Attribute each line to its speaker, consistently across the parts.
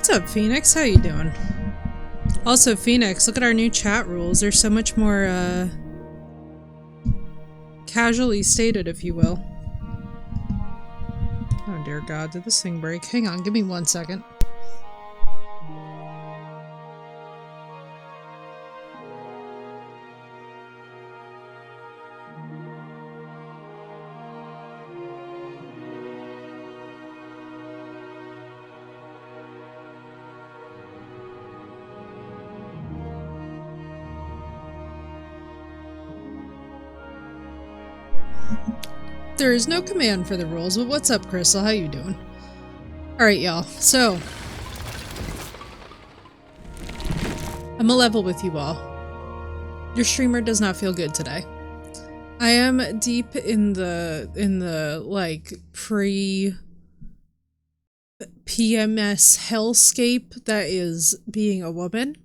Speaker 1: What's up, Phoenix? How you doing? Also, Phoenix, look at our new chat rules. They're so much more, casually stated, if you will. Oh dear God, did this thing break? Hang on, give me 1 second. There is no command for the rules, but what's up, Crystal? How you doing? Alright, y'all. So, I'm a level with you all. Your streamer does not feel good today. I am deep in the like pre-PMS hellscape that is being a woman.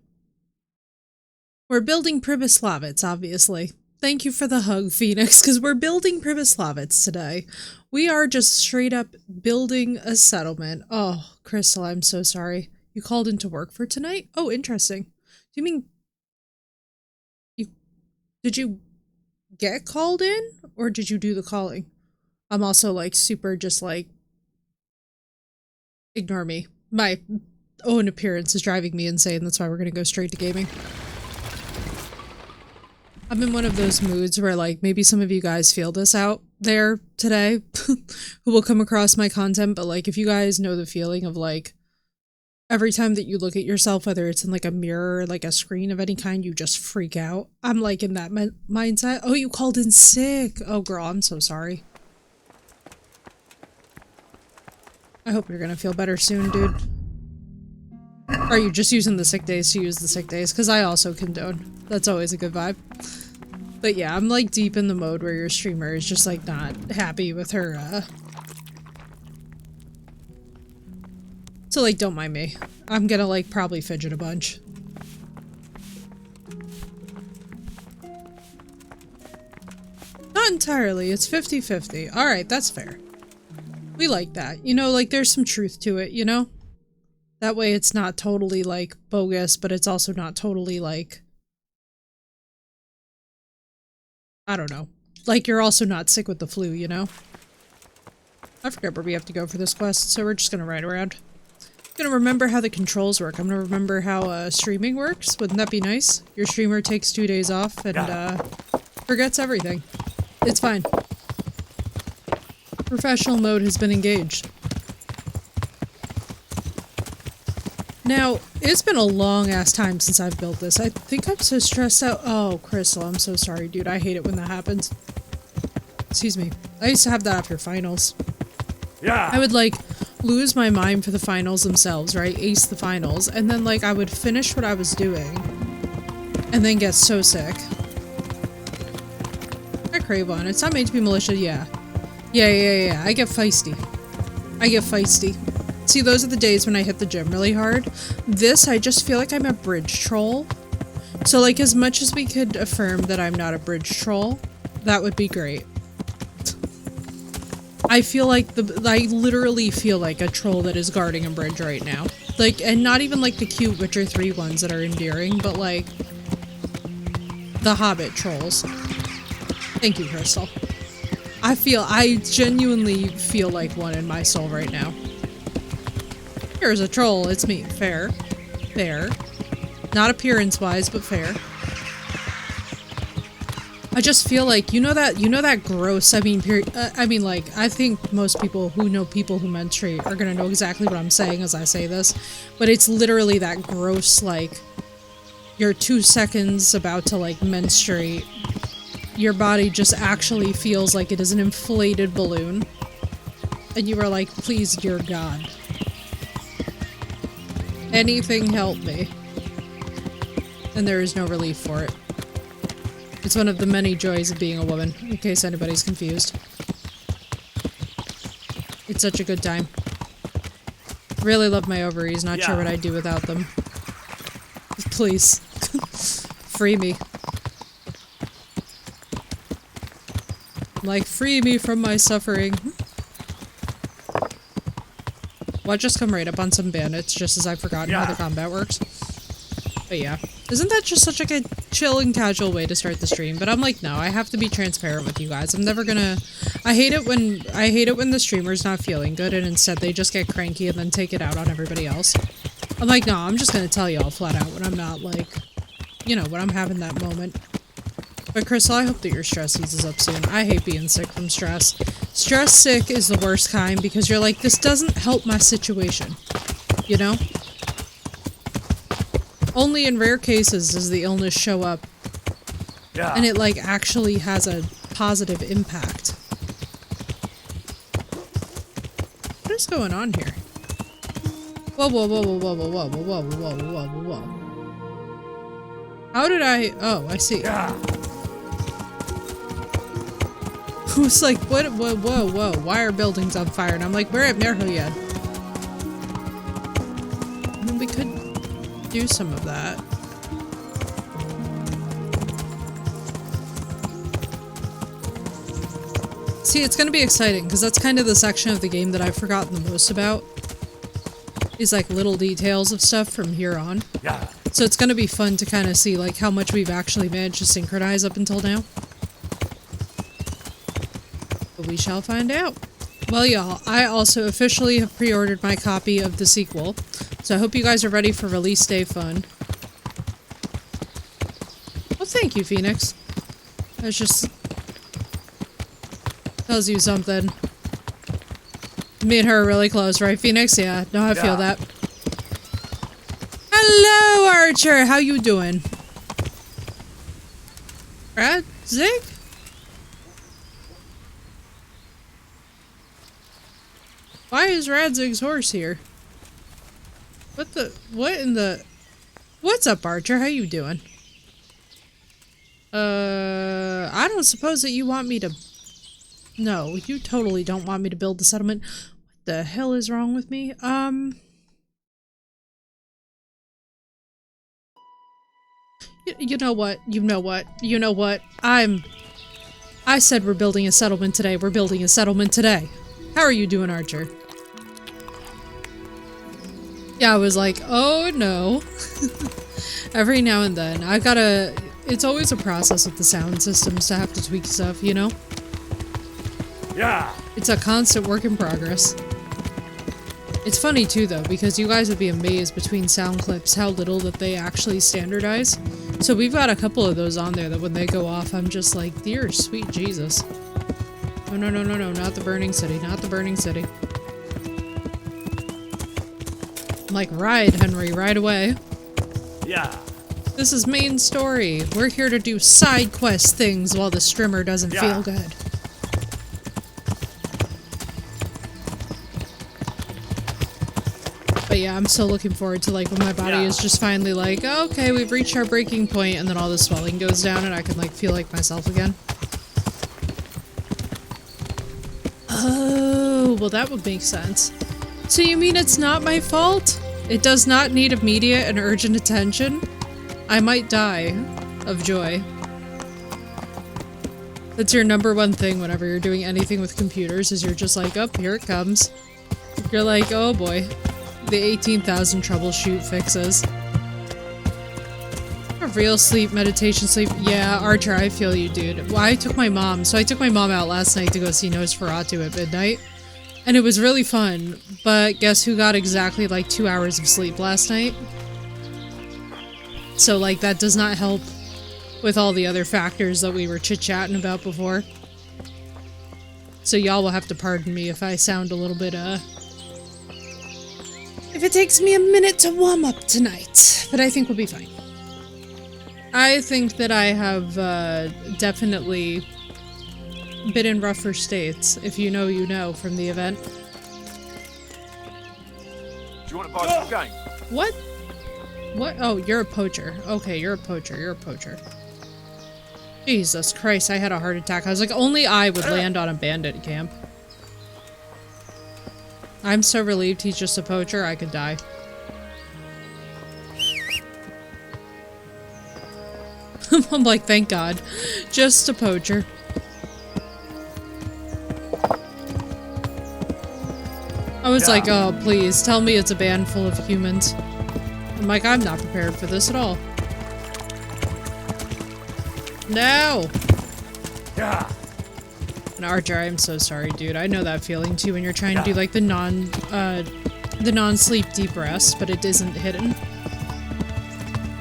Speaker 1: We're building Pribyslavitz, obviously. Thank you for the hug, Phoenix, because we're building Pribyslavitz today. We are just straight up building a settlement. Oh, Crystal, I'm so sorry. You called into work for tonight? Oh, interesting. Do you mean... Did you get called in? Or did you do the calling? I'm also, like, super just, like... Ignore me. My own appearance is driving me insane. That's why we're gonna go straight to gaming. I'm in one of those moods where, like, maybe some of you guys feel this out there today who will come across my content, but, like, if you guys know the feeling of, like, every time that you look at yourself, whether it's in, like, a mirror or, like, a screen of any kind, you just freak out. I'm, like, in that mindset. Oh, you called in sick! Oh, girl, I'm so sorry. I hope you're gonna feel better soon, dude. Or are you just using the sick days to use the sick days? Because I also condone. That's always a good vibe. But yeah, I'm like deep in the mode where your streamer is just like not happy with her, So like, don't mind me. I'm gonna like probably fidget a bunch. Not entirely, it's 50-50. Alright, that's fair. We like that. You know, like there's some truth to it, you know? That way it's not totally, like, bogus, but it's also not totally, like... I don't know. Like, you're also not sick with the flu, you know? I forget where we have to go for this quest, so we're just gonna ride around. I'm gonna remember how the controls work. I'm gonna remember how, streaming works. Wouldn't that be nice? Your streamer takes 2 days off and, forgets everything. It's fine. Professional mode has been engaged. Now, it's been a long-ass time since I've built this. I think I'm so stressed out. Oh, Crystal, I'm so sorry, dude. I hate it when that happens. Excuse me. I used to have that after finals. Yeah. I would, like, lose my mind for the finals themselves, right? Ace the finals. And then, like, I would finish what I was doing. And then get so sick. I crave on. It's not made to be malicious, yeah. Yeah. I get feisty. See, those are the days when I hit the gym really hard. This, I just feel like I'm a bridge troll. So, like, as much as we could affirm that I'm not a bridge troll, that would be great. I feel like I literally feel like a troll that is guarding a bridge right now. Like, and not even like the cute Witcher 3 ones that are endearing, but like, the Hobbit trolls. Thank you, Crystal. I genuinely feel like one in my soul right now. Here's a troll, it's me. Fair. Fair. Not appearance-wise, but fair. I just feel like, you know that gross, I mean, like, I think most people who know people who menstruate are gonna know exactly what I'm saying as I say this, but it's literally that gross, like, you're 2 seconds about to, like, menstruate. Your body just actually feels like it is an inflated balloon. And you are like, please, dear God. Anything help me. And there is no relief for it. It's one of the many joys of being a woman, in case anybody's confused. It's such a good time. Really love my ovaries, not sure what I'd do without them. Please. Free me. Like, free me from my suffering. Watch us come right up on some bandits just as I've forgotten how the combat works. But yeah. Isn't that just such like a chill and casual way to start the stream? But I'm like, no, I have to be transparent with you guys. I'm never gonna... I hate it when the streamer's not feeling good and instead they just get cranky and then take it out on everybody else. I'm like, no, I'm just gonna tell y'all flat out when I'm not like... You know, when I'm having that moment. But Crystal, I hope that your stress eases up soon. I hate being sick from stress. Stress sick is the worst kind because you're like, this doesn't help my situation. You know? Only in rare cases does the illness show up. Yeah. And it like actually has a positive impact. What is going on here? Whoa, whoa, whoa, whoa, whoa, whoa, whoa, whoa, whoa, whoa, whoa, whoa. How did I... Oh, I see. Yeah. Who's like, what, whoa, whoa, whoa, why are buildings on fire? And I'm like, we're at Merhoyed. I mean, we could do some of that. See, it's gonna be exciting, because that's kind of the section of the game that I've forgotten the most about. Is like little details of stuff from here on. Yeah. So it's gonna be fun to kind of see like how much we've actually managed to synchronize up until now. But we shall find out. Well, y'all, I also officially have pre-ordered my copy of the sequel. So I hope you guys are ready for release day fun. Well, thank you, Phoenix. That just... tells you something. Me and her are really close, right, Phoenix? Yeah, no, I feel that. Hello, Archer! How you doing? Zig? Why is Radzig's horse here? What in the... What's up, Archer? How you doing? I don't suppose that you want me to... No, you totally don't want me to build the settlement. What the hell is wrong with me? You know what? You know what? You know what? I said we're building a settlement today. We're building a settlement today. How are you doing, Archer? Yeah, I was like, oh no. Every now and then. I gotta... It's always a process with the sound systems to have to tweak stuff, you know? Yeah. It's a constant work in progress. It's funny too though, because you guys would be amazed between sound clips how little that they actually standardize. So we've got a couple of those on there that when they go off, I'm just like, dear sweet Jesus. Oh no, no, no, no, not the burning city, not the burning city. I'm like, ride, Henry, ride away. Yeah. This is main story. We're here to do side quest things while the streamer doesn't feel good. But yeah, I'm still looking forward to like when my body is just finally like, oh, okay, we've reached our breaking point, and then all the swelling goes down and I can like feel like myself again. Oh, well that would make sense. So you mean it's not my fault? It does not need immediate and urgent attention? I might die of joy. That's your number one thing whenever you're doing anything with computers, is you're just like, oh, here it comes. You're like, oh boy. The 18,000 troubleshoot fixes. A real sleep, meditation sleep. Yeah, Archer, I feel you, dude. Well, I took my mom. So I took my mom out last night to go see Nosferatu at midnight. And it was really fun. But guess who got exactly like 2 hours of sleep last night? So like that does not help with all the other factors that we were chit-chatting about before. So y'all will have to pardon me if I sound a little bit, if it takes me a minute to warm up tonight, but I think we'll be fine. I think that I have definitely been in rougher states, if you know, you know, from the event.
Speaker 2: Do you want to buy some game?
Speaker 1: What? What? Oh, you're a poacher. Okay, you're a poacher. You're a poacher. Jesus Christ, I had a heart attack. I was like, only I would land on a bandit camp. I'm so relieved he's just a poacher, I could die. I'm like, thank God. Just a poacher. I was like, oh, please, tell me it's a band full of humans. I'm like, I'm not prepared for this at all. No!
Speaker 2: Yeah.
Speaker 1: And Archer, I'm so sorry, dude. I know that feeling too when you're trying to do like the non-sleep deep rest, but it isn't hidden.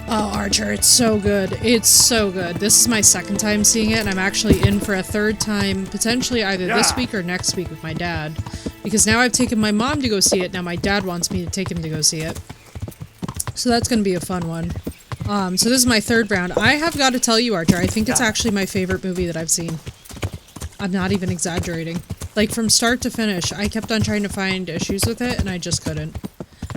Speaker 1: Oh, Archer, it's so good. It's so good. This is my second time seeing it, and I'm actually in for a third time, potentially either this week or next week with my dad. Because now I've taken my mom to go see it, now my dad wants me to take him to go see it. So that's gonna be a fun one. So this is my third round. I have got to tell you, Archer, I think it's actually my favorite movie that I've seen. I'm not even exaggerating. Like, from start to finish, I kept on trying to find issues with it, and I just couldn't.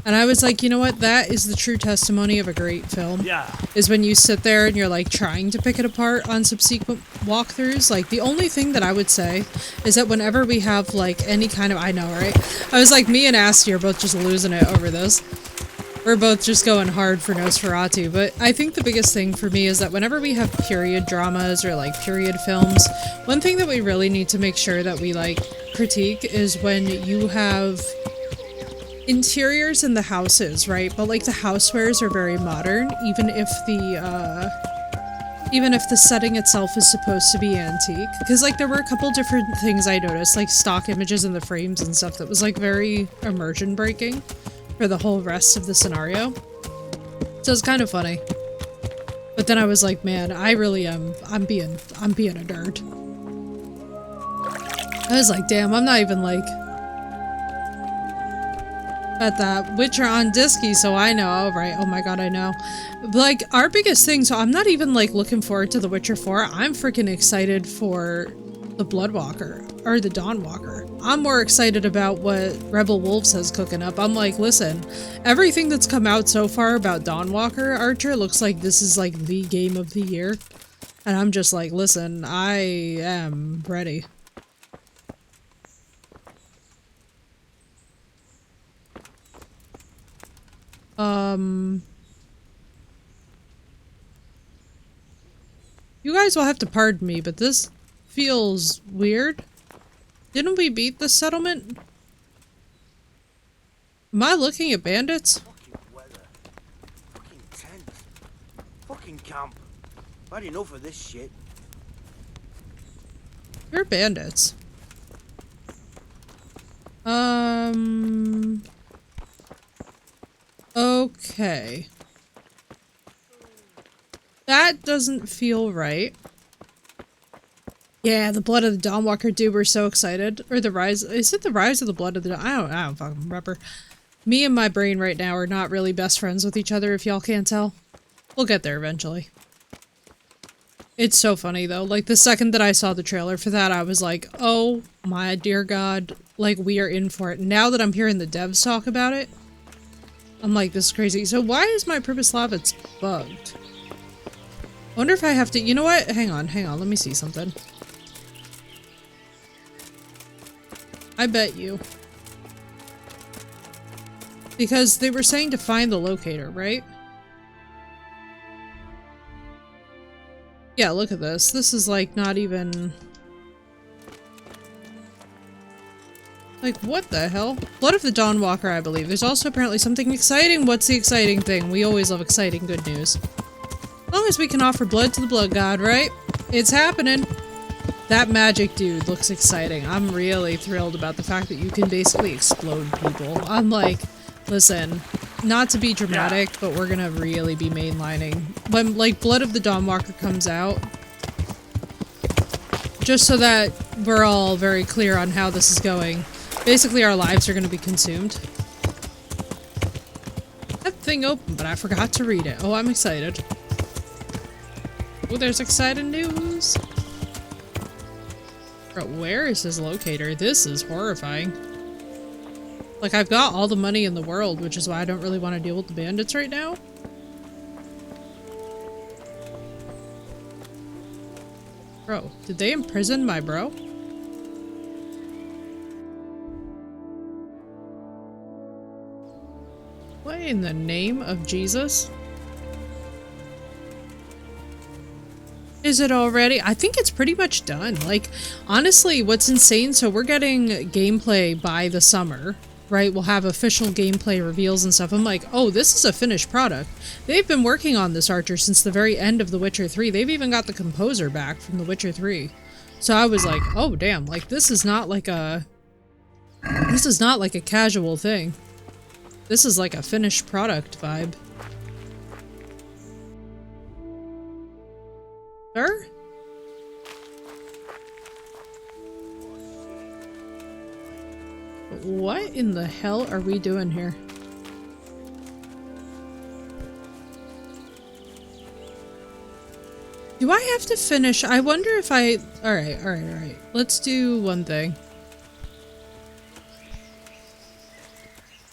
Speaker 1: And I was like, you know what? That is the true testimony of a great film. Yeah. Is when you sit there and you're like trying to pick it apart on subsequent walkthroughs. Like, the only thing that I would say is that whenever we have like any kind of, I know, right? I was like, me and Asti are both just losing it over this. We're both just going hard for Nosferatu, but I think the biggest thing for me is that whenever we have period dramas or like period films, one thing that we really need to make sure that we like critique is when you have interiors in the houses, right? But like the housewares are very modern, even if the setting itself is supposed to be antique. Because like there were a couple different things I noticed, like stock images in the frames and stuff that was like very immersion breaking for the whole rest of the scenario. So it's kind of funny. But then I was like, man, I really am, I'm being a nerd. I was like, damn, I'm not even like at that Witcher on Disky, so I know. Oh, right. Oh my god, I know. But, like, our biggest thing, so I'm not even, like, looking forward to The Witcher 4. I'm freaking excited for the Bloodwalker, or the Dawnwalker. I'm more excited about what Rebel Wolves has cooking up. I'm like, listen, everything that's come out so far about Dawnwalker, Archer, looks like this is, like, the game of the year. And I'm just like, listen, I am ready. You guys will have to pardon me, but this feels weird. Didn't we beat the settlement? Am I looking at bandits?
Speaker 3: Fucking weather. Fucking tent. Fucking camp. I've had enough of this shit.
Speaker 1: You're bandits. Okay. That doesn't feel right. Yeah, the Blood of the Dawnwalker, dude, we're so excited. Or the Rise, is it the Rise of the Blood of the I don't fucking remember. Me and my brain right now are not really best friends with each other, if y'all can't tell. We'll get there eventually. It's so funny though, like the second that I saw the trailer for that, I was like, oh my dear god, like we are in for it. Now that I'm hearing the devs talk about it, I'm like, this is crazy. So why is my Pribyslavitz bugged? I wonder if I have to, you know what? Hang on, let me see something. I bet you. Because they were saying to find the locator, right? Yeah, look at this. This is like not even... Like, what the hell? Blood of the Dawnwalker, I believe. There's also apparently something exciting. What's the exciting thing? We always love exciting good news. As long as we can offer blood to the blood god, right? It's happening. That magic dude looks exciting. I'm really thrilled about the fact that you can basically explode people. I'm like, listen, not to be dramatic, but we're gonna really be mainlining. When, like, Blood of the Dawnwalker comes out, just so that we're all very clear on how this is going, basically our lives are gonna be consumed. That thing open, but I forgot to read it. Oh, I'm excited. Oh, there's exciting news! But where is his locator? This is horrifying. Like, I've got all the money in the world, which is why I don't really want to deal with the bandits right now. Bro, did they imprison my bro? What in the name of Jesus? Is it already? I think it's pretty much done. Like, honestly, what's insane, so we're getting gameplay by the summer. right, will have official gameplay reveals and stuff. I'm like, oh, this is a finished product. They've been working on this Archer since the very end of The Witcher 3. They've even got the composer back from The Witcher 3. So I was like, oh damn, like this is not like a casual thing. This is like a finished product vibe. Sir? What in the hell are we doing here? Do I have to finish? I wonder if I... Alright. Let's do one thing.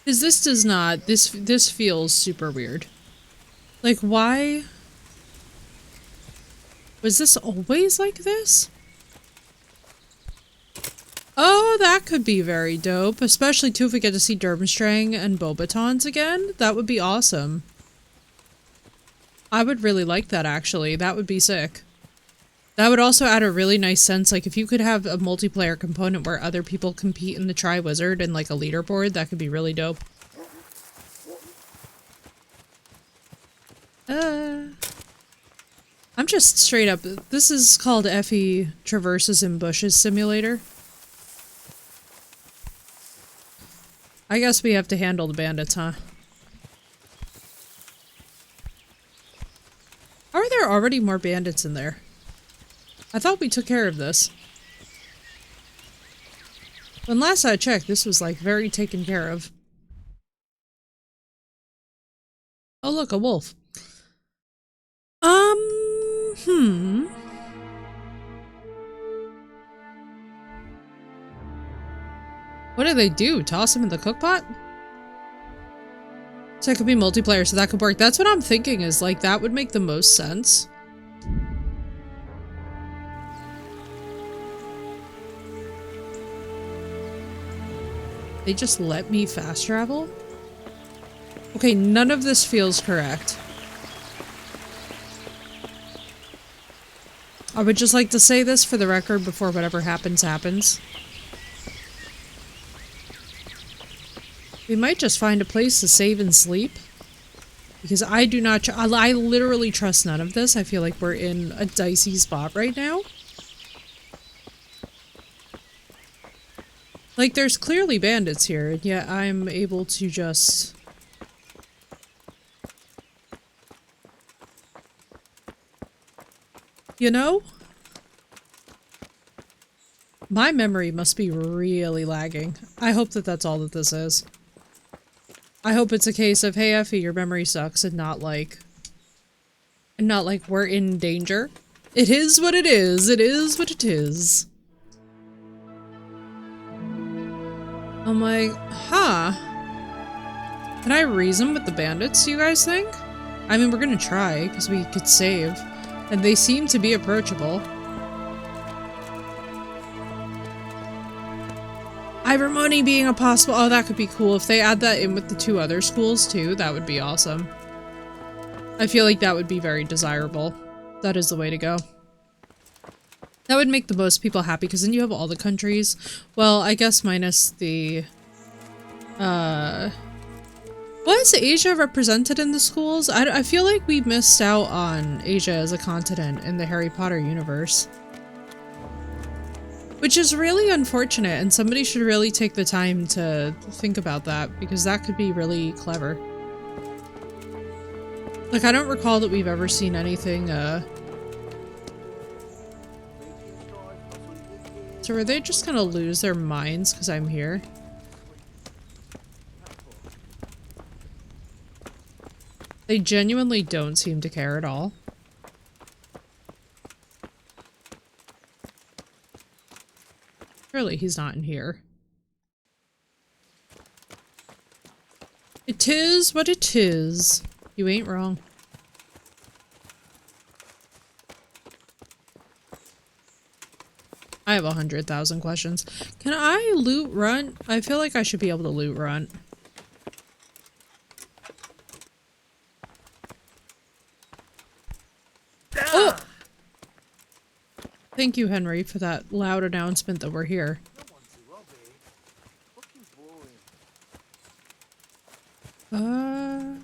Speaker 1: Because this does not... This feels super weird. Like, why... Was this always like this? Oh, that could be very dope. Especially, too, if we get to see Durmstrang and Bobatons again. That would be awesome. I would really like that, actually. That would be sick. That would also add a really nice sense. Like, if you could have a multiplayer component where other people compete in the Triwizard and, like, a leaderboard, that could be really dope. I'm just straight up... This is called Effie Traverses in Bushes Simulator. I guess we have to handle the bandits, huh? How are there already more bandits in there? I thought we took care of this. When last I checked, this was, like, very taken care of. Oh look, a wolf. What do they do? Toss him in the cookpot? So it could be multiplayer, so that could work. That's what I'm thinking, is like, that would make the most sense. They just let me fast travel? Okay, none of this feels correct. I would just like to say this for the record before whatever happens, happens. We might just find a place to save and sleep. Because I do not... I literally trust none of this. I feel like we're in a dicey spot right now. Like, there's clearly bandits here, and yet I'm able to just... You know? My memory must be really lagging. I hope that that's all that this is. I hope it's a case of, hey Effie, your memory sucks, and not like we're in danger. It is what it is. It is what it is. I'm like, huh. Can I reason with the bandits, do you guys think? I mean, we're gonna try, because we could save. And they seem to be approachable. Ivermony being a possible- oh, that could be cool. If they add that in with the 2 other schools, too, that would be awesome. I feel like that would be very desirable. That is the way to go. That would make the most people happy, because then you have all the countries. Well, I guess minus the... Was Asia represented in the schools? I feel like we missed out on Asia as a continent in the Harry Potter universe. Which is really unfortunate, and somebody should really take the time to think about that, because that could be really clever. Like, I don't recall that we've ever seen anything, So are they just gonna lose their minds because I'm here? They genuinely don't seem to care at all. Surely he's not in here. It is what it is. You ain't wrong. I have 100,000 questions. Can I loot runt? I feel like I should be able to loot runt. Oh! Thank you, Henry, for that loud announcement that we're here. Well,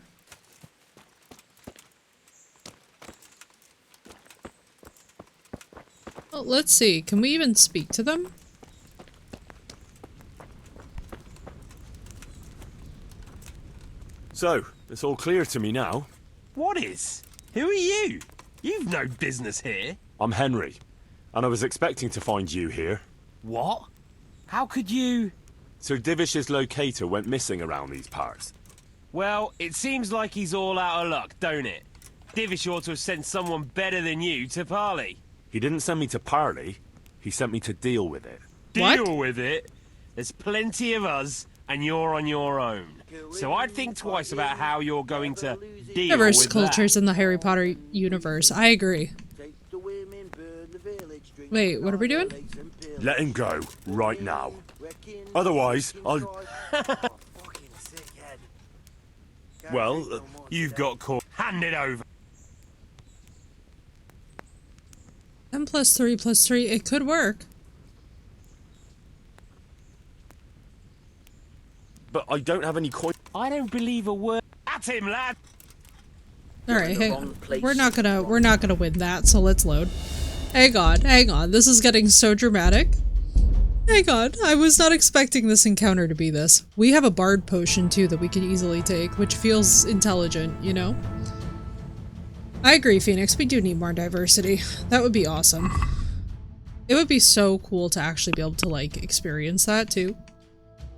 Speaker 1: let's see. Can we even speak to them?
Speaker 4: So, it's all clear to me now.
Speaker 5: What is? Who are you? You've no business here.
Speaker 4: I'm Henry, and I was expecting to find you here.
Speaker 5: What? How could you...
Speaker 4: Sir Divish's locator went missing around these parts.
Speaker 5: Well, it seems like he's all out of luck, don't it? Divish ought to have sent someone better than you to parley.
Speaker 4: He didn't send me to parley, he sent me to deal with it.
Speaker 1: What?
Speaker 5: Deal with it? There's plenty of us, and you're on your own. So I'd think twice about how you're going to deal
Speaker 1: Diverse
Speaker 5: with
Speaker 1: cultures
Speaker 5: that.
Speaker 1: in the Harry Potter universe. I agree. Wait, what are we doing?
Speaker 4: Let him go, right now. Otherwise, I'll... Well,
Speaker 5: You've got caught. Hand it over.
Speaker 1: 10 plus 3 plus 3. It could work.
Speaker 4: but I don't have any coin.
Speaker 5: I don't believe a word. At him, lad!
Speaker 1: Alright, we're not gonna win that, so let's load. Hang on, this is getting so dramatic. Hang on, I was not expecting this encounter to be this. We have a bard potion too that we can easily take, which feels intelligent, you know? I agree, Phoenix, we do need more diversity. That would be awesome. It would be so cool to actually be able to, like, experience that too.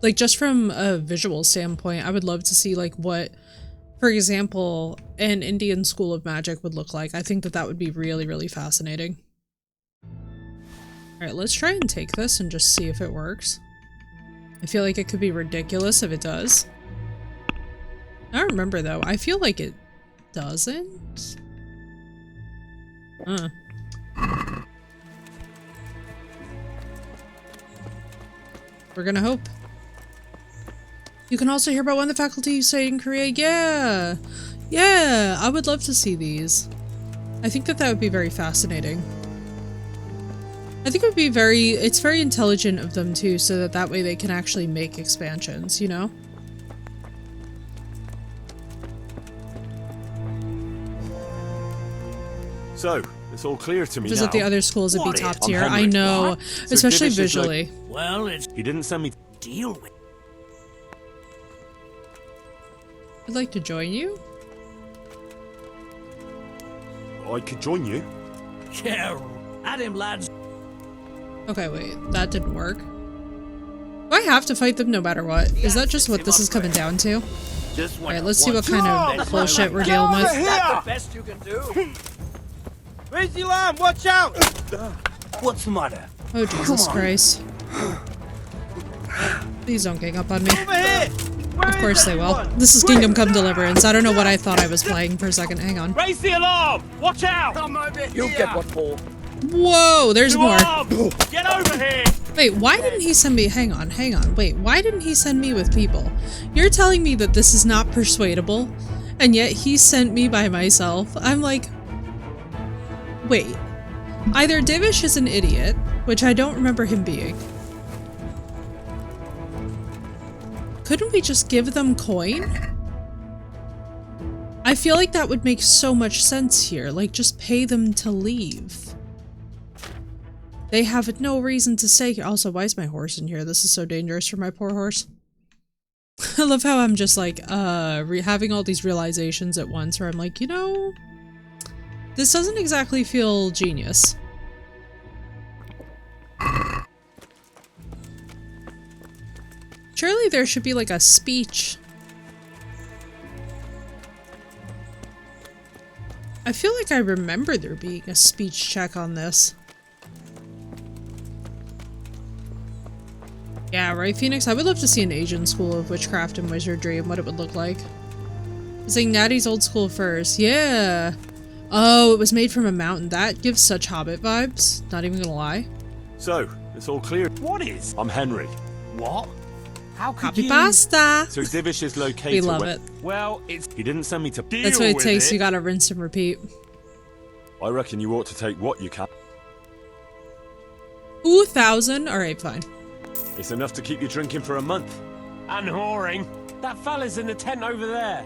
Speaker 1: Like, just from a visual standpoint, I would love to see, like, what, for example, an Indian school of magic would look like. I think that that would be really, really fascinating. Alright, let's try and take this and just see if it works. I feel like it could be ridiculous if it does. I don't remember, though. I feel like it doesn't. We're gonna hope. You can also hear about one of the faculty say in Korea. Yeah! Yeah! I would love to see these. I think that that would be very fascinating. I think it would be it's very intelligent of them too, so that that way they can actually make expansions, you know?
Speaker 4: So, it's all clear to me
Speaker 1: Visit
Speaker 4: now.
Speaker 1: the other schools and be top tier.
Speaker 4: I'm
Speaker 1: I
Speaker 4: Henry.
Speaker 1: know,
Speaker 4: What? So
Speaker 1: especially
Speaker 4: Divish is
Speaker 1: visually.
Speaker 3: Well, it's
Speaker 4: He didn't send me
Speaker 3: deal with.
Speaker 1: I'd like to join you.
Speaker 4: I could join you.
Speaker 3: Yeah, at him, lads.
Speaker 1: Okay, wait, that didn't work. Do I have to fight them no matter what? Is that just what this is coming down to?
Speaker 3: Just
Speaker 1: Alright, let's see what kind of bullshit we're dealing with.
Speaker 3: That's the best you can do.
Speaker 5: Crazy lamb, watch out!
Speaker 3: What's the matter?
Speaker 1: Oh, Jesus Christ. Please don't gang up on me.
Speaker 5: Over here!
Speaker 1: Of course they will. This is Kingdom Come Deliverance. I don't know what I thought I was playing for a second. Hang on.
Speaker 5: Raise the alarm! Watch out!
Speaker 3: You'll get what for.
Speaker 1: Whoa, there's more.
Speaker 5: Get over here!
Speaker 1: Wait, why didn't he send me- hang on. Wait, why didn't he send me with people? You're telling me that this is not persuadable, and yet he sent me by myself? I'm like... Wait. Either Divish is an idiot, which I don't remember him being. Couldn't we just give them coin? I feel like that would make so much sense here. Like, just pay them to leave. They have no reason to stay here. Also, why is my horse in here? This is so dangerous for my poor horse. I love how I'm just like, having all these realizations at once where I'm like, you know, this doesn't exactly feel genius. Surely there should be like a speech. I feel like I remember there being a speech check on this. Yeah, right, Phoenix? I would love to see an Asian school of witchcraft and wizardry and what it would look like. Saying Natty's old school first. Yeah. Oh, it was made from a mountain. That gives such Hobbit vibes. Not even gonna lie.
Speaker 4: So, it's all clear.
Speaker 5: What is?
Speaker 4: I'm Henry.
Speaker 5: What? How could
Speaker 1: Copy
Speaker 5: you?
Speaker 1: pasta!
Speaker 4: Sir Divish's locator
Speaker 1: We love
Speaker 4: went-
Speaker 1: it.
Speaker 5: Well, it's
Speaker 4: He didn't send me to...
Speaker 5: deal
Speaker 1: That's what it
Speaker 5: with
Speaker 1: takes.
Speaker 5: it.
Speaker 1: You gotta rinse and repeat.
Speaker 4: I reckon you ought to take what you can.
Speaker 1: Ooh, 1,000? Alright, fine.
Speaker 4: It's enough to keep you drinking for a month.
Speaker 5: And whoring. That fella's in the tent over there.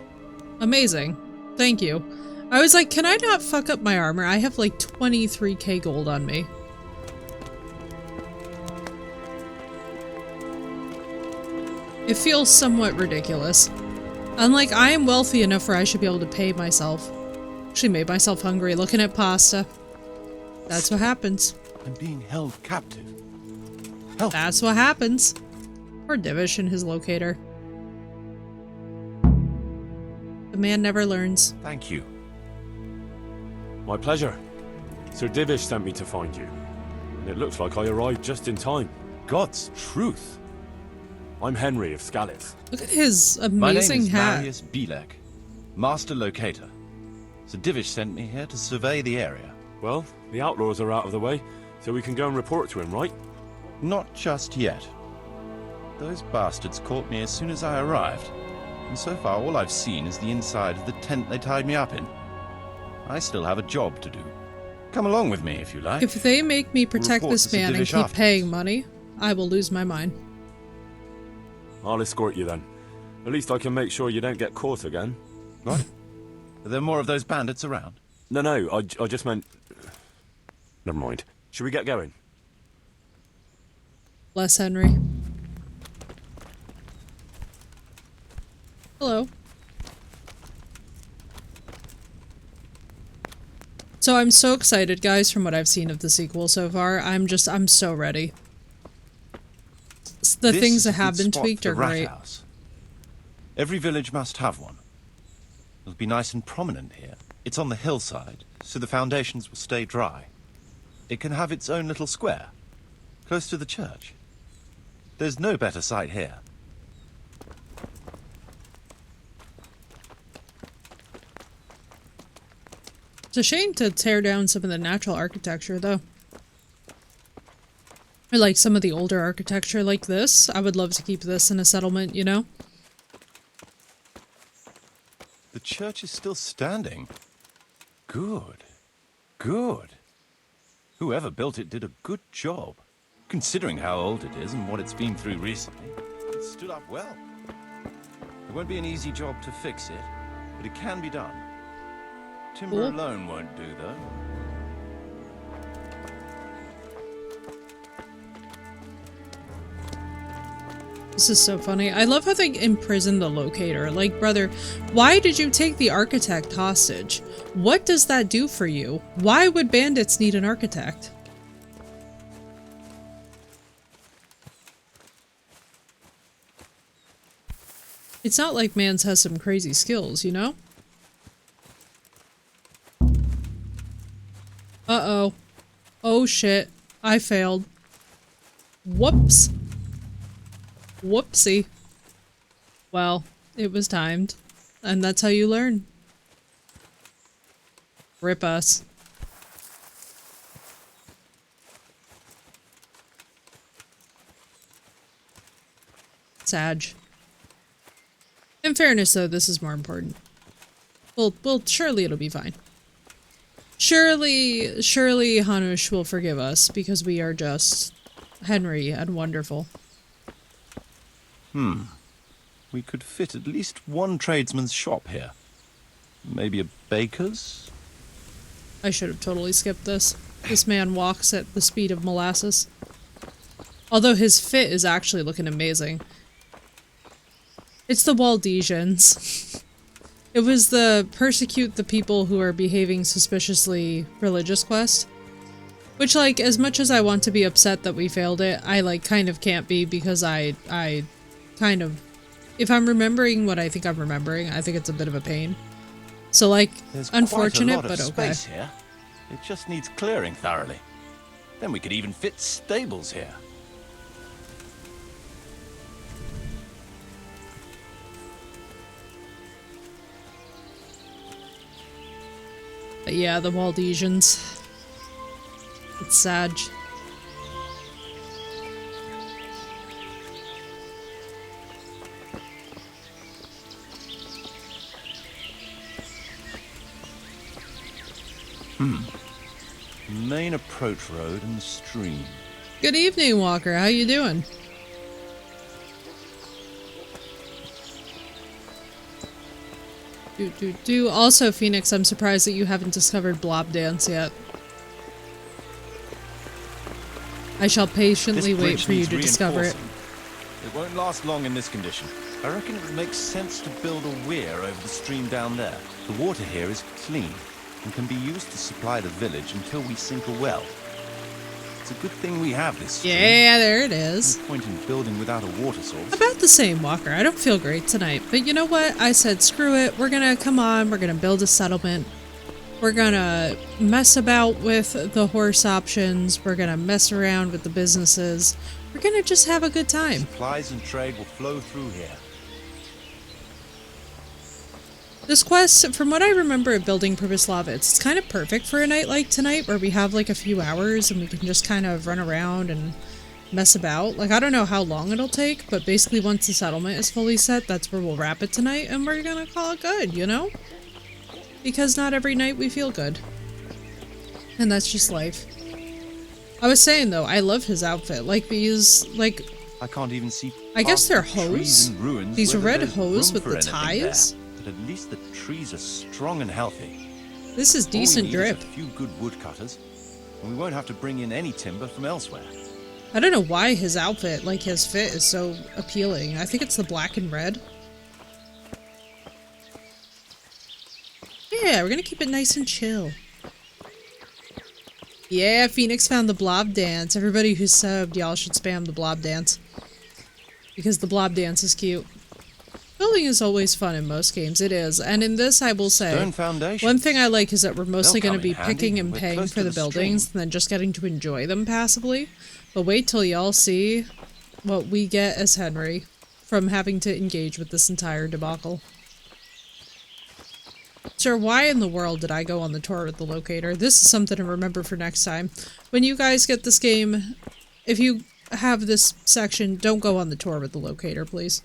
Speaker 1: Amazing. Thank you. I was like, can I not fuck up my armor? I have like 23k gold on me. It feels somewhat ridiculous. I'm like, I am wealthy enough where I should be able to pay myself. Actually made myself hungry looking at pasta. That's what happens.
Speaker 4: I'm being held captive. Help.
Speaker 1: That's what happens. Poor Divish and his locator. The man never learns.
Speaker 4: Thank you.
Speaker 6: My pleasure. Sir Divish sent me to find you. And it looks like I arrived just in time.
Speaker 4: God's truth.
Speaker 6: I'm Henry of Skalitz.
Speaker 1: Look at his amazing
Speaker 7: My name is
Speaker 1: hat.
Speaker 7: Marius Bilek, Master Locator. Sir Divish sent me here to survey the area.
Speaker 6: Well, the outlaws are out of the way, so we can go and report to him, right?
Speaker 7: Not just yet. Those bastards caught me as soon as I arrived, and so far all I've seen is the inside of the tent they tied me up in. I still have a job to do. Come along with me if you like.
Speaker 1: If they make me protect
Speaker 7: Report
Speaker 1: this
Speaker 7: to Sir
Speaker 1: man and
Speaker 7: Divish
Speaker 1: keep
Speaker 7: afterwards.
Speaker 1: paying money, I will lose my mind.
Speaker 6: I'll escort you then. At least I can make sure you don't get caught again.
Speaker 7: What? Are there more of those bandits around?
Speaker 6: No, I just meant... Never mind. Should we get going?
Speaker 1: Bless Henry. Hello. So I'm so excited, guys, from what I've seen of the sequel so far. I'm so ready. The
Speaker 7: This
Speaker 1: things
Speaker 7: is
Speaker 1: that
Speaker 7: a
Speaker 1: have
Speaker 7: good
Speaker 1: been
Speaker 7: spot
Speaker 1: tweaked
Speaker 7: for
Speaker 1: are
Speaker 7: rat
Speaker 1: great.
Speaker 7: house. Every village must have one. It'll be nice and prominent here. It's on the hillside, so the foundations will stay dry. It can have its own little square, close to the church. There's no better site here.
Speaker 1: It's a shame to tear down some of the natural architecture, though. Or like some of the older architecture like this. I would love to keep this in a settlement, you know?
Speaker 7: The church is still standing. Good. Good. Whoever built it did a good job. Considering how old it is and what it's been through recently, it stood up well. It won't be an easy job to fix it, but it can be done. Timber
Speaker 1: Cool.
Speaker 7: alone won't do, though.
Speaker 1: This is so funny. I love how they imprison the locator. Like, brother, why did you take the architect hostage? What does that do for you? Why would bandits need an architect? It's not like Mans has some crazy skills, you know? Uh-oh. Oh shit. I failed. Whoops. Whoopsie. Well, it was timed. And that's how you learn. Rip us. Sag. In fairness, though, this is more important. Well, surely it'll be fine. Surely Hanush will forgive us because we are just Henry and wonderful.
Speaker 7: We could fit at least one tradesman's shop here. Maybe a baker's?
Speaker 1: I should have totally skipped this. This man walks at the speed of molasses. Although his fit is actually looking amazing. It's the Waldesians. It was the persecute the people who are behaving suspiciously religious quest. Which, like, as much as I want to be upset that we failed it, I, like, kind of can't be because I kind of... If I'm remembering what I think I'm remembering, I think it's a bit of a pain. So, like,
Speaker 7: There's
Speaker 1: unfortunate,
Speaker 7: quite a lot
Speaker 1: but
Speaker 7: of
Speaker 1: okay.
Speaker 7: space here. It just needs clearing thoroughly. Then we could even fit stables here.
Speaker 1: But yeah, the Waldesians. It's sad.
Speaker 7: Main approach road and stream.
Speaker 1: Good evening, Walker. How you doing? Also, Phoenix, I'm surprised that you haven't discovered Blob Dance yet. I shall patiently
Speaker 7: This
Speaker 1: wait
Speaker 7: bridge
Speaker 1: for you
Speaker 7: needs
Speaker 1: to discover it.
Speaker 7: reinforcing. It won't last long in this condition. I reckon it would make sense to build a weir over the stream down there. The water here is clean and can be used to supply the village until we sink a well. It's a good thing we have this stream.
Speaker 1: Yeah, there it is.
Speaker 7: No point in building without a water source.
Speaker 1: About the same, Walker. I don't feel great tonight, but you know what? I said, screw it. We're gonna come on. We're gonna build a settlement. We're gonna mess about with the horse options. We're gonna mess around with the businesses. We're gonna just have a good time.
Speaker 7: Supplies and trade will flow through here.
Speaker 1: This quest, from what I remember of building Pribyslavitz, it's kind of perfect for a night like tonight where we have like a few hours and we can just kind of run around and mess about. Like, I don't know how long it'll take, but basically once the settlement is fully set, that's where we'll wrap it tonight and we're gonna call it good, you know? Because not every night we feel good. And that's just life. I was saying though, I love his outfit. Like these, like,
Speaker 7: I can't even see.
Speaker 1: I guess they're
Speaker 7: past the trees
Speaker 1: hose.
Speaker 7: and ruins
Speaker 1: These
Speaker 7: whether
Speaker 1: red
Speaker 7: there's
Speaker 1: hose
Speaker 7: room
Speaker 1: with
Speaker 7: for
Speaker 1: the
Speaker 7: anything
Speaker 1: ties.
Speaker 7: there. But at least the trees are strong and healthy.
Speaker 1: This is
Speaker 7: All we
Speaker 1: decent
Speaker 7: need
Speaker 1: drip.
Speaker 7: is a few good woodcutters, and we won't have to bring in any timber from elsewhere.
Speaker 1: I don't know why his outfit, like his fit, is so appealing. I think it's the black and red. Yeah, we're gonna keep it nice and chill. Yeah, Phoenix found the blob dance. Everybody who's subbed, y'all should spam the blob dance. Because the blob dance is cute. Building is always fun in most games, it is. And in this, I will say,
Speaker 7: Stone foundations.
Speaker 1: one thing I like is that we're mostly
Speaker 7: They'll
Speaker 1: going to
Speaker 7: come
Speaker 1: be
Speaker 7: in handy.
Speaker 1: picking and
Speaker 7: We're
Speaker 1: paying
Speaker 7: close
Speaker 1: for
Speaker 7: to
Speaker 1: the
Speaker 7: the
Speaker 1: buildings
Speaker 7: stream.
Speaker 1: and then just getting to enjoy them passively. But wait till y'all see what we get as Henry from having to engage with this entire debacle. Sir, why in the world did I go on the tour with the locator? This is something to remember for next time. When you guys get this game, if you have this section, don't go on the tour with the locator, please.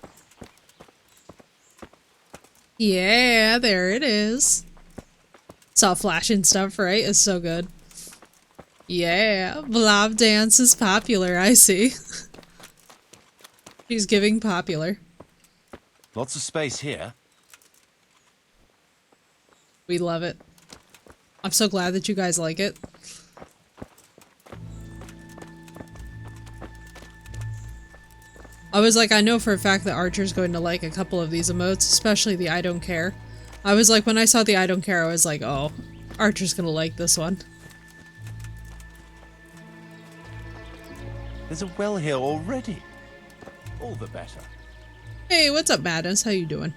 Speaker 1: Yeah, there it is. It's all flashing stuff, right? It's so good. Yeah, blob dance is popular, I see. She's giving popular.
Speaker 7: Lots of space here.
Speaker 1: We love it. I'm so glad that you guys like it. I was like, I know for a fact that Archer's going to like a couple of these emotes, especially the I don't care. I was like, when I saw the I don't care, I was like, oh, Archer's gonna like this one.
Speaker 7: There's a well here already. All the better.
Speaker 1: Hey, what's up, Madness? How you doing?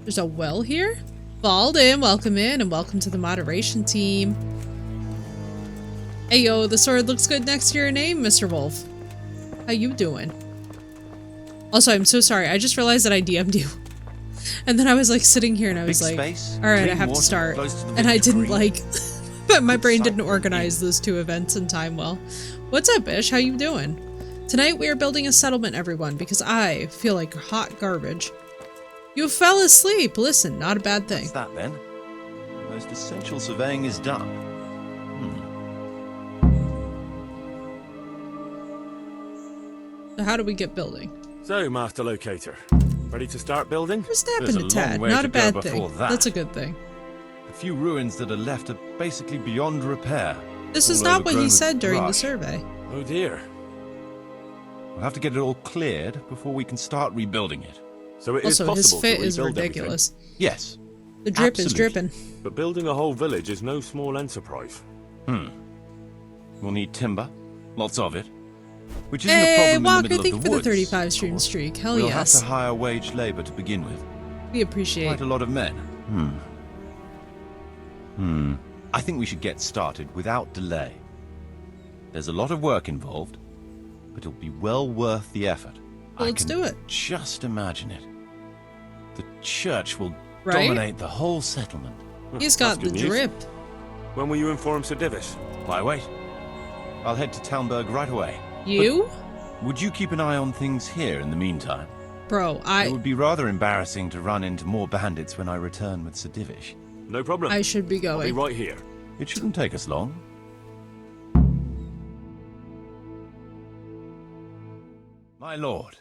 Speaker 1: There's a well here? Falden, welcome in, and welcome to the moderation team. Hey, yo, the sword looks good next to your name, Mr. Wolf. How you doing? Also, I'm so sorry. I just realized that I DM'd you. And then I was like sitting here and I was
Speaker 7: Big
Speaker 1: like,
Speaker 7: space,
Speaker 1: alright, I
Speaker 7: clean
Speaker 1: have to
Speaker 7: water,
Speaker 1: start.
Speaker 7: close to the
Speaker 1: And I
Speaker 7: village
Speaker 1: didn't
Speaker 7: green.
Speaker 1: like, but my brain didn't
Speaker 7: Exciting.
Speaker 1: organize those two events in time well. What's up, Ish? How you doing? Tonight we are building a settlement, everyone, because I feel like hot garbage. You fell asleep. Listen, not a bad thing.
Speaker 7: What's that then? The most essential surveying is done.
Speaker 1: So how do we get building?
Speaker 6: So, Master Locator, ready to start building?
Speaker 1: We're snapping
Speaker 7: There's
Speaker 1: a
Speaker 7: a long
Speaker 1: tad.
Speaker 7: way
Speaker 1: Not
Speaker 7: to
Speaker 1: a
Speaker 7: go
Speaker 1: bad
Speaker 7: before
Speaker 1: thing.
Speaker 7: that.
Speaker 1: That's a good thing.
Speaker 7: The few ruins that are left are basically beyond repair.
Speaker 1: This
Speaker 7: All
Speaker 1: is not what
Speaker 7: overgrown
Speaker 1: he
Speaker 7: with
Speaker 1: said during the
Speaker 7: brush.
Speaker 1: survey.
Speaker 6: Oh dear.
Speaker 7: We'll have to get it all cleared before we can start rebuilding it.
Speaker 6: So it is
Speaker 1: Also, his
Speaker 6: possible
Speaker 1: fit
Speaker 6: to
Speaker 1: is
Speaker 6: rebuild
Speaker 1: ridiculous.
Speaker 7: Yes.
Speaker 1: The drip is
Speaker 7: Absolutely.
Speaker 1: dripping.
Speaker 6: everything. But building a whole village is no small enterprise.
Speaker 7: We'll need timber. Lots of it. Which isn't a
Speaker 1: Hey,
Speaker 7: problem in the
Speaker 1: Walker,
Speaker 7: middle
Speaker 1: thank
Speaker 7: of
Speaker 1: you
Speaker 7: the
Speaker 1: for the
Speaker 7: woods.
Speaker 1: 35
Speaker 7: of
Speaker 1: stream
Speaker 7: course.
Speaker 1: streak. Hell
Speaker 7: We'll
Speaker 1: yes.
Speaker 7: have to hire wage labor to begin with.
Speaker 1: We appreciate
Speaker 7: Quite a lot of men. I think we should get started without delay. There's a lot of work involved, but it'll be well worth the effort.
Speaker 1: Well, let's do it.
Speaker 7: Just imagine it. The church will
Speaker 1: Right?
Speaker 7: dominate the whole settlement.
Speaker 1: He's
Speaker 6: That's
Speaker 1: got the
Speaker 6: good news.
Speaker 1: drip.
Speaker 6: When will you inform Sir Divish?
Speaker 7: Why wait? I'll head to Talmberg right away.
Speaker 1: You?
Speaker 7: Would you keep an eye on things here in the meantime?
Speaker 1: Bro,
Speaker 7: It would be rather embarrassing to run into more bandits when I return with Sir Divish.
Speaker 6: No problem.
Speaker 1: I should be
Speaker 6: I'll be
Speaker 1: going.
Speaker 6: right here.
Speaker 7: It shouldn't take us long. My lord,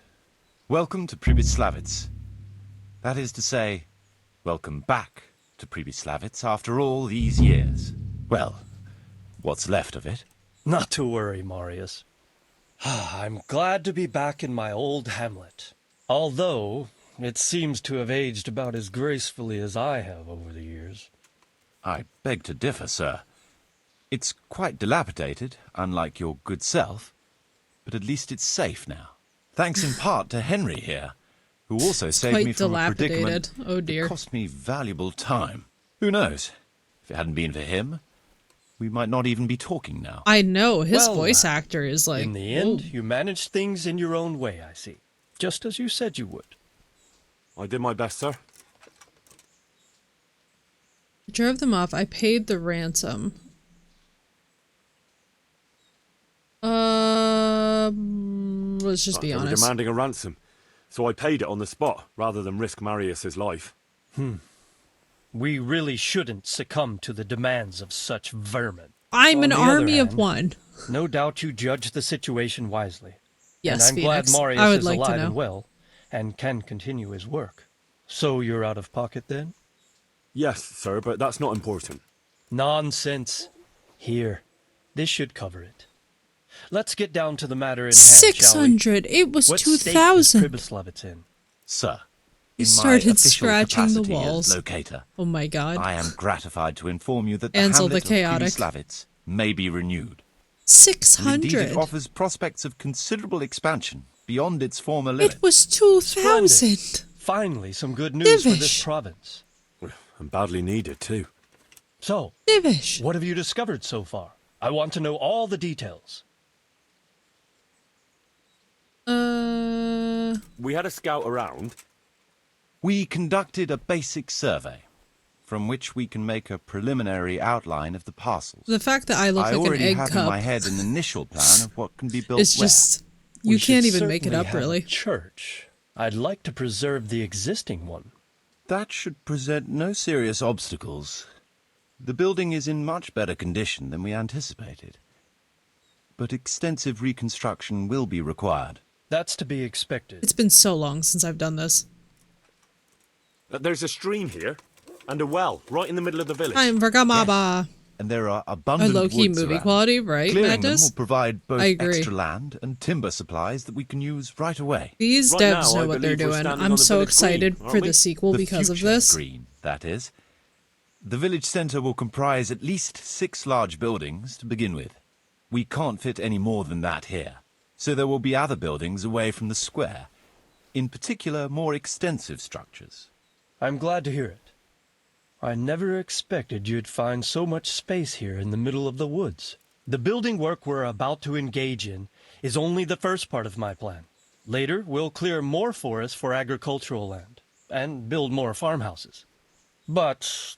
Speaker 7: welcome to Pribyslavitz. That is to say, Welcome back to Pribyslavitz after all these years. Well, what's left of it.
Speaker 8: Not to worry, Marius. I'm glad to be back in my old hamlet. Although, it seems to have aged about as gracefully as I have over the years.
Speaker 7: I beg to differ, sir. It's quite dilapidated, unlike your good self, but at least it's safe now. Thanks in part to Henry here, who also saved me from a predicament
Speaker 1: Oh dear.
Speaker 7: that cost me valuable time. Who knows? If it hadn't been for him, we might not even be talking now.
Speaker 1: I know, his
Speaker 8: Well,
Speaker 1: voice actor is like...
Speaker 8: In the end, you managed things in your own way, I see. Just as you said you would.
Speaker 6: I did my best, sir.
Speaker 1: I drove them off. I paid the ransom. Let's just be
Speaker 6: They were
Speaker 1: honest.
Speaker 6: demanding a ransom, so I paid it on the spot rather than risk Marius's life.
Speaker 8: We really shouldn't succumb to the demands of such vermin.
Speaker 1: I'm
Speaker 8: On
Speaker 1: an
Speaker 8: the other
Speaker 1: army of
Speaker 8: hand,
Speaker 1: one.
Speaker 8: No doubt you judged the situation wisely.
Speaker 1: Yes,
Speaker 8: and I'm
Speaker 1: Phoenix.
Speaker 8: glad Marius
Speaker 1: I would
Speaker 8: is
Speaker 1: like to
Speaker 8: alive
Speaker 1: know.
Speaker 8: and well, and can continue his work. So you're out of pocket then?
Speaker 6: Yes, sir, but that's not important.
Speaker 8: Nonsense. Here, this should cover it. Let's get down to the matter in hand, shall we?
Speaker 1: 600. It was
Speaker 8: What state is
Speaker 1: 2,000.
Speaker 8: Pribyslavitz in?
Speaker 7: Sir,
Speaker 1: He
Speaker 7: in my
Speaker 1: started
Speaker 7: official
Speaker 1: scratching the
Speaker 7: capacity as
Speaker 1: walls.
Speaker 7: locator,
Speaker 1: Oh my god.
Speaker 7: I am gratified to inform you that the
Speaker 1: Ansel the
Speaker 7: hamlet of
Speaker 1: Chaotic.
Speaker 7: Pribyslavitz may be renewed. And
Speaker 1: 600.
Speaker 7: indeed, it offers prospects of considerable expansion beyond its former limits.
Speaker 1: It was 2,000.
Speaker 8: Finally, some good news for this
Speaker 1: Divish.
Speaker 8: province.
Speaker 6: And badly needed, too.
Speaker 8: So,
Speaker 1: Divish.
Speaker 8: what have you discovered so far? I want to know all the details.
Speaker 6: We had a scout around.
Speaker 7: We conducted a basic survey, from which we can make a preliminary outline of the parcels.
Speaker 1: The fact that I look
Speaker 7: I
Speaker 1: like an
Speaker 7: already
Speaker 1: egg
Speaker 7: have in my
Speaker 1: cup
Speaker 7: head an initial plan of what can be built
Speaker 1: is
Speaker 7: where.
Speaker 1: just...
Speaker 8: We
Speaker 1: You
Speaker 8: should
Speaker 1: can't even make it
Speaker 8: certainly
Speaker 1: up,
Speaker 8: have a
Speaker 1: really.
Speaker 8: church. I'd like to preserve the existing one.
Speaker 7: That should present no serious obstacles. The building is in much better condition than we anticipated. But extensive reconstruction will be required.
Speaker 8: That's to be expected.
Speaker 1: It's been so long since I've done this.
Speaker 6: There's a stream here, and a well right in the middle of the village.
Speaker 1: I'm Vergamaba.
Speaker 7: And there are
Speaker 1: A
Speaker 7: abundant
Speaker 1: low-key
Speaker 7: woods
Speaker 1: movie
Speaker 7: around.
Speaker 1: quality, right,
Speaker 7: Clearing them
Speaker 1: Madness?
Speaker 7: will provide both
Speaker 1: I agree.
Speaker 7: extra land and timber supplies that we can use right away.
Speaker 1: These
Speaker 6: Right
Speaker 1: devs
Speaker 6: now,
Speaker 1: know
Speaker 6: I
Speaker 1: what they're
Speaker 6: believe we're
Speaker 1: doing.
Speaker 6: standing
Speaker 1: I'm
Speaker 6: on the
Speaker 1: so
Speaker 6: village
Speaker 1: excited
Speaker 6: green,
Speaker 1: for
Speaker 6: aren't
Speaker 1: the
Speaker 6: we?
Speaker 1: sequel
Speaker 7: The
Speaker 1: because of
Speaker 7: future
Speaker 1: this.
Speaker 7: green, that is. The village centre will comprise at least 6 large buildings to begin with. We can't fit any more than that here, so there will be other buildings away from the square. In particular, more extensive structures.
Speaker 8: I'm glad to hear it. I never expected you'd find so much space here in the middle of the woods. The building work we're about to engage in is only the first part of my plan. Later, we'll clear more forest for agricultural land and build more farmhouses. But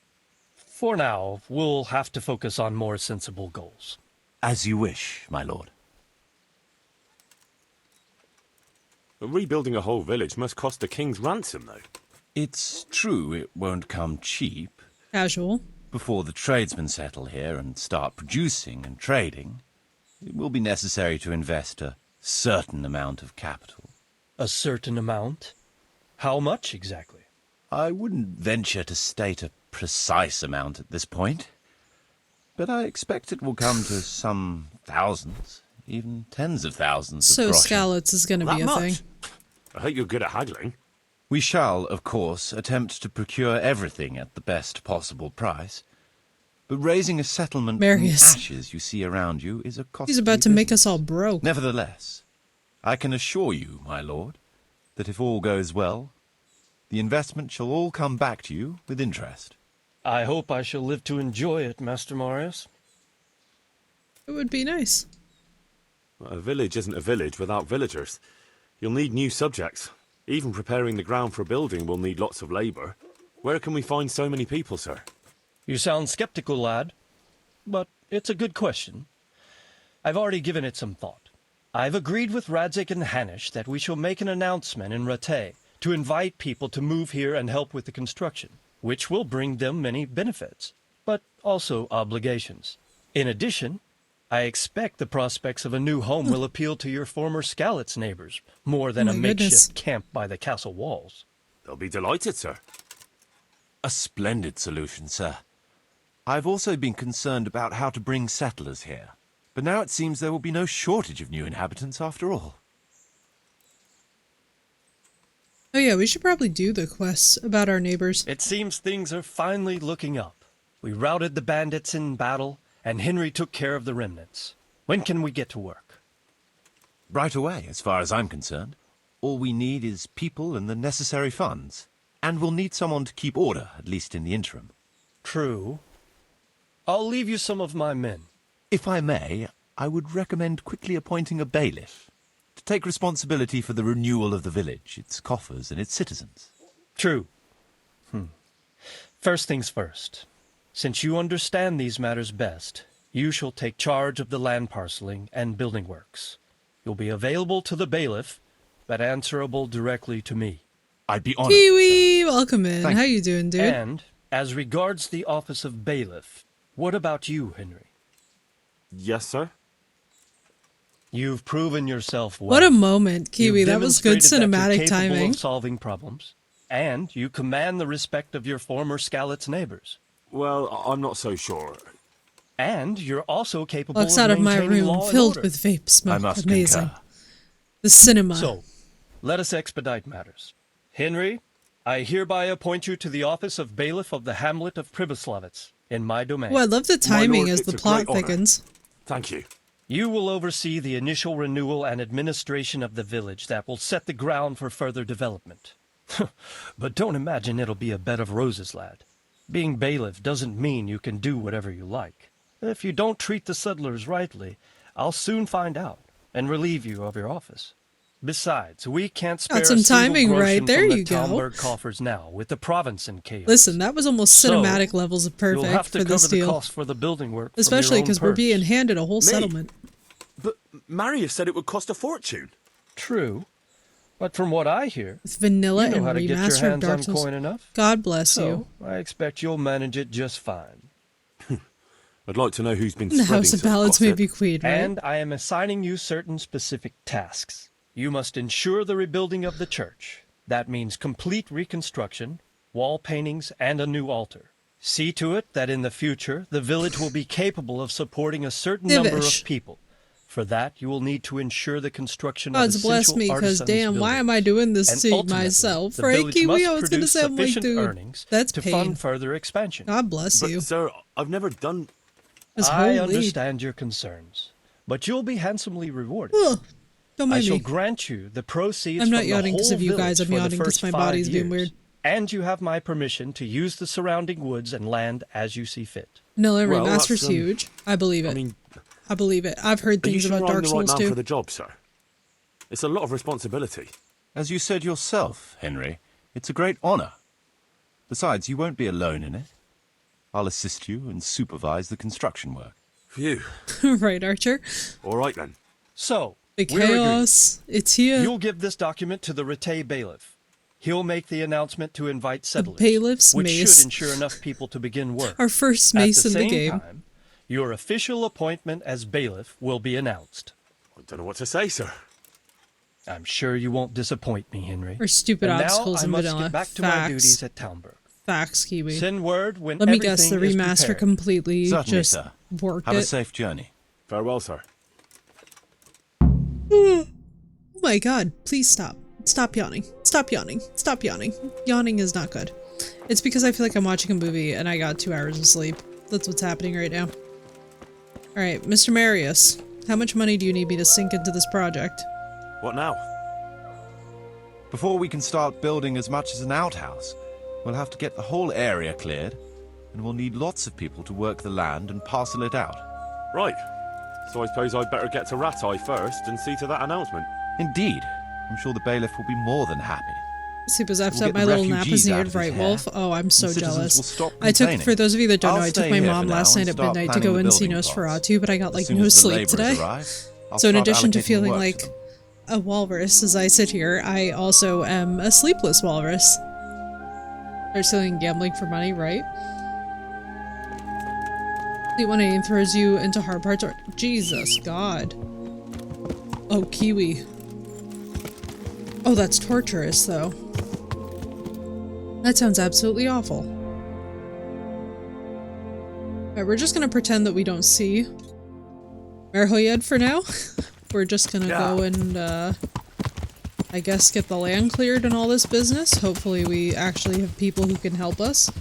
Speaker 8: for now, we'll have to focus on more sensible goals.
Speaker 7: As you wish, my lord.
Speaker 6: Rebuilding a whole village must cost a king's ransom, though.
Speaker 7: It's true it won't come cheap.
Speaker 1: Casual.
Speaker 7: Before the tradesmen settle here and start producing and trading, it will be necessary to invest a certain amount of capital.
Speaker 8: A certain amount? How much exactly?
Speaker 7: I wouldn't venture to state a precise amount at this point, but I expect it will come to some thousands, even tens of thousands
Speaker 1: So
Speaker 7: of groschen.
Speaker 1: Skalitz is going to be
Speaker 6: That
Speaker 1: a
Speaker 6: much?
Speaker 1: thing.
Speaker 6: I hope you're good at haggling.
Speaker 7: We shall, of course, attempt to procure everything at the best possible price. But raising a settlement
Speaker 1: Marius.
Speaker 7: from ashes you see around you is a costly
Speaker 1: He's about to make
Speaker 7: business.
Speaker 1: us all broke.
Speaker 7: Nevertheless, I can assure you, my lord, that if all goes well, the investment shall all come back to you with interest.
Speaker 8: I hope I shall live to enjoy it, Master Marius.
Speaker 1: It would be nice.
Speaker 6: A village isn't a village without villagers. You'll need new subjects. Even preparing the ground for a building will need lots of labour. Where can we find so many people, sir?
Speaker 8: You sound skeptical, lad. But it's a good question. I've already given it some thought. I've agreed with Radzik and Hanish that we shall make an announcement in Rattay to invite people to move here and help with the construction, which will bring them many benefits, but also obligations. In addition, I expect the prospects of a new home will appeal to your former Skalitz neighbors more than
Speaker 1: Oh
Speaker 8: a
Speaker 1: my
Speaker 8: makeshift
Speaker 1: goodness.
Speaker 8: camp by the castle walls.
Speaker 6: They'll be delighted, sir.
Speaker 7: A splendid solution, sir. I've also been concerned about how to bring settlers here. But now it seems there will be no shortage of new inhabitants after all.
Speaker 1: Oh yeah, we should probably do the quests about our neighbors.
Speaker 8: It seems things are finally looking up. We routed the bandits in battle, and Henry took care of the remnants. When can we get to work?
Speaker 7: Right away, as far as I'm concerned. All we need is people and the necessary funds. And we'll need someone to keep order, at least in the interim.
Speaker 8: True. I'll leave you some of my men.
Speaker 7: If I may, I would recommend quickly appointing a bailiff to take responsibility for the renewal of the village, its coffers and its citizens.
Speaker 8: True. First things first. Since you understand these matters best, you shall take charge of the land parceling and building works. You'll be available to the bailiff, but answerable directly to me.
Speaker 7: I'd be honored.
Speaker 1: Kiwi, welcome in.
Speaker 7: Thank
Speaker 1: How
Speaker 7: you.
Speaker 1: you doing, dude?
Speaker 8: And, as regards the office of bailiff, what about you, Henry?
Speaker 6: Yes, sir?
Speaker 8: You've proven yourself well.
Speaker 1: What a moment, Kiwi.
Speaker 8: You've
Speaker 1: That was good
Speaker 8: demonstrated that you're
Speaker 1: cinematic
Speaker 8: capable
Speaker 1: timing.
Speaker 8: of solving problems, and you command the respect of your former Skalitz neighbors.
Speaker 6: Well, I'm not so sure.
Speaker 8: And you're also capable
Speaker 1: Walks
Speaker 8: of
Speaker 1: out of my
Speaker 8: maintaining
Speaker 1: room
Speaker 8: law and
Speaker 1: filled
Speaker 8: order.
Speaker 1: with vape smoke.
Speaker 7: I must
Speaker 1: Amazing.
Speaker 7: concur.
Speaker 1: The cinema.
Speaker 8: So, let us expedite matters. Henry, I hereby appoint you to the office of bailiff of the hamlet of Pribyslavitz in my domain.
Speaker 1: Oh, I love the timing
Speaker 6: lord,
Speaker 1: as
Speaker 6: it's
Speaker 1: the
Speaker 6: a
Speaker 1: plot
Speaker 6: great honor.
Speaker 1: thickens.
Speaker 6: Thank you.
Speaker 8: You will oversee the initial renewal and administration of the village that will set the ground for further development. But don't imagine it'll be a bed of roses, lad. Being bailiff doesn't mean you can do whatever you like. If you don't treat the settlers rightly, I'll soon find out and relieve you of your office. Besides, we can't spare
Speaker 1: some
Speaker 8: a single
Speaker 1: timing
Speaker 8: groschen
Speaker 1: right there,
Speaker 8: from the
Speaker 1: you go.
Speaker 8: Talmberg coffers now, with the province in chaos.
Speaker 1: Listen, that was almost
Speaker 8: So,
Speaker 1: cinematic levels of
Speaker 8: You'll have
Speaker 1: perfect
Speaker 8: to
Speaker 1: for
Speaker 8: cover
Speaker 1: this
Speaker 8: the
Speaker 1: deal.
Speaker 8: cost for the building work,
Speaker 1: Especially
Speaker 8: because
Speaker 1: because we're being handed a whole settlement.
Speaker 6: But Marius said it would cost a fortune.
Speaker 8: True, but from what I hear,
Speaker 1: With vanilla
Speaker 8: you know
Speaker 1: and
Speaker 8: how to get your
Speaker 1: remaster of
Speaker 8: hands
Speaker 1: Dark
Speaker 8: on
Speaker 1: Souls.
Speaker 8: coin enough.
Speaker 1: God bless you.
Speaker 8: So I expect you'll manage it just fine.
Speaker 6: I'd like to know who's been
Speaker 1: The
Speaker 6: spreading
Speaker 1: House of
Speaker 6: such
Speaker 1: Ballads may
Speaker 6: gossip.
Speaker 1: be queen, right?
Speaker 8: And I am assigning you certain specific tasks. You must ensure the rebuilding of the church. That means complete reconstruction, wall paintings, and a new altar. See to it that in the future, the village will be capable of supporting a certain number
Speaker 1: Divish.
Speaker 8: of people. For that, you will need to ensure the construction
Speaker 1: God's
Speaker 8: of
Speaker 1: bless
Speaker 8: essential
Speaker 1: me, because
Speaker 8: artisans'
Speaker 1: damn, why
Speaker 8: buildings.
Speaker 1: am I doing this
Speaker 8: And
Speaker 1: to
Speaker 8: ultimately,
Speaker 1: myself?
Speaker 8: the
Speaker 1: Right,
Speaker 8: village
Speaker 1: Kiwi?
Speaker 8: must
Speaker 1: I was gonna
Speaker 8: produce
Speaker 1: say, I'm like,
Speaker 8: sufficient
Speaker 1: dude,
Speaker 8: earnings
Speaker 1: that's
Speaker 8: to
Speaker 1: pain.
Speaker 8: fund further expansion.
Speaker 1: God bless
Speaker 6: But,
Speaker 1: you.
Speaker 6: sir, I've never done...
Speaker 1: That's
Speaker 8: I
Speaker 1: holy.
Speaker 8: understand your concerns, but you'll be handsomely rewarded.
Speaker 1: Ugh, don't
Speaker 8: I
Speaker 1: mind
Speaker 8: shall
Speaker 1: me.
Speaker 8: grant you the proceeds
Speaker 1: I'm not
Speaker 8: from
Speaker 1: yawning
Speaker 8: the
Speaker 1: 'cause
Speaker 8: whole
Speaker 1: of you guys,
Speaker 8: village
Speaker 1: I'm
Speaker 8: for the
Speaker 1: yawning 'cause
Speaker 8: first
Speaker 1: my
Speaker 8: 5
Speaker 1: body's being
Speaker 8: years.
Speaker 1: weird.
Speaker 8: And you have my permission to use the surrounding woods and land as you see fit.
Speaker 1: Vanilla
Speaker 6: Well,
Speaker 1: Remaster's
Speaker 6: that's,
Speaker 1: huge. I believe it.
Speaker 6: I mean,
Speaker 1: I believe it. I've heard
Speaker 6: are you
Speaker 1: things
Speaker 6: sure
Speaker 1: about
Speaker 6: I'm
Speaker 1: Dark
Speaker 6: the right
Speaker 1: Souls
Speaker 6: man
Speaker 1: too.
Speaker 6: for the job, sir? It's a lot of responsibility.
Speaker 7: As you said yourself, Henry, it's a great honor. Besides, you won't be alone in it. I'll assist you and supervise the construction work.
Speaker 6: Phew.
Speaker 1: Right, Archer?
Speaker 6: All right, then.
Speaker 8: So,
Speaker 1: Big
Speaker 8: we're agreed.
Speaker 1: chaos. It's here.
Speaker 8: You'll give this document to the Rete bailiff. He'll make the announcement to invite settlers,
Speaker 1: bailiff's
Speaker 8: which
Speaker 1: mace.
Speaker 8: should ensure enough people to begin work.
Speaker 1: Our first
Speaker 8: At
Speaker 1: mace
Speaker 8: the
Speaker 1: in the
Speaker 8: same
Speaker 1: game.
Speaker 8: time, your official appointment as bailiff will be announced.
Speaker 6: I don't know what to say, sir.
Speaker 8: I'm sure you won't disappoint me, Henry.
Speaker 1: Or stupid
Speaker 8: and
Speaker 1: obstacles
Speaker 8: now I
Speaker 1: in
Speaker 8: must
Speaker 1: vanilla.
Speaker 8: get back to my
Speaker 1: Facts.
Speaker 8: duties at Talmberg.
Speaker 1: Facts, Kiwi.
Speaker 8: Send word when
Speaker 1: Let me guess, the
Speaker 8: everything is
Speaker 1: remaster
Speaker 8: prepared.
Speaker 1: completely
Speaker 7: Certainly,
Speaker 1: just
Speaker 7: sir.
Speaker 1: worked
Speaker 7: Have a
Speaker 1: it.
Speaker 7: safe journey.
Speaker 6: Farewell, sir.
Speaker 1: Oh my god, please stop. Stop yawning. Stop yawning. Stop yawning. Yawning is not good. It's because I feel like I'm watching a movie and I got 2 hours of sleep. That's what's happening right now. Alright, Mr. Marius, how much money do you need me to sink into this project?
Speaker 6: What now?
Speaker 7: Before we can start building as much as an outhouse, we'll have to get the whole area cleared, and we'll need lots of people to work the land and parcel it out.
Speaker 6: Right. So I suppose I'd better get to Ratai first and see to that announcement.
Speaker 7: Indeed. I'm sure the bailiff will be more than happy.
Speaker 1: Supers F'd
Speaker 7: We'll
Speaker 1: up
Speaker 7: get
Speaker 1: my
Speaker 7: the
Speaker 1: little nap
Speaker 7: refugees
Speaker 1: as needed,
Speaker 7: out of his
Speaker 1: right,
Speaker 7: hair,
Speaker 1: Wolf? Oh, I'm so
Speaker 7: and citizens
Speaker 1: jealous.
Speaker 7: will stop
Speaker 1: I took,
Speaker 7: complaining.
Speaker 1: for those of you that don't know,
Speaker 7: I'll
Speaker 1: I took
Speaker 7: stay
Speaker 1: my
Speaker 7: here
Speaker 1: mom
Speaker 7: for
Speaker 1: last
Speaker 7: now
Speaker 1: night
Speaker 7: and
Speaker 1: at
Speaker 7: start
Speaker 1: midnight to
Speaker 7: planning
Speaker 1: go
Speaker 7: the
Speaker 1: and see
Speaker 7: building plots.
Speaker 1: Nosferatu, but I got
Speaker 7: As
Speaker 1: like
Speaker 7: soon
Speaker 1: no
Speaker 7: as the
Speaker 1: sleep
Speaker 7: labourers
Speaker 1: today.
Speaker 7: arrive, I'll
Speaker 1: So in
Speaker 7: start
Speaker 1: addition to
Speaker 7: allocating
Speaker 1: feeling
Speaker 7: work
Speaker 1: like
Speaker 7: to them.
Speaker 1: a walrus as I sit here, I also am a sleepless walrus. They're selling gambling for money, right? Complete 180 throws you into hard parts. Or Jesus, God. Oh, Kiwi. Oh, that's torturous, though. That sounds absolutely awful. Alright, we're just gonna pretend that we don't see Merhoyed for now. We're just gonna go and, I guess get the land cleared and all this business. Hopefully we actually have people who can help us.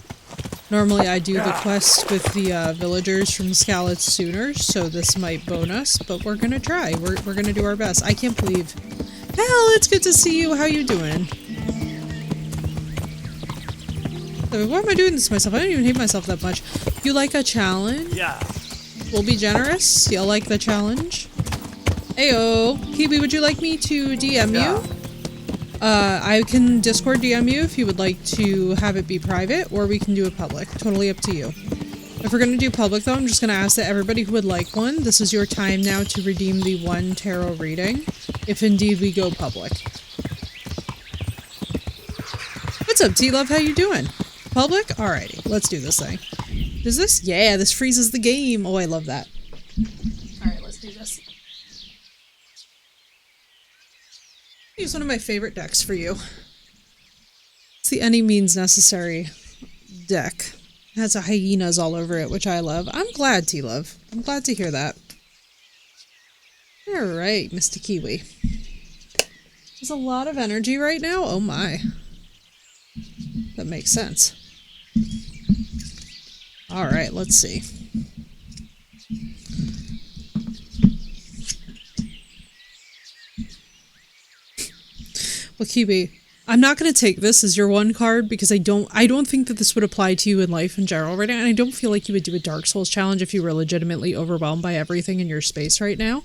Speaker 1: Normally I do the quest with the villagers from Skalitz sooner, so this might bone us, but we're gonna try. We're gonna do our best. I can't believe... Hell, it's good to see you. How you doing? Why am I doing this to myself? I don't even hate myself that much. You like a challenge?
Speaker 3: Yeah.
Speaker 1: We'll be generous. You'll like the challenge. Ayo. Kiwi, would you like me to DM you? I can Discord DM you if you would like to have it be private, or we can do it public. Totally up to you. If we're gonna do public though, I'm just gonna ask that everybody who would like one, this is your time now to redeem the one tarot reading, if indeed we go public. What's up, T-Love? How you doing? Public? Alrighty, let's do this thing. Does this? Yeah, this freezes the game. Oh, I love that. Alright, let's do this. Use one of my favorite decks for you. It's the Any Means Necessary deck. It has a hyenas all over it, which I love. I'm glad, T-Love. I'm glad to hear that. Alright, Mr. Kiwi. There's a lot of energy right now. Oh my. That makes sense. Alright, let's see. Well, Kiwi, I'm not going to take this as your one card because I don't think that this would apply to you in life in general right now, and I don't feel like you would do a Dark Souls challenge if you were legitimately overwhelmed by everything in your space right now.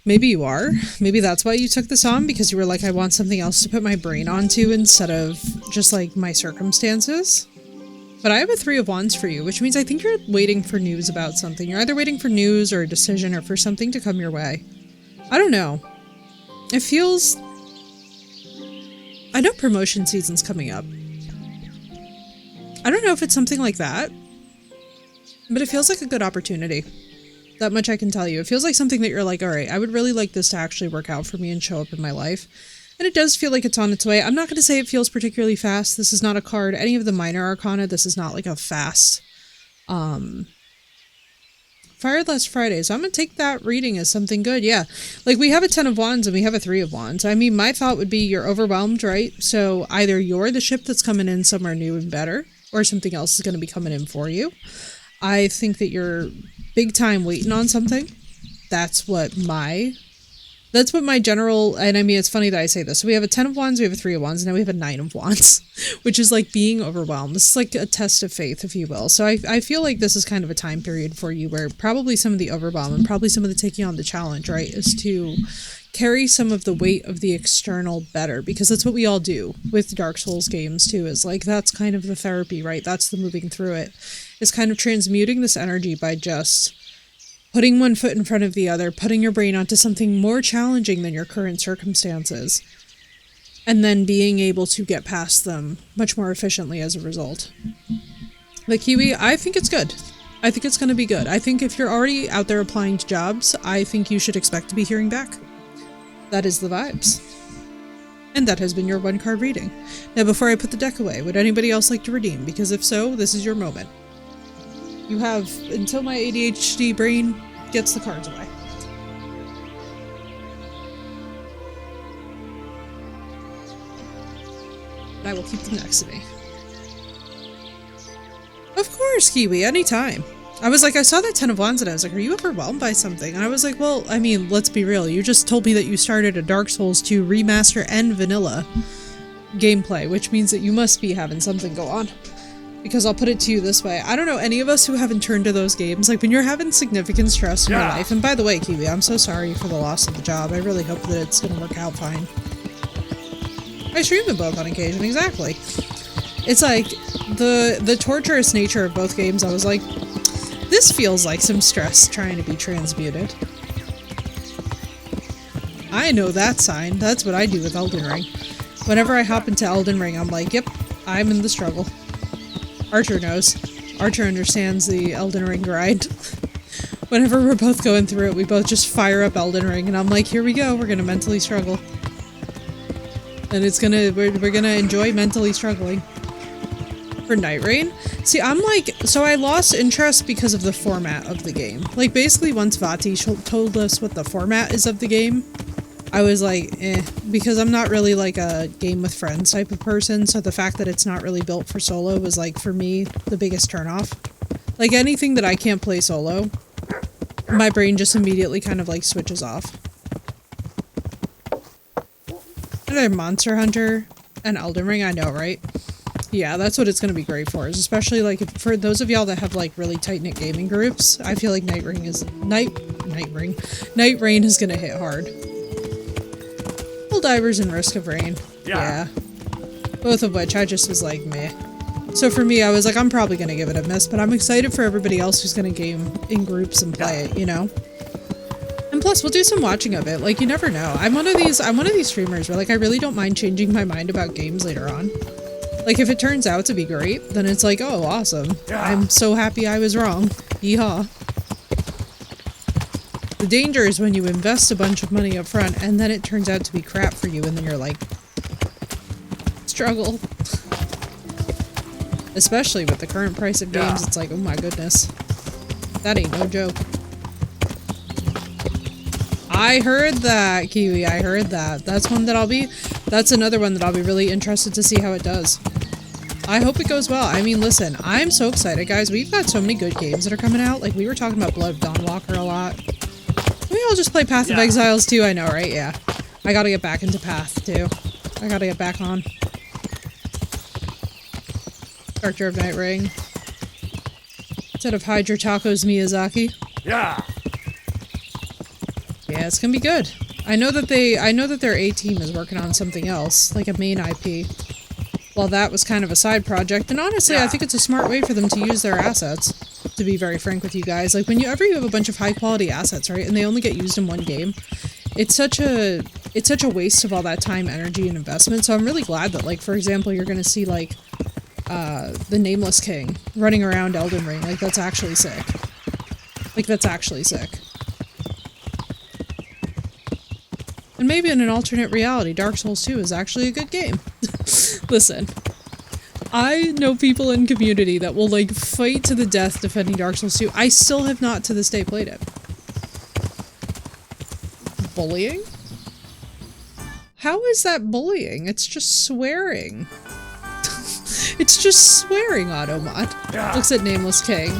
Speaker 1: Maybe you are. Maybe that's why you took this on, because you were like, I want something else to put my brain onto instead of just like my circumstances. But I have a 3 of Wands for you, which means I think you're waiting for news about something. You're either waiting for news or a decision or for something to come your way. I don't know. It feels... I know promotion season's coming up. I don't know if it's something like that, but it feels like a good opportunity. That much I can tell you. It feels like something that you're like, alright, I would really like this to actually work out for me and show up in my life. And it does feel like it's on its way. I'm not going to say it feels particularly fast. This is not a card. Any of the minor arcana, this is not like a fast, Fire Last Friday, so I'm gonna take that reading as something good, yeah. Like, we have a 10 of Wands and we have a 3 of Wands. I mean, my thought would be you're overwhelmed, right? So either you're the ship that's coming in somewhere new and better, or something else is gonna be coming in for you. I think that you're big time waiting on something. That's what my general, and I mean, it's funny that I say this. So we have a 10 of Wands, we have a 3 of Wands, and now we have a 9 of Wands, which is like being overwhelmed. This is like a test of faith, if you will. So I feel like this is kind of a time period for you where probably some of the overwhelm and probably some of the taking on the challenge, right, is to carry some of the weight of the external better, because that's what we all do with Dark Souls games too, is like, that's kind of the therapy, right? That's the moving through it, is kind of transmuting this energy by just putting one foot in front of the other, putting your brain onto something more challenging than your current circumstances, and then being able to get past them much more efficiently as a result. The Kiwi, I think it's good. I think it's going to be good. I think if you're already out there applying to jobs, I think you should expect to be hearing back. That is the vibes. And that has been your one card reading. Now, before I put the deck away, would anybody else like to redeem? Because if so, this is your moment. You have until my ADHD brain gets the cards away. And I will keep them next to me. Of course, Kiwi, anytime. I was like, I saw that 10 of Wands and I was like, are you overwhelmed by something? And I was like, well, I mean, let's be real. You just told me that you started a Dark Souls 2 remaster and vanilla gameplay, which means that you must be having something go on. Because I'll put it to you this way, I don't know any of us who haven't turned to those games, like when you're having significant stress in your life, and by the way, Kiwi, I'm so sorry for the loss of the job, I really hope that it's gonna work out fine. I stream them both on occasion, exactly. It's like, the torturous nature of both games, I was like, this feels like some stress trying to be transmuted. I know that sign, that's what I do with Elden Ring. Whenever I hop into Elden Ring, I'm like, yep, I'm in the struggle. Archer knows. Archer understands the Elden Ring grind. Whenever we're both going through it, we both just fire up Elden Ring, and I'm like, here we go, we're gonna mentally struggle. And it's gonna, we're gonna enjoy mentally struggling. for Night Rain. See, I'm like, so I lost interest because of the format of the game. Like, basically, once Vati told us what the format is of the game, I was like, because I'm not really like a game with friends type of person, so the fact that it's not really built for solo was like, for me, the biggest turnoff. Like, anything that I can't play solo, my brain just immediately kind of like switches off. Another Monster Hunter and Elden Ring, I know, right? Yeah, that's what it's gonna be great for, is especially like for those of y'all that have like really tight-knit gaming groups. I feel like Night Rain is gonna hit hard. Divers and Risk of Rain. Yeah. Both of which I just was like, meh. So for me, I was like, I'm probably gonna give it a miss, but I'm excited for everybody else who's gonna game in groups and play it, you know? And plus, we'll do some watching of it. Like, you never know. I'm one of these streamers where like I really don't mind changing my mind about games later on. Like, if it turns out to be great, then it's like, oh, awesome. I'm so happy I was wrong. Yeehaw. The danger is when you invest a bunch of money up front and then it turns out to be crap for you and then you're like, struggle. Especially with the current price of games, it's like, oh my goodness. That ain't no joke. I heard that, Kiwi, I heard that. That's another one that I'll be really interested to see how it does. I hope it goes well. I mean, listen, I'm so excited, guys. We've got so many good games that are coming out. Like, we were talking about Blood of Dawnwalker a lot. Maybe I'll just play Path of Exiles too, I know, right? Yeah. I gotta get back into Path too. I gotta get back on. Director of Night Ring. Instead of Hydra Tacos Miyazaki.
Speaker 4: Yeah.
Speaker 1: Yeah, it's gonna be good. I know that their A-team is working on something else, like a main IP. Well, that was kind of a side project, and honestly, I think it's a smart way for them to use their assets. To be very frank with you guys, like whenever you have a bunch of high quality assets, right, and they only get used in one game, it's such a waste of all that time, energy, and investment. So I'm really glad that, like, for example, you're gonna see like the Nameless King running around Elden Ring. Like, that's actually sick. Like, that's actually sick. And maybe in an alternate reality, Dark Souls 2 is actually a good game. Listen. I know people in community that will, like, fight to the death defending Dark Souls 2. I still have not, to this day, played it. Bullying? How is that bullying? It's just swearing. It's just swearing, Automod. Looks at Nameless King.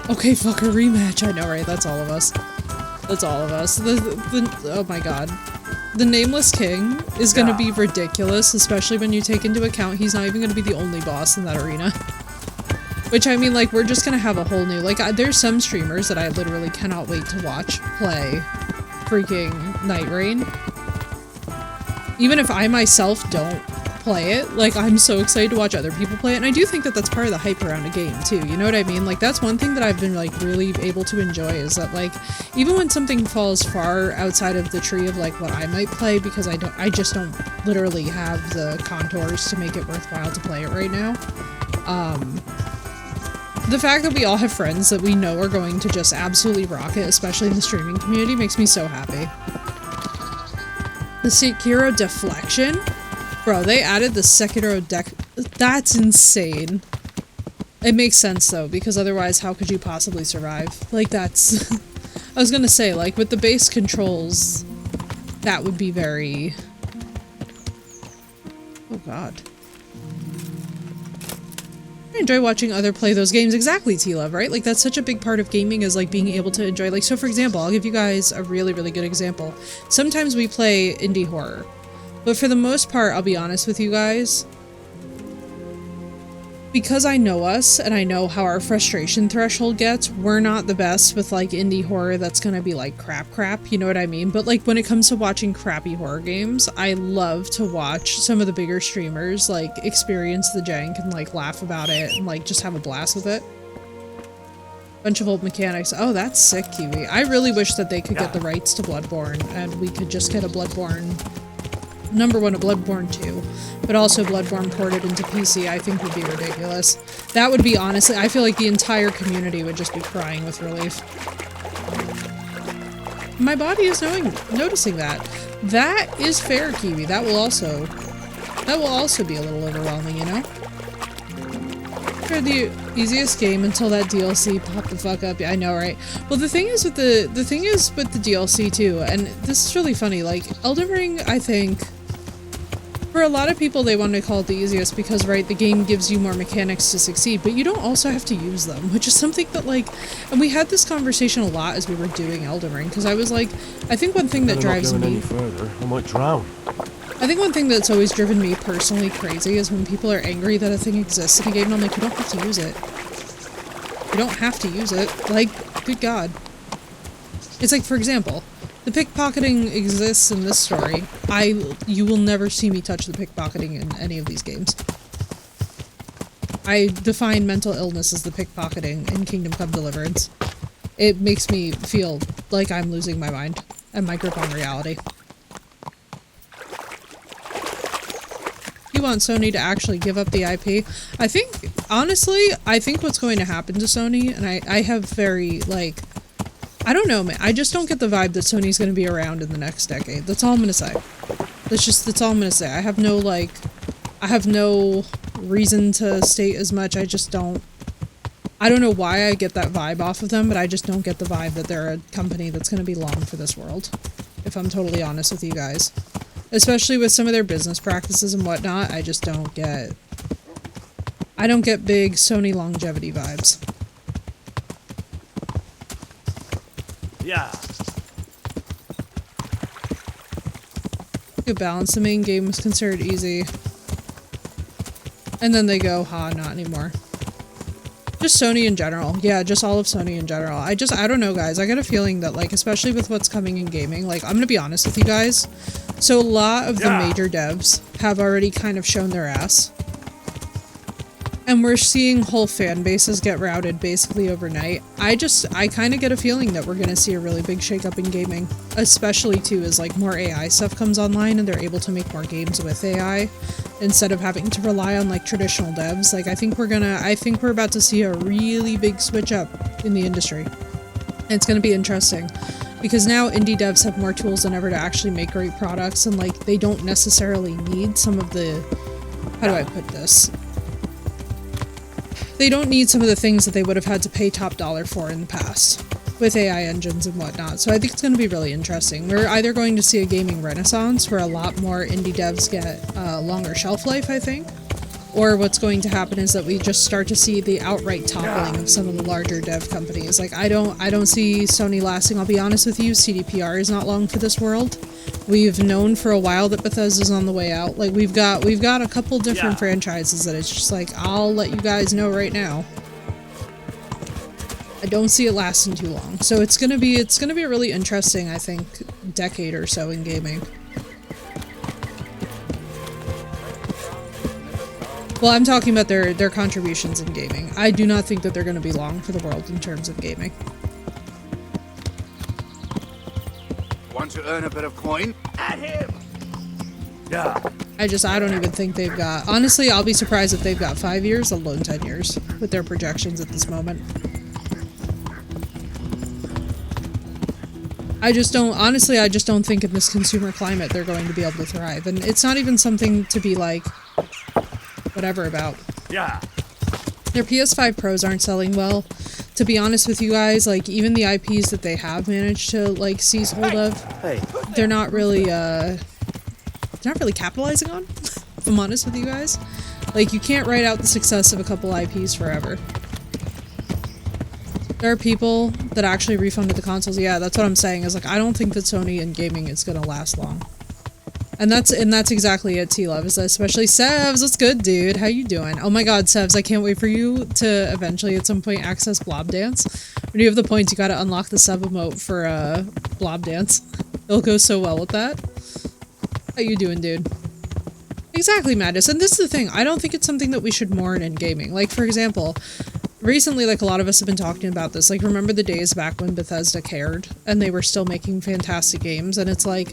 Speaker 1: Okay, fuck a rematch. I know, right? That's all of us. That's all of us. Oh my god. The Nameless King is gonna be ridiculous, especially when you take into account he's not even gonna be the only boss in that arena. Which, I mean, like, we're just gonna have a whole new, like, there's some streamers that I literally cannot wait to watch play freaking Night Rain. Even if I myself don't play it, like, I'm so excited to watch other people play it, and I do think that that's part of the hype around a game, too, you know what I mean? Like, that's one thing that I've been, like, really able to enjoy, is that, like, even when something falls far outside of the tree of, like, what I might play, because I just don't literally have the contours to make it worthwhile to play it right now, the fact that we all have friends that we know are going to just absolutely rock it, especially in the streaming community, makes me so happy. The Sekiro Deflection? Bro, they added the Sekiro deck. That's insane. It makes sense, though, because otherwise, how could you possibly survive? Like, that's... I was gonna say, like, with the base controls, that would be very... Oh, God. I enjoy watching other play those games. Exactly, T-Love, right? Like, that's such a big part of gaming, is, like, being able to enjoy... Like, so, for example, I'll give you guys a really, really good example. Sometimes we play indie horror. But for the most part, I'll be honest with you guys, because I know us and I know how our frustration threshold gets, we're not the best with, like, indie horror that's gonna be, like, crap, you know what I mean? But, like, when it comes to watching crappy horror games, I love to watch some of the bigger streamers, like, experience the jank and, like, laugh about it and, like, just have a blast with it. Bunch of old mechanics. Oh, that's sick, Kiwi. I really wish that they could get the rights to Bloodborne and we could just get a Bloodborne... Number one, a Bloodborne 2, but also Bloodborne ported into PC, I think would be ridiculous. That would be, honestly, I feel like the entire community would just be crying with relief. My body is noticing that. That is fair, Kiwi. That will also be a little overwhelming, you know? For the easiest game until that DLC popped the fuck up. Yeah, I know, right? Well, the thing is with the DLC too, and this is really funny. Like Elden Ring, I think for a lot of people they want to call it the easiest because, right, the game gives you more mechanics to succeed, but you don't also have to use them, which is something that like, and we had this conversation a lot as we were doing Elden Ring because I was like, I think one thing that drives me.
Speaker 6: Any further, I might drown.
Speaker 1: I think one thing that's always driven me personally crazy is when people are angry that a thing exists in a game and I'm like, you don't have to use it. You don't have to use it. Like, good God. It's like, for example, the pickpocketing exists in this story. You will never see me touch the pickpocketing in any of these games. I define mental illness as the pickpocketing in Kingdom Come Deliverance. It makes me feel like I'm losing my mind and my grip on reality. You want Sony to actually give up the IP. I think, honestly, I think what's going to happen to Sony, and I have very, like, I don't know, man. I just don't get the vibe that Sony's going to be around in the next decade. That's all I'm going to say. That's all I'm going to say. I have no reason to state as much. I just don't. I don't know why I get that vibe off of them, but I just don't get the vibe that they're a company that's going to be long for this world. If I'm totally honest with you guys. Especially with some of their business practices and whatnot, I just don't get... I don't get big Sony longevity vibes.
Speaker 4: Yeah.
Speaker 1: Good balance. The main game was considered easy. And then they go, ha, not anymore. Just Sony in general. Yeah, just all of Sony in general. I don't know, guys. I got a feeling that, like, especially with what's coming in gaming, like, I'm gonna be honest with you guys. So a lot of the major devs have already kind of shown their ass. And we're seeing whole fan bases get routed basically overnight. I kind of get a feeling that we're gonna see a really big shakeup in gaming. Especially, too, as, like, more AI stuff comes online and they're able to make more games with AI. Instead of having to rely on, like, traditional devs. Like, I think we're about to see a really big switch up in the industry. And it's gonna be interesting. Because now indie devs have more tools than ever to actually make great products, and, like, they don't necessarily need some of the... How do I put this? They don't need some of the things that they would have had to pay top dollar for in the past. With AI engines and whatnot. So I think it's going to be really interesting. We're either going to see a gaming renaissance where a lot more indie devs get longer shelf life, I think. Or what's going to happen is that we just start to see the outright toppling of some of the larger dev companies. Like, I don't see Sony lasting. I'll be honest with you, CDPR is not long for this world. We've known for a while that Bethesda's on the way out. Like, we've got a couple different franchises that it's just like, I'll let you guys know right now. I don't see it lasting too long. So it's gonna be a really interesting, I think, decade or so in gaming. Well, I'm talking about their contributions in gaming. I do not think that they're going to be long for the world in terms of gaming.
Speaker 3: Want to earn a bit of coin? At him!
Speaker 4: Yeah.
Speaker 1: I don't even think they've got... Honestly, I'll be surprised if they've got 5 years, let alone 10 years, with their projections at this moment. I just don't think in this consumer climate they're going to be able to thrive. And it's not even something to be like... whatever about.
Speaker 4: Yeah.
Speaker 1: Their PS5 Pros aren't selling well. To be honest with you guys, like, even the IPs that they have managed to, like, seize hold of, they're not really capitalizing on, if I'm honest with you guys. Like, you can't write out the success of a couple IPs forever. There are people that actually refunded the consoles. Yeah, that's what I'm saying, is, like, I don't think that Sony in gaming is gonna last long. And that's exactly it, T-Love, is especially Sevs. What's good, dude? How you doing? Oh my god, Sevs, I can't wait for you to eventually at some point access Blob Dance. When you have the points, you gotta unlock the sub emote for Blob Dance. It'll go so well with that. How you doing, dude? Exactly, Madness. And this is the thing, I don't think it's something that we should mourn in gaming. Like, for example, recently, like, a lot of us have been talking about this. Like, remember the days back when Bethesda cared and they were still making fantastic games? And it's like,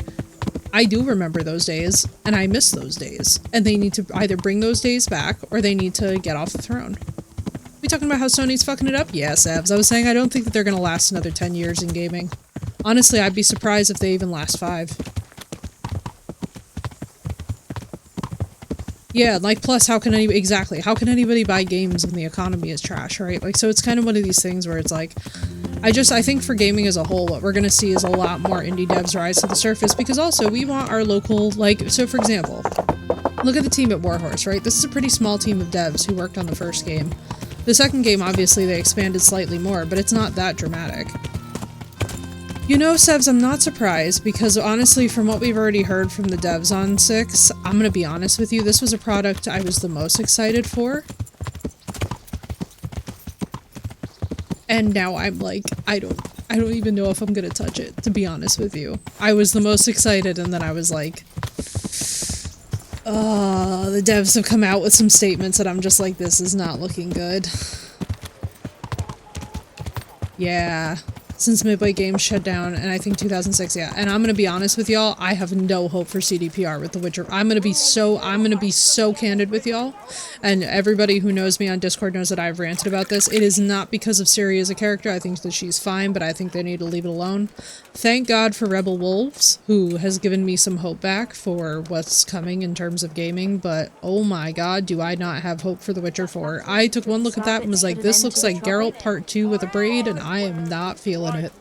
Speaker 1: I do remember those days, and I miss those days. And they need to either bring those days back, or they need to get off the throne. We talking about how Sony's fucking it up? Yeah, Savs. I was saying I don't think that they're gonna last another 10 years in gaming. Honestly, I'd be surprised if they even last 5. Yeah, like, plus, how can anybody buy games when the economy is trash, right? Like, so it's kind of one of these things where it's like, I think for gaming as a whole, what we're gonna see is a lot more indie devs rise to the surface, because also, we want our local, like, so for example, look at the team at Warhorse, right? This is a pretty small team of devs who worked on the first game. The second game, obviously, they expanded slightly more, but it's not that dramatic. You know, Sevs, I'm not surprised, because honestly, from what we've already heard from the devs on 6, I'm gonna be honest with you, this was a product I was the most excited for. And now I'm like, I don't even know if I'm gonna touch it, to be honest with you. I was the most excited, and then I was like, the devs have come out with some statements that I'm just like, this is not looking good. Yeah. Since Midway Games shut down, and I think 2006, yeah. And I'm gonna be honest with y'all, I have no hope for CDPR with The Witcher. I'm gonna be so candid with y'all, and everybody who knows me on Discord knows that I've ranted about this. It is not because of Ciri as a character. I think that she's fine, but I think they need to leave it alone. Thank God for Rebel Wolves, who has given me some hope back for what's coming in terms of gaming, but oh my god, do I not have hope for The Witcher 4. I took one look at that and was like, this looks like Geralt Part 2 with a braid, and I am not feeling it.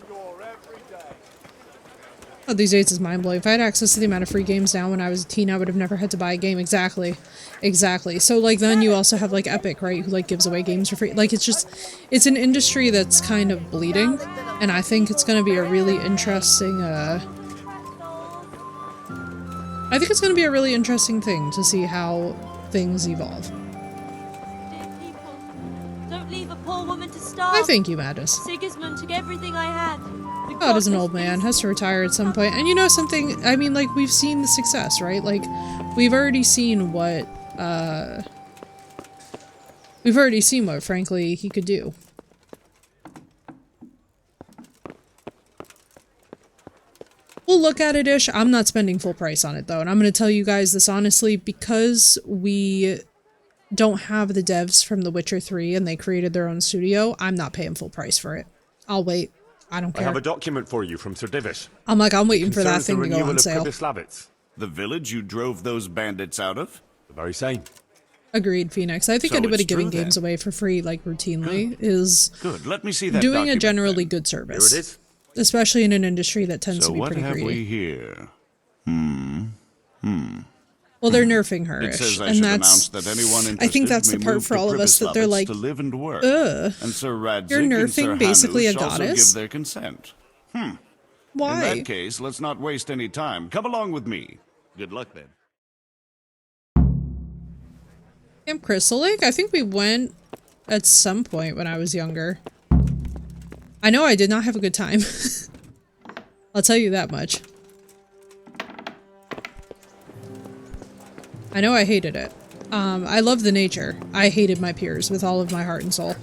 Speaker 1: Oh, these days is mind-blowing. If I had access to the amount of free games now when I was a teen, I would have never had to buy a game. Exactly. Exactly. So, like, then you also have, like, Epic, right, who, like, gives away games for free. Like, it's just, it's an industry that's kind of bleeding, and I think it's gonna be a really interesting, I think it's gonna be a really interesting thing to see how things evolve.
Speaker 9: Don't leave a poor woman to starve.
Speaker 1: I thank you, Mattis.
Speaker 9: Sigismund took everything I had.
Speaker 1: God is an old man, has to retire at some point. And you know something, I mean, like, we've seen the success, right? Like, we've already seen what, frankly, he could do. We'll look at it-ish. I'm not spending full price on it, though. And I'm going to tell you guys this honestly, because we don't have the devs from The Witcher 3 and they created their own studio, I'm not paying full price for it. I'll wait. I don't care.
Speaker 6: I have a document for you from Sir Divish.
Speaker 1: I'm waiting for that thing to go on sale.
Speaker 10: The village you drove those bandits out of?
Speaker 6: The very same.
Speaker 1: Agreed, Phoenix. I think
Speaker 10: So
Speaker 1: anybody
Speaker 10: it's true,
Speaker 1: giving games
Speaker 10: then.
Speaker 1: away for free, like, routinely, is
Speaker 10: Good. Let me see that
Speaker 1: doing a
Speaker 10: document,
Speaker 1: generally
Speaker 10: then.
Speaker 1: good service.
Speaker 6: Here it is.
Speaker 1: Especially in an industry that tends
Speaker 10: So
Speaker 1: to be
Speaker 10: what
Speaker 1: pretty
Speaker 10: have
Speaker 1: greedy.
Speaker 10: we here?
Speaker 1: Well, they're nerfing her,
Speaker 10: It says I
Speaker 1: and
Speaker 10: should
Speaker 1: that's...
Speaker 10: announce that anyone interested
Speaker 1: I think that's the
Speaker 10: may
Speaker 1: part
Speaker 10: move
Speaker 1: for
Speaker 10: to
Speaker 1: all of us that they're
Speaker 10: Pribyslavitz
Speaker 1: like,
Speaker 10: to live and work.
Speaker 1: ugh,
Speaker 10: And Sir Radzig
Speaker 1: you're
Speaker 10: and
Speaker 1: nerfing
Speaker 10: Sir
Speaker 1: basically a
Speaker 10: Hanush also
Speaker 1: goddess?
Speaker 10: give their consent. In
Speaker 1: Why?
Speaker 10: that case, let's not waste any time. Come along with me. Good luck then.
Speaker 1: Camp Crystal Lake? I think we went at some point when I was younger. I know I did not have a good time. I'll tell you that much. I know I hated it. I love the nature. I hated my peers with all of my heart and soul.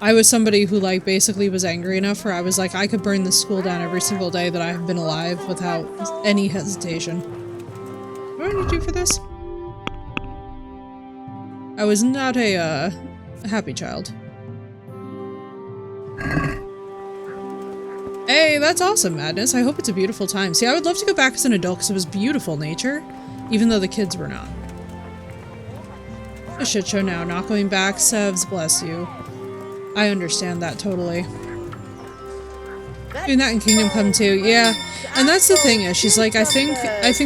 Speaker 1: I was somebody who, like, basically was angry enough where I was like, I could burn this school down every single day that I have been alive without any hesitation. What did I do for this? I was not a happy child. Hey, that's awesome, Madness. I hope it's a beautiful time. See, I would love to go back as an adult because it was beautiful nature, even though the kids were not. A shit show now. Not going back. Sevs, bless you. I understand that totally. Doing that in Kingdom Come too, yeah. And that's the thing is, she's like, I think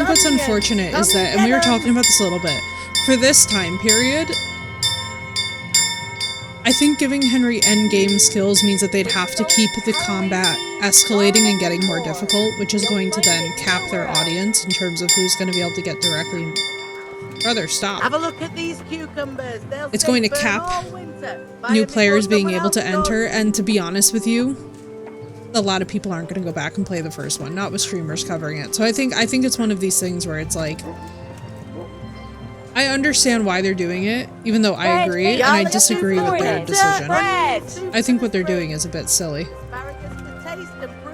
Speaker 1: what's unfortunate is that, and we were talking about this a little bit, for this time period, I think giving Henry endgame skills means that they'd have to keep the combat escalating and getting more difficult, which is going to then cap their audience in terms of who's going to be able to get directly... Brother, stop.
Speaker 11: Have a look at these cucumbers. They'll
Speaker 1: It's going to
Speaker 11: stay
Speaker 1: cap
Speaker 11: firm all winter. Buy
Speaker 1: new
Speaker 11: them
Speaker 1: players
Speaker 11: before
Speaker 1: being
Speaker 11: someone
Speaker 1: able to
Speaker 11: else
Speaker 1: enter,
Speaker 11: does.
Speaker 1: and to be honest with you, a lot of people aren't going to go back and play the first one, not with streamers covering it. So I think it's one of these things where it's like, I understand why they're doing it, even though I agree, and I disagree with their decision. I think what they're doing is a bit silly.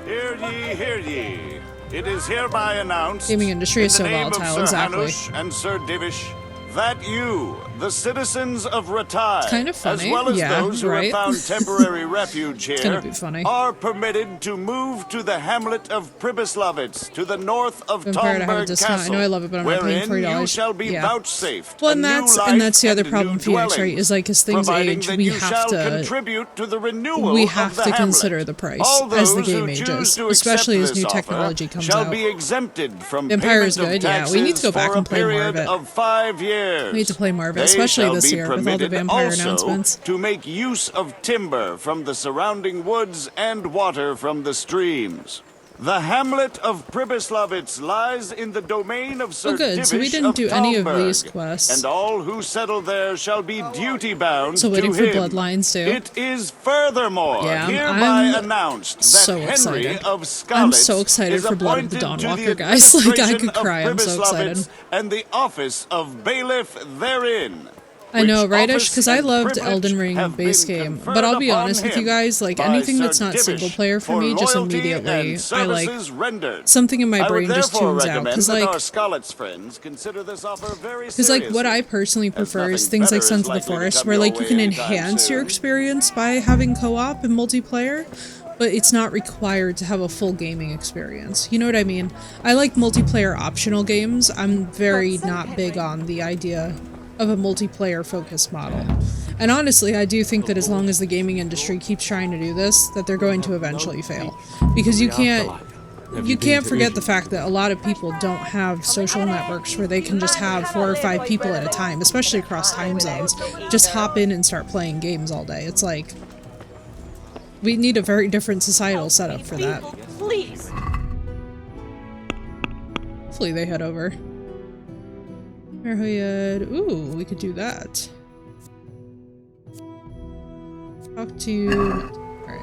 Speaker 10: Hear ye, hear ye. It is hereby announced
Speaker 1: Gaming industry is
Speaker 10: in
Speaker 1: so
Speaker 10: the name
Speaker 1: volatile,
Speaker 10: of Sir
Speaker 1: exactly.
Speaker 10: Hanush and Sir Divish That you, the citizens of Ratai,
Speaker 1: It's kind of
Speaker 10: as
Speaker 1: funny,
Speaker 10: well as
Speaker 1: yeah,
Speaker 10: those who
Speaker 1: right?
Speaker 10: have found temporary refuge here,
Speaker 1: gonna be funny.
Speaker 10: are permitted to move to the hamlet of Pribyslavitz, to the north of
Speaker 1: Vampire to have a
Speaker 10: Tomberg
Speaker 1: discount. I
Speaker 10: Castle,
Speaker 1: know I love it, but I'm not paying
Speaker 10: wherein you
Speaker 1: $40.
Speaker 10: shall be
Speaker 1: Yeah.
Speaker 10: vouchsafed
Speaker 1: Well,
Speaker 10: a new life
Speaker 1: and that's the other
Speaker 10: and
Speaker 1: problem,
Speaker 10: new
Speaker 1: Phoenix, right?
Speaker 10: dwellings,
Speaker 1: Is like as things
Speaker 10: providing
Speaker 1: age,
Speaker 10: that
Speaker 1: we
Speaker 10: you
Speaker 1: have
Speaker 10: shall
Speaker 1: to
Speaker 10: contribute to the renewal
Speaker 1: we
Speaker 10: of
Speaker 1: have
Speaker 10: the
Speaker 1: to
Speaker 10: hamlet.
Speaker 1: consider the price
Speaker 10: All
Speaker 1: as the
Speaker 10: those
Speaker 1: game
Speaker 10: who choose
Speaker 1: ages,
Speaker 10: to
Speaker 1: especially
Speaker 10: accept
Speaker 1: as new
Speaker 10: this offer
Speaker 1: technology comes
Speaker 10: shall
Speaker 1: out.
Speaker 10: be exempted from
Speaker 1: Vampire is
Speaker 10: payment of
Speaker 1: good, yeah. We need to go
Speaker 10: taxes
Speaker 1: back
Speaker 10: for
Speaker 1: and
Speaker 10: a
Speaker 1: play more
Speaker 10: period
Speaker 1: of it.
Speaker 10: of 5 years.
Speaker 1: We need to play more of it,
Speaker 10: They
Speaker 1: especially
Speaker 10: shall
Speaker 1: this
Speaker 10: be
Speaker 1: year with all the
Speaker 10: permitted
Speaker 1: vampire
Speaker 10: also
Speaker 1: announcements.
Speaker 10: to make use of timber from the surrounding woods and water from the streams. The hamlet of Pribyslavitz lies in the domain of Sir
Speaker 1: Oh, good. So we
Speaker 10: Divish
Speaker 1: didn't
Speaker 10: of
Speaker 1: do any of
Speaker 10: Talmberg,
Speaker 1: these quests.
Speaker 10: and all who settle there shall be duty-bound
Speaker 1: So waiting
Speaker 10: to
Speaker 1: for
Speaker 10: him.
Speaker 1: Bloodlines too.
Speaker 10: It is furthermore
Speaker 1: Yeah,
Speaker 10: hereby
Speaker 1: I'm
Speaker 10: announced that
Speaker 1: so
Speaker 10: Henry
Speaker 1: excited.
Speaker 10: of Skalitz
Speaker 1: I'm so excited
Speaker 10: is
Speaker 1: for Blood of the
Speaker 10: appointed to
Speaker 1: Dawnwalker, guys. Like, I
Speaker 10: administration
Speaker 1: could cry.
Speaker 10: of
Speaker 1: I'm so excited.
Speaker 10: Pribyslavitz and the office of bailiff therein.
Speaker 1: I know,
Speaker 10: which
Speaker 1: right, Ish?
Speaker 10: office
Speaker 1: Because I
Speaker 10: and
Speaker 1: loved
Speaker 10: privilege
Speaker 1: Elden Ring
Speaker 10: have
Speaker 1: base
Speaker 10: been
Speaker 1: game.
Speaker 10: conferred
Speaker 1: But I'll be
Speaker 10: upon
Speaker 1: honest with
Speaker 10: him
Speaker 1: you guys, like,
Speaker 10: by
Speaker 1: anything
Speaker 10: Sir
Speaker 1: that's not
Speaker 10: Divish
Speaker 1: single player for me, just
Speaker 10: loyalty
Speaker 1: immediately,
Speaker 10: and
Speaker 1: I like,
Speaker 10: services rendered.
Speaker 1: something in my
Speaker 10: I
Speaker 1: brain
Speaker 10: would
Speaker 1: just
Speaker 10: therefore
Speaker 1: tunes out.
Speaker 10: recommend
Speaker 1: Because,
Speaker 10: that
Speaker 1: like,
Speaker 10: our Skalitz friends consider this offer very
Speaker 1: because like what I personally prefer is things like Sons of the Forest, where like you can enhance your experience by having co-op and multiplayer, but it's not required to have a full gaming experience. You know what I mean? I like multiplayer optional games. I'm very not big on the idea of a multiplayer focused model. And honestly, I do think that as long as the gaming industry keeps trying to do this, that they're going to eventually fail. Because you can't forget the fact that a lot of people don't have social networks where they can just have 4 or 5 people at a time, especially across time zones, just hop in and start playing games all day. It's like, we need a very different societal setup for that.
Speaker 9: Please.
Speaker 1: Hopefully they head over. Ooh, we could do that. Talk to... Alright.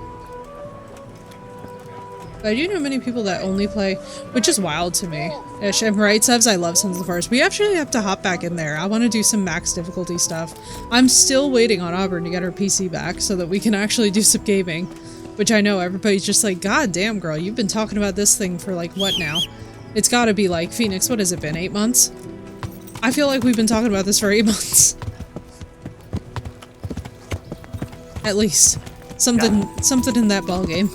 Speaker 1: I do know many people that only play, which is wild to me. Ish, and right, Sebs, I love Sons of the Forest. We actually have to hop back in there. I want to do some max difficulty stuff. I'm still waiting on Auburn to get her PC back so that we can actually do some gaming. Which I know everybody's just like, God damn, girl, you've been talking about this thing for like, what now? It's gotta be like, Phoenix, what has it been, 8 months? I feel like we've been talking about this for 8 months. At least. Something in that ballgame.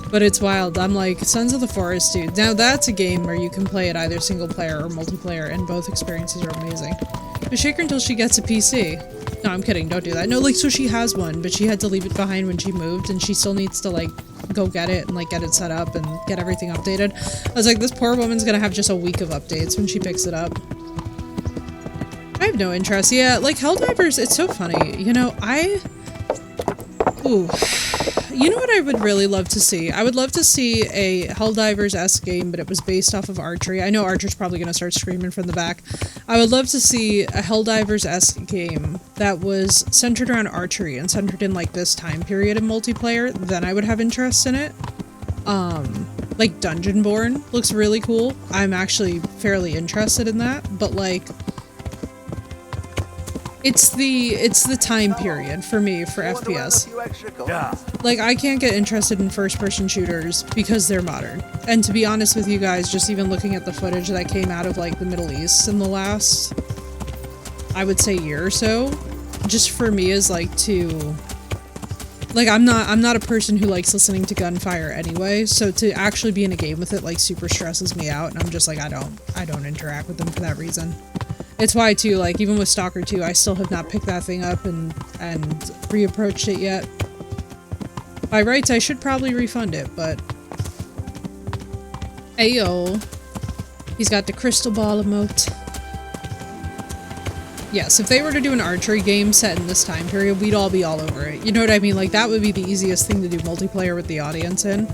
Speaker 1: But it's wild. I'm like, Sons of the Forest, dude. Now that's a game where you can play it either single player or multiplayer, and both experiences are amazing. But shake her until she gets a PC. No, I'm kidding, don't do that. No, like, so she has one, but she had to leave it behind when she moved, and she still needs to, like, go get it and, like, get it set up and get everything updated. I was like, this poor woman's gonna have just a week of updates when she picks it up. I have no interest. Yeah, like, Helldivers, it's so funny. You know, Ooh. You know what I would really love to see? I would love to see a Helldivers-esque game, but it was based off of archery. I know Archer's probably going to start screaming from the back. I would love to see a Helldivers-esque game that was centered around archery and centered in, like, this time period in multiplayer. Then I would have interest in it. Like, Dungeonborn looks really cool. I'm actually fairly interested in that, but, like... It's the time period for me for FPS. Like, I can't get interested in first-person shooters because they're modern. And to be honest with you guys, just even looking at the footage that came out of, like, the Middle East in the last, I would say, year or so, just for me is, like, too... Like, I'm not a person who likes listening to gunfire anyway, so to actually be in a game with it, like, super stresses me out, and I'm just like, I don't interact with them for that reason. It's why, too, like, even with Stalker 2, I still have not picked that thing up and reapproached it yet. By rights, I should probably refund it, but... Ayo. He's got the crystal ball emote. Yes, if they were to do an archery game set in this time period, we'd all be all over it. You know what I mean? Like, that would be the easiest thing to do multiplayer with the audience in.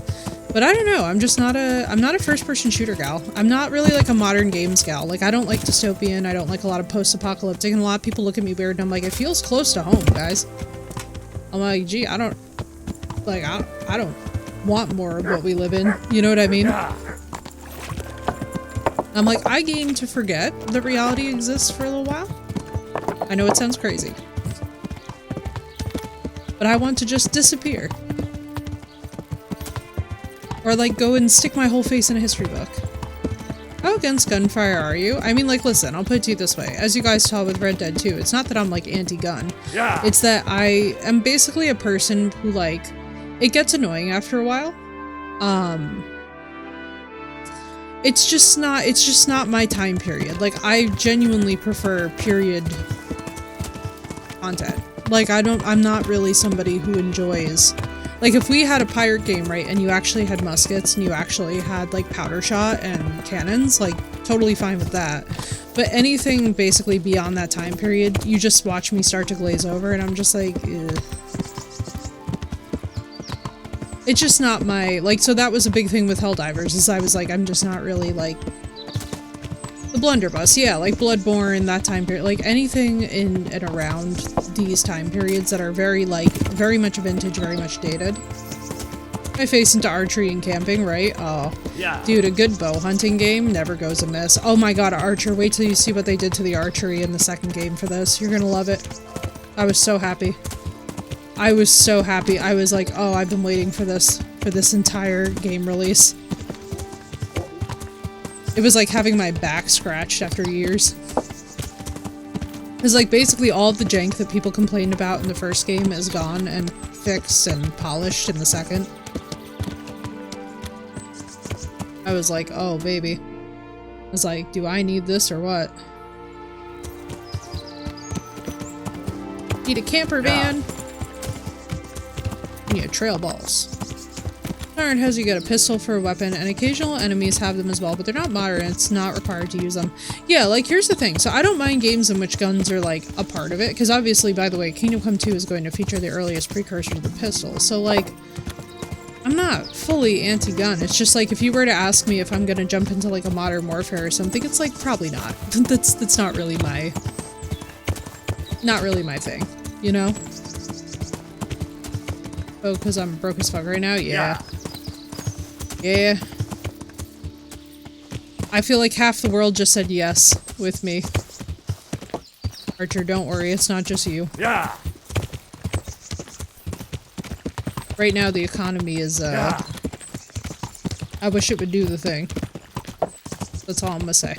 Speaker 1: But I don't know, I'm not a first-person shooter gal. I'm not really like a modern games gal. Like, I don't like dystopian, I don't like a lot of post-apocalyptic, and a lot of people look at me weird and I'm like, it feels close to home, guys. I'm like, gee, I don't want more of what we live in. You know what I mean? I'm like, I gain to forget that reality exists for a little while. I know it sounds crazy. But I want to just disappear. Or, like, go and stick my whole face in a history book. How against gunfire are you? I mean, like, listen, I'll put it to you this way. As you guys saw with Red Dead 2, it's not that I'm, like, anti-gun.
Speaker 4: Yeah.
Speaker 1: It's that I am basically a person who, like, it gets annoying after a while. It's just not my time period. Like, I genuinely prefer period content. Like, I'm not really somebody who enjoys... Like, if we had a pirate game, right, and you actually had muskets, and you actually had, like, powder shot and cannons, like, totally fine with that. But anything basically beyond that time period, you just watch me start to glaze over, and I'm just like, ugh. It's just not my, like, so that was a big thing with Helldivers, is I was like, I'm just not really, like, the blunderbuss, yeah, like Bloodborne, that time period, like, anything in and around these time periods that are very, like, very much vintage, very much dated. I face into archery and camping, right? Oh.
Speaker 4: Yeah.
Speaker 1: Dude, a good bow hunting game never goes amiss. Oh my god, Archer, wait till you see what they did to the archery in the second game for this. You're gonna love it. I was so happy. I was so happy. I was like, oh, I've been waiting for this entire game release. It was like having my back scratched after years. Because, like, basically all of the jank that people complained about in the first game is gone and fixed and polished in the second. I was like, oh, baby. I was like, do I need this or what? Need a camper van. You need trail balls. Modern has you get a pistol for a weapon, and occasional enemies have them as well, but they're not modern, it's not required to use them. Yeah, like, here's the thing. So I don't mind games in which guns are, like, a part of it, because obviously, by the way, Kingdom Come 2 is going to feature the earliest precursor to the pistol, so, like, I'm not fully anti-gun. It's just, like, if you were to ask me if I'm gonna jump into, like, a Modern Warfare or something, it's, like, probably not. That's not really my... Not really my thing, you know? Oh, because I'm broke as fuck right now? Yeah. Yeah. I feel like half the world just said yes with me. Archer, don't worry, it's not just you.
Speaker 4: Yeah.
Speaker 1: Right now the economy is,
Speaker 4: Yeah.
Speaker 1: I wish it would do the thing. That's all I'm gonna say.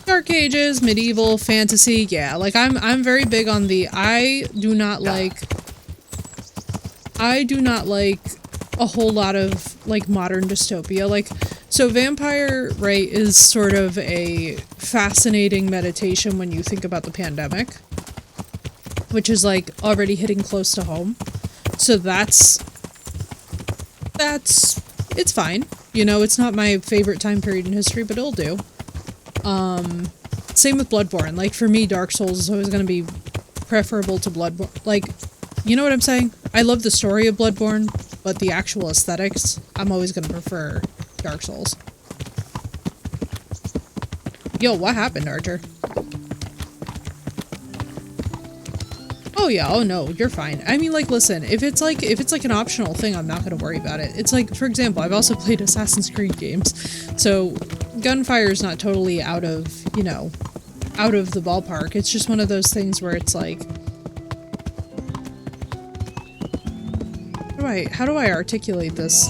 Speaker 1: Dark Ages, medieval, fantasy, yeah, like I'm very big on the I do not like a whole lot of like modern dystopia. Like, so Vampire, right, is sort of a fascinating meditation when you think about the pandemic, which is like already hitting close to home. So that's it's fine. You know, it's not my favorite time period in history, but it'll do. Same with Bloodborne. Like, for me, Dark Souls is always going to be preferable to Bloodborne. Like, you know what I'm saying? I love the story of Bloodborne, but the actual aesthetics, I'm always going to prefer Dark Souls. Yo, what happened, Archer? Oh yeah, oh no, you're fine. I mean, like, listen, if it's like an optional thing, I'm not gonna worry about it. It's like, for example, I've also played Assassin's Creed games, so gunfire is not totally out of, you know, out of the ballpark. It's just one of those things where it's like, how do I articulate this?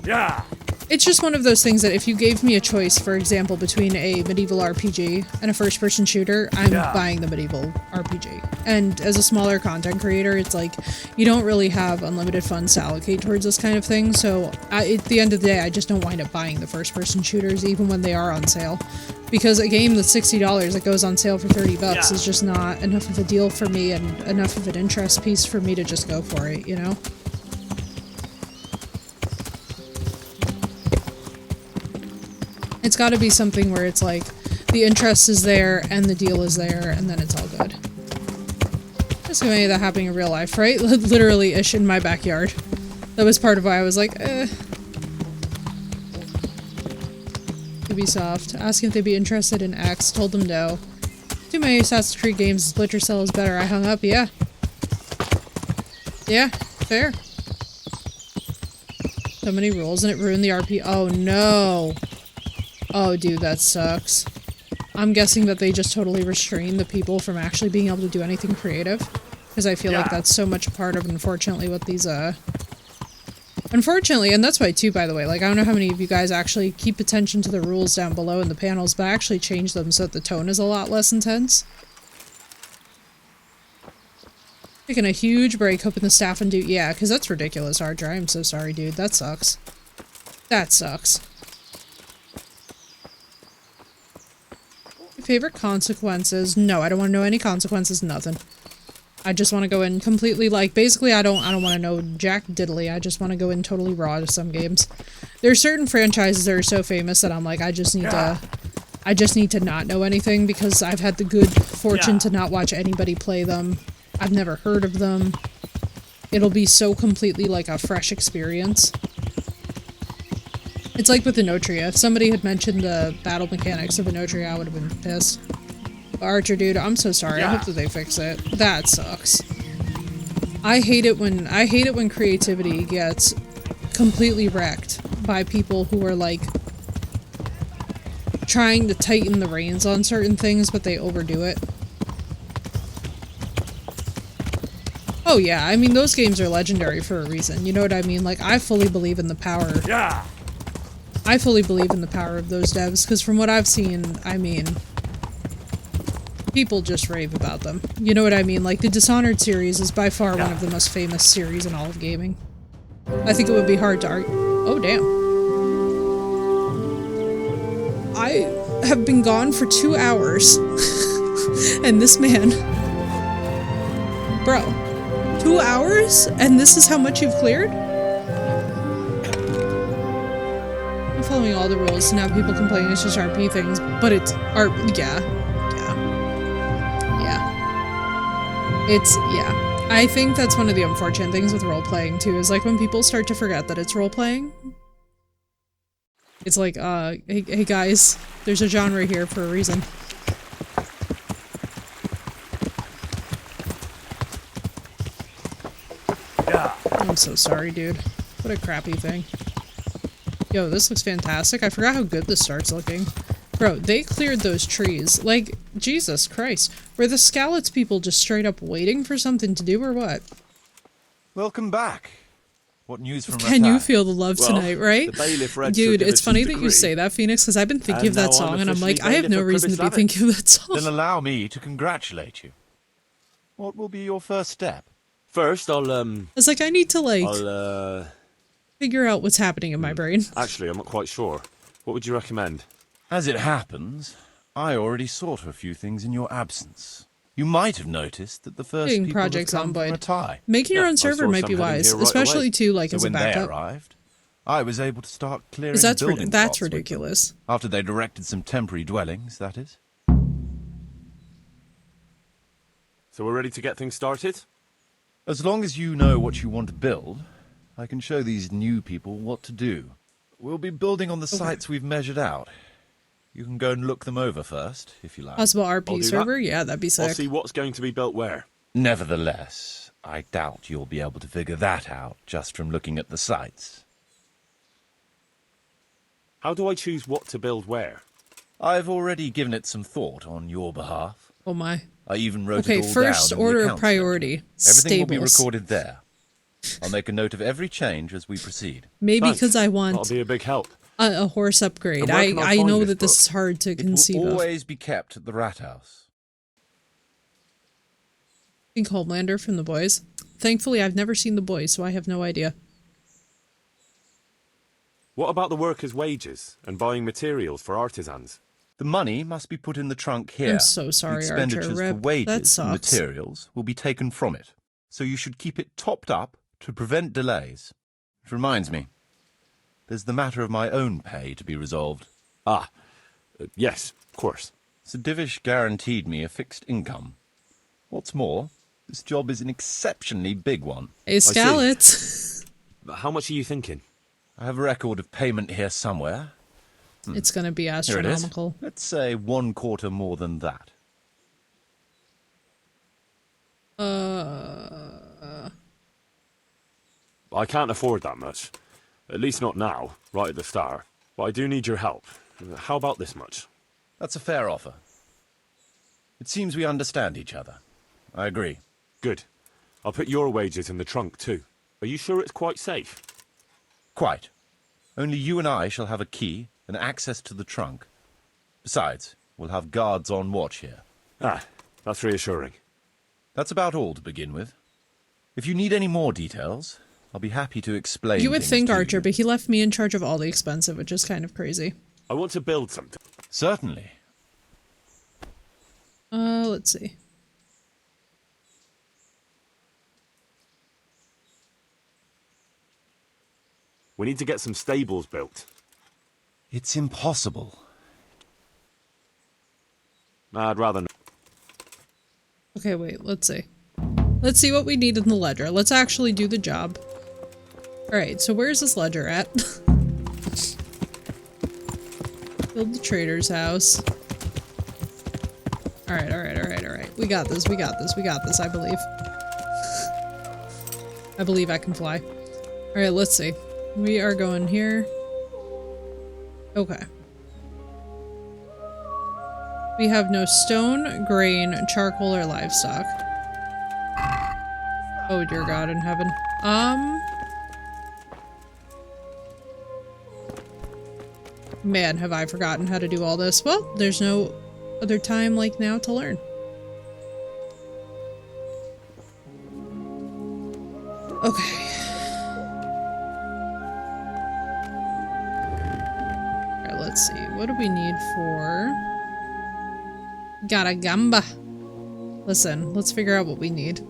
Speaker 4: Yeah.
Speaker 1: It's just one of those things that if you gave me a choice, for example, between a medieval RPG and a first-person shooter, I'm buying the medieval RPG. And as a smaller content creator, it's like, you don't really have unlimited funds to allocate towards this kind of thing, so at the end of the day, I just don't wind up buying the first-person shooters, even when they are on sale. Because a game that's $60 that goes on sale for 30 bucks is just not enough of a deal for me and enough of an interest piece for me to just go for it, you know? It's got to be something where it's like, the interest is there, and the deal is there, and then it's all good. Just gonna make that happening in real life, right? Literally-ish in my backyard. That was part of why I was like, Ubisoft, asking if they'd be interested in X, told them no. Too many Assassin's Creed games, Splinter Cell is better. I hung up, yeah. Yeah, fair. So many rules, and it ruined the RP. Oh no! Oh, dude, that sucks. I'm guessing that they just totally restrain the people from actually being able to do anything creative. Because I feel like that's so much a part of, unfortunately, what these, Unfortunately, and that's why too, by the way, like, I don't know how many of you guys actually keep attention to the rules down below in the panels, but I actually changed them so that the tone is a lot less intense. Taking a huge break, hoping the staff and do- yeah, because that's ridiculous, Archer. I'm so sorry, dude. That sucks. That sucks. Favorite consequences? No, I don't want to know any consequences, nothing. I just want to go in completely, like, basically I don't want to know jack diddly. I just want to go in totally raw to some games. There are certain franchises that are so famous that I'm like, I just need to not know anything because I've had the good fortune to not watch anybody play them. I've never heard of them. It'll be so completely like a fresh experience. It's like with Inotria. If somebody had mentioned the battle mechanics of Inotria, I would have been pissed. Archer, dude, I'm so sorry. I hope that they fix it. That sucks. I hate it when creativity gets completely wrecked by people who are like trying to tighten the reins on certain things, but they overdo it. Oh yeah, I mean those games are legendary for a reason. You know what I mean? Like I fully believe in the power.
Speaker 4: Yeah.
Speaker 1: I fully believe in the power of those devs because from what I've seen, I mean, people just rave about them. You know what I mean? Like, the Dishonored series is by far one of the most famous series in all of gaming. I think it would be hard to argue. Oh, damn. I have been gone for 2 hours. And this man... Bro. 2 hours? And this is how much you've cleared? I'm following all the rules, now people complaining it's just RP things, but it's... yeah. I think that's one of the unfortunate things with role-playing, too, is like when people start to forget that it's role-playing. It's like, hey guys, there's a genre here for a reason.
Speaker 4: Yeah.
Speaker 1: I'm so sorry, dude. What a crappy thing. Yo, this looks fantastic. I forgot how good this starts looking. Bro, they cleared those trees. Like, Jesus Christ. Were the Scallots people just straight up waiting for something to do or what?
Speaker 7: Welcome back. What news from
Speaker 1: Can you feel the love tonight, right?
Speaker 6: The bailiff read
Speaker 1: Dude,
Speaker 6: Sir
Speaker 1: it's funny
Speaker 6: Division's
Speaker 1: that you
Speaker 6: decree,
Speaker 1: say that, Phoenix, because I've been thinking of
Speaker 6: and
Speaker 1: that
Speaker 6: now I'm
Speaker 1: song, and I'm like,
Speaker 6: officially
Speaker 1: I have no
Speaker 6: bailiff of
Speaker 1: reason to be
Speaker 6: Pribislavic.
Speaker 1: thinking of that song.
Speaker 7: Then allow me to congratulate you. What will be your first step?
Speaker 6: First,
Speaker 1: I was like, I need to, like,
Speaker 6: I'll
Speaker 1: figure out what's happening in my brain.
Speaker 6: actually, I'm not quite sure. What would you recommend?
Speaker 7: As it happens, I already sought a few things in your absence. You might have noticed that the first
Speaker 1: Getting
Speaker 7: people
Speaker 1: projects
Speaker 7: have come from
Speaker 1: Zomboid.
Speaker 7: Ratai.
Speaker 1: Making your
Speaker 6: Yeah,
Speaker 1: own
Speaker 6: I
Speaker 1: server
Speaker 6: saw
Speaker 1: might
Speaker 6: some
Speaker 1: be
Speaker 6: heading
Speaker 1: wise,
Speaker 6: here right
Speaker 1: especially
Speaker 6: away.
Speaker 1: too, like,
Speaker 7: So
Speaker 1: as a
Speaker 7: when they
Speaker 1: backup.
Speaker 7: arrived, I was able to start clearing
Speaker 1: Because that's
Speaker 7: building
Speaker 1: that's
Speaker 7: plots with them.
Speaker 1: ridiculous.
Speaker 7: After they directed some temporary dwellings, that is.
Speaker 6: So we're ready to get things started?
Speaker 7: As long as you know what you want to build, I can show these new people what to do. We'll be building on the sites we've measured out. You can go and look them over first, if you like.
Speaker 1: Possible
Speaker 6: I'll
Speaker 1: RP
Speaker 6: do
Speaker 1: server?
Speaker 6: that.
Speaker 1: Yeah, that'd be
Speaker 6: I'll
Speaker 1: sick.
Speaker 6: see what's going to be built where.
Speaker 7: Nevertheless, I doubt you'll be able to figure that out just from looking at the sites.
Speaker 6: How do I choose what to build where?
Speaker 7: I've already given it some thought on your behalf.
Speaker 1: Oh my.
Speaker 7: I even wrote
Speaker 1: Okay,
Speaker 7: it all
Speaker 1: first
Speaker 7: down in
Speaker 1: order
Speaker 7: the
Speaker 1: of
Speaker 7: accounts
Speaker 1: priority.
Speaker 7: ledger. Everything will be
Speaker 1: Stables.
Speaker 7: recorded there. I'll make a note of every change as we proceed.
Speaker 1: Maybe
Speaker 6: Thanks.
Speaker 1: because I
Speaker 6: That'll
Speaker 1: want
Speaker 6: be a big help.
Speaker 1: a horse upgrade.
Speaker 6: And where can I
Speaker 1: I
Speaker 6: find
Speaker 1: know
Speaker 6: this
Speaker 1: that this
Speaker 6: book?
Speaker 1: is hard to
Speaker 7: It will
Speaker 1: conceive of.
Speaker 7: always be kept at the rat house.
Speaker 1: I think Homelander from The Boys. Thankfully, I've never seen The Boys, so I have no idea.
Speaker 6: What about the workers' wages and buying materials for artisans?
Speaker 7: The money must be put in the trunk here.
Speaker 1: I'm so sorry,
Speaker 7: The
Speaker 1: Archer.
Speaker 7: expenditures for
Speaker 1: Rip. That
Speaker 7: wages and
Speaker 1: sucks.
Speaker 7: materials will be taken from it. So you should keep it topped up to prevent delays. Which reminds me, there's the matter of my own pay to be resolved.
Speaker 6: Yes, of course.
Speaker 7: Sir Divish guaranteed me a fixed income. What's more, this job is an exceptionally big one.
Speaker 1: Hey, Scallots.
Speaker 6: How much are you thinking?
Speaker 7: I have a record of payment here somewhere.
Speaker 1: It's going to be
Speaker 7: Here it is.
Speaker 1: astronomical.
Speaker 7: Let's say 1/4 more than that.
Speaker 6: I can't afford that much. At least not now, right at the start. But I do need your help. How about this much?
Speaker 7: That's a fair offer. It seems we understand each other. I agree.
Speaker 6: Good. I'll put your wages in the trunk too. Are you sure it's quite safe?
Speaker 7: Quite. Only you and I shall have a key and access to the trunk. Besides, we'll have guards on watch here.
Speaker 6: Ah, that's reassuring.
Speaker 7: That's about all to begin with. If you need any more details, I'll be happy to explain.
Speaker 1: You would
Speaker 7: things
Speaker 1: think,
Speaker 7: to
Speaker 1: Archer,
Speaker 7: you.
Speaker 1: but he left me in charge of all the expensive, which is kind of crazy.
Speaker 6: I want to build something.
Speaker 7: Certainly.
Speaker 1: Let's see.
Speaker 6: We need to get some stables built.
Speaker 7: It's impossible.
Speaker 6: I'd rather not.
Speaker 1: Okay, wait, let's see. Let's see what we need in the ledger. Let's actually do the job. Alright, so where's this ledger at? Build the trader's house. Alright, alright. We got this, I believe. I believe I can fly. Alright, let's see. We are going here. Okay. We have no stone, grain, charcoal, or livestock. Oh dear God in heaven. Man, have I forgotten how to do all this. Well, there's no other time like now to learn. Okay. Alright, let's see. What do we need for... Got a gamba. Listen, let's figure out what we need.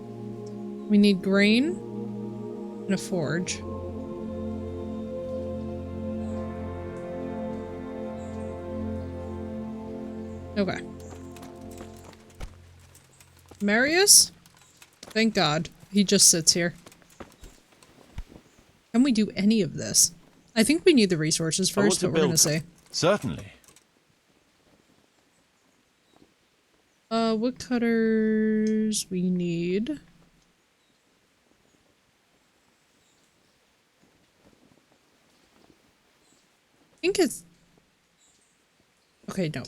Speaker 1: We need grain and a forge. Okay. Marius? Thank God. He just sits here. Can we do any of this? I think we need the resources first, but we're gonna say.
Speaker 7: Certainly.
Speaker 1: Woodcutters we need. I think it's... Okay, no.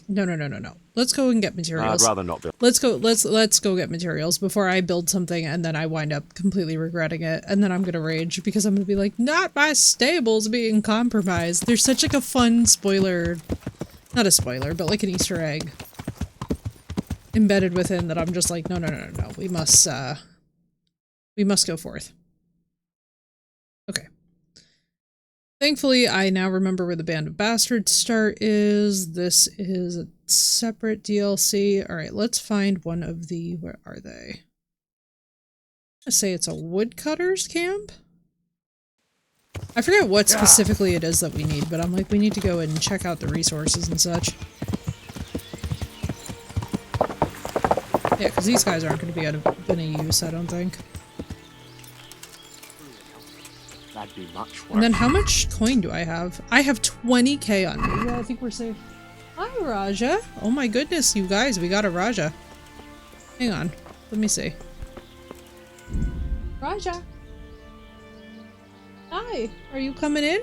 Speaker 1: Let's go and get materials.
Speaker 6: I'd rather not build.
Speaker 1: Let's go get materials before I build something and then I wind up completely regretting it, and then I'm gonna rage because I'm gonna be like, not my stables being compromised. There's such like a fun spoiler, not a spoiler, but like an Easter egg embedded within that I'm just like, no. We must go forth. Okay. Thankfully, I now remember where the Band of Bastards start is. This is a separate DLC. Alright, let's find one of the... Where are they? I say it's a woodcutter's camp? I forget what specifically it is that we need, but I'm like, we need to go and check out the resources and such. Yeah, because these guys aren't going to be out of any use, I don't think.
Speaker 2: That'd be much worse.
Speaker 1: And then how much coin do I have? I have 20k on me. Yeah, I think we're safe. Hi, Raja. Oh my goodness, you guys, we got a Raja. Hang on. Let me see. Raja. Hi. Are you coming in?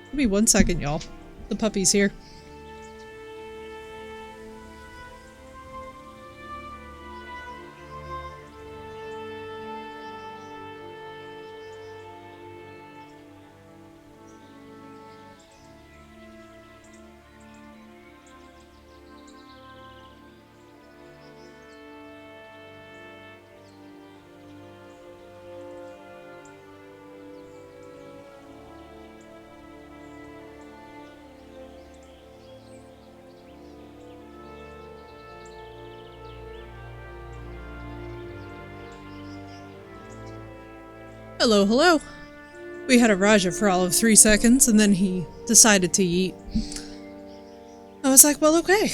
Speaker 1: Give me 1 second, y'all. The puppy's here. Hello, hello. We had a Raja for all of 3 seconds, and then he decided to eat. I was like, well, okay.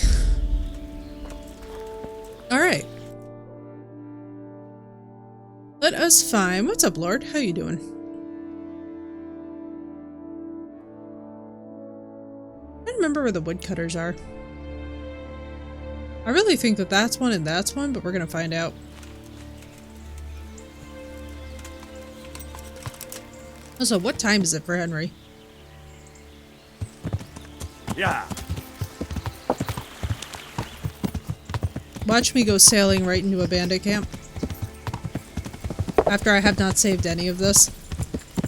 Speaker 1: Alright. Let us find... What's up, Lord? How you doing? I don't remember where the woodcutters are. I really think that that's one and that's one, but we're gonna find out. Also, what time is it for Henry?
Speaker 6: Yeah.
Speaker 1: Watch me go sailing right into a bandit camp. after I have not saved any of this.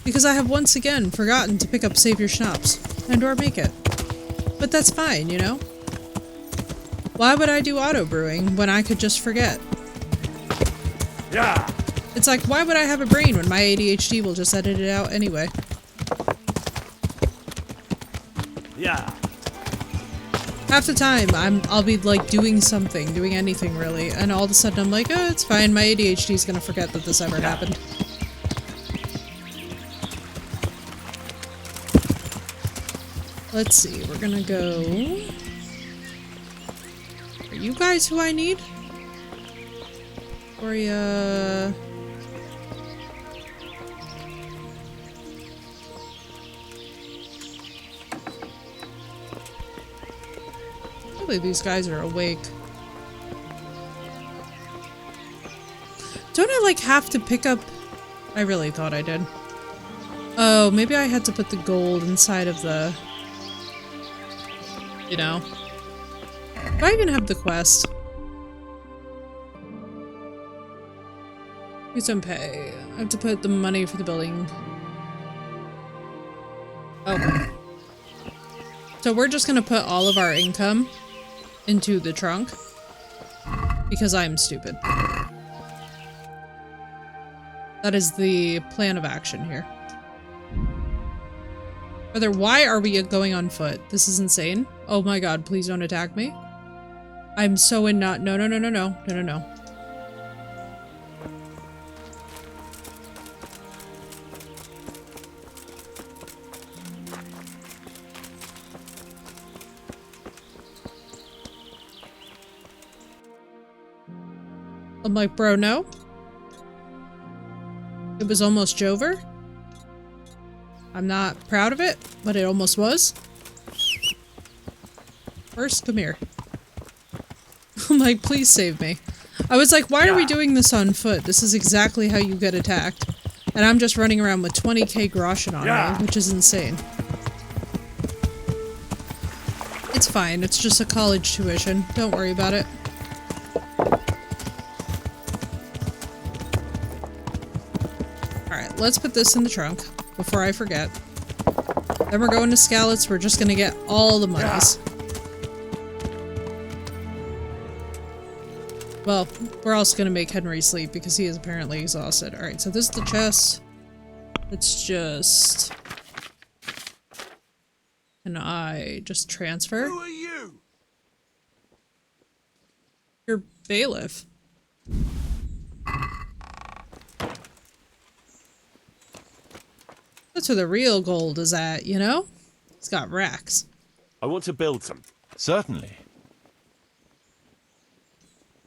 Speaker 1: Because I have once again forgotten to pick up Save Your Schnapps, and or make it. But that's fine, you know? Why would I do auto brewing when I could just forget?
Speaker 4: Yeah.
Speaker 1: It's like, why would I have a brain when my ADHD will just edit it out anyway?
Speaker 4: Yeah.
Speaker 1: Half the time, I'll be like doing something, doing anything really, and all of a sudden I'm like, oh, it's fine, my ADHD's gonna forget that this ever happened. Let's see, we're gonna go... Are you guys who I need? Or hopefully these guys are awake. Don't I like have to pick up... I really thought I did. Oh, maybe I had to put the gold inside of the... You know. Do I even have the quest? Use some pay. I have to put the money for the building. Oh. So we're just gonna put all of our income into the trunk. Because I'm stupid. That is the plan of action here. Brother, why are we going on foot? This is insane. Oh my god, please don't attack me. I'm so in not- no, no, no, no, no, no, no, no. I'm like, bro, no. It was almost Jover. I'm not proud of it, but it almost was. First, come here. I'm like, please save me. I was like, why are we doing this on foot? This is exactly how you get attacked. And I'm just running around with 20k groschen on me, which is insane. It's fine, it's just a college tuition. Don't worry about it. Alright, let's put this in the trunk before I forget. Then we're going to Scallots, we're just gonna get all the monies. Well, we're also gonna make Henry sleep because he is apparently exhausted. Alright, so this is the chest. Let's just... Can I just transfer?
Speaker 3: Who are you?
Speaker 1: You're bailiff. That's where the real gold is at, you know? It's got racks.
Speaker 6: I want to build some.
Speaker 7: Certainly.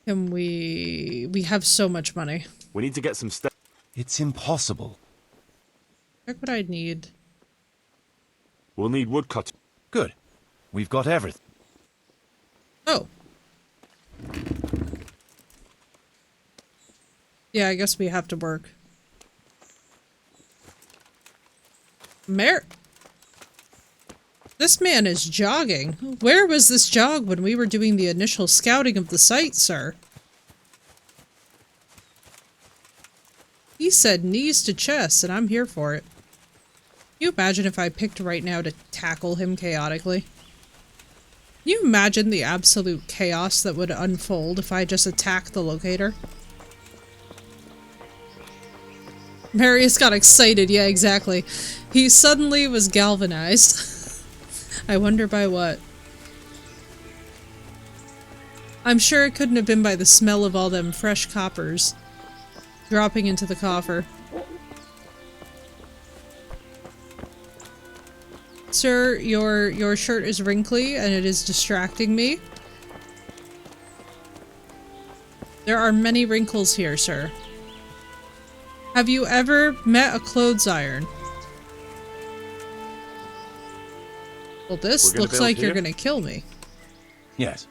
Speaker 1: And we have so much money.
Speaker 6: We need to get some stuff.
Speaker 7: It's impossible.
Speaker 1: Check what I'd need.
Speaker 6: We'll need woodcut.
Speaker 7: Good. We've got everything.
Speaker 1: Oh. Yeah, I guess we have to work. This man is jogging. Where was this jog when we were doing the initial scouting of the site, sir? He said knees to chest, and I'm here for it. Can you imagine if I picked right now to tackle him chaotically? Can you imagine the absolute chaos that would unfold if I just attacked the locator? Marius got excited, yeah, exactly. He suddenly was galvanized. I wonder by what. I'm sure it couldn't have been by the smell of all them fresh coppers dropping into the coffer. Sir, your shirt is wrinkly and it is distracting me. There are many wrinkles here, sir. Have you ever met a clothes iron? Well, this looks like you're gonna kill me.
Speaker 7: Yes.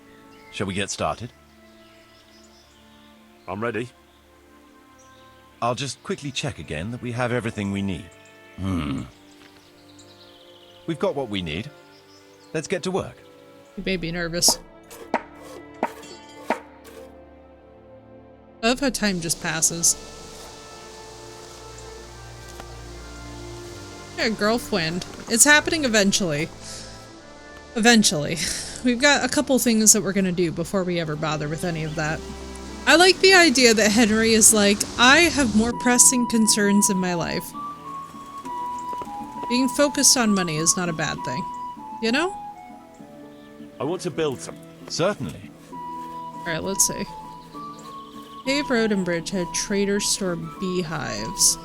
Speaker 7: Shall we get started?
Speaker 6: I'm ready.
Speaker 7: I'll just quickly check again that we have everything we need. We've got what we need. Let's get to work.
Speaker 1: You made me nervous. I love how time just passes. Yeah, girlfriend. It's happening eventually. Eventually. We've got a couple things that we're gonna do before we ever bother with any of that. I like the idea that Henry is like, I have more pressing concerns in my life. Being focused on money is not a bad thing. You know?
Speaker 6: I want to build some.
Speaker 7: Certainly.
Speaker 1: Alright, let's see. Paved Road and Bridge had trader store beehives.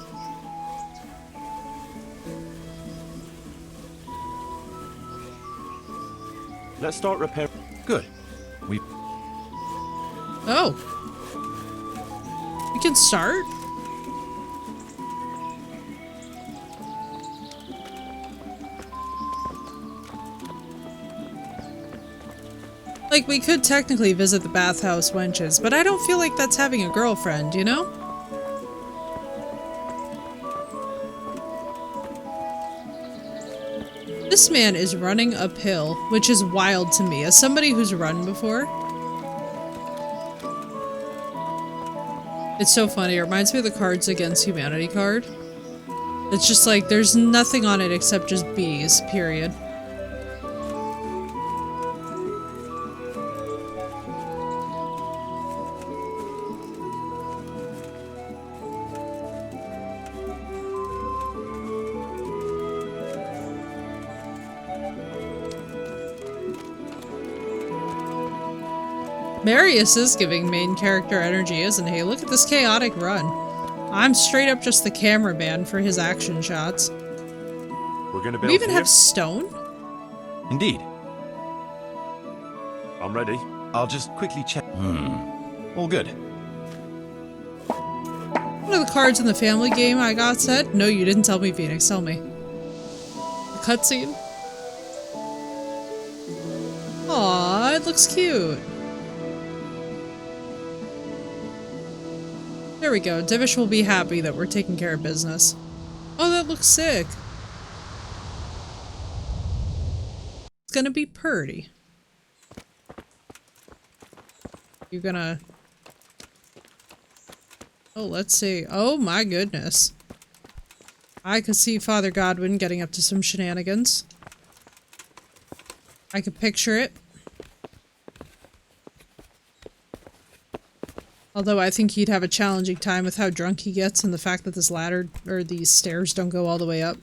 Speaker 6: Let's start repairing.
Speaker 7: Good.
Speaker 1: Oh. We can start? Like, we could technically visit the bathhouse wenches, but I don't feel like that's having a girlfriend, you know? This man is running uphill, which is wild to me. As somebody who's run before, it's so funny. It reminds me of the Cards Against Humanity card. It's just like, there's nothing on it except just bees, period. Marius is giving main character energy, isn't he? Look at this chaotic run. I'm straight up just the cameraman for his action shots.
Speaker 6: We're gonna build.
Speaker 1: We even
Speaker 6: here?
Speaker 1: have stone?
Speaker 7: Indeed.
Speaker 6: I'm ready.
Speaker 7: I'll just quickly check. All good.
Speaker 1: One of the cards in the family game I got said? No, you didn't tell me, Phoenix. Tell me. The cutscene? Aw, it looks cute. There we go. Divish will be happy that we're taking care of business. Oh, that looks sick. It's gonna be purty. You're gonna... Oh, let's see. Oh my goodness. I could see Father Godwin getting up to some shenanigans. I could picture it. Although I think he'd have a challenging time with how drunk he gets and the fact that this ladder, or these stairs don't go all the way up.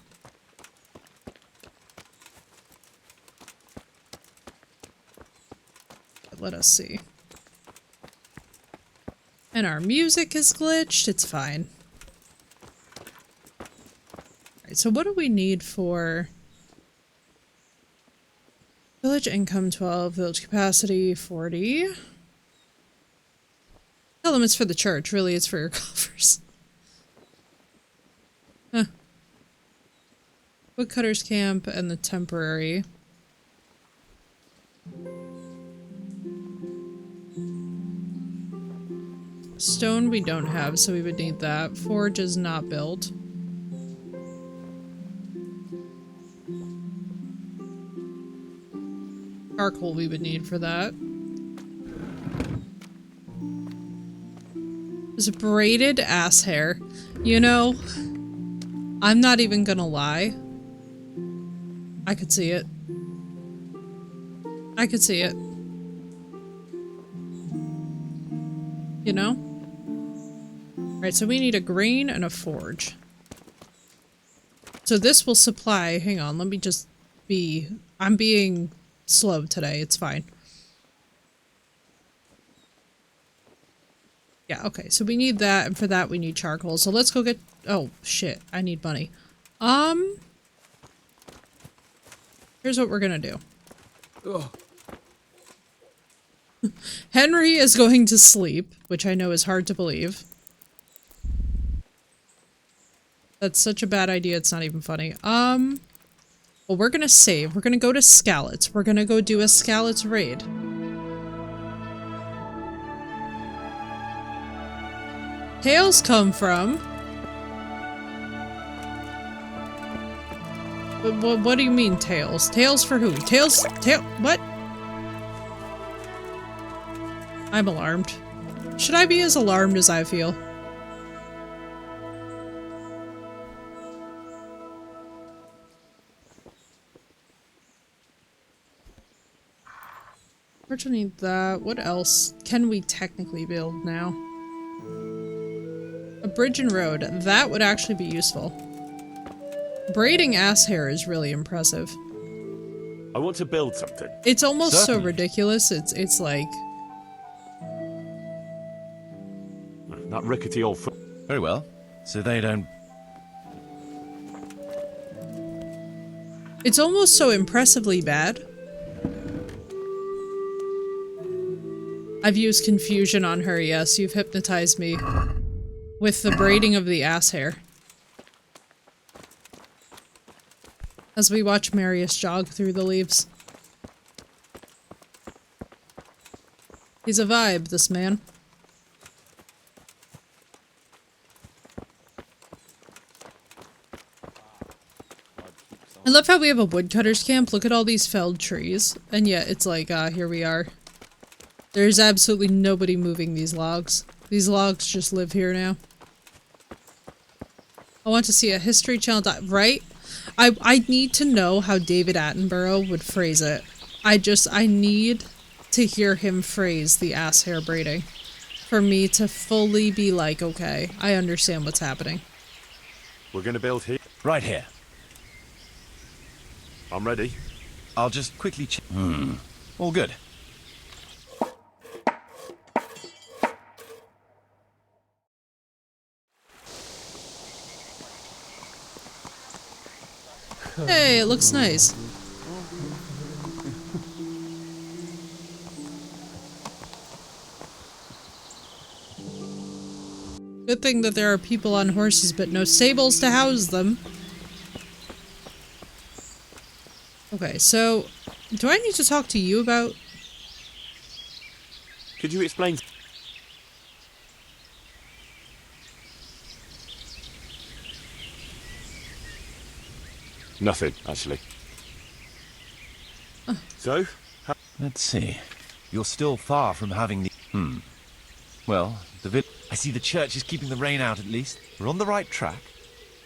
Speaker 1: But let us see. And our music is glitched, it's fine. Alright, so what do we need for... Village income 12, village capacity 40. Tell them it's for the church, really it's for your coffers. Huh. Woodcutter's camp and the temporary. Stone we don't have, so we would need that. Forge is not built. Charcoal we would need for that. There's braided ass hair. You know, I'm not even gonna lie. I could see it. I could see it. You know? Alright, so we need a grain and a forge. So this will supply... Hang on, let me just be... I'm being slow today, it's fine. Yeah, okay, so we need that, and for that we need charcoal. So let's go get... Oh, shit, I need money. Here's what we're gonna do.
Speaker 3: Oh.
Speaker 1: Henry is going to sleep, which I know is hard to believe. That's such a bad idea, it's not even funny. Well, we're gonna save. We're gonna go to Skalitz. We're gonna go do a Skalitz raid. Tails come from... What do you mean, tails? Tails for who? Tails... What? I'm alarmed. Should I be as alarmed as I feel? First we need that. What else can we technically build now? A bridge and road. That would actually be useful. Braiding ass hair is really impressive.
Speaker 6: I want to build something.
Speaker 1: It's almost so
Speaker 7: Certainly.
Speaker 1: ridiculous. It's like...
Speaker 6: That rickety old foot.
Speaker 7: Very well. So they don't...
Speaker 1: It's almost so impressively bad. I've used confusion on her, yes. You've hypnotized me with the braiding of the ass hair. As we watch Marius jog through the leaves. He's a vibe, this man. I love how we have a woodcutter's camp. Look at all these felled trees. And yet it's like, here we are. There's absolutely nobody moving these logs. These logs just live here now. I want to see a History Channel right? I need to know how David Attenborough would phrase it. I need to hear him phrase the ass hair braiding. For me to fully be like, okay, I understand what's happening.
Speaker 6: We're gonna build here.
Speaker 7: Right here.
Speaker 6: I'm ready.
Speaker 7: I'll just quickly check. All good.
Speaker 1: Hey, it looks nice. Good thing that there are people on horses, but no stables to house them. Okay, so do I need to talk to you about...
Speaker 6: Could you explain? Nothing, actually. So?
Speaker 7: Let's see. You're still far from having the... Well, I see the church is keeping the rain out at least. We're on the right track.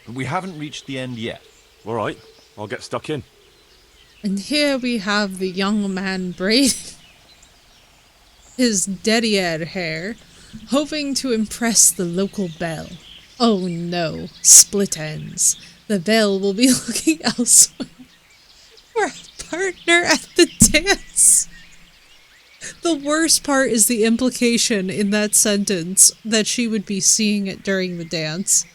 Speaker 7: But we haven't reached the end yet.
Speaker 6: Alright, I'll get stuck in.
Speaker 1: And here we have the young man braiding his daddy-ad hair, hoping to impress the local belle. Oh no, split ends. The belle will be looking elsewhere for a partner at the dance. The worst part is the implication in that sentence that she would be seeing it during the dance,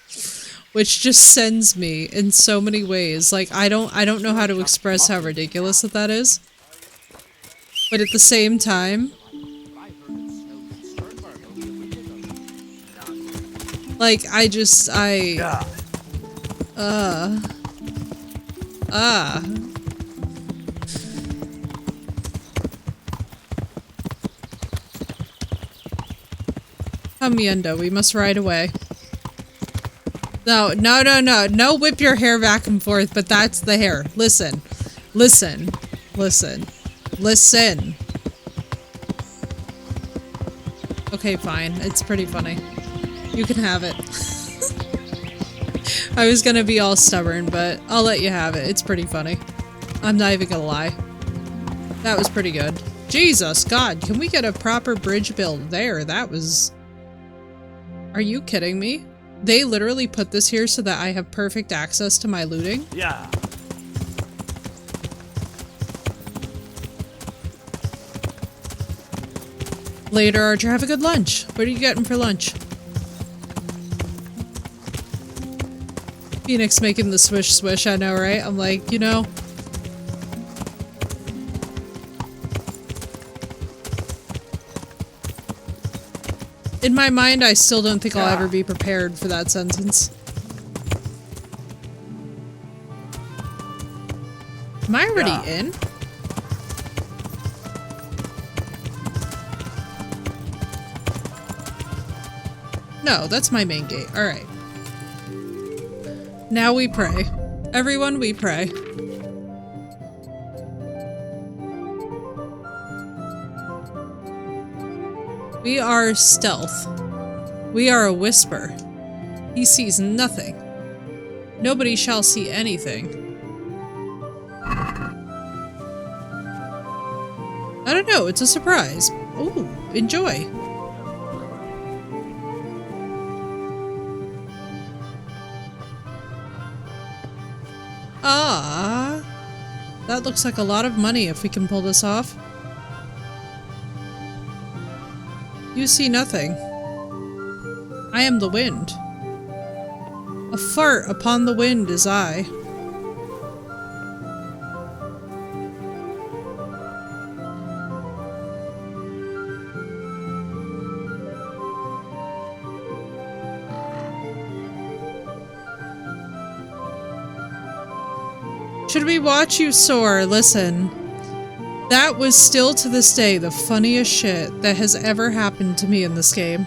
Speaker 1: which just sends me in so many ways. Like, I don't know how to express how ridiculous that is. But at the same time, like, Come, Yendo, we must ride away. No, whip your hair back and forth, but that's the hair. Listen. Okay, fine. It's pretty funny. You can have it. I was gonna be all stubborn, but I'll let you have it. It's pretty funny. I'm not even gonna lie. That was pretty good. Jesus, God, can we get a proper bridge build there? That was... Are you kidding me? They literally put this here so that I have perfect access to my looting?
Speaker 5: Yeah.
Speaker 1: Later, Archer, have a good lunch. What are you getting for lunch? Phoenix making the swish swish, I know, right? I'm like, you know... In my mind, I still don't think I'll ever be prepared for that sentence. Am I already in? No, that's my main gate. Alright. Now we pray. Everyone, we pray. We are stealth. We are a whisper. He sees nothing. Nobody shall see anything. I don't know, it's a surprise. Ooh, enjoy. Ah, that looks like a lot of money if we can pull this off. You see nothing. I am the wind. A fart upon the wind is I. Should we watch you soar? Listen. That was still to this day the funniest shit that has ever happened to me in this game.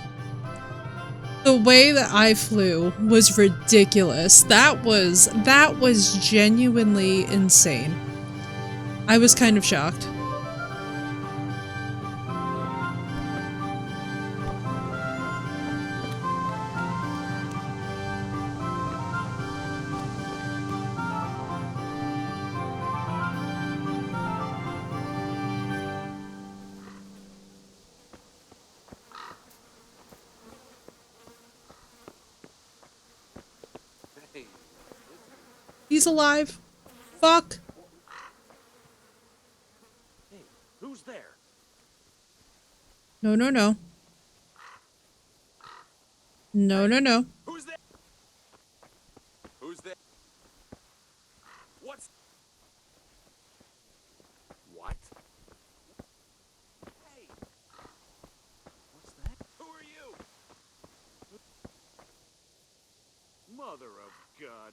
Speaker 1: The way that I flew was ridiculous. That was genuinely insane. I was kind of shocked. He's alive. Fuck.
Speaker 3: Hey, who's there?
Speaker 1: No, no, no. No, no, no.
Speaker 10: Who's there? Who's there? What's... What? Hey! What's that? Who are you? Mother of God.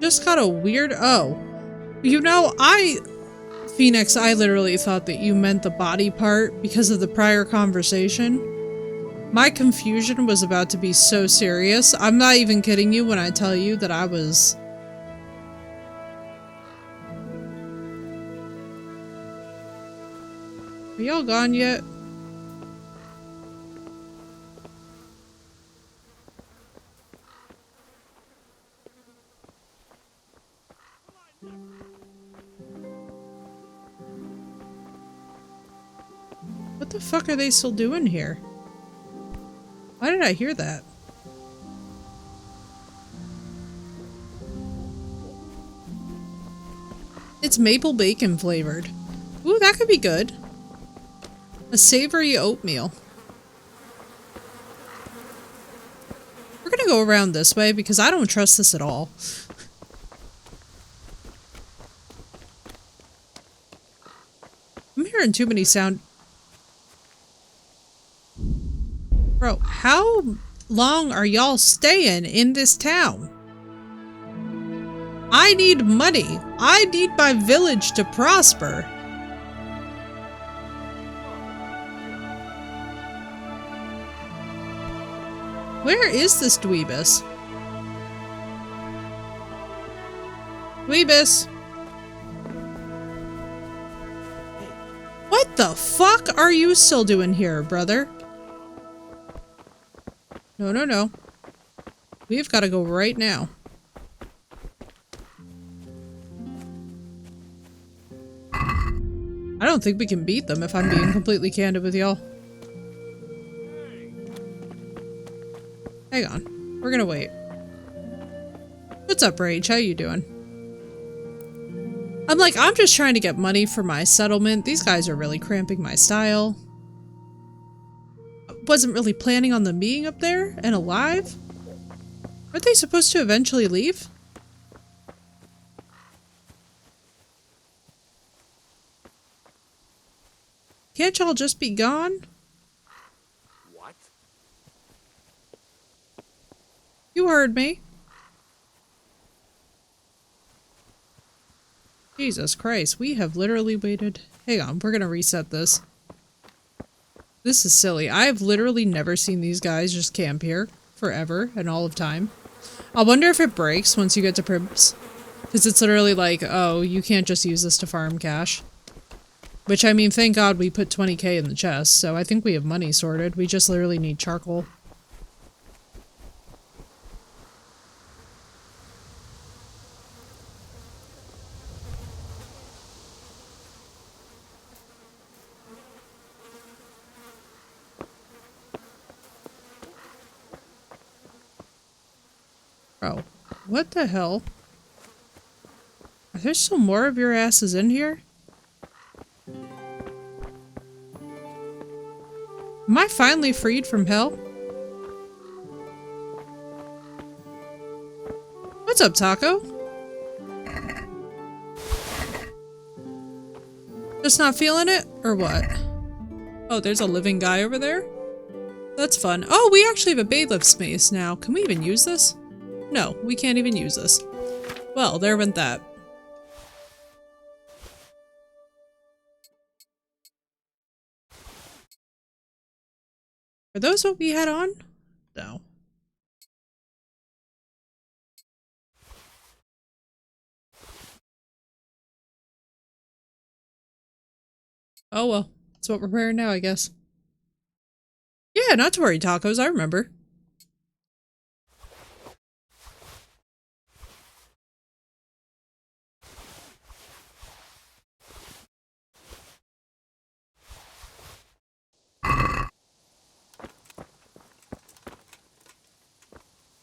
Speaker 1: Just got a weird— oh. You know, Phoenix, I literally thought that you meant the body part because of the prior conversation. My confusion was about to be so serious. I'm not even kidding you when I tell you that I was... Are y'all gone yet? What the fuck are they still doing here? Why did I hear that? It's maple bacon flavored. Ooh, that could be good. A savory oatmeal. We're gonna go around this way because I don't trust this at all. I'm hearing too many sound... Bro, how long are y'all staying in this town? I need money. I need my village to prosper. Where is this Dweebus? Dweebus! What the fuck are you still doing here, brother? No, no, no. We've got to go right now. I don't think we can beat them if I'm being completely candid with y'all. Hang on. We're gonna wait. What's up, Rage? How you doing? I'm just trying to get money for my settlement. These guys are really cramping my style. Wasn't really planning on them being up there and alive. Aren't they supposed to eventually leave? Can't y'all just be gone?
Speaker 10: What?
Speaker 1: You heard me. Jesus Christ, we have literally waited. Hang on, we're gonna reset this. This is silly. I have literally never seen these guys just camp here forever and all of time. I wonder if it breaks once you get to Pribs. Because it's literally like, oh, you can't just use this to farm cash. Which, I mean, thank God we put 20k in the chest, so I think we have money sorted. We just literally need charcoal. Bro, what the hell? Are there still more of your asses in here? Am I finally freed from hell? What's up, Taco? Just not feeling it? Or what? Oh, there's a living guy over there? That's fun. Oh, we actually have a bailiff space now. Can we even use this? No, we can't even use this. Well, there went that. Are those what we had on? No. Oh well, that's what we're wearing now, I guess. Yeah, not to worry, tacos, I remember.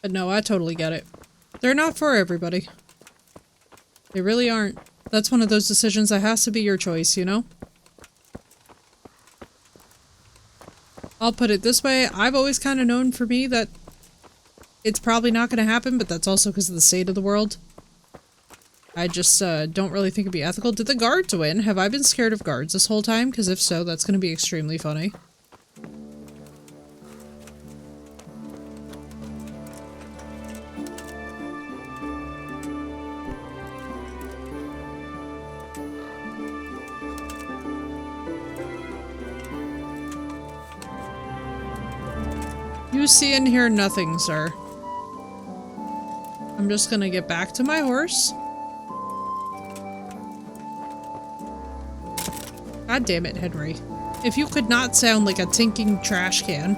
Speaker 1: But no, I totally get it. They're not for everybody. They really aren't. That's one of those decisions that has to be your choice, you know? I'll put it this way, I've always kind of known for me that it's probably not going to happen, but that's also because of the state of the world. I just don't really think it'd be ethical. Did the guards win? Have I been scared of guards this whole time? Because if so, that's going to be extremely funny. You see and hear nothing, sir. I'm just gonna get back to my horse. God damn it, Henry. If you could not sound like a tinking trash can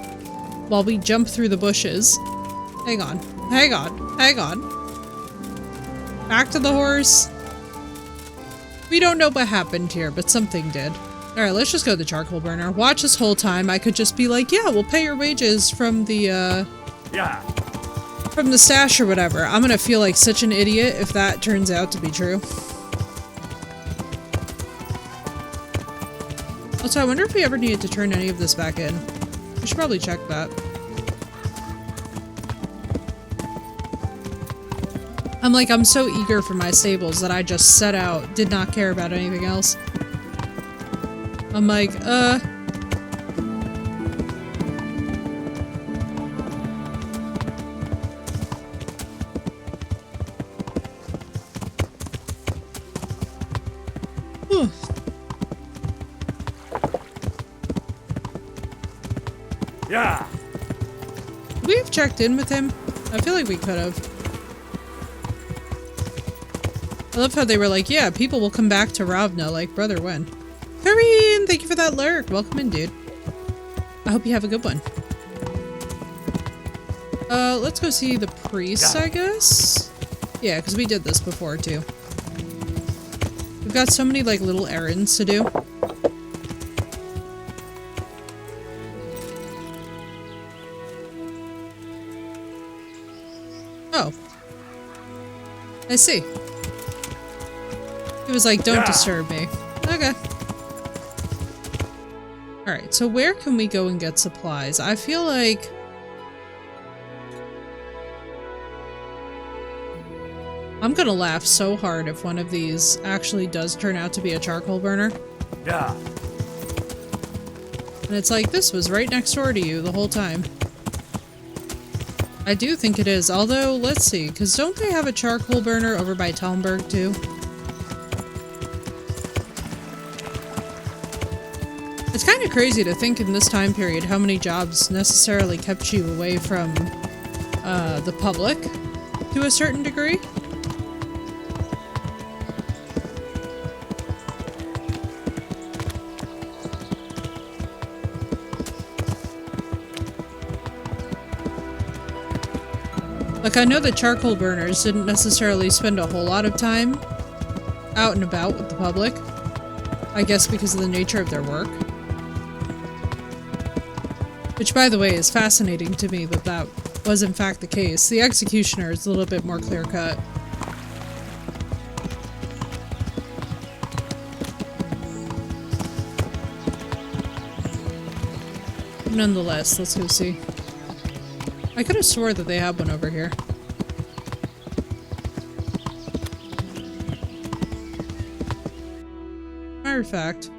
Speaker 1: while we jump through the bushes. Hang on. Hang on. Hang on. Back to the horse. We don't know what happened here, but something did. Alright, let's just go to the charcoal burner. Watch this whole time. I could just be like, yeah, we'll pay your wages from the, from the stash or whatever. I'm gonna feel like such an idiot if that turns out to be true. Also, I wonder if we ever needed to turn any of this back in. We should probably check that. I'm so eager for my stables that I just set out, did not care about anything else. I'm like,
Speaker 4: Yeah.
Speaker 1: We've checked in with him. I feel like we could have. I love how they were like, yeah, people will come back to Ravna. Like, brother, when? Kareem, thank you for that lurk. Welcome in, dude. I hope you have a good one. Let's go see the priest, I guess? Yeah, because we did this before, too. We've got so many, like, little errands to do. Oh. I see. He was like, don't disturb me. Okay. Alright, so where can we go and get supplies? I feel like... I'm gonna laugh so hard if one of these actually does turn out to be a charcoal burner.
Speaker 4: Yeah.
Speaker 1: And it's like, this was right next door to you the whole time. I do think it is, although, let's see, because don't they have a charcoal burner over by Talmberg too? It's kind of crazy to think in this time period how many jobs necessarily kept you away from the public to a certain degree. Like, I know that charcoal burners didn't necessarily spend a whole lot of time out and about with the public. I guess because of the nature of their work. Which, by the way, is fascinating to me that that was in fact the case. The executioner is a little bit more clear-cut. Nonetheless, let's go see. I could have swore that they had one over here. Matter of fact.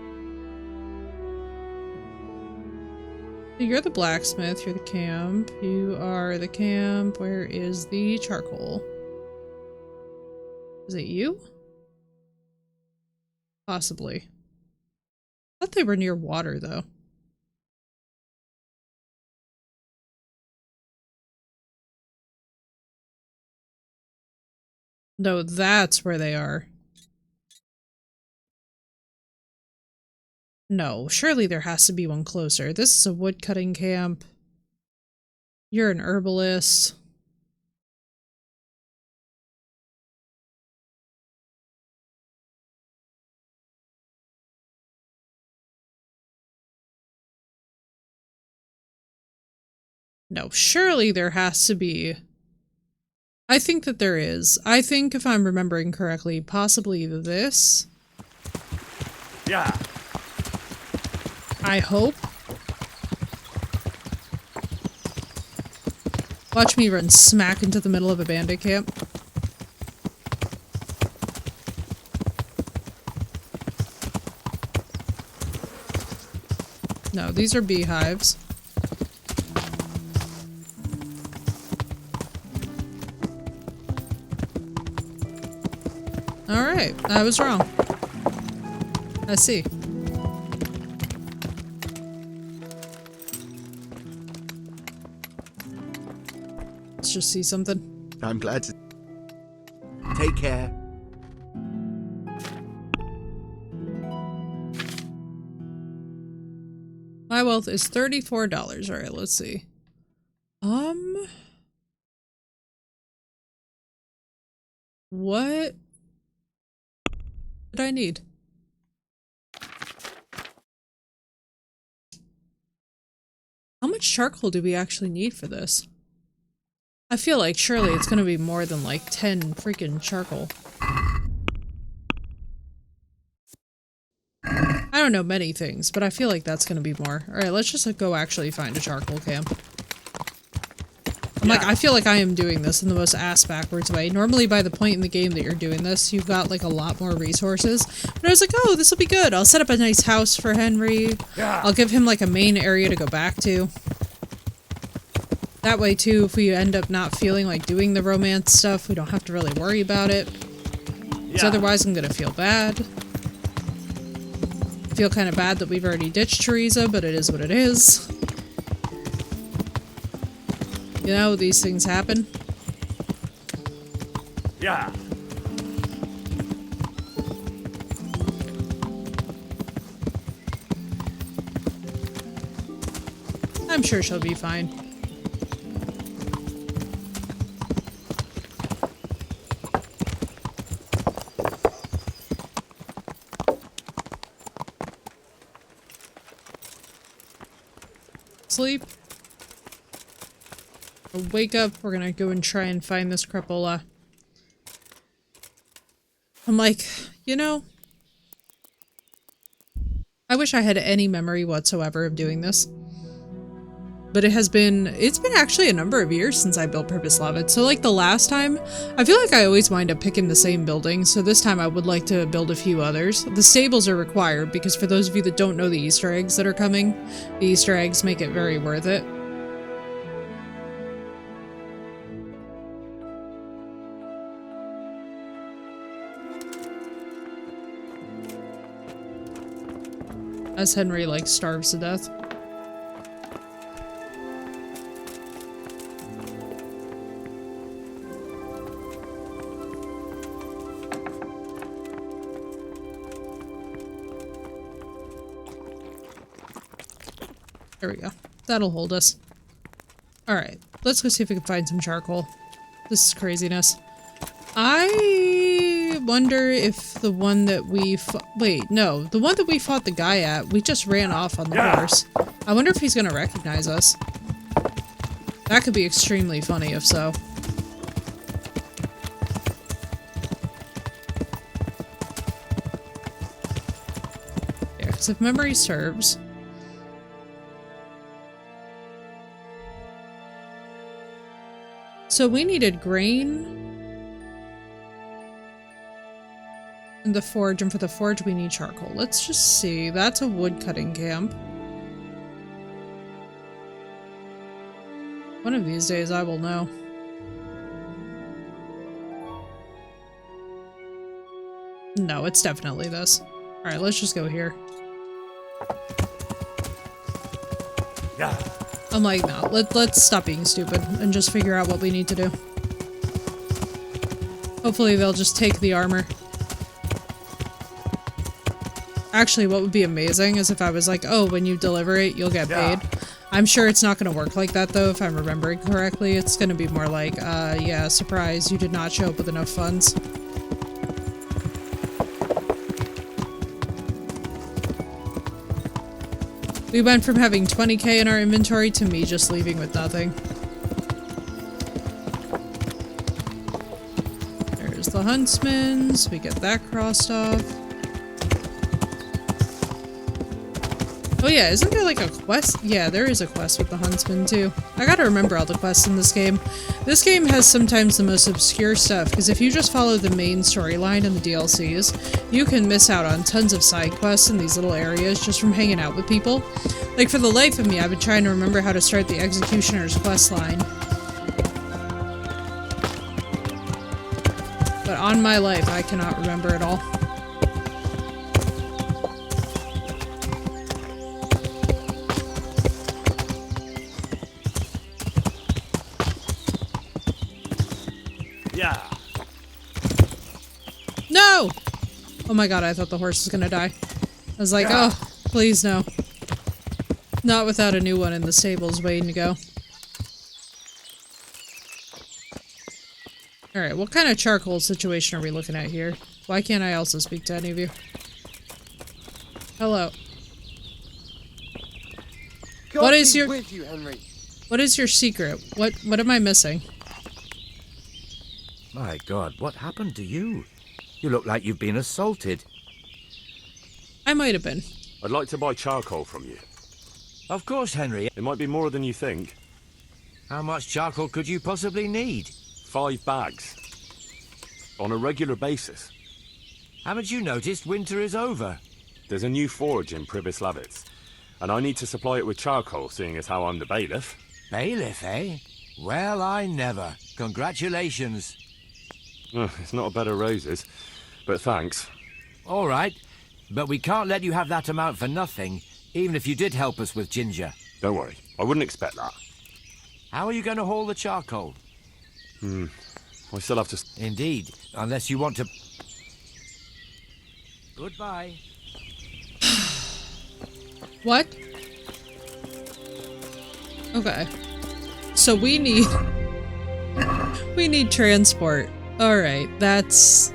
Speaker 1: You're the blacksmith, you're the camp. You are the camp. Where is the charcoal? Is it you? Possibly. I thought they were near water, though. No, that's where they are. No, surely there has to be one closer. This is a woodcutting camp. You're an herbalist. No, surely there has to be. I think that there is. I think, if I'm remembering correctly, possibly this.
Speaker 4: Yeah.
Speaker 1: I hope. Watch me run smack into the middle of a bandit camp. No, these are beehives. Alright, I was wrong. I see. Let's just see something.
Speaker 3: I'm glad to. Take care.
Speaker 1: My wealth is $34. Alright, let's see. What did I need? How much charcoal do we actually need for this? I feel like surely it's gonna be more than like 10 freaking charcoal. I don't know many things, but I feel like that's gonna be more. Alright, let's just go actually find a charcoal camp. I'm like, I feel like I am doing this in the most ass-backwards way. Normally by the point in the game that you're doing this, you've got like a lot more resources. But I was like, oh, this will be good. I'll set up a nice house for Henry. I'll give him like a main area to go back to. That way too, if we end up not feeling like doing the romance stuff, we don't have to really worry about it. Because otherwise I'm gonna feel bad. I feel kind of bad that we've already ditched Teresa, but it is what it is. You know, these things happen.
Speaker 4: Yeah.
Speaker 1: I'm sure she'll be fine. Sleep. Wake up, we're gonna go and try and find this crapola. I'm like, you know, I wish I had any memory whatsoever of doing this. But it's been actually a number of years since I built Purpose Love. So like the last time, I feel like I always wind up picking the same building, so this time I would like to build a few others. The stables are required, because for those of you that don't know the Easter eggs that are coming, the Easter eggs make it very worth it. As Henry, like, starves to death. There we go. That'll hold us. Alright, let's go see if we can find some charcoal. This is craziness. I wonder if the one that we wait, no. The one that we fought the guy at, we just ran off on the horse. I wonder if he's gonna recognize us. That could be extremely funny if so. Yeah, because if memory serves... So we needed grain... in the forge, and for the forge we need charcoal. Let's just see. That's a woodcutting camp. One of these days I will know. No, it's definitely this. Alright, let's just go here.
Speaker 4: Yeah.
Speaker 1: I'm like, no, let's stop being stupid and just figure out what we need to do. Hopefully they'll just take the armor. Actually, what would be amazing is if I was like, oh, when you deliver it, you'll get paid. I'm sure it's not going to work like that, though, if I'm remembering correctly. It's going to be more like, yeah, surprise, you did not show up with enough funds. We went from having 20k in our inventory to me just leaving with nothing. There's the huntsman's. We get that crossed off. Oh yeah, isn't there like a quest? Yeah, there is a quest with the huntsman too. I gotta remember all the quests in this game. This game has sometimes the most obscure stuff, because if you just follow the main storyline and the DLCs, you can miss out on tons of side quests in these little areas just from hanging out with people. Like, for the life of me, I've been trying to remember how to start the Executioner's quest line. But on my life, I cannot remember it all.
Speaker 4: Yeah.
Speaker 1: No! Oh my god, I thought the horse was gonna die. I was like, oh, please no. Not without a new one in the stables waiting to go. Alright, what kind of charcoal situation are we looking at here? Why can't I also speak to any of you? Hello.
Speaker 3: God
Speaker 1: What is
Speaker 3: be
Speaker 1: your-
Speaker 3: with you, Henry.
Speaker 1: What is your secret? What am I missing?
Speaker 12: My God, what happened to you? You look like you've been assaulted.
Speaker 1: I might have been.
Speaker 6: I'd like to buy charcoal from you.
Speaker 12: Of course, Henry.
Speaker 6: It might be more than you think.
Speaker 12: How much charcoal could you possibly need?
Speaker 6: 5 bags. On a regular basis.
Speaker 12: Haven't you noticed winter is over?
Speaker 6: There's a new forge in Pribyslavitz, and I need to supply it with charcoal, seeing as how I'm the bailiff.
Speaker 12: Bailiff, eh? Well, I never. Congratulations.
Speaker 6: It's not a bed of roses, but thanks.
Speaker 12: All right, but we can't let you have that amount for nothing, even if you did help us with ginger.
Speaker 6: Don't worry, I wouldn't expect that.
Speaker 12: How are you going to haul the charcoal?
Speaker 6: I still have to...
Speaker 12: Indeed, unless you want to... Goodbye.
Speaker 1: What? Okay. So we need... we need transport. Alright, that's...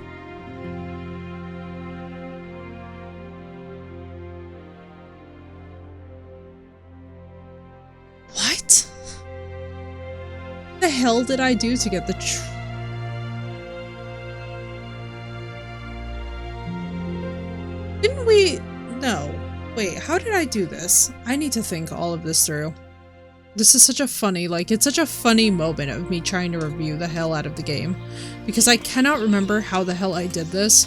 Speaker 1: What? The hell did I do to get the Didn't we... No. Wait, how did I do this? I need to think all of this through. This is such a funny, like, it's such a funny moment of me trying to review the hell out of the game. Because I cannot remember how the hell I did this,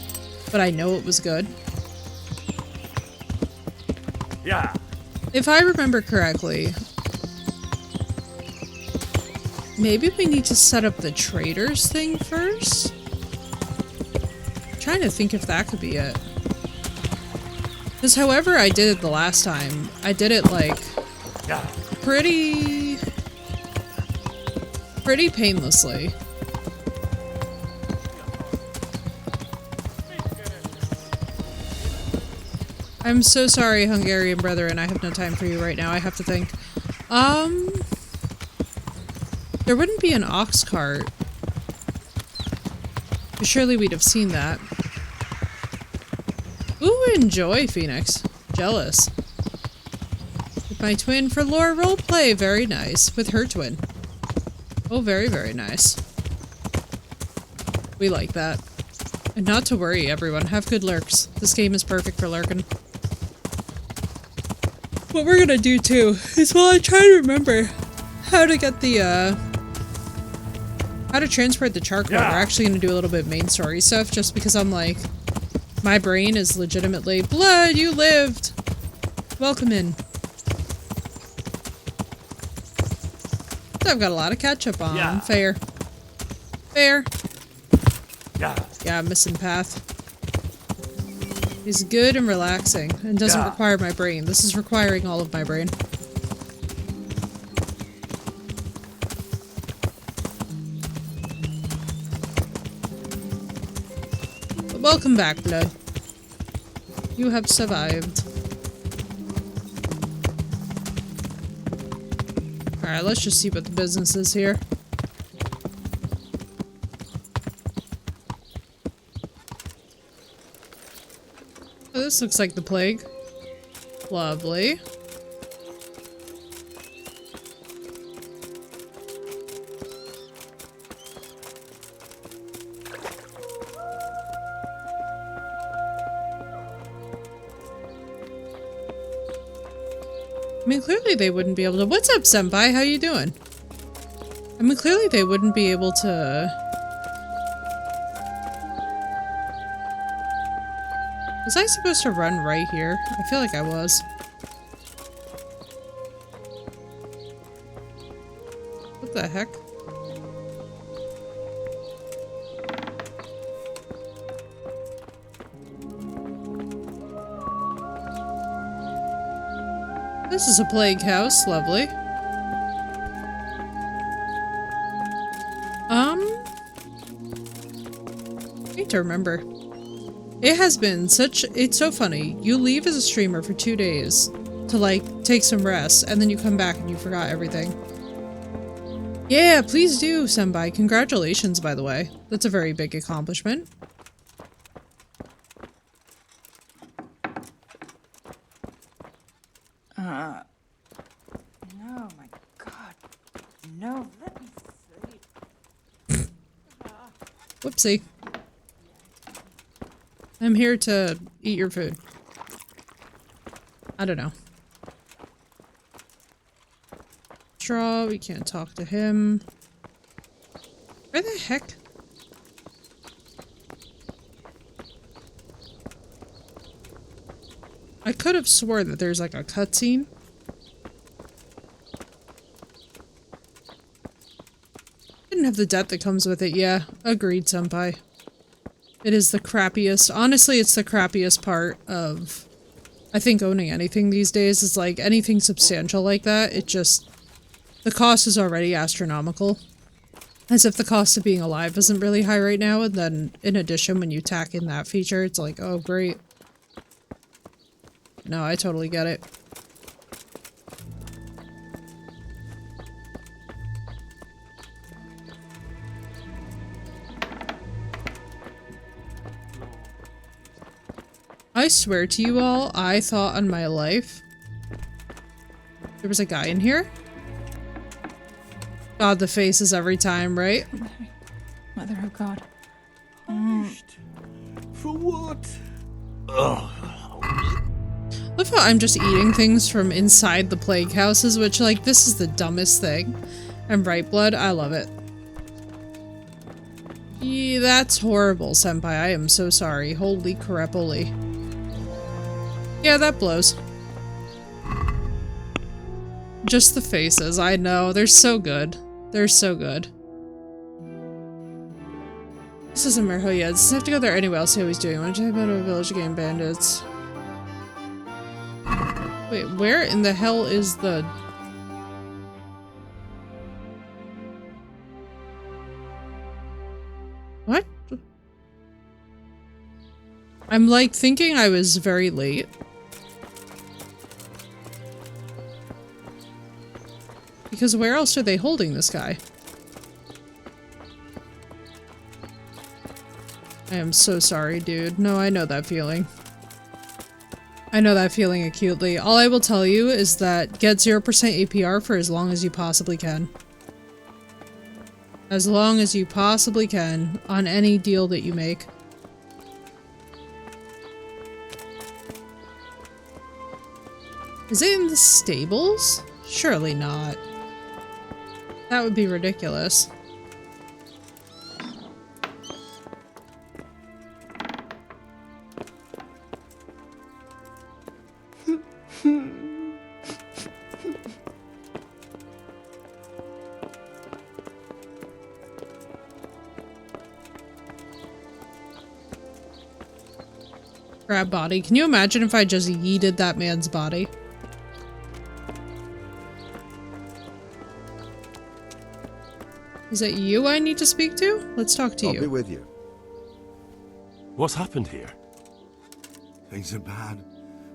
Speaker 1: but I know it was good.
Speaker 4: Yeah.
Speaker 1: If I remember correctly, maybe we need to set up the traders thing first? I'm trying to think if that could be it. Because however I did it the last time, I did it, like, pretty painlessly. I'm so sorry, Hungarian brethren. I have no time for you right now. I have to think. There wouldn't be an ox cart. Surely we'd have seen that. Ooh, enjoy, Phoenix. Jealous. With my twin for lore roleplay. Very nice. With her twin. Oh, very, very nice. We like that. And not to worry, everyone. Have good lurks. This game is perfect for lurking. What we're gonna do, too, is while I try to remember how to get the, how to transport the charcoal, we're actually gonna do a little bit of main story stuff, just because I'm like, my brain is legitimately, Blood, you lived! Welcome in. I've got a lot of ketchup on.
Speaker 4: Yeah.
Speaker 1: Fair. Fair.
Speaker 4: Yeah.
Speaker 1: Yeah, missing path. He's good and relaxing, and doesn't require my brain. This is requiring all of my brain. But welcome back, Blood. You have survived. Alright, let's just see what the business is here. Oh, this looks like the plague. Lovely. I mean, clearly they wouldn't be able to— What's up, Senpai? How you doing? I mean, clearly they wouldn't be able to— Was I supposed to run right here? I feel like I was. What the heck? This is a plague house, lovely. I need to remember. It has been such— it's so funny. You leave as a streamer for 2 days to like take some rest, and then you come back and you forgot everything. Yeah, please do, Senpai. Congratulations, by the way. That's a very big accomplishment.
Speaker 11: No, my God. No, let me sleep.
Speaker 1: Whoopsie. I'm here to eat your food. I don't know. Straw, we can't talk to him. Where the heck? I could have swore that there's like a cutscene. Didn't have the debt that comes with it, yeah. Agreed, Senpai. It is the crappiest— honestly, it's the crappiest part of, I think, owning anything these days. Is like anything substantial like that, it just— the cost is already astronomical. As if the cost of being alive isn't really high right now, and then in addition, when you tack in that feature, it's like, oh great. No, I totally get it. I swear to you all, I thought on my life there was a guy in here. God, the faces every time, right?
Speaker 11: Mother of God.
Speaker 3: For what?
Speaker 1: Love how I'm just eating things from inside the plague houses, which, like, this is the dumbest thing. And right, Blood, I love it. Yeah, that's horrible, Senpai. I am so sorry. Holy crap-oly. Yeah, that blows. Just the faces, I know. They're so good. They're so good. This isn't Merho yet. Does have to go there anyway. I'll see how he's doing. Why don't you talk about a village game bandits? Wait, where in the hell is the... What? I'm like thinking I was very late. Because where else are they holding this guy? I am so sorry, dude. No, I know that feeling. I know that feeling acutely. All I will tell you is that get 0% APR for as long as you possibly can. As long as you possibly can on any deal that you make. Is it in the stables? Surely not. That would be ridiculous. Crab body. Can you imagine if I just yeeted that man's body? Is it you I need to speak to? Let's talk to you.
Speaker 13: I'll be with you.
Speaker 6: What's happened here?
Speaker 13: Things are bad.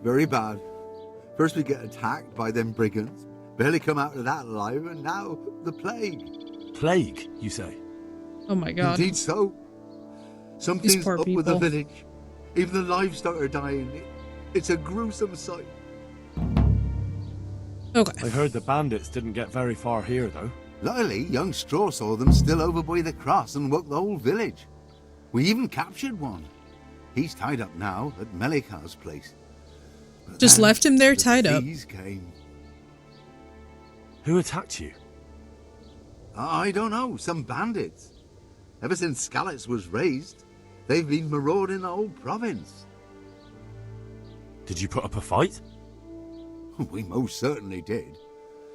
Speaker 13: Very bad. First we get attacked by them brigands. Barely come out of that alive, and now the plague.
Speaker 6: Plague, you say?
Speaker 1: Oh my god.
Speaker 13: Indeed so. Something's up with the village. Even the livestock are dying. It's a gruesome sight.
Speaker 1: Okay.
Speaker 6: I heard the bandits didn't get very far here, though.
Speaker 13: Luckily, young Straw saw them still over by the cross and woke the whole village. We even captured one. He's tied up now at Melikar's place. But
Speaker 1: just
Speaker 13: then
Speaker 1: left him there tied up.
Speaker 13: Came.
Speaker 6: Who attacked you?
Speaker 13: I don't know. Some bandits. Ever since Skalitz was raised, they've been marauding the whole province.
Speaker 6: Did you put up a fight?
Speaker 13: We most certainly did.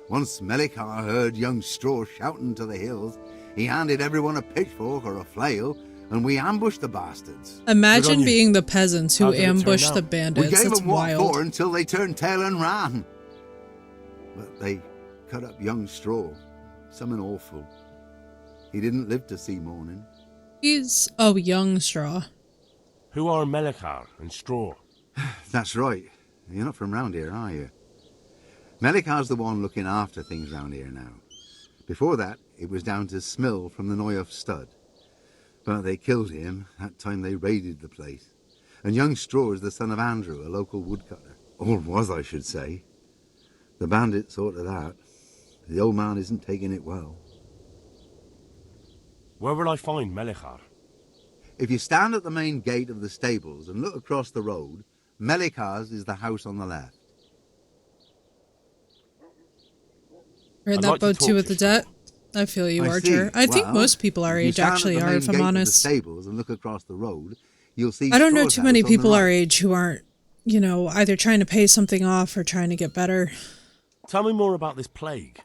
Speaker 13: Once Melikar heard young Straw shouting to the hills, he handed everyone a pitchfork or a flail, and we ambushed the bastards.
Speaker 1: Imagine being the peasants who
Speaker 6: How did it turn
Speaker 1: ambushed
Speaker 6: out?
Speaker 1: the bandits.
Speaker 13: We gave
Speaker 1: That's
Speaker 13: them what
Speaker 1: wild.
Speaker 13: for until they turned tail and ran. But they cut up young Straw. Something awful. He didn't live to see morning.
Speaker 1: He's young Straw.
Speaker 6: Who are Melikar and Straw?
Speaker 13: That's right. You're not from round here, are you? Melikar's the one looking after things round here now. Before that, it was down to Smill from the Noyoff stud. But they killed him that time they raided the place. And young Straw is the son of Andrew, a local woodcutter. Or was, I should say. The bandits saw to that. The old man isn't taking it well.
Speaker 6: Where will I find Melikar?
Speaker 13: If you stand at the main gate of the stables and look across the road, Melikar's is the house on the left.
Speaker 1: We're in
Speaker 6: I'd
Speaker 1: that
Speaker 6: like to
Speaker 1: boat
Speaker 6: talk
Speaker 1: too
Speaker 6: to
Speaker 1: with the
Speaker 6: you.
Speaker 1: debt. I feel you,
Speaker 13: I
Speaker 1: Archer.
Speaker 13: see.
Speaker 1: I think
Speaker 13: Well,
Speaker 1: most people our
Speaker 13: if you
Speaker 1: age
Speaker 13: stand at
Speaker 1: actually
Speaker 13: the
Speaker 1: are,
Speaker 13: main
Speaker 1: if I'm
Speaker 13: gate of
Speaker 1: honest.
Speaker 13: the stables and look across the road, you'll see
Speaker 1: I don't know
Speaker 13: Straw's
Speaker 1: too many
Speaker 13: house on the
Speaker 1: people our
Speaker 13: right.
Speaker 1: age who aren't, either trying to pay something off or trying to get better.
Speaker 6: Tell me more about this plague.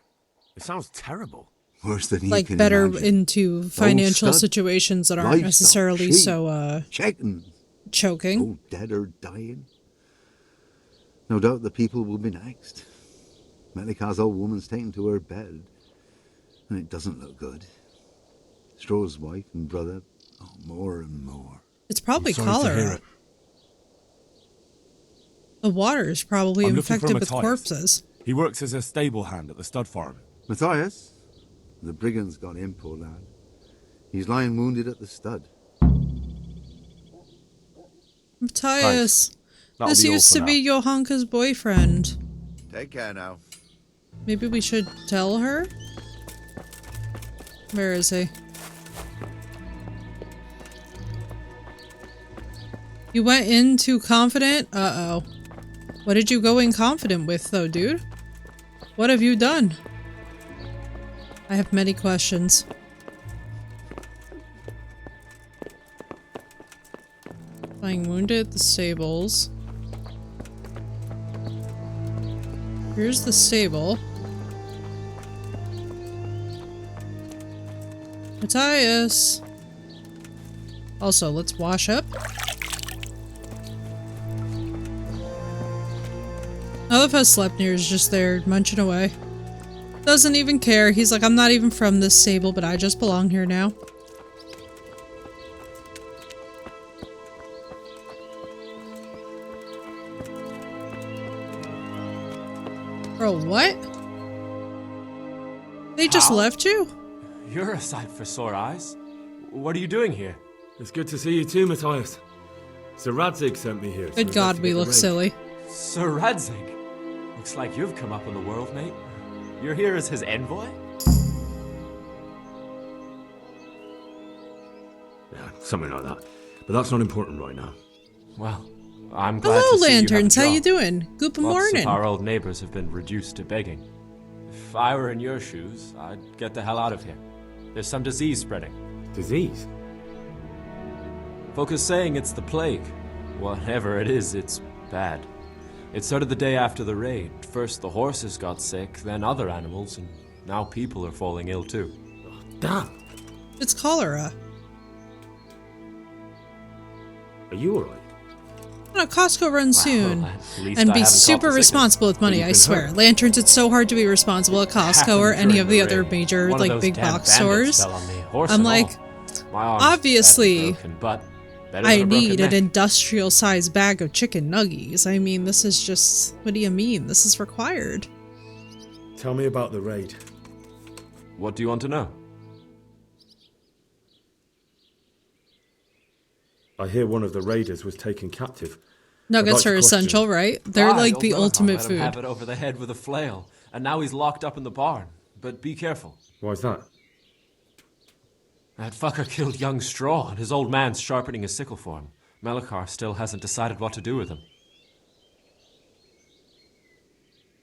Speaker 6: It sounds terrible.
Speaker 13: Worse than you
Speaker 1: Like
Speaker 13: can
Speaker 1: better
Speaker 13: imagine.
Speaker 1: into financial
Speaker 13: stud,
Speaker 1: situations that aren't
Speaker 13: livestock,
Speaker 1: necessarily
Speaker 13: sheep,
Speaker 1: so
Speaker 13: chickens,
Speaker 1: choking.
Speaker 13: all dead or dying. No doubt the people will be next. Melikar's old woman's taken to her bed, and it doesn't look good. Straw's wife and brother, more and more.
Speaker 1: It's probably
Speaker 6: I'm sorry to hear
Speaker 1: cholera.
Speaker 6: it.
Speaker 1: The water is probably
Speaker 6: I'm looking for
Speaker 1: infected with
Speaker 6: Matthias.
Speaker 1: corpses.
Speaker 6: He works as a stable hand at the stud farm.
Speaker 13: Matthias? The brigands got him, poor lad. He's lying wounded at the stud.
Speaker 1: Matthias,
Speaker 6: That'll
Speaker 1: this
Speaker 6: be all
Speaker 1: used
Speaker 6: for
Speaker 1: to be
Speaker 6: now.
Speaker 1: Johanka's boyfriend.
Speaker 13: Take care now.
Speaker 1: Maybe we should tell her? Where is he? You went in too confident? Uh-oh. What did you go in confident with, though, dude? What have you done? I have many questions. Lying wounded at the stables. Here's the stable. Matthias! Also, let's wash up. I love how Sleipnir is just there, munching away. Doesn't even care. He's like, I'm not even from this stable, but I just belong here now. Bro, what? They just left you?
Speaker 5: You're a sight for sore eyes. What are you doing here?
Speaker 6: It's good to see you too, Matthias. Sir Radzig sent me here.
Speaker 1: Good God, we look silly.
Speaker 5: Sir Radzig. Looks like you've come up in the world, mate. You're here as his envoy?
Speaker 6: Yeah, something like that. But that's not important right now.
Speaker 14: Well, I'm glad
Speaker 1: Hello,
Speaker 14: to see
Speaker 1: Lanterns.
Speaker 14: you
Speaker 1: How
Speaker 14: have a
Speaker 1: you
Speaker 14: job.
Speaker 1: doing? Good
Speaker 14: Lots
Speaker 1: morning.
Speaker 14: of our old neighbors have been reduced to begging. If I were in your shoes, I'd get the hell out of here. There's some disease spreading.
Speaker 6: Disease?
Speaker 14: Folk are saying it's the plague. Whatever it is, it's bad. It started the day after the raid. First the horses got sick, then other animals, and now people are falling ill too.
Speaker 6: Oh, damn!
Speaker 1: It's cholera.
Speaker 6: Are you alright?
Speaker 1: No, Costco runs soon.
Speaker 14: Well, at least
Speaker 1: And
Speaker 14: I
Speaker 1: be
Speaker 14: haven't caught
Speaker 1: super
Speaker 14: the sickness.
Speaker 1: responsible with money,
Speaker 6: But
Speaker 1: I
Speaker 6: you've been
Speaker 1: swear.
Speaker 6: hurt.
Speaker 1: Lanterns, it's so hard to be responsible at Costco or any of the other
Speaker 14: raid.
Speaker 1: major,
Speaker 14: One of
Speaker 1: like,
Speaker 14: those
Speaker 1: big
Speaker 14: damn
Speaker 1: box
Speaker 14: bandits
Speaker 1: stores.
Speaker 14: fell on me, horse
Speaker 1: I'm
Speaker 14: and
Speaker 1: like,
Speaker 14: all. My arm's
Speaker 1: obviously,
Speaker 14: badly broken, but better
Speaker 1: I
Speaker 14: than a broken
Speaker 1: need an
Speaker 14: neck.
Speaker 1: industrial-sized bag of chicken nuggies. I mean, this is just... What do you mean? This is required.
Speaker 6: Tell me about the raid.
Speaker 14: What do you want to know?
Speaker 6: I hear one of the raiders was taken captive.
Speaker 1: Nuggets
Speaker 6: I'd
Speaker 1: are
Speaker 6: like to question-
Speaker 1: essential, right? They're
Speaker 14: Aye,
Speaker 1: like
Speaker 14: old
Speaker 1: the
Speaker 14: Noah
Speaker 1: ultimate
Speaker 14: let him have
Speaker 1: food.
Speaker 14: it over the head with a flail, and now he's locked up in the barn. But be careful.
Speaker 6: Why's that?
Speaker 14: That fucker killed young Straw, and his old man's sharpening a sickle for him. Melikar still hasn't decided what to do with him.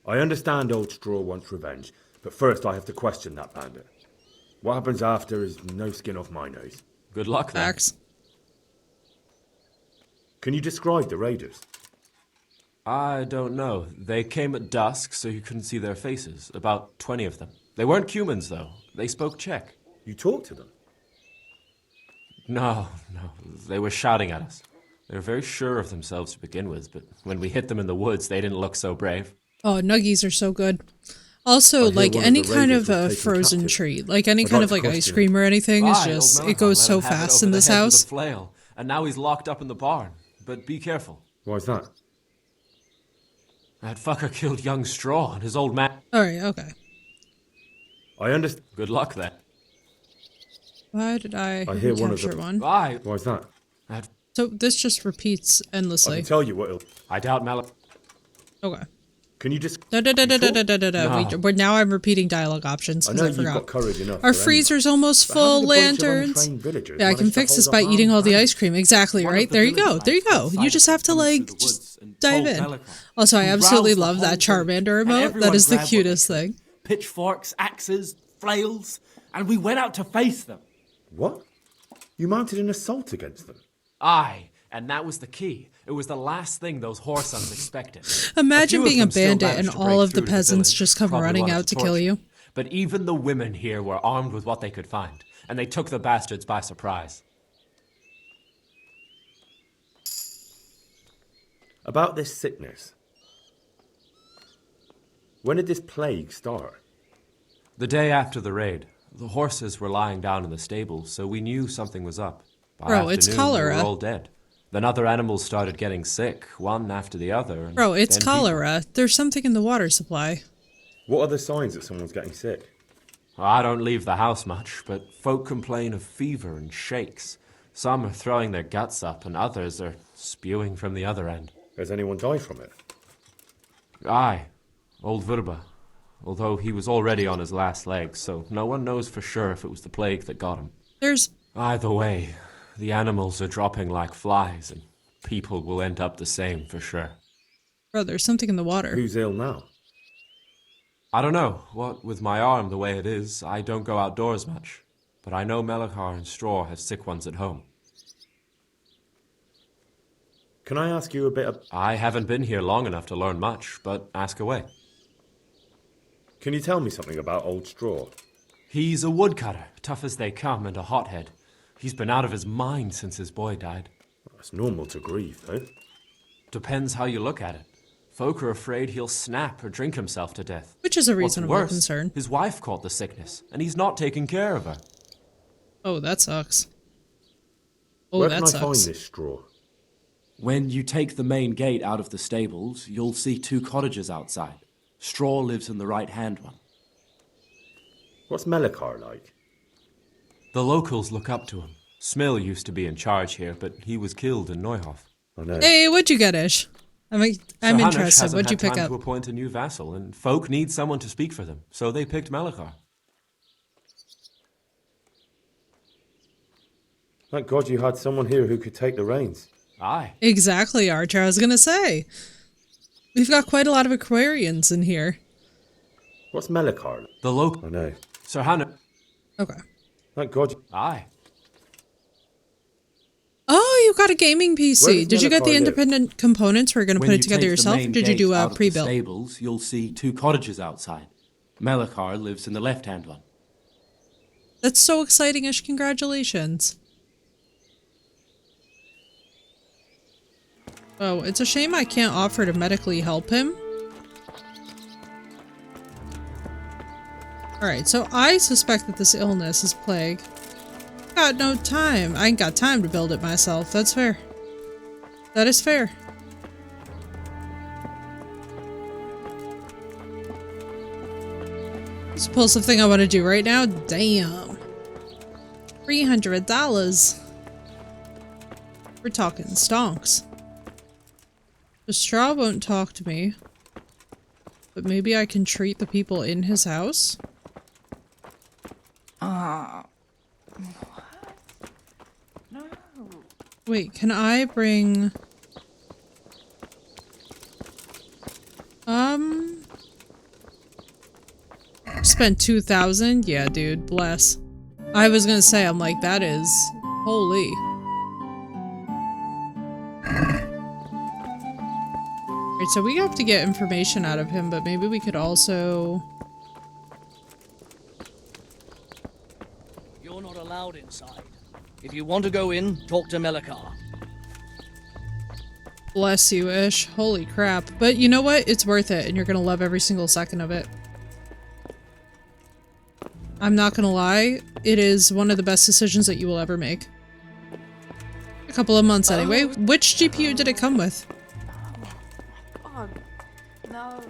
Speaker 6: I understand Old Straw wants revenge, but first I have to question that bandit. What happens after is no skin off my nose.
Speaker 14: Good luck, then.
Speaker 1: Facts.
Speaker 6: Can you describe the raiders?
Speaker 14: I don't know. They came at dusk, so you couldn't see their faces. About 20 of them. They weren't humans, though. They spoke Czech.
Speaker 6: You talked to them?
Speaker 14: No. They were shouting at us. They were very sure of themselves to begin with, but when we hit them in the woods, they didn't look so brave.
Speaker 1: Oh, nuggies are so good. Also,
Speaker 6: I hear
Speaker 1: like
Speaker 6: one of
Speaker 1: any
Speaker 6: the
Speaker 1: kind
Speaker 6: raiders
Speaker 1: of
Speaker 6: was
Speaker 1: a
Speaker 6: taken
Speaker 1: frozen
Speaker 6: captive.
Speaker 1: treat, like any
Speaker 6: I'd
Speaker 1: kind
Speaker 6: like
Speaker 1: of
Speaker 6: to
Speaker 1: like ice
Speaker 6: question
Speaker 1: cream or anything, is
Speaker 14: Aye, old
Speaker 1: just,
Speaker 14: Melikar
Speaker 1: it goes
Speaker 14: let
Speaker 1: so
Speaker 14: him have it
Speaker 1: fast
Speaker 14: over
Speaker 1: in
Speaker 14: the
Speaker 1: this
Speaker 14: head with
Speaker 1: house.
Speaker 14: a flail, and now he's locked up in the barn. But be careful.
Speaker 6: Why's that?
Speaker 14: That fucker killed young Straw, and his old man...
Speaker 1: Alright, okay.
Speaker 6: I understand.
Speaker 14: Good luck, then.
Speaker 1: Why did I
Speaker 6: hear one of
Speaker 1: capture
Speaker 6: them.
Speaker 1: one?
Speaker 14: Aye.
Speaker 6: Why's that?
Speaker 14: That...
Speaker 1: So this just repeats
Speaker 6: I
Speaker 1: endlessly.
Speaker 6: can tell you what it'll...
Speaker 14: I doubt Melik...
Speaker 1: Okay.
Speaker 6: Can you just...
Speaker 1: Da, da, da, da, da, da, da, da, da.
Speaker 14: No.
Speaker 1: We're now I'm repeating dialogue options
Speaker 6: I
Speaker 1: because
Speaker 6: know
Speaker 1: I
Speaker 6: you've
Speaker 1: forgot.
Speaker 6: got courage enough.
Speaker 1: Our
Speaker 6: for anyone.
Speaker 1: freezer's almost
Speaker 6: But how
Speaker 1: full,
Speaker 6: did a bunch of
Speaker 1: Lanterns.
Speaker 6: untrained villagers
Speaker 1: Yeah, I can
Speaker 6: manage to
Speaker 1: fix this
Speaker 6: hold
Speaker 1: by
Speaker 6: up
Speaker 1: eating all the
Speaker 6: armed
Speaker 1: ice cream. Exactly,
Speaker 14: One
Speaker 1: right?
Speaker 14: of the
Speaker 1: There you go.
Speaker 14: village
Speaker 1: There you
Speaker 14: lads
Speaker 1: go.
Speaker 14: outside
Speaker 1: You just
Speaker 14: of
Speaker 1: have to
Speaker 14: coming
Speaker 1: like
Speaker 14: through the
Speaker 1: just
Speaker 14: woods and
Speaker 1: dive
Speaker 14: told
Speaker 1: in.
Speaker 14: Melikar,
Speaker 1: Also, I
Speaker 14: who
Speaker 1: absolutely
Speaker 14: roused the
Speaker 1: love that
Speaker 14: whole
Speaker 1: Charmander
Speaker 2: And
Speaker 1: emote. That
Speaker 2: everyone
Speaker 1: is the
Speaker 2: grabbed what
Speaker 1: cutest
Speaker 2: they
Speaker 1: thing.
Speaker 2: could. Pitchforks, axes, flails, and we went out to face them.
Speaker 6: What? You mounted an assault against them?
Speaker 14: Aye, and that was the key. It was the last thing those whoresons expected.
Speaker 1: Imagine
Speaker 14: few of
Speaker 1: being a
Speaker 14: them still
Speaker 1: bandit
Speaker 14: managed
Speaker 1: and
Speaker 14: to
Speaker 1: all
Speaker 14: break
Speaker 1: of the
Speaker 14: through to
Speaker 1: peasants
Speaker 14: village,
Speaker 1: just come
Speaker 14: probably
Speaker 1: running
Speaker 14: wanted
Speaker 1: out to kill
Speaker 14: torture.
Speaker 1: you.
Speaker 14: But even the women here were armed with what they could find, and they took the bastards by surprise.
Speaker 6: About this sickness. When did this plague start?
Speaker 14: The day after the raid, the horses were lying down in the stable, so we knew something was up. By
Speaker 1: Bro, it's
Speaker 14: afternoon, they
Speaker 1: cholera.
Speaker 14: were all dead. Then other animals started getting sick, one after the other. and
Speaker 1: Bro, it's
Speaker 14: then people.
Speaker 1: cholera. There's something in the water supply.
Speaker 6: What are the signs that someone's getting sick?
Speaker 14: I don't leave the house much, but folk complain of fever and shakes. Some are throwing their guts up, and others are spewing from the other end.
Speaker 6: Has anyone died from it?
Speaker 14: Aye, old Verba. Although he was already on his last legs, so no one knows for sure if it was the plague that got him.
Speaker 1: There's...
Speaker 14: Either way, the animals are dropping like flies, and people will end up the same for sure.
Speaker 1: Bro, there's something in the water.
Speaker 6: Who's ill now?
Speaker 14: I don't know. What with my arm the way it is, I don't go outdoors much. But I know Melikar and Straw have sick ones at home.
Speaker 6: Can I ask you a bit of...
Speaker 14: I haven't been here long enough to learn much, but ask away.
Speaker 6: Can you tell me something about Old Straw?
Speaker 14: He's a woodcutter, tough as they come, and a hothead. He's been out of his mind since his boy died.
Speaker 6: It's normal to grieve, though.
Speaker 14: Depends how you look at it. Folk are afraid he'll snap or drink himself to death.
Speaker 1: Which is a
Speaker 14: What's
Speaker 1: reasonable
Speaker 14: worse,
Speaker 1: concern.
Speaker 14: his wife caught the sickness, and he's not taking care of her.
Speaker 1: Oh, that sucks. Oh,
Speaker 6: Where
Speaker 1: that
Speaker 6: can I
Speaker 1: sucks.
Speaker 6: find this straw?
Speaker 2: When you take the main gate out of the stables, you'll see 2 cottages outside. Straw lives in the right-hand one.
Speaker 6: What's Melikar like?
Speaker 14: The locals look up to him. Smill used to be in charge here, but he was killed in Neuhof.
Speaker 6: I know.
Speaker 1: Hey, what'd you get, Ish? I'm
Speaker 14: Sir Hanush
Speaker 1: interested.
Speaker 14: hasn't
Speaker 1: What'd you
Speaker 14: had
Speaker 1: pick
Speaker 14: time
Speaker 1: up?
Speaker 14: to appoint a new vassal, and folk need someone to speak for them, so they picked Melikar.
Speaker 6: Thank God you had someone here who could take the reins.
Speaker 14: Aye.
Speaker 1: Exactly, Archer. I was gonna say. We've got quite a lot of Aquarians in here.
Speaker 6: What's Melikar?
Speaker 14: The local.
Speaker 6: I know.
Speaker 14: Sir Hannah.
Speaker 1: Okay.
Speaker 6: Thank God.
Speaker 14: Aye.
Speaker 1: Oh, you got a gaming PC.
Speaker 6: Where does
Speaker 1: Did you get the
Speaker 6: Melikar live?
Speaker 1: independent components? We're gonna
Speaker 2: When
Speaker 1: put
Speaker 2: you
Speaker 1: it together
Speaker 2: take the
Speaker 1: yourself, or
Speaker 2: main
Speaker 1: did you
Speaker 2: gate
Speaker 1: do
Speaker 2: out
Speaker 1: a
Speaker 2: of the
Speaker 1: pre-built?
Speaker 2: stables, you'll see 2 cottages outside. Melikar lives in the left-hand one.
Speaker 1: That's so exciting-ish. Congratulations. Oh, it's a shame I can't offer to medically help him. Alright, so I suspect that this illness is plague. Got no time. I ain't got time to build it myself. That's fair. That is fair. This impulsive thing I want to do right now? Damn. $300. We're talking stonks. The straw won't talk to me. But maybe I can treat the people in his house?
Speaker 11: What? No.
Speaker 1: Wait, can I bring... Spent 2,000? Yeah, dude, bless. I was gonna say, I'm like, that is... Holy. Right, so we have to get information out of him, but maybe we could also...
Speaker 15: You're not allowed inside. If you want to go in, talk to Melikar.
Speaker 1: Bless you, Ish. Holy crap. But you know what? It's worth it, and you're gonna love every single second of it. I'm not gonna lie, it is one of the best decisions that you will ever make. A couple of months anyway. Which GPU did it come with?
Speaker 11: Oh, no.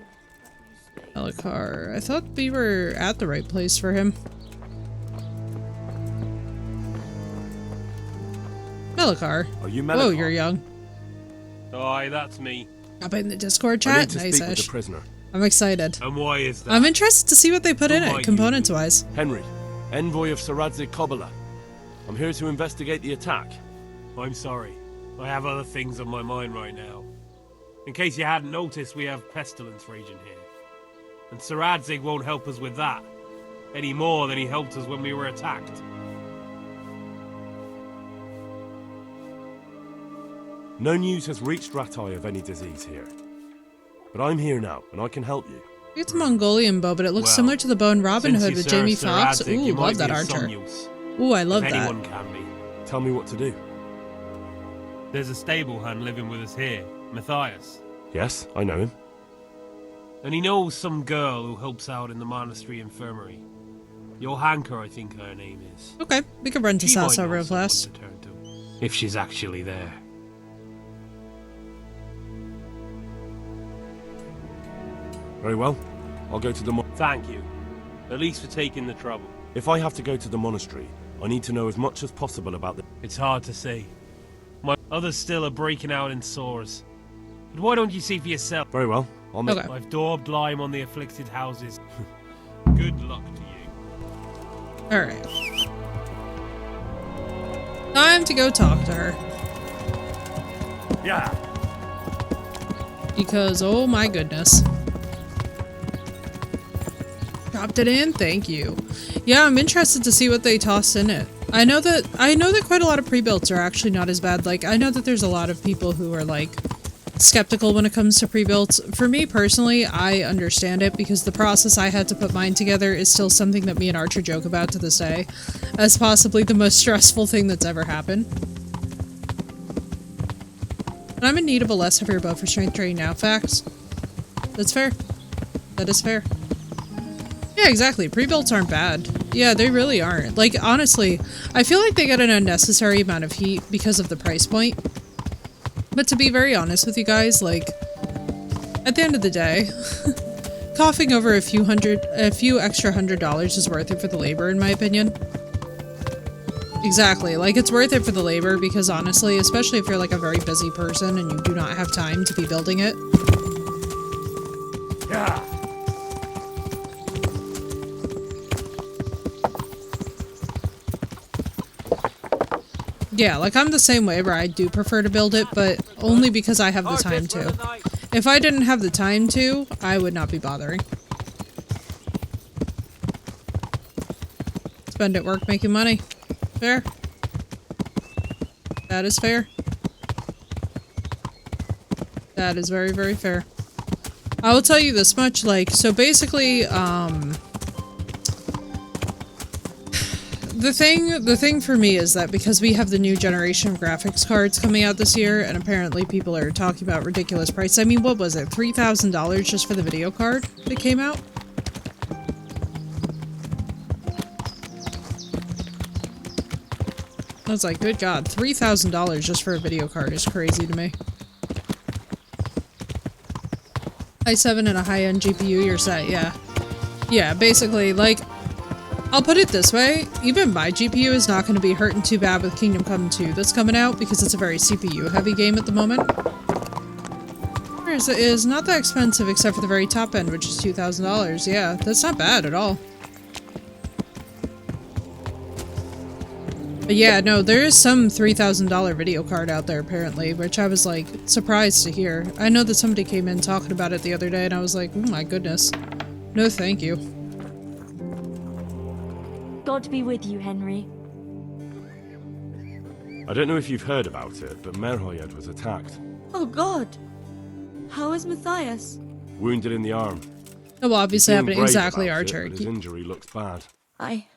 Speaker 1: Melikar. I thought we were at the right place for him. Melikar.
Speaker 6: Are you
Speaker 1: Whoa,
Speaker 6: Melikar?
Speaker 1: you're young.
Speaker 5: Aye, that's me.
Speaker 1: Up in the Discord
Speaker 6: I need
Speaker 1: chat?
Speaker 6: to
Speaker 1: Nice,
Speaker 6: speak with
Speaker 1: Ish.
Speaker 6: the prisoner.
Speaker 1: I'm excited.
Speaker 5: And why is that?
Speaker 1: I'm interested to see what they put in
Speaker 5: Who are
Speaker 1: it,
Speaker 5: you?
Speaker 1: components-wise.
Speaker 6: Henry, envoy of Sir Radzig Kobyla. I'm here to investigate the attack.
Speaker 5: I'm sorry. I have other things on my mind right now. In case you hadn't noticed, we have pestilence raging here. And Sir Radzig won't help us with that. Any more than he helped us when we were attacked.
Speaker 6: No news has reached Ratai of any disease here. But I'm here now, and I can help you.
Speaker 1: It's a Mongolian bow, but it looks
Speaker 5: Well,
Speaker 1: similar to the bow in Robin
Speaker 5: since
Speaker 1: Hood
Speaker 5: you
Speaker 1: with
Speaker 5: serve
Speaker 1: Jamie
Speaker 5: Sir
Speaker 1: Foxx.
Speaker 5: Radzig,
Speaker 1: Ooh,
Speaker 5: you
Speaker 1: love
Speaker 5: might
Speaker 1: that
Speaker 5: be of some
Speaker 1: archer.
Speaker 5: use.
Speaker 1: Ooh, I love
Speaker 5: If
Speaker 1: that.
Speaker 5: anyone can be.
Speaker 6: Tell me what to do.
Speaker 5: There's a stable hand living with us here, Matthias.
Speaker 6: Yes, I know him.
Speaker 5: And he knows some girl who helps out in the monastery infirmary. Johanka, I think her name is.
Speaker 1: Okay, we could run to
Speaker 5: She might
Speaker 1: Sasso
Speaker 5: know
Speaker 1: real
Speaker 5: someone
Speaker 1: fast.
Speaker 5: to turn to, if she's actually there.
Speaker 6: Very well. I'll go to the
Speaker 5: Thank you. At least for taking the trouble.
Speaker 6: If I have to go to the monastery, I need to know as much as possible about the...
Speaker 5: It's hard to say. My others still are breaking out in sores. But why don't you see for yourself?
Speaker 6: Very well. I'll make...
Speaker 1: Okay.
Speaker 5: I've daubed lime on the afflicted houses. Good luck to you.
Speaker 1: Alright. Time to go talk to her.
Speaker 6: Yeah.
Speaker 1: Because, oh my goodness. Dropped it in? Thank you. Yeah, I'm interested to see what they toss in it. I know that quite a lot of pre-builts are actually not as bad. Like, I know that there's a lot of people who are, like, skeptical when it comes to pre-builts. For me, personally, I understand it because the process I had to put mine together is still something that me and Archer joke about to this day as possibly the most stressful thing that's ever happened. And I'm in need of a less heavier bow for strength training now. Facts. That's fair. That is fair. Yeah, exactly. Pre-builts aren't bad. Yeah, they really aren't. Like, honestly, I feel like they get an unnecessary amount of heat because of the price point. But to be very honest with you guys, like, at the end of the day, coughing over a few extra $100 is worth it for the labor, in my opinion. Exactly. Like, it's worth it for the labor because honestly, especially if you're like a very busy person and you do not have time to be building it.
Speaker 6: Yeah.
Speaker 1: Yeah, like I'm the same way where I do prefer to build it, but only because I have the time to. If I didn't have the time to, I would not be bothering. Spend at work making money. Fair. That is fair. That is very, very fair. I will tell you this much, like, so basically, the thing for me is that because we have the new generation of graphics cards coming out this year, and apparently people are talking about ridiculous prices. I mean, what was it? $3,000 just for the video card that came out? I was like, good God, $3,000 just for a video card is crazy to me. i7 and a high-end GPU, you're set, yeah. Yeah, basically, like, I'll put it this way, even my GPU is not going to be hurting too bad with Kingdom Come 2 that's coming out, because it's a very CPU-heavy game at the moment. It is not that expensive except for the very top end, which is $2,000, yeah, that's not bad at all. But yeah, no, there is some $3,000 video card out there apparently, which I was like surprised to hear. I know that somebody came in talking about it the other day and I was like, oh my goodness. No thank you.
Speaker 9: God be with you, Henry.
Speaker 6: I don't know if you've heard about it, but Merhoyed was attacked.
Speaker 9: Oh God. How is Matthias?
Speaker 6: Wounded in the arm.
Speaker 1: Oh, well, obviously
Speaker 6: He's
Speaker 1: happened
Speaker 6: doing
Speaker 1: exactly
Speaker 6: brave
Speaker 1: our
Speaker 6: about it,
Speaker 1: turkey.
Speaker 6: but his injury looks bad.
Speaker 9: I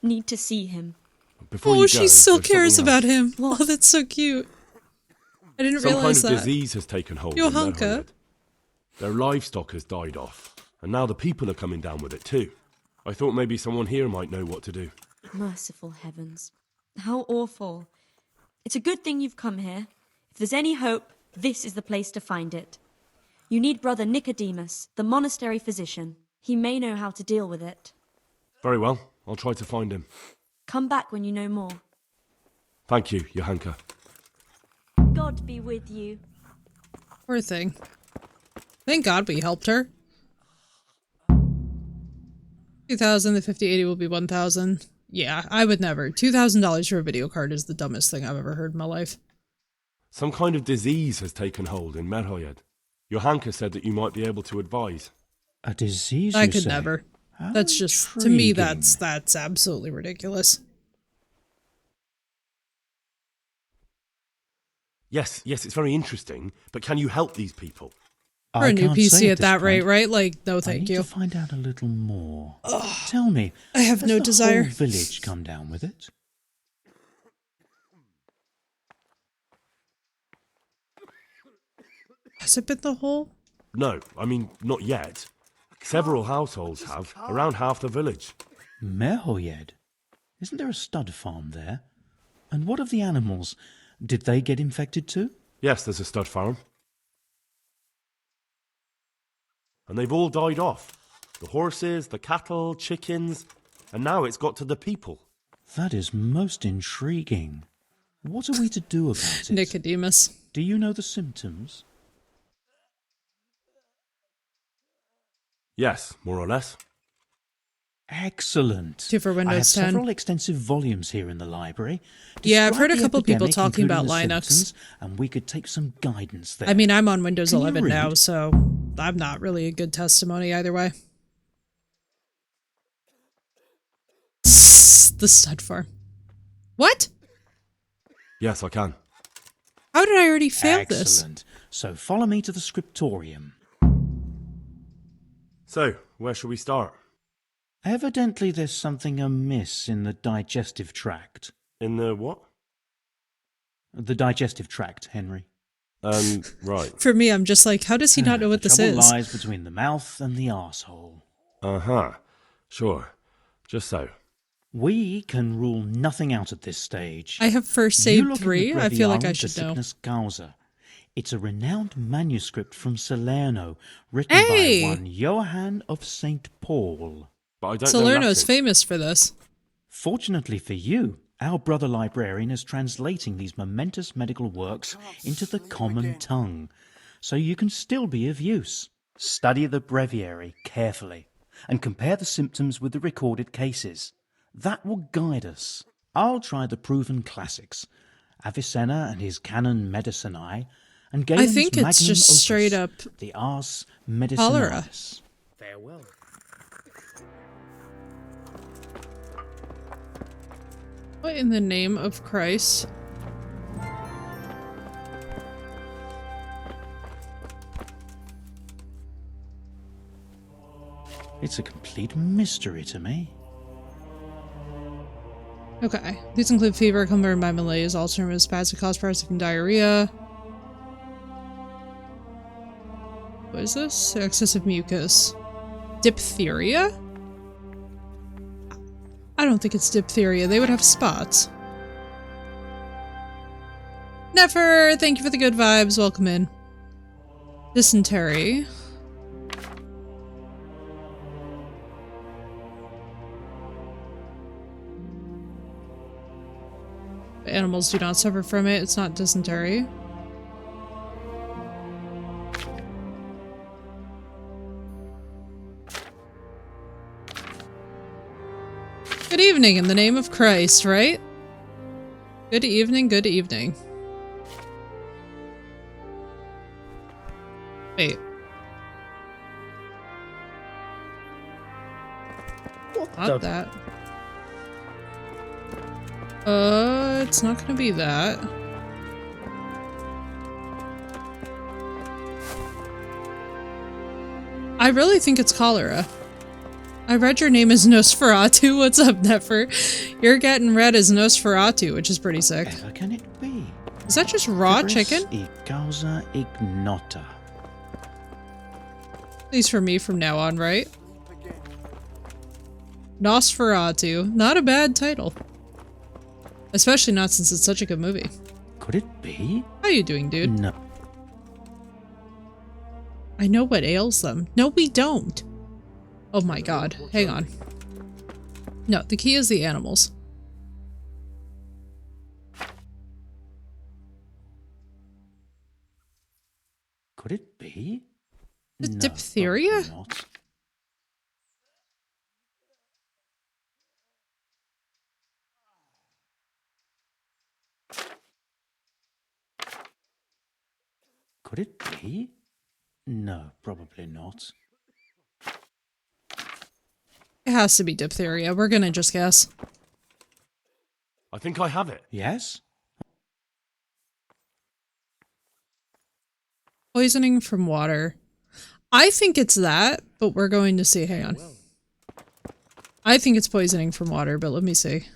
Speaker 9: need to see him.
Speaker 6: Before
Speaker 1: Oh,
Speaker 6: you
Speaker 1: she
Speaker 6: go,
Speaker 1: still
Speaker 6: there's
Speaker 1: cares
Speaker 6: something
Speaker 1: about
Speaker 6: else.
Speaker 1: him. Oh, that's so cute. I didn't
Speaker 6: Some
Speaker 1: realize
Speaker 6: kind of
Speaker 1: that.
Speaker 6: disease has taken hold
Speaker 1: Yo,
Speaker 6: in
Speaker 1: Hunka.
Speaker 6: Merhoyed. Their livestock has died off, and now the people are coming down with it too. I thought maybe someone here might know what to do.
Speaker 9: Merciful heavens. How awful. It's a good thing you've come here. If there's any hope, this is the place to find it. You need Brother Nicodemus, the monastery physician. He may know how to deal with it.
Speaker 6: Very well, I'll try to find him.
Speaker 9: Come back when you know more.
Speaker 6: Thank you, Johanka.
Speaker 9: God be with you.
Speaker 1: Poor thing. Thank God we helped her. 2,000, the 5080 will be 1,000. Yeah, I would never. $2,000 for a video card is the dumbest thing I've ever heard in my life.
Speaker 6: Some kind of disease has taken hold in Merhoyed. Johanka said that you might be able to advise.
Speaker 16: A disease,
Speaker 1: I
Speaker 16: you
Speaker 1: could
Speaker 16: say?
Speaker 1: never.
Speaker 16: How
Speaker 1: That's just, to me,
Speaker 16: intriguing.
Speaker 1: that's absolutely ridiculous.
Speaker 6: Yes, it's very interesting, but can you help these people?
Speaker 1: For a new
Speaker 16: can't say
Speaker 1: PC at
Speaker 16: this
Speaker 1: that rate,
Speaker 16: point.
Speaker 1: right? Like, no
Speaker 16: I
Speaker 1: thank
Speaker 16: need
Speaker 1: you.
Speaker 16: to find out a little more. Tell me,
Speaker 1: I have
Speaker 16: has
Speaker 1: no
Speaker 16: the
Speaker 1: desire.
Speaker 16: whole village come down with it?
Speaker 1: Has it been the whole?
Speaker 6: No, I mean, not yet. Several households have, around half the village.
Speaker 16: Merhoyed? Isn't there a stud farm there? And what of the animals? Did they get infected too?
Speaker 6: Yes, there's a stud farm. And they've all died off. The horses, the cattle, chickens, and now it's got to the people.
Speaker 16: That is most intriguing. What are we to do about it?
Speaker 1: Nicodemus.
Speaker 16: Do you know the symptoms?
Speaker 6: Yes, more or less.
Speaker 16: Excellent.
Speaker 1: Two for
Speaker 16: I have
Speaker 1: Windows 10.
Speaker 16: several extensive volumes here in the library.
Speaker 1: Yeah, I've heard a
Speaker 16: Describe the
Speaker 1: couple people
Speaker 16: epidemic,
Speaker 1: talking about
Speaker 16: including the
Speaker 1: Linux.
Speaker 16: symptoms, and we could take some guidance there.
Speaker 1: I mean, I'm on Windows
Speaker 16: Can you
Speaker 1: 11 now,
Speaker 16: read?
Speaker 1: so I'm not really a good testimony either way. The stud farm. What?
Speaker 6: Yes, I can.
Speaker 1: How did I already fail this?
Speaker 16: Excellent. So follow me to the scriptorium.
Speaker 6: So, where shall we start?
Speaker 16: Evidently there's something amiss in the digestive tract.
Speaker 6: In the what?
Speaker 16: The digestive tract, Henry.
Speaker 6: Right.
Speaker 1: For me, I'm just like, how does he not know what
Speaker 16: The
Speaker 1: this
Speaker 16: trouble
Speaker 1: is?
Speaker 16: lies between the mouth and the arsehole.
Speaker 6: Uh-huh. Sure. Just so.
Speaker 16: We can rule nothing out at this stage.
Speaker 1: I have first
Speaker 16: You
Speaker 1: saved
Speaker 16: look in
Speaker 1: 3.
Speaker 16: the
Speaker 1: I feel like I
Speaker 16: Breviarium
Speaker 1: should
Speaker 16: de
Speaker 1: know.
Speaker 16: Signus Causa. It's a renowned manuscript from Salerno, written
Speaker 1: Hey!
Speaker 16: by one Johann of St. Paul.
Speaker 6: But I don't know
Speaker 1: Salerno's
Speaker 6: Latin.
Speaker 1: famous for this.
Speaker 16: Fortunately for you, our brother librarian is translating these momentous medical works into the common tongue, so you can still be of use. Study the breviary carefully and compare the symptoms with the recorded cases. That will guide us. I'll try the proven classics, Avicenna and his Canon Medicinae, and
Speaker 1: I
Speaker 16: Galen's
Speaker 1: think it's
Speaker 16: magnum
Speaker 1: just
Speaker 16: opus,
Speaker 1: straight up
Speaker 16: the Ars
Speaker 1: cholera.
Speaker 16: Medicinalis.
Speaker 12: Farewell.
Speaker 1: What in the name of Christ?
Speaker 16: It's a complete mystery to me.
Speaker 1: Okay. These include fever accompanied by malaise, alternative spastic cause parasitic and diarrhea. What is this? Excessive mucus. Diphtheria? I don't think it's diphtheria. They would have spots. Nefer, thank you for the good vibes. Welcome in. Dysentery. Animals do not suffer from it. It's not dysentery. Good evening in the name of Christ, right? Good evening, good evening. Wait. Not that. It's not gonna be that. I really think it's cholera. I read your name as Nosferatu. What's up, Nefer? You're getting read as Nosferatu, which is pretty sick.
Speaker 16: Ever can it be?
Speaker 1: Is that just raw
Speaker 16: Fibris
Speaker 1: chicken?
Speaker 16: e causa ignota.
Speaker 1: At least for me from now on, right? Nosferatu. Not a bad title. Especially not since it's such a good movie.
Speaker 16: Could it be?
Speaker 1: How you doing, dude?
Speaker 16: No.
Speaker 1: I know what ails them. No, we don't. Oh my god. Hang on. No, the key is the animals.
Speaker 16: Could it be?
Speaker 1: The
Speaker 16: No,
Speaker 1: diphtheria?
Speaker 16: probably not. Could it be? No, probably not.
Speaker 1: It has to be diphtheria. We're gonna just guess.
Speaker 6: I think I have it.
Speaker 16: Yes?
Speaker 1: Poisoning from water. I think it's that, but we're going to see. Hang on. I think it's poisoning from water, but let me see.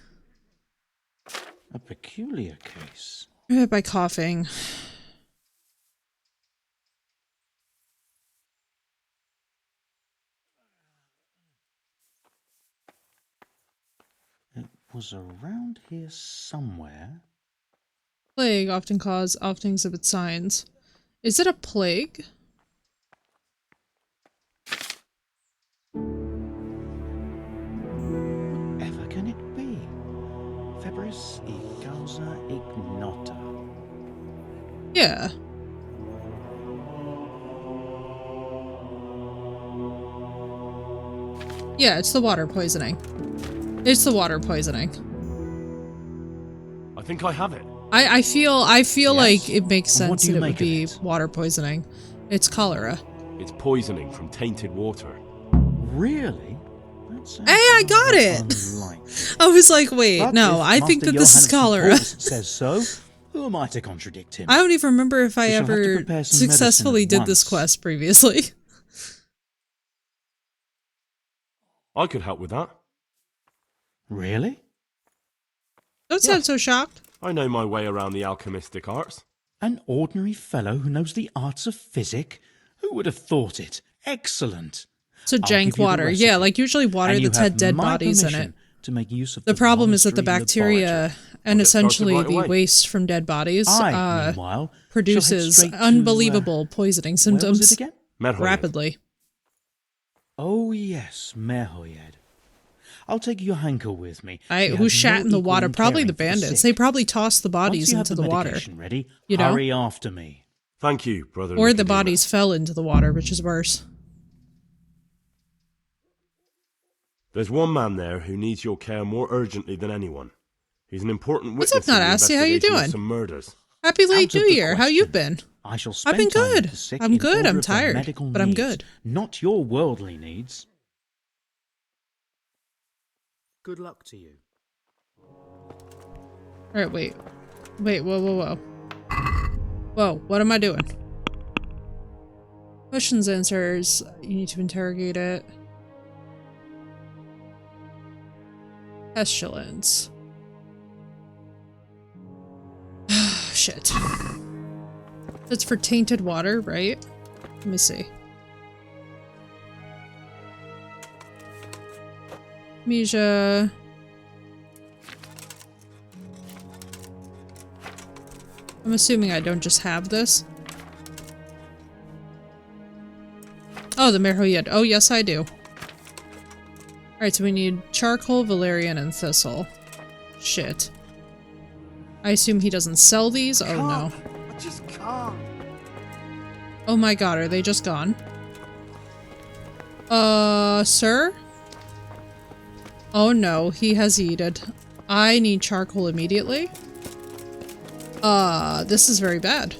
Speaker 16: A peculiar case.
Speaker 1: By coughing.
Speaker 16: It was around here somewhere.
Speaker 1: Plague often exhibit signs. Is it a plague?
Speaker 16: Whatever can it be? Febris e causa ignota.
Speaker 1: Yeah. Yeah, it's the water poisoning. It's the water poisoning.
Speaker 6: I think I have it.
Speaker 1: I feel
Speaker 16: Yes?
Speaker 1: like it makes
Speaker 16: And what
Speaker 1: sense
Speaker 16: do you
Speaker 1: that it would
Speaker 16: make of
Speaker 1: be
Speaker 16: it?
Speaker 1: water poisoning. It's cholera.
Speaker 6: It's poisoning from tainted water.
Speaker 16: Really? That sounds
Speaker 1: Hey, I got
Speaker 16: rather
Speaker 1: it!
Speaker 16: unlikely.
Speaker 1: I was like, wait,
Speaker 16: But
Speaker 1: no,
Speaker 16: if
Speaker 1: I think
Speaker 16: Master
Speaker 1: that this is
Speaker 16: Johannes
Speaker 1: cholera.
Speaker 16: Paulus says so. Who am I to contradict him?
Speaker 1: I don't even remember if I
Speaker 16: We shall have to
Speaker 1: ever
Speaker 16: prepare some medicine
Speaker 1: successfully
Speaker 16: at
Speaker 1: did this
Speaker 16: once.
Speaker 1: quest previously.
Speaker 6: I could help with that.
Speaker 16: Really?
Speaker 1: Don't sound so shocked.
Speaker 6: I know my way around the alchemistic arts.
Speaker 16: An ordinary fellow who knows the arts of physic? Who would have thought it? Excellent.
Speaker 1: So
Speaker 16: I'll give
Speaker 1: jank
Speaker 16: you the
Speaker 1: water.
Speaker 16: recipe.
Speaker 1: Yeah, like usually water
Speaker 16: And you
Speaker 1: that's had
Speaker 16: have
Speaker 1: dead
Speaker 16: my
Speaker 1: bodies in
Speaker 16: permission
Speaker 1: it.
Speaker 16: to make use of
Speaker 1: The problem is that the
Speaker 16: monastery
Speaker 1: bacteria
Speaker 16: laboratory.
Speaker 1: and
Speaker 6: I'll get started
Speaker 1: essentially
Speaker 6: right
Speaker 1: the
Speaker 6: away.
Speaker 1: waste from dead bodies
Speaker 16: I, meanwhile, shall head
Speaker 1: produces
Speaker 16: straight to,
Speaker 1: unbelievable poisoning
Speaker 16: where was
Speaker 1: symptoms
Speaker 16: it again?
Speaker 6: Merhoyed.
Speaker 1: rapidly.
Speaker 16: Oh yes, Merhoyed. I'll take Johanka with me.
Speaker 1: I
Speaker 16: She
Speaker 1: who
Speaker 16: has
Speaker 1: shat
Speaker 16: no
Speaker 1: in the
Speaker 16: equal
Speaker 1: water?
Speaker 16: in
Speaker 1: Probably
Speaker 16: caring
Speaker 1: the
Speaker 16: for
Speaker 1: bandits.
Speaker 16: sick.
Speaker 1: They probably tossed the
Speaker 16: Once
Speaker 1: bodies
Speaker 16: you have
Speaker 1: into the water.
Speaker 16: medication ready,
Speaker 1: You know?
Speaker 16: hurry after me.
Speaker 6: Thank you, brother.
Speaker 1: Or the
Speaker 6: Nicodemus.
Speaker 1: bodies fell into the water, which is worse.
Speaker 6: There's one man there who needs your care more urgently than anyone. He's an important
Speaker 1: What's
Speaker 6: witness
Speaker 1: up,
Speaker 6: in the
Speaker 1: Nasty? How you
Speaker 6: investigation of
Speaker 1: doing?
Speaker 6: some murders.
Speaker 1: Happy late
Speaker 16: Out of
Speaker 1: New
Speaker 16: the
Speaker 1: Year. How you
Speaker 16: question.
Speaker 1: been?
Speaker 16: I shall
Speaker 1: I've
Speaker 16: spend
Speaker 1: been
Speaker 16: time with
Speaker 1: good.
Speaker 16: the sick
Speaker 1: I'm
Speaker 16: in
Speaker 1: good.
Speaker 16: order
Speaker 1: I'm
Speaker 16: of their
Speaker 1: tired,
Speaker 16: medical
Speaker 1: but I'm
Speaker 16: needs,
Speaker 1: good.
Speaker 16: not your worldly needs. Good luck to you.
Speaker 1: All right, wait. Wait, whoa. Whoa, what am I doing? Questions, answers. You need to interrogate it. Pestilence. Shit. It's for tainted water, right? Let me see. Amnesia. I'm assuming I don't just have this. Oh, the Merhoyed. Oh, yes, I do. Alright, so we need charcoal, valerian, and thistle. Shit. I assume he doesn't sell these? Oh, no.
Speaker 3: I just can't.
Speaker 1: Oh my god, are they just gone? Sir? Oh no, he has yeeted. I need charcoal immediately. This is very bad.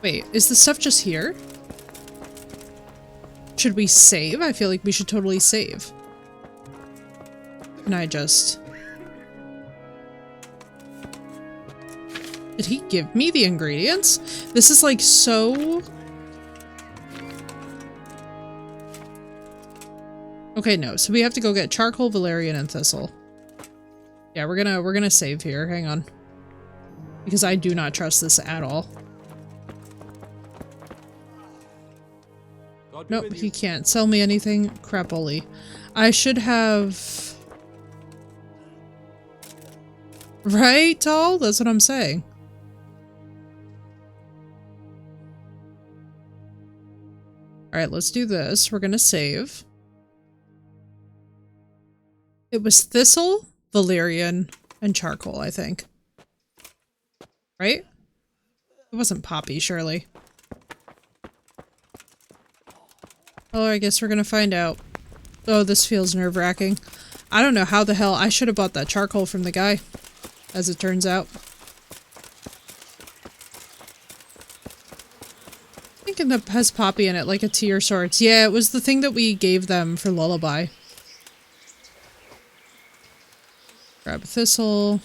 Speaker 1: Wait, is the stuff just here? Should we save? I feel like we should totally save. Can I just... Did he give me the ingredients? This is like so... Okay, no. So we have to go get charcoal, valerian, and thistle. Yeah, we're gonna save here. Hang on. Because I do not trust this at all. Nope, he can't sell me anything. Crapoly. I should have... Right, Tall? That's what I'm saying. Alright, let's do this. We're gonna save. It was thistle, valerian, and charcoal, I think. Right? It wasn't poppy, surely. Oh, I guess we're gonna find out. Oh, this feels nerve-wracking. I don't know how the hell I should have bought that charcoal from the guy, as it turns out. I think it has poppy in it, like a tea or sorts. Yeah, it was the thing that we gave them for Lullaby. Grab a thistle.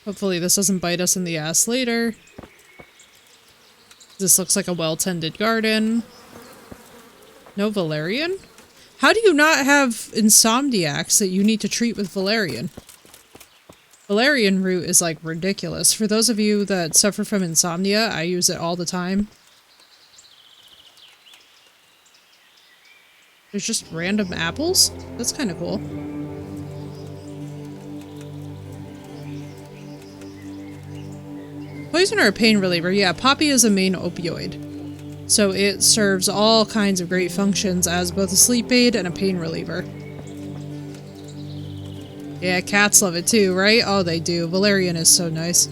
Speaker 1: Hopefully this doesn't bite us in the ass later. This looks like a well-tended garden. No valerian? How do you not have insomniacs that you need to treat with valerian? Valerian root is like ridiculous. For those of you that suffer from insomnia, I use it all the time. There's just random apples? That's kind of cool. Poison or a pain reliever? Yeah, poppy is a main opioid. So it serves all kinds of great functions as both a sleep aid and a pain reliever. Yeah, cats love it too, right? Oh, they do. Valerian is so nice.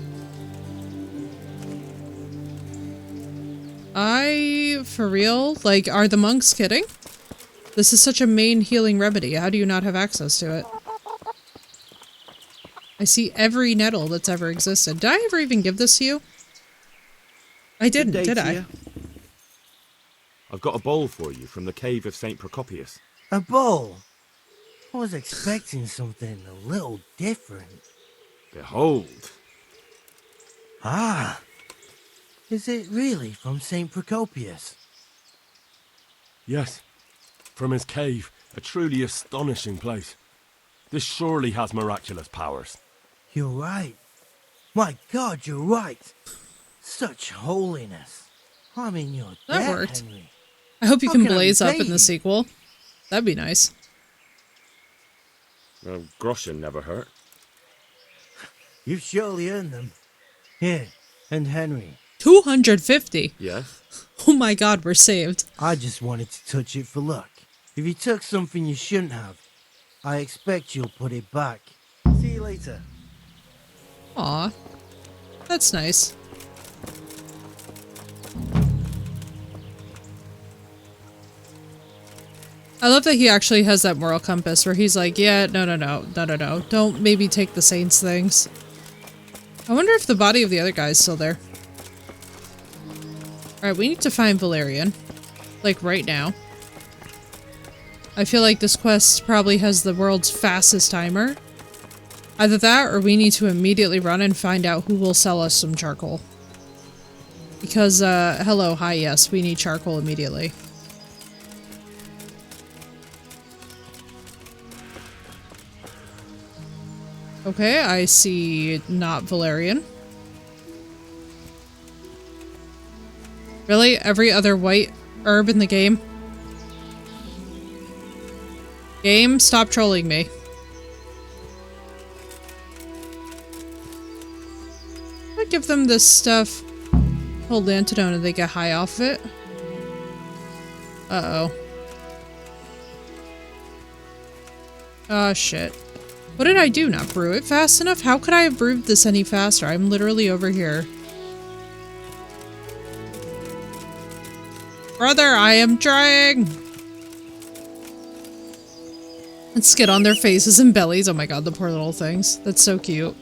Speaker 1: For real? Like, are the monks kidding? This is such a main healing remedy. How do you not have access to it? I see every nettle that's ever existed. Did I ever even give this to you? I didn't, did I?
Speaker 6: I've got a bowl for you from the cave of St. Procopius.
Speaker 3: A bowl? I was expecting something a little different.
Speaker 6: Behold.
Speaker 3: Ah. Is it really from St. Procopius?
Speaker 6: Yes. From his cave. A truly astonishing place. This surely has miraculous powers.
Speaker 3: You're right. My God, you're right. Such holiness. I'm in your
Speaker 1: That
Speaker 3: debt,
Speaker 1: worked.
Speaker 3: Henry.
Speaker 1: I hope you
Speaker 3: How
Speaker 1: can
Speaker 3: can I
Speaker 1: blaze up
Speaker 3: repay
Speaker 1: in the
Speaker 3: you?
Speaker 1: sequel. That'd be nice.
Speaker 6: Groschen never hurt.
Speaker 3: You've surely earned them. Here, and Henry.
Speaker 1: 250?
Speaker 6: Yes?
Speaker 1: Oh my god, we're saved.
Speaker 3: I just wanted to touch it for luck. If you took something you shouldn't have, I expect you'll put it back. See you later.
Speaker 1: Aw. That's nice. I love that he actually has that moral compass where he's like, yeah, no. Don't maybe take the saints' things. I wonder if the body of the other guy is still there. Alright, we need to find Valerian. Like, right now. I feel like this quest probably has the world's fastest timer. Either that, or we need to immediately run and find out who will sell us some charcoal. Because, hello, hi, yes, we need charcoal immediately. Okay, I see not Valerian. Really? Every other white herb in the game? Game, stop trolling me. I give them this stuff. Hold Lantidone and they get high off of it. Uh-oh. Oh, shit. What did I do? Not brew it fast enough? How could I have brewed this any faster? I'm literally over here. Brother, I am trying! Let's get on their faces and bellies. Oh my god, the poor little things. That's so cute.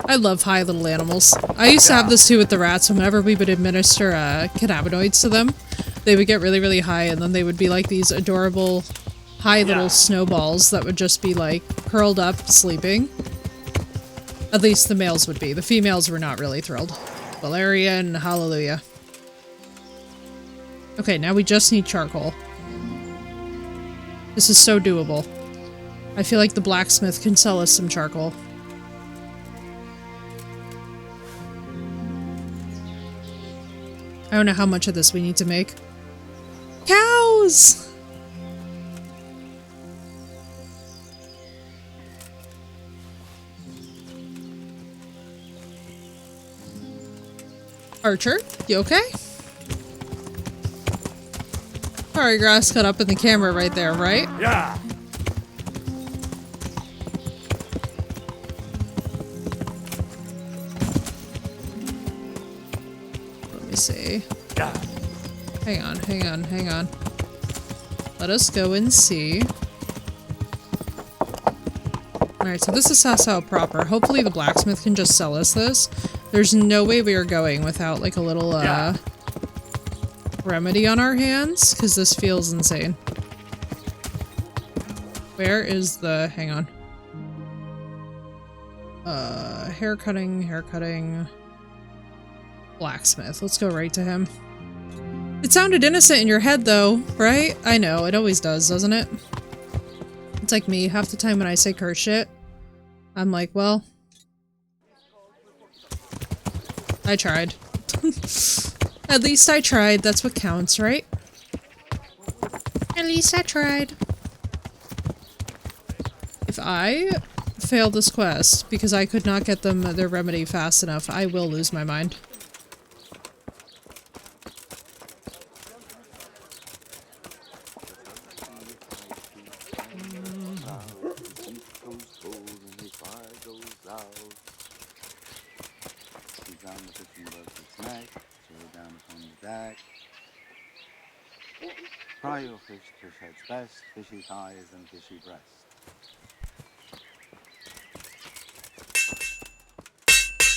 Speaker 1: I love high little animals. I used to have this too with the rats. Whenever we would administer cannabinoids to them, they would get really, really high, and then they would be like these adorable high little snowballs that would just be like curled up, sleeping. At least the males would be. The females were not really thrilled. Valerian, hallelujah. Okay, now we just need charcoal. This is so doable. I feel like the blacksmith can sell us some charcoal. I don't know how much of this we need to make. Cows! Archer, you okay? Sorry, grass cut up in the camera right there, right?
Speaker 4: Yeah.
Speaker 1: Let me see. Hang on. Let us go and see. Alright, so this is Sasau proper. Hopefully the blacksmith can just sell us this. There's no way we are going without, like, a little, remedy on our hands, because this feels insane. Where is the... hang on. Hair cutting... Blacksmith. Let's go right to him. It sounded innocent in your head, though, right? I know, it always does, doesn't it? It's like me, half the time when I say curse shit, I'm like, well... I tried. At least I tried, that's what counts, right? At least I tried. If I fail this quest because I could not get them their remedy fast enough, I will lose my mind.
Speaker 13: Fry your fish at its best, fishy thighs and fishy breast.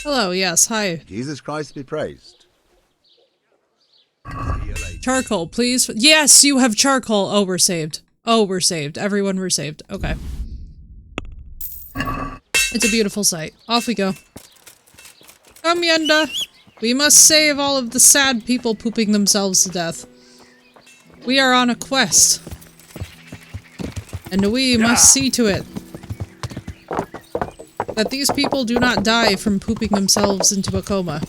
Speaker 1: Hello, yes, hi.
Speaker 13: Jesus Christ be praised.
Speaker 1: Charcoal, please. Yes, you have charcoal. Oh, we're saved. Oh, we're saved. Everyone, we're saved. Okay. It's a beautiful sight. Off we go. Come, Yenda. We must save all of the sad people pooping themselves to death. We are on a quest. And we must see to it that these people do not die from pooping themselves into a coma.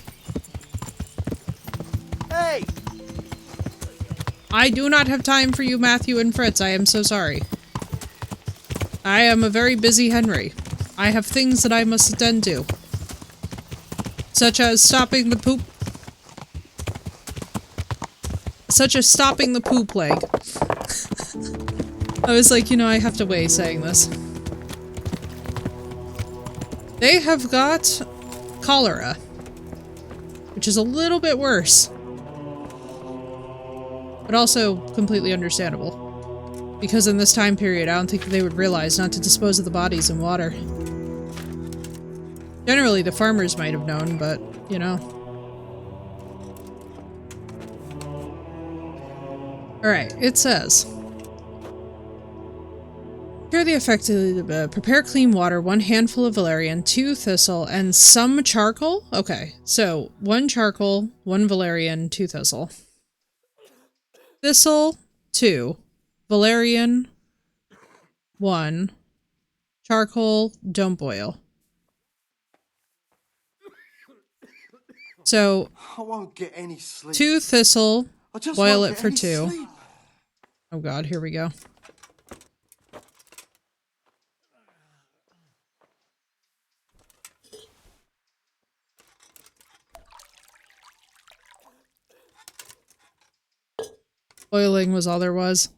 Speaker 3: Hey!
Speaker 1: I do not have time for you, Matthew and Fritz. I am so sorry. I am a very busy Henry. I have things that I must attend to. Such as stopping the poop. Such as stopping the poo plague. I was like, you know, I have to weigh saying this. They have got cholera, which is a little bit worse. But also completely understandable. Because in this time period, I don't think they would realize not to dispose of the bodies in water. Generally, the farmers might have known, but, you know. Alright, it says... Cure the effective, prepare clean water, 1 handful of valerian, 2 thistle, and some charcoal? Okay, so 1 charcoal, 1 valerian, 2 thistle. Thistle, 2. Valerian, 1. Charcoal, don't boil. So,
Speaker 3: I won't get any sleep.
Speaker 1: 2 thistle, boil
Speaker 3: won't
Speaker 1: it
Speaker 3: get
Speaker 1: for
Speaker 3: any
Speaker 1: 2.
Speaker 3: sleep.
Speaker 1: Oh god, here we go. Boiling was all there was.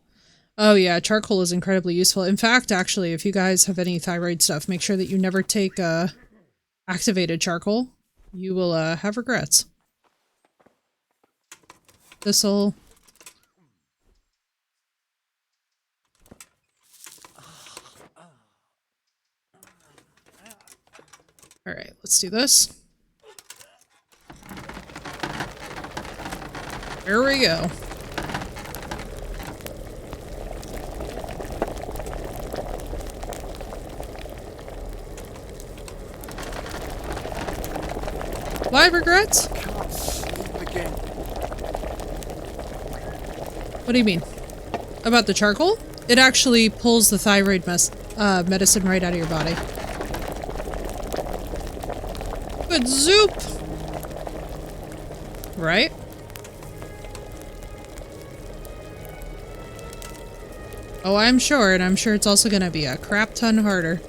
Speaker 1: Oh yeah, charcoal is incredibly useful. In fact, actually, if you guys have any thyroid stuff, make sure that you never take activated charcoal. You will have regrets. This'll... Alright, let's do this. Here we go. Why regrets?
Speaker 3: I can't sleep again.
Speaker 1: What do you mean? About the charcoal? It actually pulls the thyroid medicine right out of your body. Good zoop! Right? Oh, I'm sure, and I'm sure it's also gonna be a crap ton harder.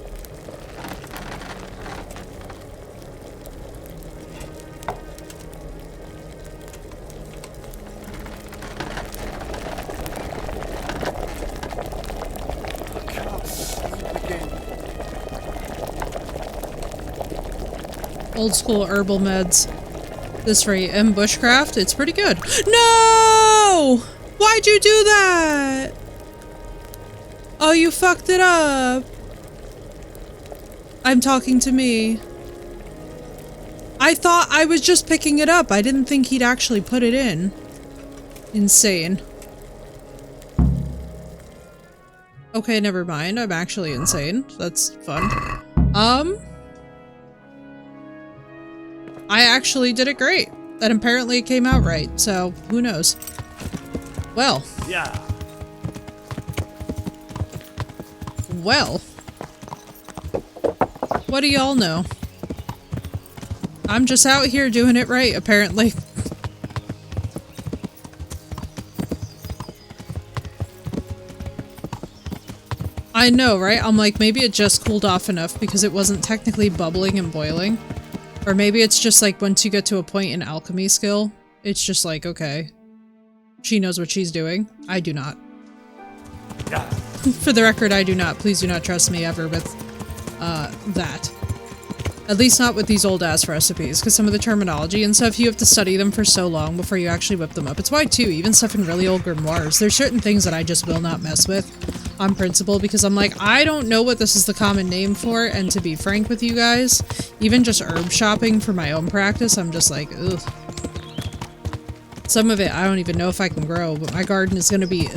Speaker 1: Old school herbal meds. This rate and bushcraft, it's pretty good. No! Why'd you do that? Oh, you fucked it up. I'm talking to me. I thought I was just picking it up. I didn't think he'd actually put it in. Insane. Okay, never mind. I'm actually insane. That's fun. I actually did it great. And apparently it came out right, so who knows? Well.
Speaker 4: Yeah.
Speaker 1: Well. What do y'all know? I'm just out here doing it right, apparently. I know, right? I'm like, maybe it just cooled off enough because it wasn't technically bubbling and boiling. Or maybe it's just like once you get to a point in alchemy skill, it's just like, okay. She knows what she's doing. I do not.
Speaker 4: Yeah.
Speaker 1: For the record, I do not. Please do not trust me ever with that. At least not with these old-ass recipes, because some of the terminology and stuff, you have to study them for so long before you actually whip them up. It's why, too, even stuff in really old grimoires, there's certain things that I just will not mess with on principle, because I'm like, I don't know what this is the common name for, and to be frank with you guys, even just herb shopping for my own practice, I'm just like, ugh. Some of it I don't even know if I can grow, but my garden is gonna be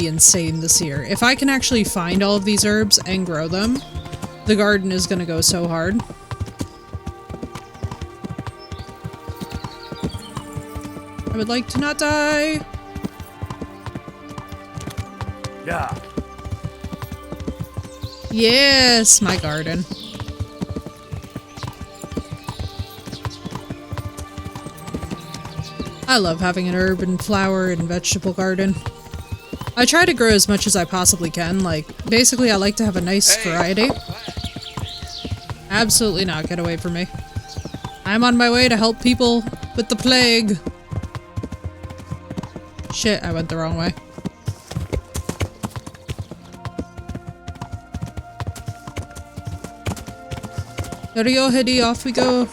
Speaker 1: insane this year. If I can actually find all of these herbs and grow them, the garden is gonna go so hard. I would like to not die.
Speaker 4: Yeah.
Speaker 1: Yes, my garden. I love having an herb and flower and vegetable garden. I try to grow as much as I possibly can. Like, basically I like to have a nice variety. Absolutely not. Get away from me. I'm on my way to help people with the plague. Shit, I went the wrong way. Rio Hidi, off we go.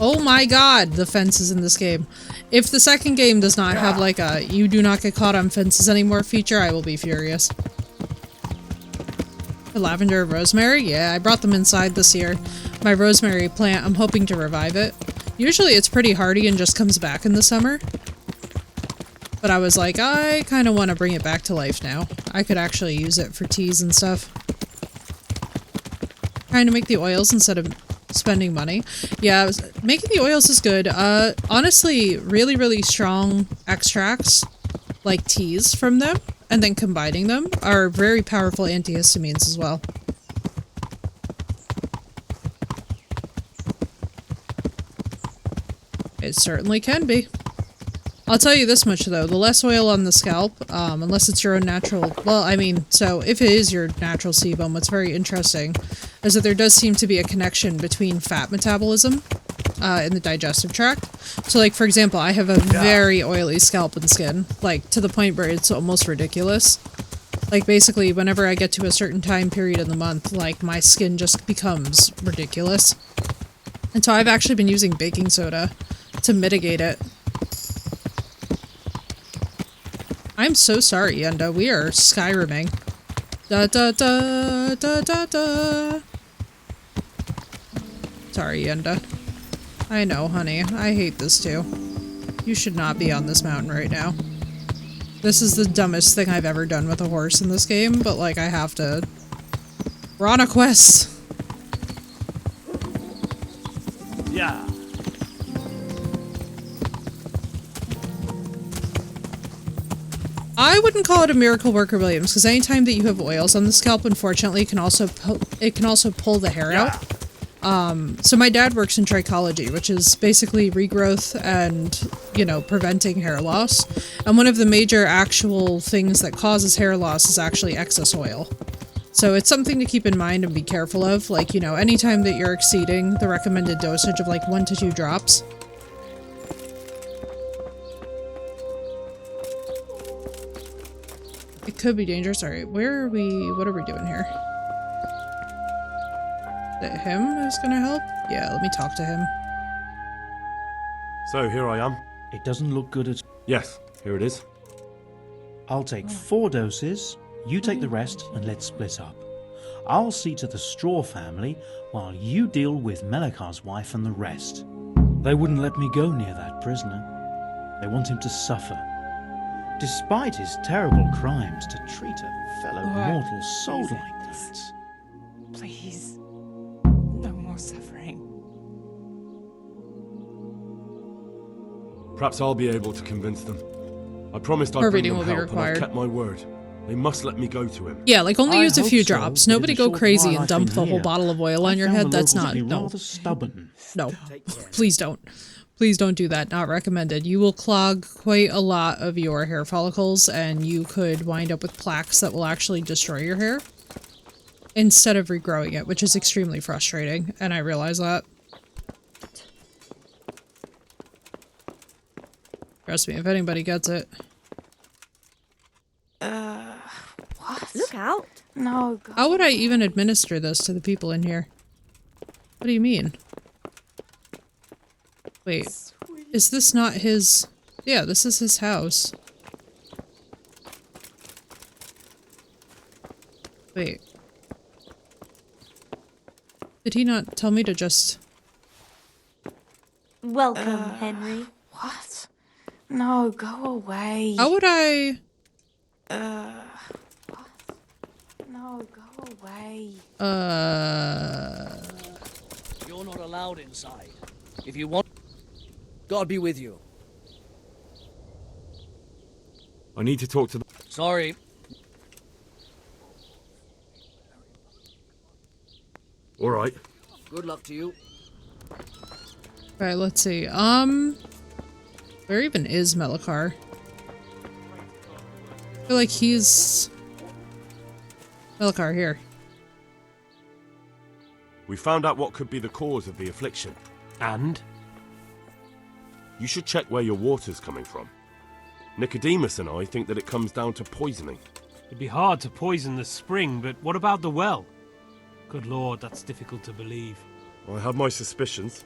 Speaker 1: Oh my god, the fences in this game. If the second game does not have like a you do not get caught on fences anymore feature, I will be furious. The lavender and rosemary? Yeah, I brought them inside this year. My rosemary plant, I'm hoping to revive it. Usually it's pretty hardy and just comes back in the summer. But I was like, I kind of want to bring it back to life now. I could actually use it for teas and stuff. Trying to make the oils instead of spending money. Yeah, making the oils is good. Honestly, really, really strong extracts, like teas from them, and then combining them are very powerful antihistamines as well. It certainly can be. I'll tell you this much though, the less oil on the scalp, unless it's your own natural, well, I mean, so if it is your natural sebum, what's very interesting is that there does seem to be a connection between fat metabolism in the digestive tract. So like, for example, I have a very oily scalp and skin, like to the point where it's almost ridiculous. Like basically, whenever I get to a certain time period in the month, like my skin just becomes ridiculous. And so I've actually been using baking soda to mitigate it. I'm so sorry, Yenda. We are Skyriming. Da da da da da da. Sorry, Yenda. I know, honey. I hate this too. You should not be on this mountain right now. This is the dumbest thing I've ever done with a horse in this game, but like I have to. We're on a quest.
Speaker 5: Yeah.
Speaker 1: I wouldn't call it a miracle worker, Williams, because anytime that you have oils on the scalp, unfortunately, it can also pull the hair out. So my dad works in trichology, which is basically regrowth and, you know, preventing hair loss. And one of the major actual things that causes hair loss is actually excess oil. So it's something to keep in mind and be careful of. Like, you know, anytime that you're exceeding the recommended dosage of like 1 to 2 drops. It could be dangerous. Alright, where are we? What are we doing here? Is it him who's gonna help? Yeah, let me talk to him.
Speaker 6: So, here I am.
Speaker 16: It doesn't look good at...
Speaker 6: Yes, here it is.
Speaker 16: I'll take 4 doses, you take the rest, and let's split up. I'll see to the Straw family, while you deal with Melikar's wife and the rest. They wouldn't let me go near that prisoner. They want him to suffer. Despite his terrible crimes, to treat a fellow mortal soul like that.
Speaker 11: Please. No more suffering.
Speaker 6: Perhaps I'll be able to convince them. I promised I'd
Speaker 1: Her
Speaker 6: bring
Speaker 1: reading
Speaker 6: them
Speaker 1: will be
Speaker 6: help, and I've
Speaker 1: required.
Speaker 6: kept my word. They must let me go to him.
Speaker 1: Yeah, like only use a
Speaker 16: I
Speaker 1: few
Speaker 16: hope so,
Speaker 1: drops.
Speaker 16: but in
Speaker 1: Nobody
Speaker 16: the
Speaker 1: go
Speaker 16: short
Speaker 1: crazy
Speaker 16: while
Speaker 1: and
Speaker 16: I've
Speaker 1: dump
Speaker 16: been
Speaker 1: the whole
Speaker 16: here,
Speaker 1: bottle of oil on
Speaker 16: I
Speaker 1: your
Speaker 16: found
Speaker 1: head.
Speaker 16: the
Speaker 1: That's
Speaker 16: locals
Speaker 1: not,
Speaker 16: to be
Speaker 1: no.
Speaker 16: rather stubborn.
Speaker 1: No, please don't. Please don't do that. Not recommended. You will clog quite a lot of your hair follicles and you could wind up with plaques that will actually destroy your hair instead of regrowing it, which is extremely frustrating, and I realize that. Trust me, if anybody gets it.
Speaker 11: What?
Speaker 9: Look out.
Speaker 11: No, God.
Speaker 1: How would I even administer this to the people in here? What do you mean? Wait, is this not his... Yeah, this is his house. Wait. Did he not tell me to just...
Speaker 9: Welcome, Henry.
Speaker 11: What? No, go away.
Speaker 1: How would I...
Speaker 11: What? No, go away.
Speaker 15: You're not allowed inside. If you want, God be with you.
Speaker 6: I need to talk to them.
Speaker 15: Sorry.
Speaker 6: All right.
Speaker 15: Good luck to you.
Speaker 1: Alright, let's see. Where even is Melikar? I feel like he's... Melikar, here.
Speaker 6: We found out what could be the cause of the affliction.
Speaker 5: And?
Speaker 6: You should check where your water's coming from. Nicodemus and I think that it comes down to poisoning.
Speaker 5: It'd be hard to poison the spring, but what about the well? Good lord, that's difficult to believe.
Speaker 6: I have my suspicions.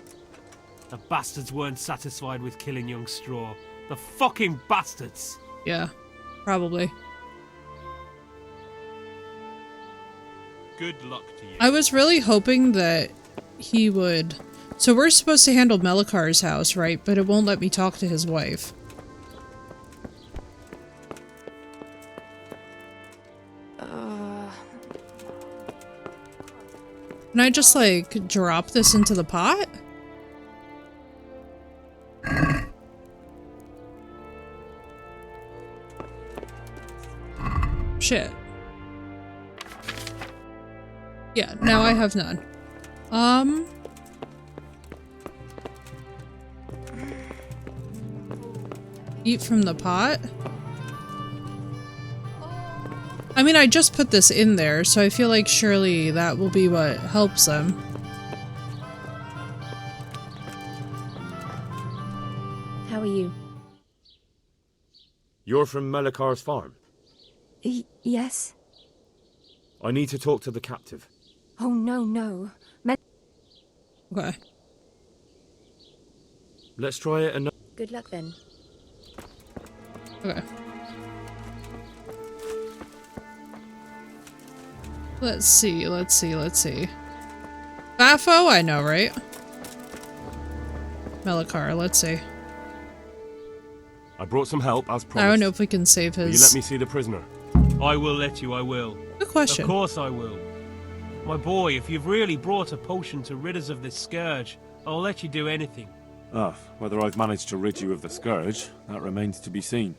Speaker 5: The bastards weren't satisfied with killing young Straw. The fucking bastards!
Speaker 1: Yeah, probably.
Speaker 5: Good luck to you.
Speaker 1: I was really hoping that he would... So we're supposed to handle Melikar's house, right? But it won't let me talk to his wife. Can I just, like, drop this into the pot? Shit. Yeah, now I have none. Eat from the pot? I mean, I just put this in there, so I feel like surely that will be what helps them.
Speaker 17: How are you?
Speaker 6: You're from Melikar's farm?
Speaker 17: Yes?
Speaker 6: I need to talk to the captive.
Speaker 17: Oh, no.
Speaker 1: Okay.
Speaker 6: Let's try it another...
Speaker 17: Good luck then.
Speaker 1: Okay. Let's see. Bafo, I know, right? Melikar, let's see.
Speaker 6: I brought some help, as promised.
Speaker 1: I don't know if we can save his...
Speaker 6: Will you let me see the prisoner?
Speaker 5: I will let you, I will.
Speaker 1: Good question.
Speaker 5: Of course I will. My boy, if you've really brought a potion to rid us of this scourge, I'll let you do anything.
Speaker 6: Whether I've managed to rid you of the scourge, that remains to be seen.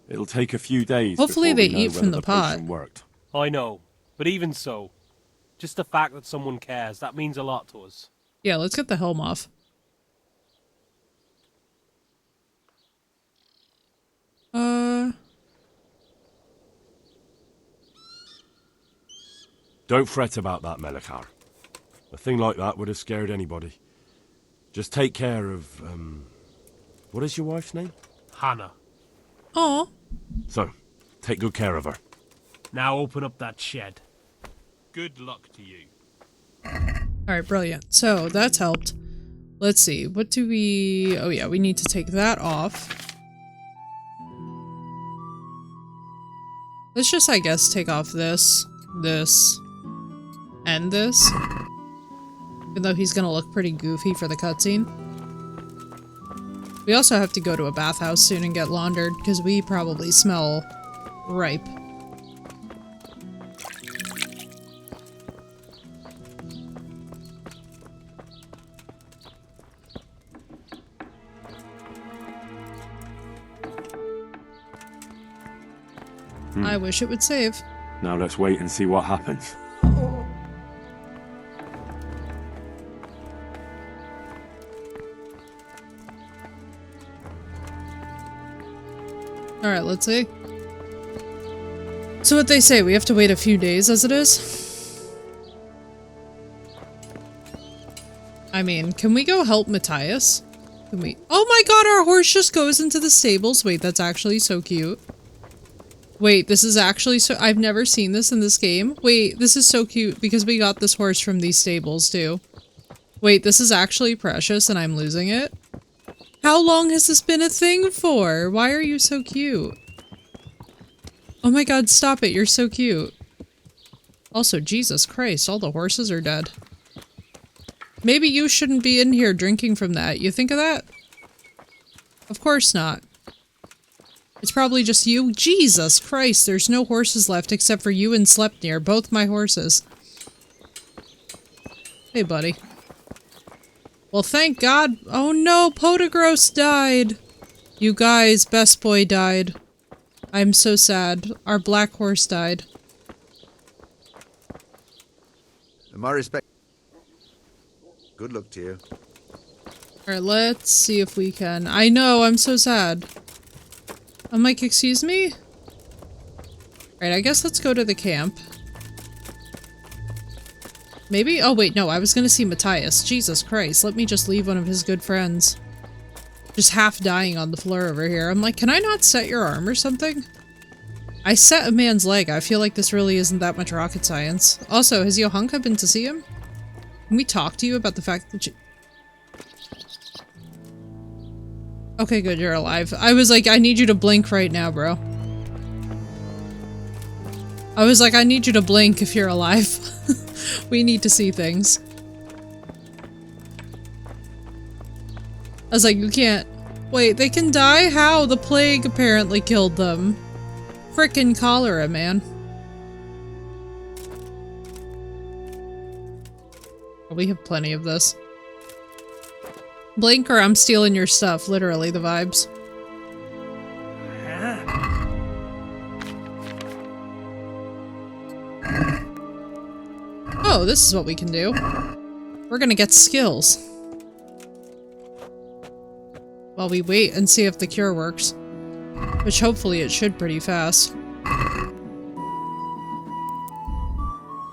Speaker 6: It'll take a few days.
Speaker 1: Hopefully
Speaker 6: before
Speaker 1: they
Speaker 6: we know
Speaker 1: eat from
Speaker 6: whether
Speaker 1: the pot.
Speaker 6: potion worked.
Speaker 5: I know, but even so, just the fact that someone cares, that means a lot to us.
Speaker 1: Yeah, let's get the helm off.
Speaker 6: Don't fret about that, Melikar. A thing like that would have scared anybody. Just take care of, what is your wife's name?
Speaker 5: Hannah.
Speaker 1: Oh.
Speaker 6: So, take good care of her.
Speaker 5: Now open up that shed. Good luck to you.
Speaker 1: Alright, brilliant. So, that's helped. Let's see, what do we... Oh yeah, we need to take that off. Let's just, I guess, take off this, and this. Even though he's gonna look pretty goofy for the cutscene. We also have to go to a bathhouse soon and get laundered, because we probably smell ripe. I wish it would save.
Speaker 6: Now let's wait and see what happens.
Speaker 1: Alright, let's see. So what they say, we have to wait a few days as it is? I mean, can we go help Matthias? Can we? Oh my god, our horse just goes into the stables. Wait, that's actually so cute. Wait, this is actually so- I've never seen this in this game. Wait, this is so cute because we got this horse from these stables too. Wait, this is actually precious and I'm losing it? How long has this been a thing for? Why are you so cute? Oh my god, stop it, you're so cute. Also, Jesus Christ, all the horses are dead. Maybe you shouldn't be in here drinking from that. You think of that? Of course not. It's probably just you. Jesus Christ, there's no horses left except for you and Sleipnir, both my horses. Hey, buddy. Well, thank God. Oh no, Podagros died. You guys, Best Boy died. I'm so sad. Our black horse died.
Speaker 13: My respect. Good luck to you.
Speaker 1: Alright, let's see if we can. I know, I'm so sad. I'm like, excuse me? Alright, I guess let's go to the camp. Maybe? Oh wait, no, I was gonna see Matthias. Jesus Christ, let me just leave one of his good friends. Just half dying on the floor over here. I'm like, can I not set your arm or something? I set a man's leg. I feel like this really isn't that much rocket science. Also, has Johanka been to see him? Can we talk to you about the fact that you... Okay, good, you're alive. I was like, I need you to blink right now, bro. I was like, I need you to blink if you're alive. We need to see things. I was like, you can't. Wait, they can die? How? The plague apparently killed them. Frickin' cholera, man. We have plenty of this. Blink or I'm stealing your stuff. Literally, the vibes. Oh, this is what we can do. We're gonna get skills. While we wait and see if the cure works. Which hopefully it should pretty fast.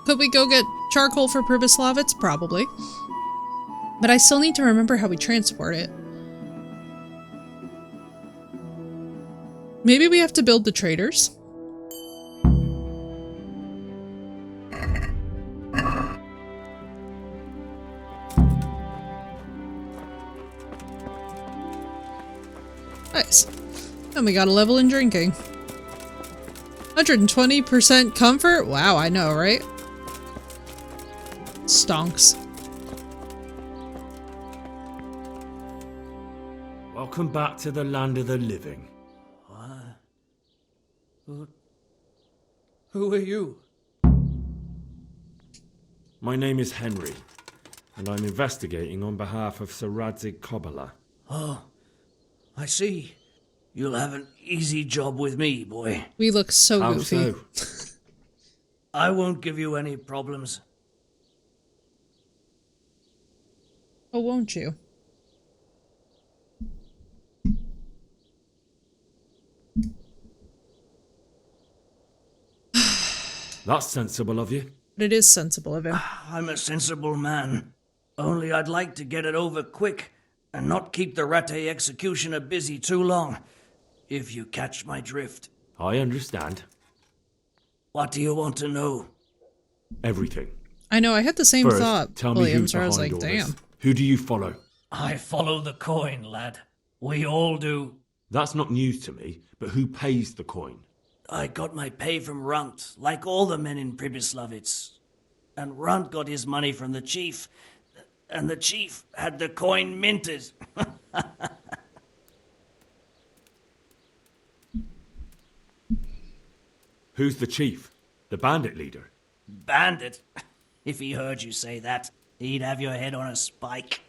Speaker 1: Could we go get charcoal for Pribyslavitz? Probably. But I still need to remember how we transport it. Maybe we have to build the traders? Nice. And we got a level in drinking. 120% comfort? Wow, I know, right? Stonks.
Speaker 18: Welcome back to the land of the living.
Speaker 15: Who are you?
Speaker 18: My name is Henry, and I'm investigating on behalf of Sir Radzig Kobyla.
Speaker 15: Oh, I see. You'll have an easy job with me, boy.
Speaker 1: We look so
Speaker 18: How
Speaker 1: goofy.
Speaker 18: so?
Speaker 15: I won't give you any problems.
Speaker 1: Oh, won't you?
Speaker 18: That's sensible of you.
Speaker 1: But it is sensible of him.
Speaker 15: I'm a sensible man. Only I'd like to get it over quick and not keep the Rattay executioner busy too long, if you catch my drift.
Speaker 18: I understand.
Speaker 15: What do you want to know?
Speaker 18: Everything.
Speaker 1: I know, I had the same
Speaker 18: First,
Speaker 1: thought,
Speaker 18: tell me
Speaker 1: Williams,
Speaker 18: who's
Speaker 1: where I was
Speaker 18: behind
Speaker 1: like,
Speaker 18: all this.
Speaker 1: damn.
Speaker 18: Who do you follow?
Speaker 15: I follow the coin, lad. We all do.
Speaker 18: That's not news to me, but who pays the coin?
Speaker 15: I got my pay from Runt, like all the men in Pribyslavitz. And Runt got his money from the chief, and the chief had the coin minted.
Speaker 18: Who's the chief? The bandit leader?
Speaker 15: Bandit? If he heard you say that, he'd have your head on a spike.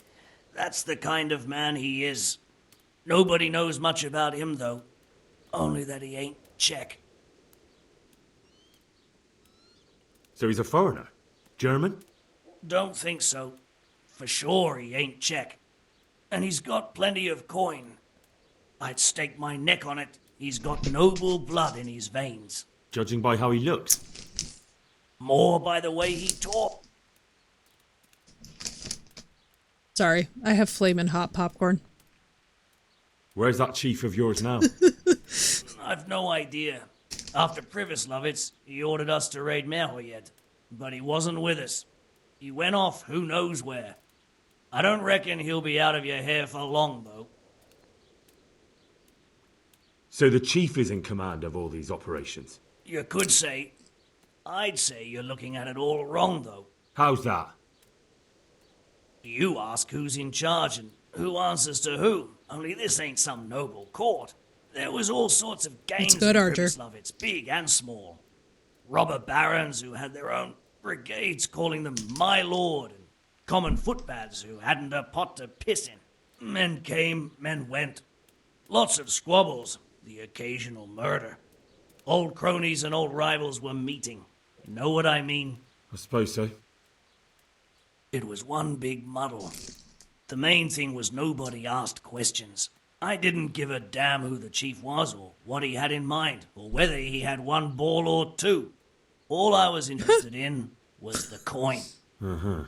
Speaker 15: That's the kind of man he is. Nobody knows much about him, though. Only that he ain't Czech.
Speaker 18: So he's a foreigner? German?
Speaker 15: Don't think so. For sure he ain't Czech. And he's got plenty of coin. I'd stake my neck on it. He's got noble blood in his veins.
Speaker 18: Judging by how he looks.
Speaker 15: More by the way he talked.
Speaker 1: Sorry, I have flamin' hot popcorn.
Speaker 18: Where's that chief of yours now?
Speaker 15: I've no idea. After Pribyslavitz, he ordered us to raid Merhoyed, but he wasn't with us. He went off who knows where. I don't reckon he'll be out of your hair for long, though.
Speaker 18: So the chief is in command of all these operations?
Speaker 15: You could say. I'd say you're looking at it all wrong, though.
Speaker 18: How's that?
Speaker 15: You ask who's in charge and who answers to who. Only this ain't some noble court. There was all sorts of gangs
Speaker 1: good,
Speaker 15: in
Speaker 1: Archer.
Speaker 15: Pribyslavitz, big and small. Robber barons who had their own brigades calling them my lord, and common footpads who hadn't a pot to piss in. Men came, men went. Lots of squabbles, the occasional murder. Old cronies and old rivals were meeting. You know what I mean?
Speaker 18: I suppose so.
Speaker 15: It was one big muddle. The main thing was nobody asked questions. I didn't give a damn who the chief was or what he had in mind or whether he had one ball or two. All I was interested in was the coin.
Speaker 18: Uh-huh.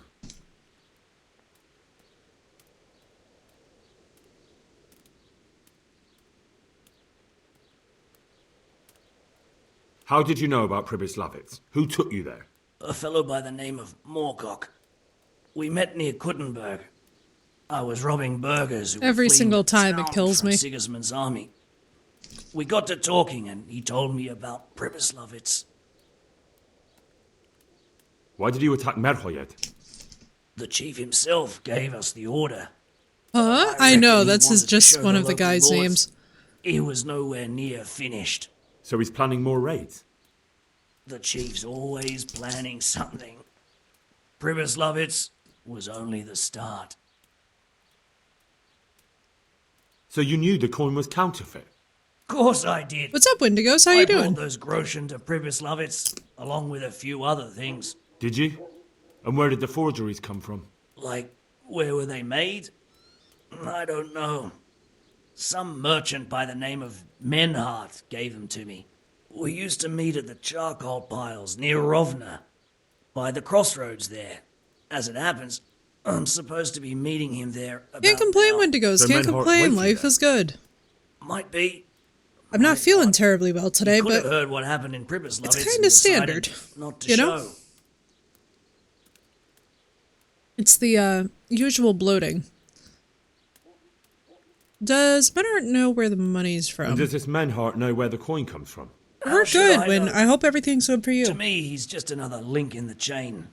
Speaker 18: How did you know about Pribyslavitz? Who took you there?
Speaker 15: A fellow by the name of Morcock. We met near Kuttenberg. I was robbing burghers who were
Speaker 1: Every
Speaker 15: fleeing
Speaker 1: single
Speaker 15: the
Speaker 1: time it
Speaker 15: town
Speaker 1: kills
Speaker 15: from
Speaker 1: me.
Speaker 15: Sigismund's army. We got to talking, and he told me about Pribyslavitz.
Speaker 18: Why did you attack Merhoyed?
Speaker 15: The chief himself gave us the order.
Speaker 1: Huh? I know,
Speaker 15: reckon he
Speaker 1: that's
Speaker 15: wanted to
Speaker 1: just
Speaker 15: show
Speaker 1: one
Speaker 15: the
Speaker 1: of the
Speaker 15: local
Speaker 1: guys'
Speaker 15: lords
Speaker 1: names.
Speaker 15: He was nowhere near finished.
Speaker 18: So he's planning more raids?
Speaker 15: The chief's always planning something. Pribyslavitz was only the start.
Speaker 18: So you knew the coin was counterfeit?
Speaker 15: Of course I did.
Speaker 1: What's up, Wendigos? How you
Speaker 15: I
Speaker 1: doing?
Speaker 15: brought those groschen to Pribyslavitz, along with a few other things.
Speaker 18: Did you? And where did the forgeries come from?
Speaker 15: Like, where were they made? I don't know. Some merchant by the name of Menhart gave them to me. We used to meet at the charcoal piles near Rovna, by the crossroads there. As it happens, I'm supposed to be meeting him there about
Speaker 1: Can't complain,
Speaker 15: now.
Speaker 1: Wendigos. Can't complain. Life is good.
Speaker 15: Might be.
Speaker 1: I'm not feeling terribly well today,
Speaker 15: You could
Speaker 1: but
Speaker 15: have heard what happened in Pribyslavitz.
Speaker 1: it's kind of standard.
Speaker 15: Not to
Speaker 1: You
Speaker 15: show.
Speaker 1: know? It's the usual bloating. Does Menhart know where the money's from?
Speaker 18: And does this Menhart know where the coin comes from?
Speaker 1: We're
Speaker 15: should
Speaker 1: good,
Speaker 15: I
Speaker 1: Win.
Speaker 15: know?
Speaker 1: I hope everything's good for you.
Speaker 15: To me, he's just another link in the chain.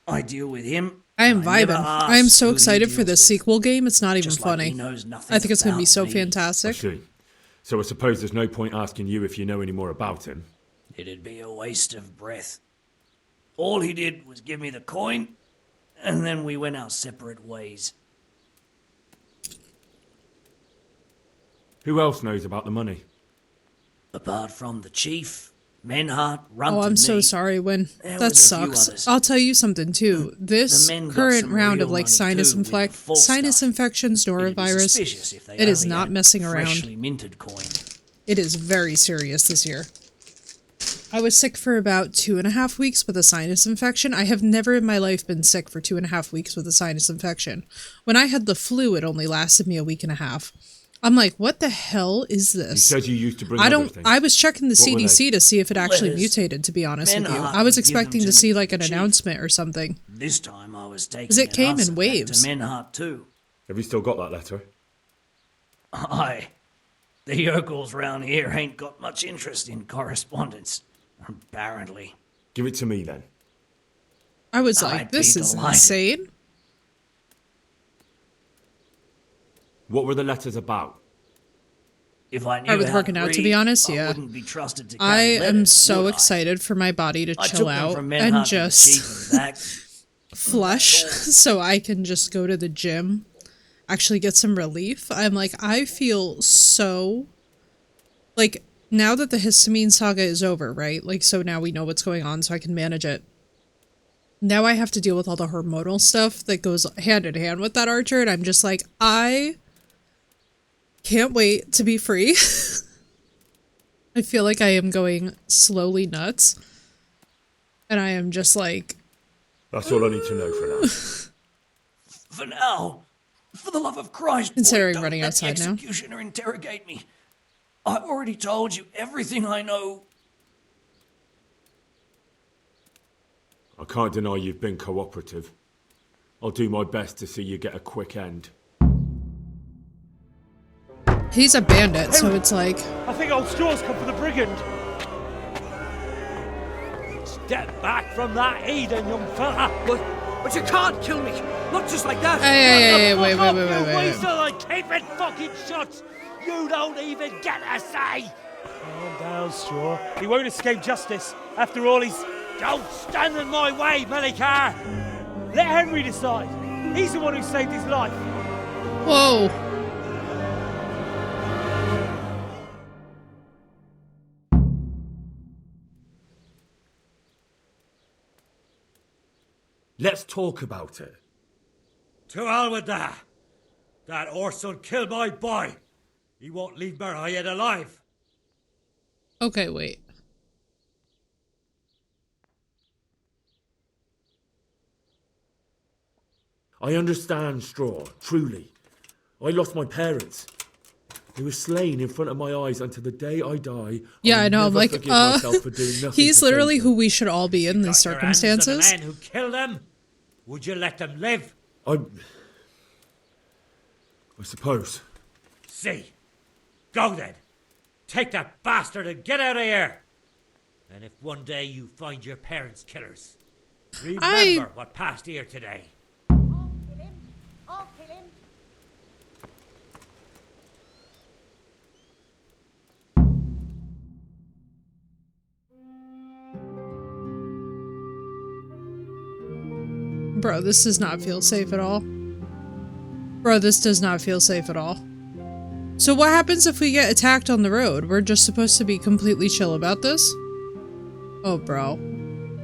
Speaker 15: I deal with him.
Speaker 1: I am
Speaker 15: never
Speaker 1: vibing.
Speaker 15: ask
Speaker 1: I am so
Speaker 15: who he
Speaker 1: excited for
Speaker 15: deals
Speaker 1: this
Speaker 15: with.
Speaker 1: sequel game. It's not even
Speaker 15: Just like
Speaker 1: funny.
Speaker 15: he knows nothing
Speaker 1: I think it's going to be
Speaker 15: about
Speaker 1: so
Speaker 15: me.
Speaker 18: I
Speaker 1: fantastic.
Speaker 18: see. So I suppose there's no point asking you if you know any more about him.
Speaker 15: It'd be a waste of breath. All he did was give me the coin, and then we went our separate ways.
Speaker 18: Who else knows about the money?
Speaker 15: Apart from the chief, Menhart, Runt,
Speaker 1: Oh, I'm
Speaker 15: and
Speaker 1: so
Speaker 15: me,
Speaker 1: sorry, Win.
Speaker 15: there
Speaker 1: That
Speaker 15: was a few
Speaker 1: sucks.
Speaker 15: others.
Speaker 1: I'll tell you something too. This
Speaker 15: the men got
Speaker 1: current
Speaker 15: some
Speaker 1: round
Speaker 15: real
Speaker 1: of like
Speaker 15: money, too, with the false
Speaker 1: sinus
Speaker 15: stuff.
Speaker 1: infections,
Speaker 15: It'd be suspicious
Speaker 1: norovirus,
Speaker 15: if they
Speaker 1: it is
Speaker 15: only
Speaker 1: not
Speaker 15: had
Speaker 1: messing around.
Speaker 15: freshly minted coin.
Speaker 1: It is very serious this year. I was sick for about 2.5 weeks with a sinus infection. I have never in my life been sick for 2.5 weeks with a sinus infection. When I had the flu, it only lasted me a week and a half. I'm like, what the hell is
Speaker 18: You
Speaker 1: this?
Speaker 18: said you used to bring
Speaker 1: I
Speaker 18: other
Speaker 1: don't.
Speaker 18: things.
Speaker 1: I was checking the
Speaker 18: What were they?
Speaker 1: CDC to see if it actually
Speaker 15: Letters.
Speaker 1: mutated. To be honest with you,
Speaker 15: Menhart
Speaker 1: I was
Speaker 15: would give them
Speaker 1: expecting
Speaker 15: to
Speaker 1: to see
Speaker 15: me,
Speaker 1: like an
Speaker 15: the chief.
Speaker 1: announcement or something.
Speaker 15: This time I was taking
Speaker 1: 'Cause it
Speaker 15: an
Speaker 1: came in
Speaker 15: answer back
Speaker 1: waves.
Speaker 15: to Menhart too.
Speaker 18: Have you still got that letter?
Speaker 15: Aye. The yokels round here ain't got much interest in correspondence, apparently.
Speaker 18: Give it to me then.
Speaker 1: I was like,
Speaker 15: I'd be
Speaker 1: this is
Speaker 15: delighted.
Speaker 1: insane.
Speaker 18: What were the letters about?
Speaker 15: If I knew
Speaker 1: I was
Speaker 15: how
Speaker 1: working
Speaker 15: to
Speaker 1: out, to
Speaker 15: read,
Speaker 1: be honest,
Speaker 15: I
Speaker 1: yeah.
Speaker 15: wouldn't be trusted to
Speaker 1: I
Speaker 15: carry
Speaker 1: am
Speaker 15: letters,
Speaker 1: so
Speaker 15: would I?
Speaker 1: excited for my body to
Speaker 15: I
Speaker 1: chill
Speaker 15: took them
Speaker 1: out
Speaker 15: from Menhart
Speaker 1: and
Speaker 15: to the
Speaker 1: just
Speaker 15: chief and back.
Speaker 1: flush so I can just go to the gym, actually get some relief. I'm like, I feel so like now that the histamine saga is over, right? Like, so now we know what's going on so I can manage it. Now I have to deal with all the hormonal stuff that goes hand in hand with that, Archer, and I'm just like, I can't wait to be free. I feel like I am going slowly nuts. And I am just like...
Speaker 18: That's all I need to know for now.
Speaker 15: For now, for the love of Christ,
Speaker 1: Considering
Speaker 15: boy, don't
Speaker 1: running
Speaker 15: let
Speaker 1: outside
Speaker 15: the
Speaker 1: now.
Speaker 15: executioner interrogate me. I've already told you everything I know.
Speaker 18: I can't deny you've been cooperative. I'll do my best to see you get a quick end.
Speaker 1: He's a bandit, so it's like...
Speaker 5: I think old Straw's come for the brigand. Step back from that Eden, young fella.
Speaker 19: But you can't kill me. Not just like that.
Speaker 1: Hey, wait.
Speaker 5: Weasel, and keep it fucking shut. You don't even get a say. Calm down, Straw. He won't escape justice. After all, he's... Don't stand in my way, Melikar. Let Henry decide. He's the one who saved his life.
Speaker 1: Whoa.
Speaker 18: Let's talk about it.
Speaker 20: To hell with that. That horse'll kill my boy. He won't leave Merhoyed alive.
Speaker 1: Okay, wait.
Speaker 18: I understand, Straw, truly. I lost my parents. They were slain in front of my eyes until the day I die.
Speaker 1: Yeah,
Speaker 18: I'll
Speaker 1: I know. I'm
Speaker 18: never
Speaker 1: like,
Speaker 18: forgive myself for doing nothing
Speaker 1: he's
Speaker 18: to
Speaker 1: literally
Speaker 18: save
Speaker 1: who we should all be in these
Speaker 20: Your hands on the
Speaker 1: circumstances.
Speaker 20: men who killed them. Would you let them live?
Speaker 18: I... I suppose.
Speaker 20: See. Go then. Take that bastard and get out of here. And if one day you find your parents' killers, remember what passed here today.
Speaker 11: I'll kill him.
Speaker 1: Bro, this does not feel safe at all. Bro, this does not feel safe at all. So what happens if we get attacked on the road? We're just supposed to be completely chill about this? Oh, bro.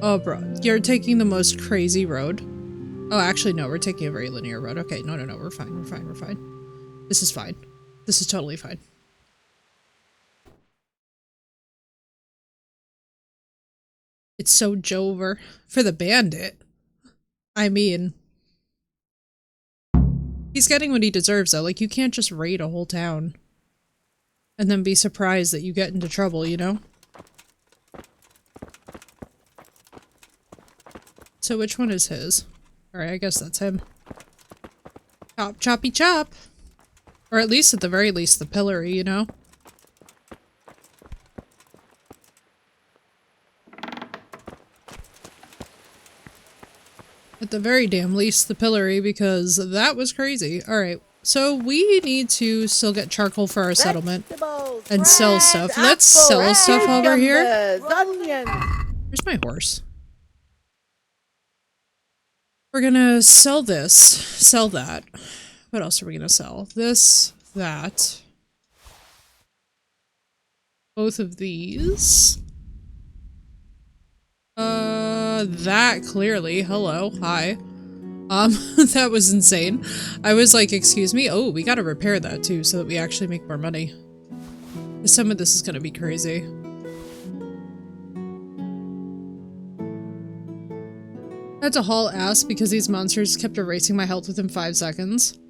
Speaker 1: Oh, bro. You're taking the most crazy road. Oh, actually, no. We're taking a very linear road. Okay, no. We're fine. We're fine. We're fine. This is fine. This is totally fine. It's so Jover. For the bandit. I mean... He's getting what he deserves, though. Like, you can't just raid a whole town. And then be surprised that you get into trouble, you know? So which one is his? Alright, I guess that's him. Chop, choppy, chop! Or at least, at the very least, the pillory, you know? At the very damn least, the pillory, because that was crazy. Alright, so we need to still get charcoal for our settlement and sell stuff. Let's sell stuff over here. Where's my horse? We're gonna sell this, sell that. What else are we gonna sell? This, that. Both of these. That clearly. Hello. Hi. That was insane. I was like, excuse me? Oh, we gotta repair that too so that we actually make more money. Some of this is gonna be crazy. I had to haul ass because these monsters kept erasing my health within 5 seconds.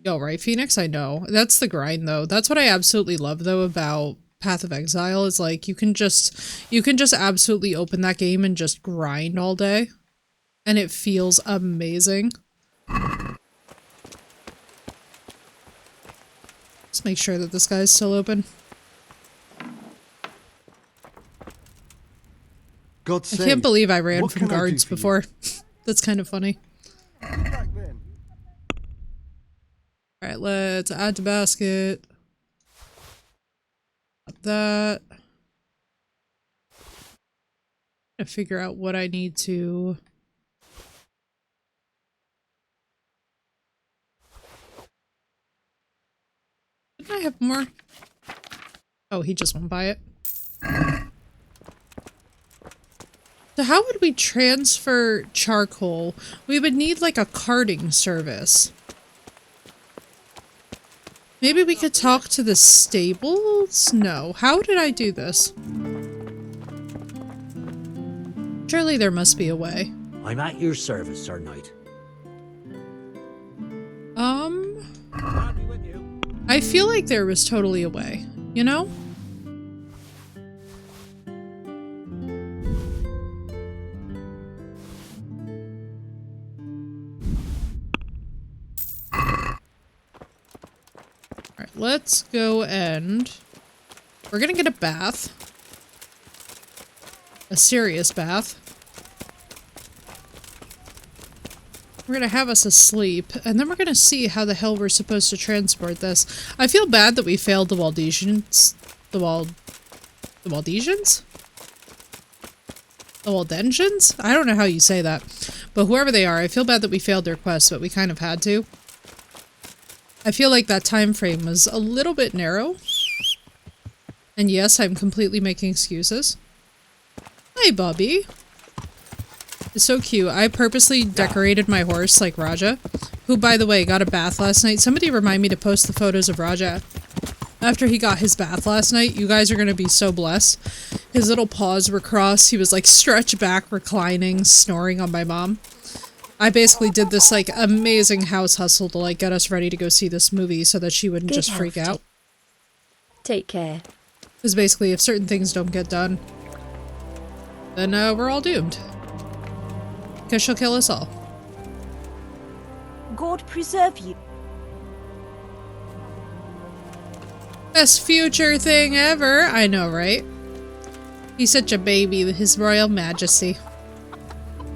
Speaker 1: Yo, right, Phoenix? I know. That's the grind, though. That's what I absolutely love, though, about Path of Exile, is like, you can just absolutely open that game and just grind all day. And it feels amazing. Let's make sure that this guy's still open. I can't believe I ran from guards before. That's kind of funny. Alright, let's add to basket. That. I'm gonna figure out what I need to... Didn't I have more? Oh, he just won't buy it. So how would we transfer charcoal? We would need like a carting service. Maybe we could talk to the stables? No. How did I do this? Surely there must be a way.
Speaker 20: I'm at your service, Sir Knight.
Speaker 1: I feel like there was totally a way, you know? Alright, let's go and... We're gonna get a bath. A serious bath. We're gonna have us asleep, and then we're gonna see how the hell we're supposed to transport this. I feel bad that we failed the Waldesians. The Waldesians? The Waldensians? I don't know how you say that. But whoever they are, I feel bad that we failed their quest, but we kind of had to. I feel like that time frame was a little bit narrow. And yes, I'm completely making excuses. Hi, Bubby. It's so cute. I purposely decorated my horse like Raja, who, by the way, got a bath last night. Somebody remind me to post the photos of Raja after he got his bath last night. You guys are going to be so blessed. His little paws were crossed. He was like stretched back, reclining, snoring on my mom. I basically did this like amazing house hustle to like get us ready to go see this movie so that she wouldn't just freak out.
Speaker 17: Take care.
Speaker 1: Because basically if certain things don't get done, then we're all doomed. Because she'll kill us all.
Speaker 9: God preserve you.
Speaker 1: Best future thing ever. I know, right? He's such a baby, His Royal Majesty.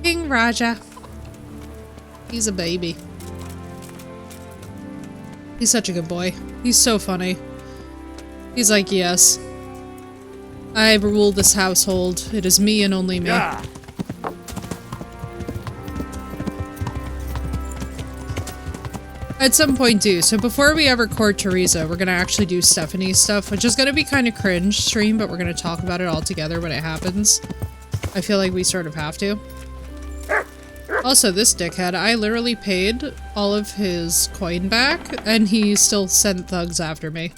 Speaker 1: King Raja. He's a baby. He's such a good boy. He's so funny. He's like, yes. I rule this household. It is me and only me.
Speaker 4: Yeah.
Speaker 1: At some point too. So before we ever court Teresa, we're gonna actually do Stephanie's stuff, which is gonna be kind of cringe stream, but we're gonna talk about it all together when it happens. I feel like we sort of have to. Also, this dickhead, I literally paid all of his coin back, and he still sent thugs after me.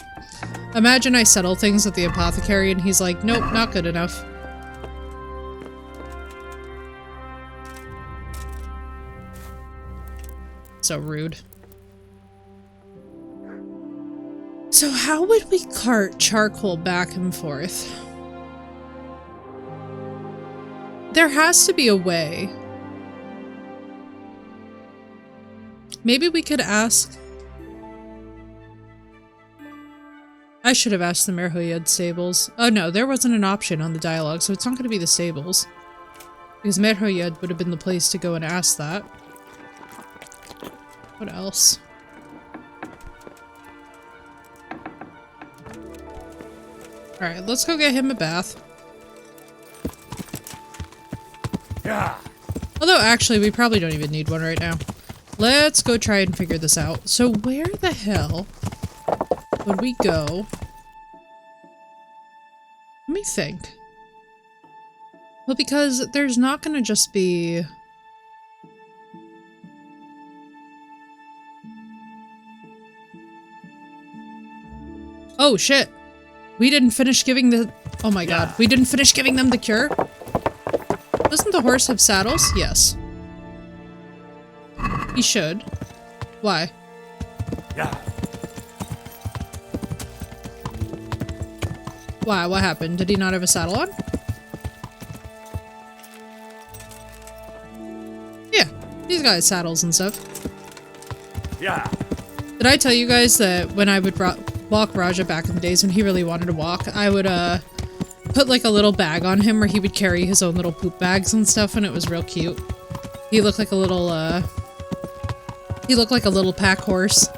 Speaker 1: Imagine I settle things with the apothecary and he's like, nope, not good enough. So rude. So how would we cart charcoal back and forth? There has to be a way. Maybe we could ask... I should have asked the Merhoyed stables. Oh no, there wasn't an option on the dialogue, so it's not going to be the stables. Because Merhoyed would have been the place to go and ask that. What else? Alright, let's go get him a bath.
Speaker 4: Yeah.
Speaker 1: Although, actually, we probably don't even need one right now. Let's go try and figure this out. So where the hell would we go? Let me think. Well, because there's not gonna just be... Oh, shit. We didn't finish giving the... Oh my god. We didn't finish giving them the cure? Doesn't the horse have saddles? Yes. He should. Why?
Speaker 4: Yeah.
Speaker 1: Why? What happened? Did he not have a saddle on? Yeah. He's got his saddles and stuff.
Speaker 4: Yeah.
Speaker 1: Did I tell you guys that when I would walk Raja back in the days when he really wanted to walk, I would, put like a little bag on him where he would carry his own little poop bags and stuff, and it was real cute. He looked like a little, he looked like a little pack horse.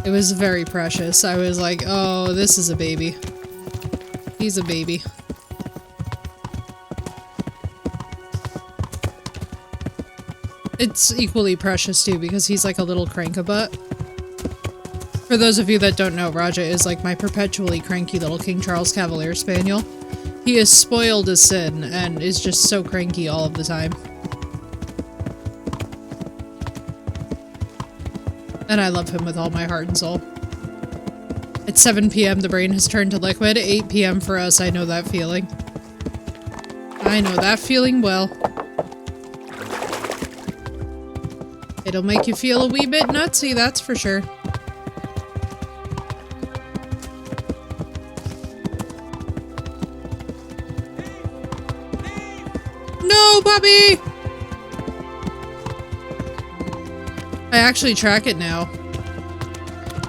Speaker 1: It was very precious. I was like, oh, this is a baby. He's a baby. It's equally precious too because he's like a little crank-a-butt. For those of you that don't know, Raja is like my perpetually cranky little King Charles Cavalier Spaniel. He is spoiled as sin and is just so cranky all of the time. And I love him with all my heart and soul. At 7 p.m. the brain has turned to liquid. 8 p.m. for us, I know that feeling. I know that feeling well. It'll make you feel a wee bit nutsy, that's for sure. No, puppy! I actually track it now.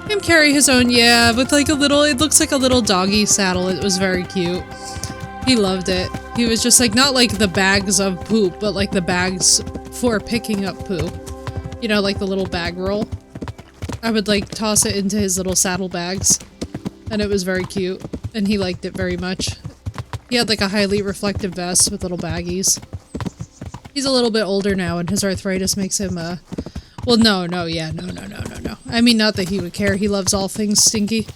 Speaker 1: Him carry his own, yeah, with like a little, it looks like a little doggy saddle. It was very cute. He loved it. He was just like, not like the bags of poop, but like the bags for picking up poo. You know, like the little bag roll. I would like toss it into his little saddle bags. And it was very cute. And he liked it very much. He had like a highly reflective vest with little baggies. He's a little bit older now and his arthritis makes him, well, no. I mean, not that he would care. He loves all things stinky.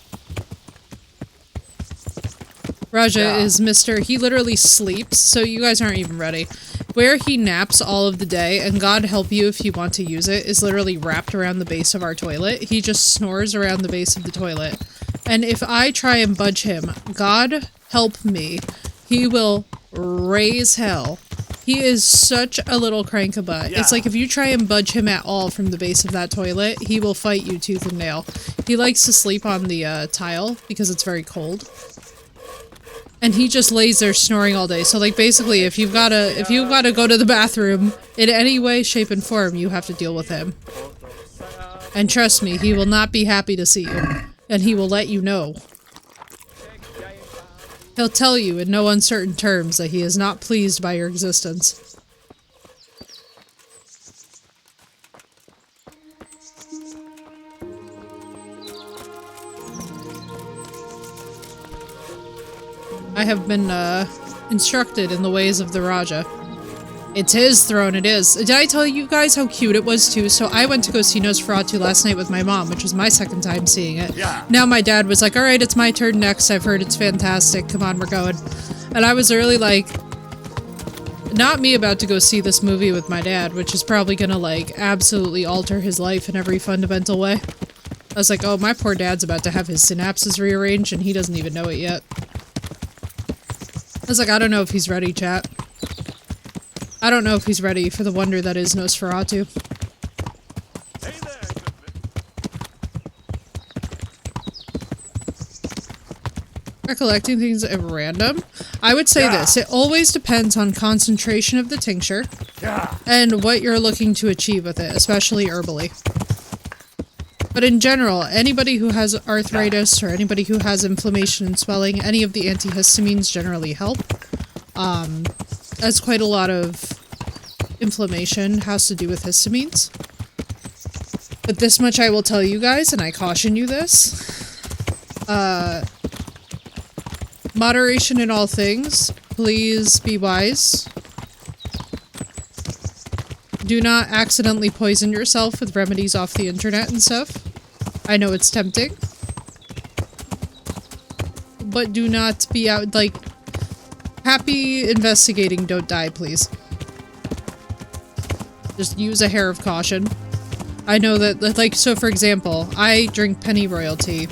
Speaker 1: Raja is Mr. He literally sleeps, so you guys aren't even ready. Where he naps all of the day, and God help you if you want to use it, is literally wrapped around the base of our toilet. He just snores around the base of the toilet. And if I try and budge him, God help me, he will raise hell. He is such a little crank-a-butt. It's like if you try and budge him at all from the base of that toilet, he will fight you tooth and nail. He likes to sleep on the tile because it's very cold. And he just lays there snoring all day. So like basically if you've gotta go to the bathroom in any way, shape, and form, you have to deal with him. And trust me, he will not be happy to see you. And he will let you know. He'll tell you in no uncertain terms that he is not pleased by your existence. I have been, instructed in the ways of the Raja. It's his throne, it is. Did I tell you guys how cute it was, too? So I went to go see Nosferatu last night with my mom, which was my second time seeing it.
Speaker 4: Yeah.
Speaker 1: Now my dad was like, alright, it's my turn next. I've heard it's fantastic. Come on, we're going. And I was really like, not me about to go see this movie with my dad, which is probably gonna, like, absolutely alter his life in every fundamental way. I was like, oh, my poor dad's about to have his synapses rearranged and he doesn't even know it yet. I was like, I don't know if he's ready, chat. I don't know if he's ready for the wonder that is Nosferatu. Recollecting things at random? I would say this. It always depends on concentration of the tincture and what you're looking to achieve with it, especially herbally. But in general, anybody who has arthritis or anybody who has inflammation and swelling, any of the antihistamines generally help. As quite a lot of inflammation has to do with histamines. But this much I will tell you guys, and I caution you this. Moderation in all things. Please be wise. Do not accidentally poison yourself with remedies off the internet and stuff. I know it's tempting. But do not be out, like, happy investigating, don't die, please. Just use a hair of caution. I know that, like, so for example, I drink pennyroyal tea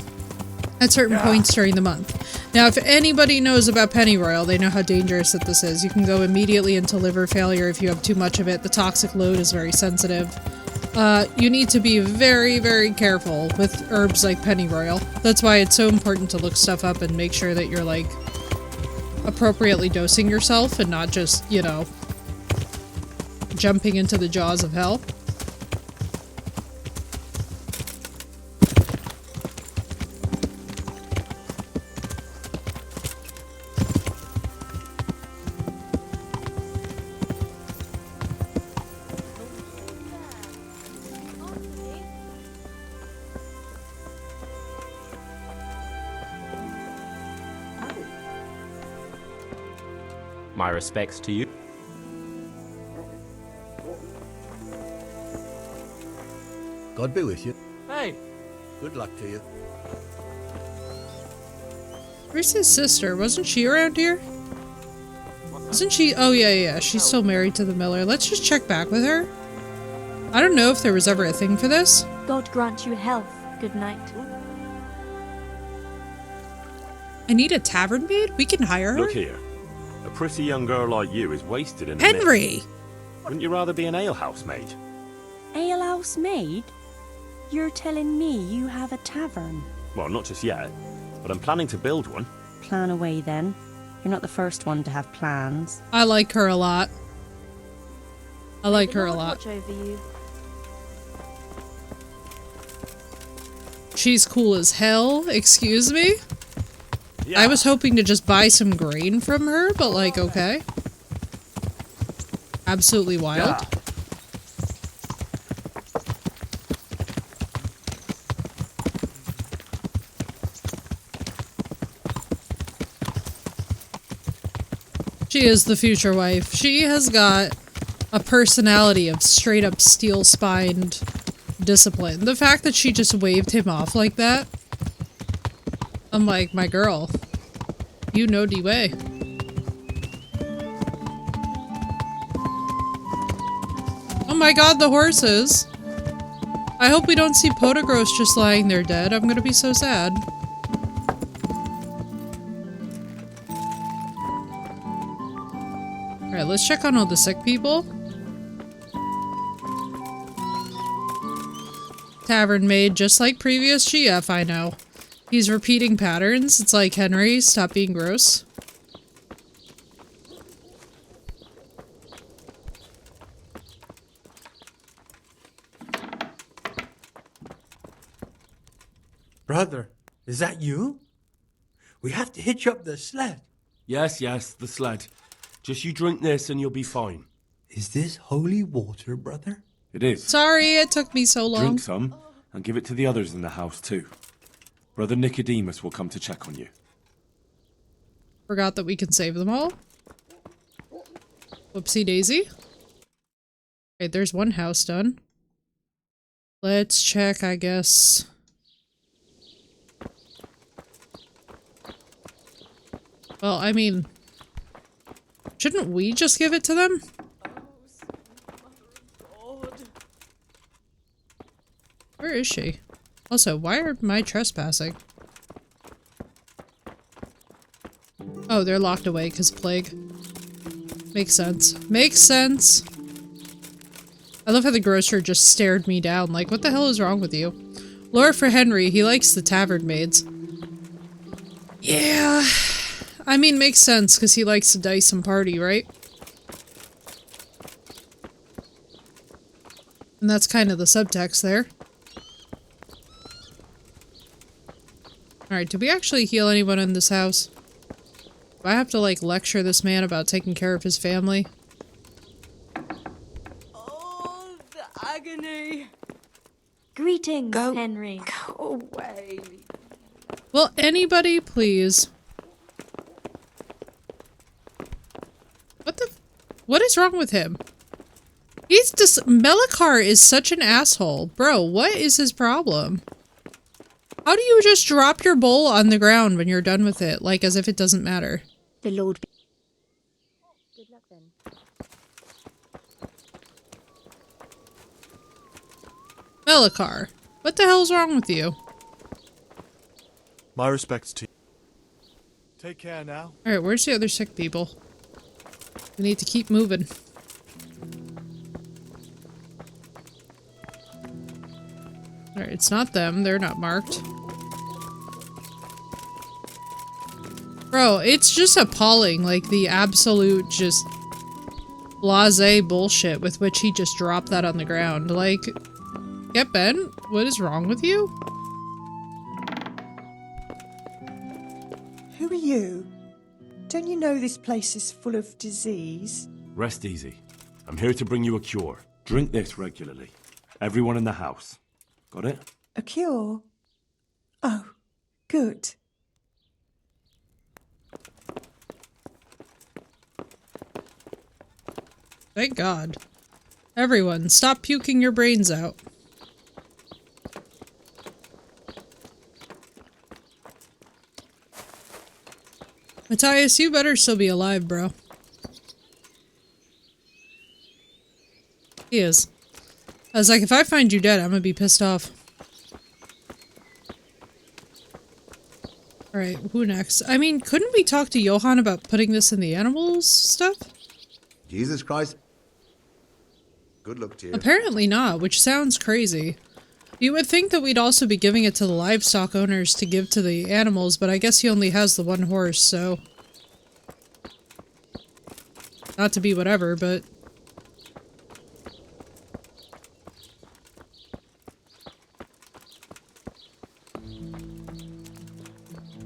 Speaker 1: at certain points during the month. Now, if anybody knows about pennyroyal, they know how dangerous that this is. You can go immediately into liver failure if you have too much of it. The toxic load is very sensitive. You need to be very, very careful with herbs like pennyroyal. That's why it's so important to look stuff up and make sure that you're, like, appropriately dosing yourself and not just, you know, jumping into the jaws of hell.
Speaker 14: My respects to you.
Speaker 21: God be with you.
Speaker 19: Hey!
Speaker 21: Good luck to you.
Speaker 1: Where's his sister? Wasn't she around here? Isn't she? Oh, yeah. She's still married to the miller. Let's just check back with her. I don't know if there was ever a thing for this.
Speaker 9: God grant you health. Good night.
Speaker 1: I need a tavern maid? We can hire her?
Speaker 6: Look here. A pretty young girl like you is wasted in a
Speaker 1: Henry!
Speaker 6: mist. Wouldn't you rather be an alehouse maid?
Speaker 22: Alehouse maid? You're telling me you have a tavern?
Speaker 6: Well, not just yet, but I'm planning to build one.
Speaker 22: Plan away then. You're not the first one to have plans.
Speaker 1: I like her a lot. I like her a lot.
Speaker 9: Watch over you.
Speaker 1: She's cool as hell. Excuse me?
Speaker 6: Yeah.
Speaker 1: I was hoping to just buy some grain from her, but like, okay. Absolutely wild.
Speaker 6: Yeah.
Speaker 1: She is the future wife. She has got a personality of straight up steel-spined discipline. The fact that she just waved him off like that, I'm like, my girl, you know the way. Oh my god, the horses! I hope we don't see Podogros just lying there dead. I'm gonna be so sad. Alright, let's check on all the sick people. Tavern maid, just like previous GF, I know. He's repeating patterns. It's like, Henry, stop being gross.
Speaker 23: Brother, is that you? We have to hitch up the sled.
Speaker 18: Yes, the sled. Just you drink this and you'll be fine.
Speaker 21: Is this holy water, brother?
Speaker 18: It is.
Speaker 1: Sorry it took me so long.
Speaker 18: Drink some and give it to the others in the house too. Brother Nicodemus will come to check on you.
Speaker 1: Forgot that we can save them all. Whoopsie daisy. Okay, there's one house done. Let's check, I guess. Well, I mean, shouldn't we just give it to them? Where is she? Also, why am I trespassing? Oh, they're locked away because plague. Makes sense. Makes sense. I love how the grocer just stared me down like, what the hell is wrong with you? Lore for Henry, he likes the tavern maids. Yeah. I mean, makes sense because he likes to dice and party, right? And that's kind of the subtext there. Alright, did we actually heal anyone in this house? Do I have to, like, lecture this man about taking care of his family?
Speaker 22: Oh, the agony.
Speaker 9: Greetings, Henry.
Speaker 22: Go away.
Speaker 1: Will anybody please? What is wrong with him? He's just- Melikar is such an asshole. Bro, what is his problem? How do you just drop your bowl on the ground when you're done with it, like as if it doesn't matter?
Speaker 17: The Lord be...
Speaker 22: Good luck then.
Speaker 1: Melikar, what the hell's wrong with you?
Speaker 7: My respects to you. Take care now.
Speaker 1: Alright, where's the other sick people? We need to keep moving. Alright, it's not them. They're not marked. Bro, it's just appalling, like the absolute just blasé bullshit with which he just dropped that on the ground. Like, get bent? What is wrong with you?
Speaker 11: Who are you? Don't you know this place is full of disease?
Speaker 18: Rest easy. I'm here to bring you a cure. Drink this regularly. Everyone in the house. Got it?
Speaker 11: A cure? Oh, good.
Speaker 1: Thank God. Everyone, stop puking your brains out. Matthias, you better still be alive, bro. He is. I was like, if I find you dead, I'm gonna be pissed off. Alright, who next? I mean, couldn't we talk to Johann about putting this in the animals stuff?
Speaker 13: Jesus Christ. Good luck to you.
Speaker 1: Apparently not, which sounds crazy. You would think that we'd also be giving it to the livestock owners to give to the animals, but I guess he only has the one horse, so... Not to be whatever, but...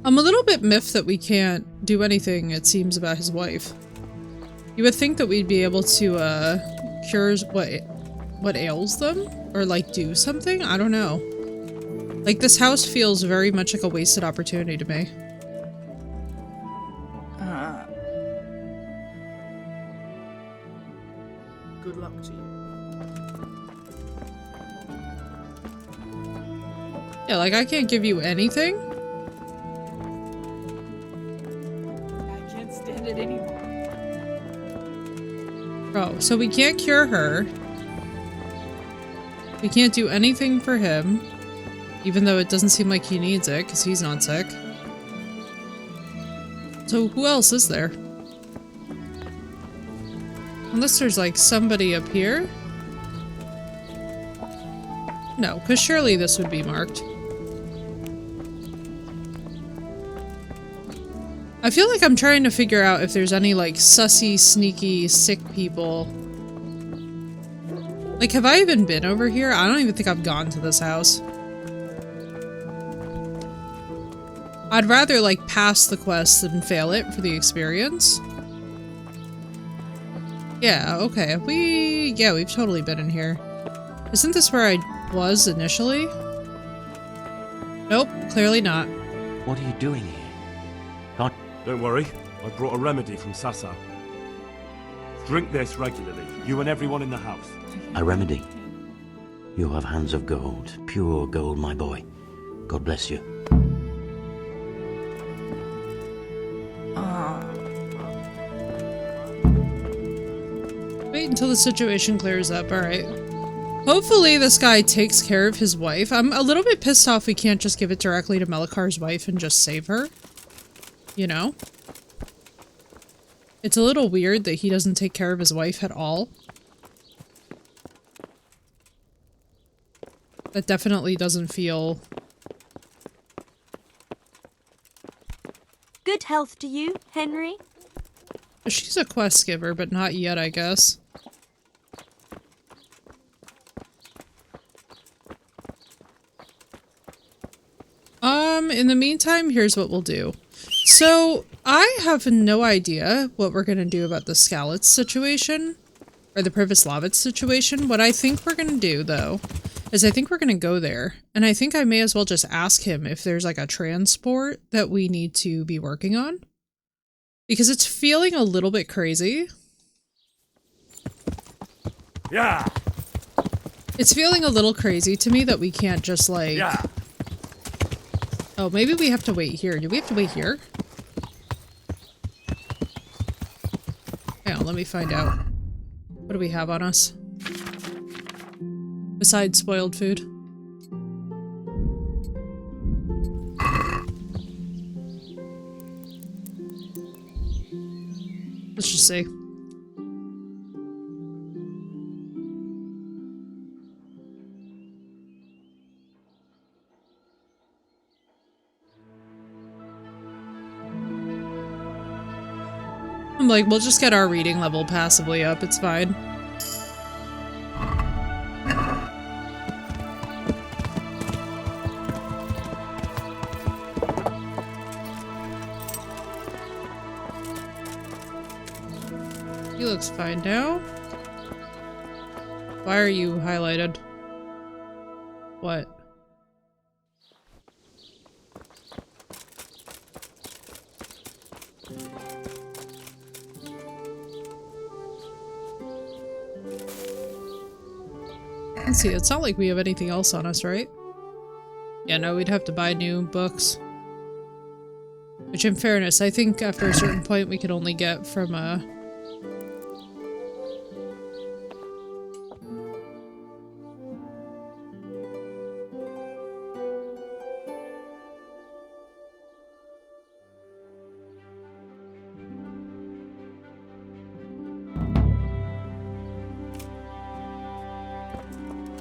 Speaker 1: I'm a little bit miffed that we can't do anything, it seems, about his wife. You would think that we'd be able to, cure what ails them? Or, like, do something? I don't know. Like, this house feels very much like a wasted opportunity to me.
Speaker 19: Good luck to you.
Speaker 1: Yeah, like, I can't give you anything?
Speaker 22: I can't stand it anymore.
Speaker 1: Oh, so we can't cure her. We can't do anything for him. Even though it doesn't seem like he needs it, because he's not sick. So who else is there? Unless there's, like, somebody up here? No, because surely this would be marked. I feel like I'm trying to figure out if there's any, like, sussy, sneaky, sick people. Like, have I even been over here? I don't even think I've gone to this house. I'd rather, like, pass the quest than fail it for the experience. Yeah, okay. Yeah, we've totally been in here. Isn't this where I was initially? Nope, clearly not.
Speaker 8: What are you doing here?
Speaker 6: Don't worry, I brought a remedy from Sasa. Drink this regularly, you and everyone in the house.
Speaker 8: A remedy? You have hands of gold, pure gold, my boy. God bless you.
Speaker 1: Wait until the situation clears up, alright. Hopefully this guy takes care of his wife. I'm a little bit pissed off we can't just give it directly to Melikar's wife and just save her. You know? It's a little weird that he doesn't take care of his wife at all. That definitely doesn't feel...
Speaker 9: Good health to you, Henry.
Speaker 1: She's a quest giver, but not yet, I guess. In the meantime, here's what we'll do. So, I have no idea what we're gonna do about the Skalitz situation, or the Privislavitz situation. What I think we're gonna do, though, is I think we're gonna go there, and I think I may as well just ask him if there's like a transport that we need to be working on. Because it's feeling a little bit crazy.
Speaker 4: Yeah.
Speaker 1: It's feeling a little crazy to me that we can't just like...
Speaker 4: Yeah.
Speaker 1: Oh, maybe we have to wait here. Do we have to wait here? Hang on, let me find out. What do we have on us? Besides spoiled food. Let's just see. I'm like, we'll just get our reading level passively up, it's fine. He looks fine now. Why are you highlighted? What? Let's see, it's not like we have anything else on us, right? Yeah, no, we'd have to buy new books. Which, in fairness, I think after a certain point we could only get from,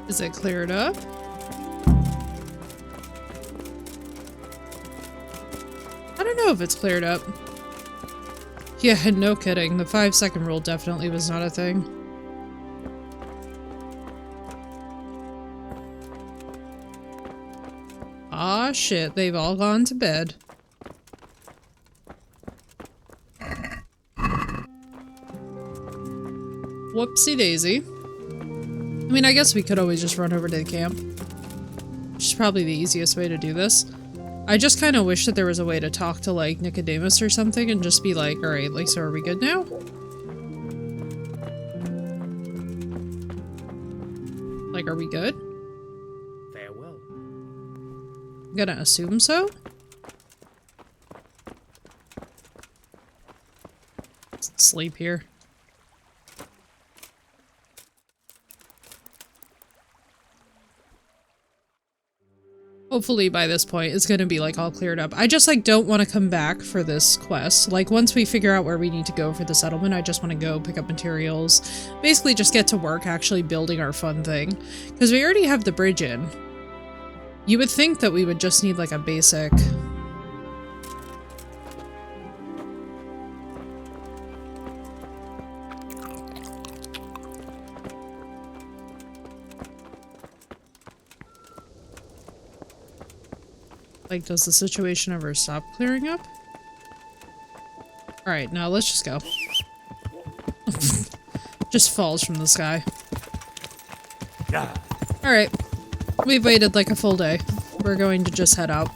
Speaker 1: Is it cleared up? I don't know if it's cleared up. Yeah, no kidding. The 5-second rule definitely was not a thing. Aw, shit. They've all gone to bed. Whoopsie daisy. I mean, I guess we could always just run over to the camp. Which is probably the easiest way to do this. I just kind of wish that there was a way to talk to, like, Nicodemus or something and just be like, alright, like, so are we good now? Like, are we good?
Speaker 18: Farewell.
Speaker 1: I'm gonna assume so? Let's sleep here. Hopefully by this point it's gonna be like all cleared up. I just like don't want to come back for this quest. Like once we figure out where we need to go for the settlement, I just want to go pick up materials. Basically just get to work actually building our fun thing. Because we already have the bridge in. You would think that we would just need like a basic... Like, does the situation ever stop clearing up? Alright, now let's just go. Just falls from the sky. Alright. We've waited like a full day. We're going to just head out.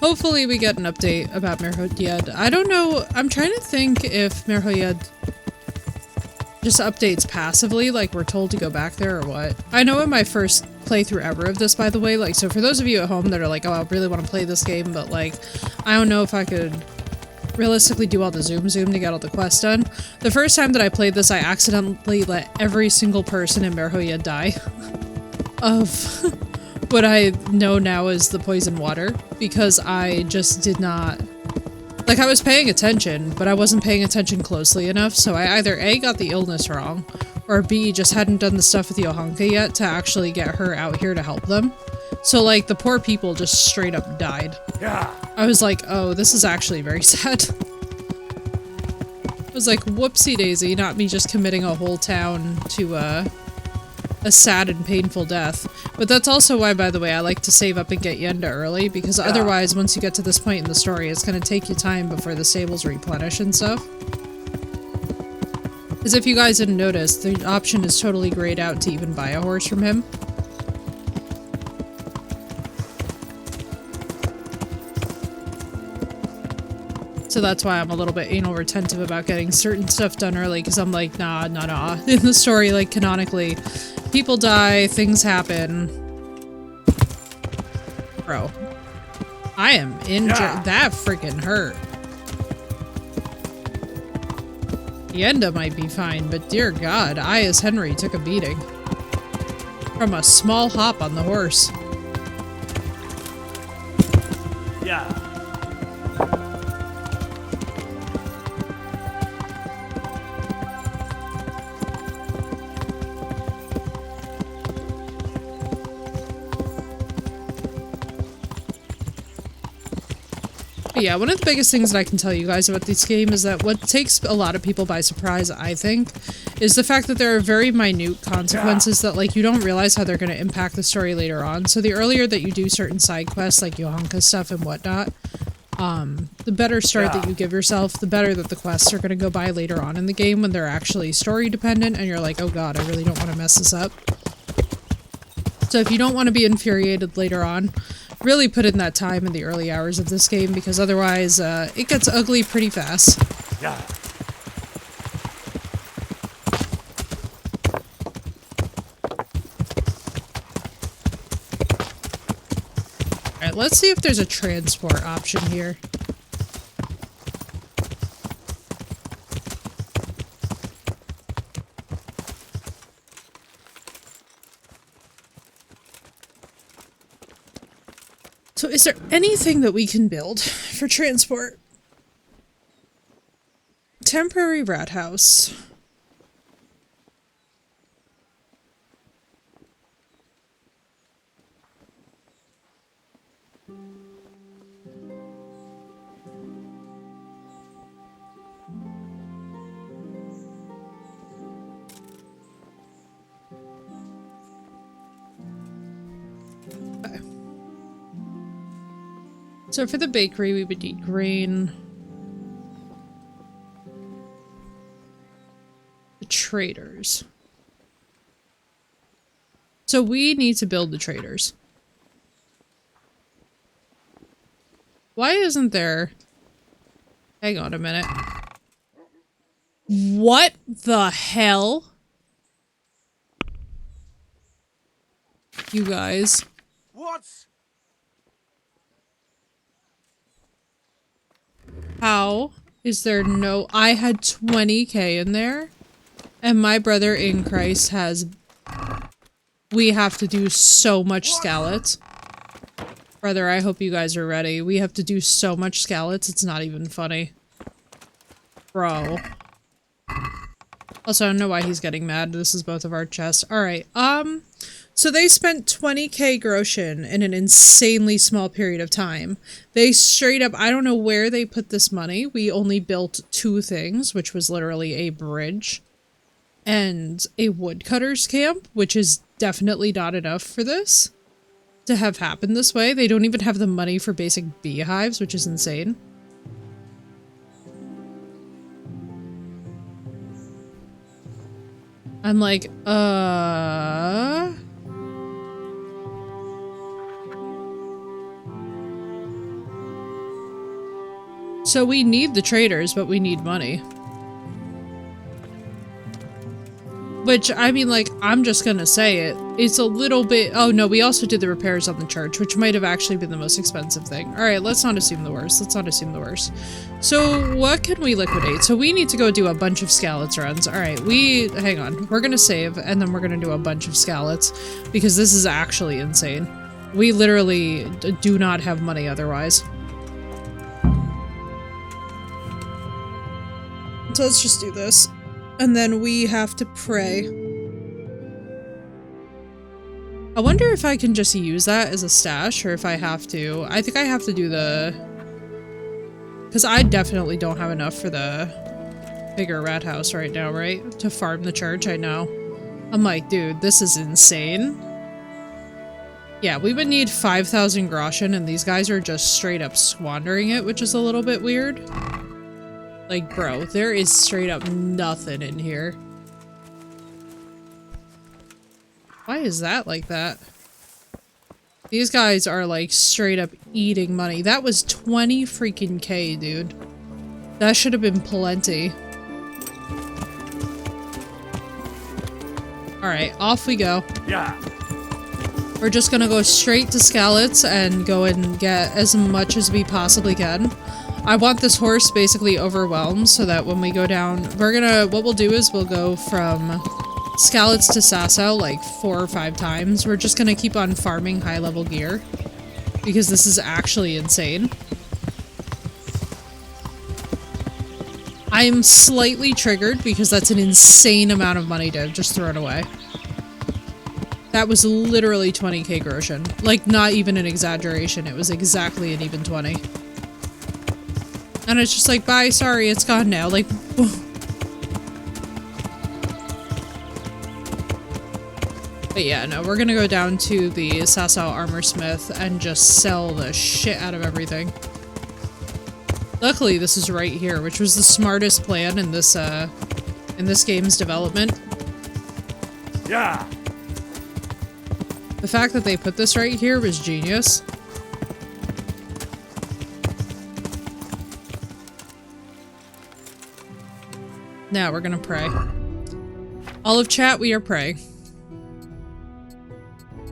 Speaker 1: Hopefully we get an update about Merhoyed. I don't know, I'm trying to think if Merhoyed just updates passively, like we're told to go back there or what. I know in my first playthrough ever of this, by the way, like, so for those of you at home that are like, oh, I really want to play this game, but like, I don't know if I could realistically do all the zoom to get all the quests done. The first time that I played this, I accidentally let every single person in Merhoyed die of what I know now as the poison water, because I just did not... Like, I was paying attention, but I wasn't paying attention closely enough, so I either A, got the illness wrong, or B, just hadn't done the stuff with Johanka yet to actually get her out here to help them. So, like, the poor people just straight up died.
Speaker 5: Yeah.
Speaker 1: I was like, oh, this is actually very sad. I was like, whoopsie daisy, not me just committing a whole town to, a sad and painful death. But that's also why, by the way, I like to save up and get Yenda early, because otherwise, once you get to this point in the story, it's gonna take you time before the stables replenish and stuff. Because if you guys didn't notice, the option is totally grayed out to even buy a horse from him. So that's why I'm a little bit anal retentive about getting certain stuff done early, because I'm like, nah. In the story, like, canonically, people die, things happen. Bro. I am injured. That freaking hurt. Yenda might be fine, but dear God, I as Henry took a beating. From a small hop on the horse.
Speaker 5: Yeah.
Speaker 1: But yeah, one of the biggest things that I can tell you guys about this game is that what takes a lot of people by surprise, I think, is the fact that there are very minute consequences that, like, you don't realize how they're going to impact the story later on. So the earlier that you do certain side quests, like Johanka stuff and whatnot, the better start that you give yourself, the better that the quests are going to go by later on in the game when they're actually story dependent and you're like, oh god, I really don't want to mess this up. So if you don't want to be infuriated later on, really put in that time in the early hours of this game, because otherwise, it gets ugly pretty fast.
Speaker 5: Yeah.
Speaker 1: Alright, let's see if there's a transport option here. So is there anything that we can build for transport? Temporary rat house. So for the bakery, we would need grain. The traders. So we need to build the traders. Why isn't there... Hang on a minute. What the hell? You guys.
Speaker 5: What?
Speaker 1: How is there no... I had 20k in there, and my brother in Christ has... We have to do so much scallots. Brother, I hope you guys are ready. We have to do so much scallots, it's not even funny. Bro. Also, I don't know why he's getting mad. This is both of our chests. Alright, so they spent 20k groschen in an insanely small period of time. They straight up, I don't know where they put this money. We only built 2 things, which was literally a bridge and a woodcutter's camp, which is definitely not enough for this. to have happened this way. They don't even have the money for basic beehives, which is insane. I'm like, So we need the traders, but we need money. Which, I mean, like, I'm just gonna say it. It's a little bit— oh no, we also did the repairs on the church, which might have actually been the most expensive thing. Alright, let's not assume the worst. Let's not assume the worst. So, what can we liquidate? So we need to go do a bunch of scallots runs. Alright, hang on. We're gonna save, and then we're gonna do a bunch of scallots, because this is actually insane. We literally do not have money otherwise. So let's just do this. And then we have to pray. I wonder if I can just use that as a stash, or if I have to. I think I have to do the— because I definitely don't have enough for the bigger rat house right now, right? To farm the church, I know. I'm like, dude, this is insane. Yeah, we would need 5,000 groschen, and these guys are just straight up squandering it, which is a little bit weird. Like, bro, there is straight up nothing in here. Why is that like that? These guys are like straight up eating money. That was 20 freaking K, dude. That should have been plenty. Alright, off we go.
Speaker 4: Yeah.
Speaker 1: We're just gonna go straight to Scallots and go and get as much as we possibly can. I want this horse basically overwhelmed so that when we go down, what we'll do is we'll go from Scallots to Sasau like 4 or 5 times. We're just gonna keep on farming high level gear because this is actually insane. I'm slightly triggered because that's an insane amount of money to have just thrown away. That was literally 20k groschen. Like, not even an exaggeration. It was exactly an even 20. And it's just like, bye, sorry, it's gone now. Like, but yeah, no, we're gonna go down to the Sasau Armor Smith and just sell the shit out of everything. Luckily, this is right here, which was the smartest plan in this game's development.
Speaker 4: Yeah.
Speaker 1: The fact that they put this right here was genius. Now we're gonna pray. All of chat, we are praying.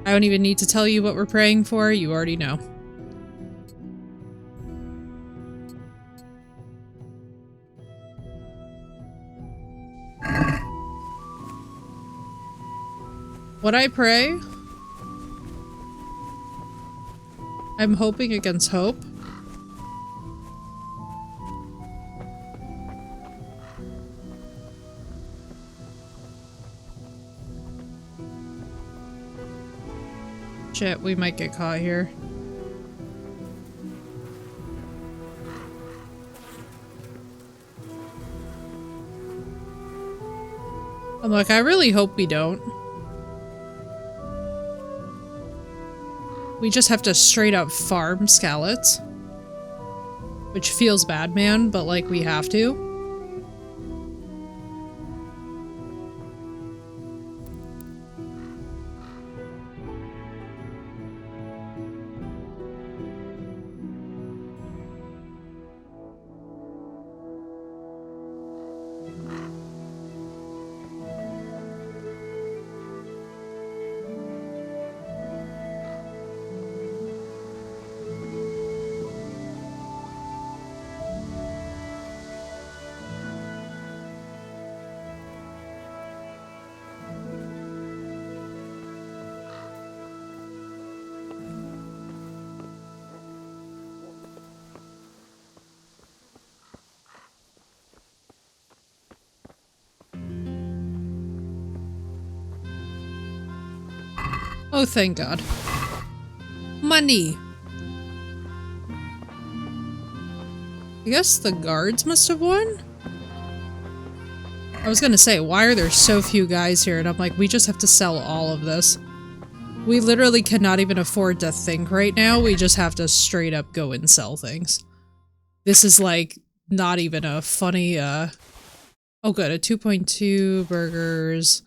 Speaker 1: I don't even need to tell you what we're praying for, you already know. What I pray? I'm hoping against hope. Shit, we might get caught here. I'm like, I really hope we don't. We just have to straight up farm Scallots. Which feels bad, man, but like we have to. Oh, thank God. Money! I guess the guards must have won? I was gonna say, why are there so few guys here? And I'm like, we just have to sell all of this. We literally cannot even afford to think right now. We just have to straight up go and sell things. This is like not even a funny, oh good, a 2.2 burgers.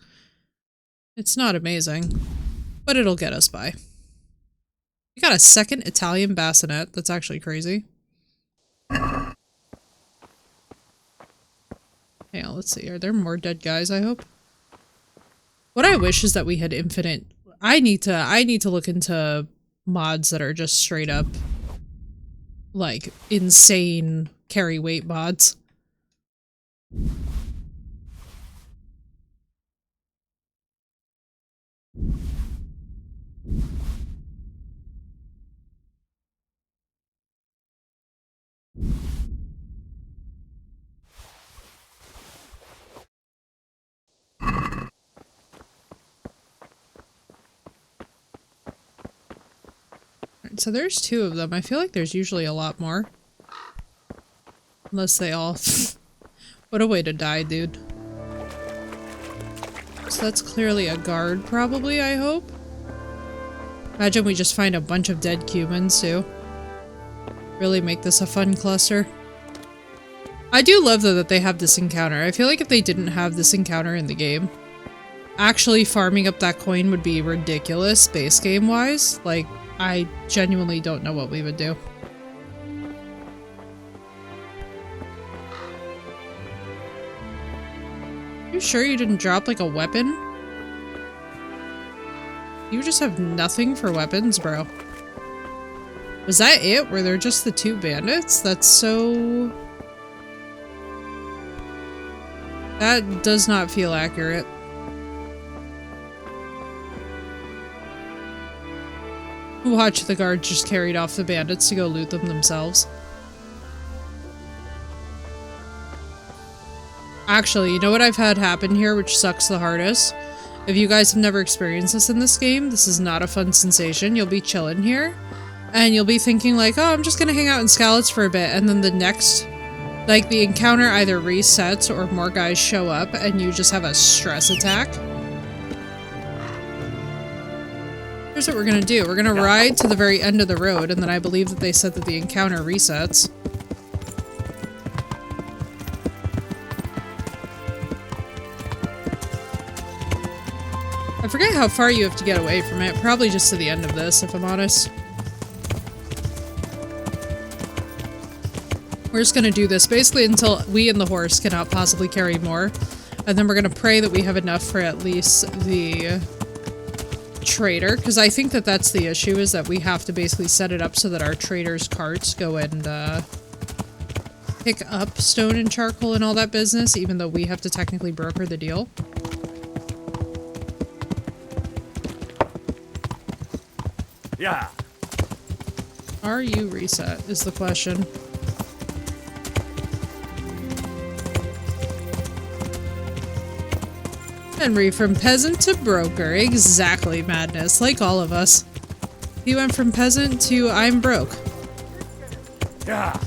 Speaker 1: It's not amazing, but it'll get us by. We got a second Italian bassinet. That's actually crazy. Yeah, let's see. Are there more dead guys, I hope? What I wish is that we had infinite... I need to look into mods that are just straight up, like, insane carry weight mods. So there's 2 of them. I feel like there's usually a lot more. Unless they all... What a way to die, dude. So that's clearly a guard, probably, I hope? Imagine we just find a bunch of dead Cubans, too. Really make this a fun cluster. I do love, though, that they have this encounter. I feel like if they didn't have this encounter in the game, actually farming up that coin would be ridiculous, base game-wise. Like, I genuinely don't know what we would do. You sure you didn't drop, like, a weapon? You just have nothing for weapons, bro. Was that it? Were there just the 2 bandits? That's so... That does not feel accurate. Watch, the guards just carried off the bandits to go loot them themselves. Actually, you know what I've had happen here, which sucks the hardest? If you guys have never experienced this in this game, this is not a fun sensation. You'll be chilling here, and you'll be thinking like, oh, I'm just gonna hang out in Skalitz for a bit, and then the next, like, the encounter either resets or more guys show up, and you just have a stress attack. Here's what we're gonna do. We're gonna ride to the very end of the road, and then I believe that they said that the encounter resets. I forget how far you have to get away from it. Probably just to the end of this, if I'm honest. We're just gonna do this basically until we and the horse cannot possibly carry more. And then we're gonna pray that we have enough for at least the trader. Because I think that that's the issue, is that we have to basically set it up so that our trader's carts go and pick up stone and charcoal and all that business, even though we have to technically broker the deal.
Speaker 4: Yeah.
Speaker 1: Are you reset, is the question. Henry, from peasant to broker. Exactly, Madness. Like all of us. He went from peasant to I'm broke.
Speaker 4: Yeah.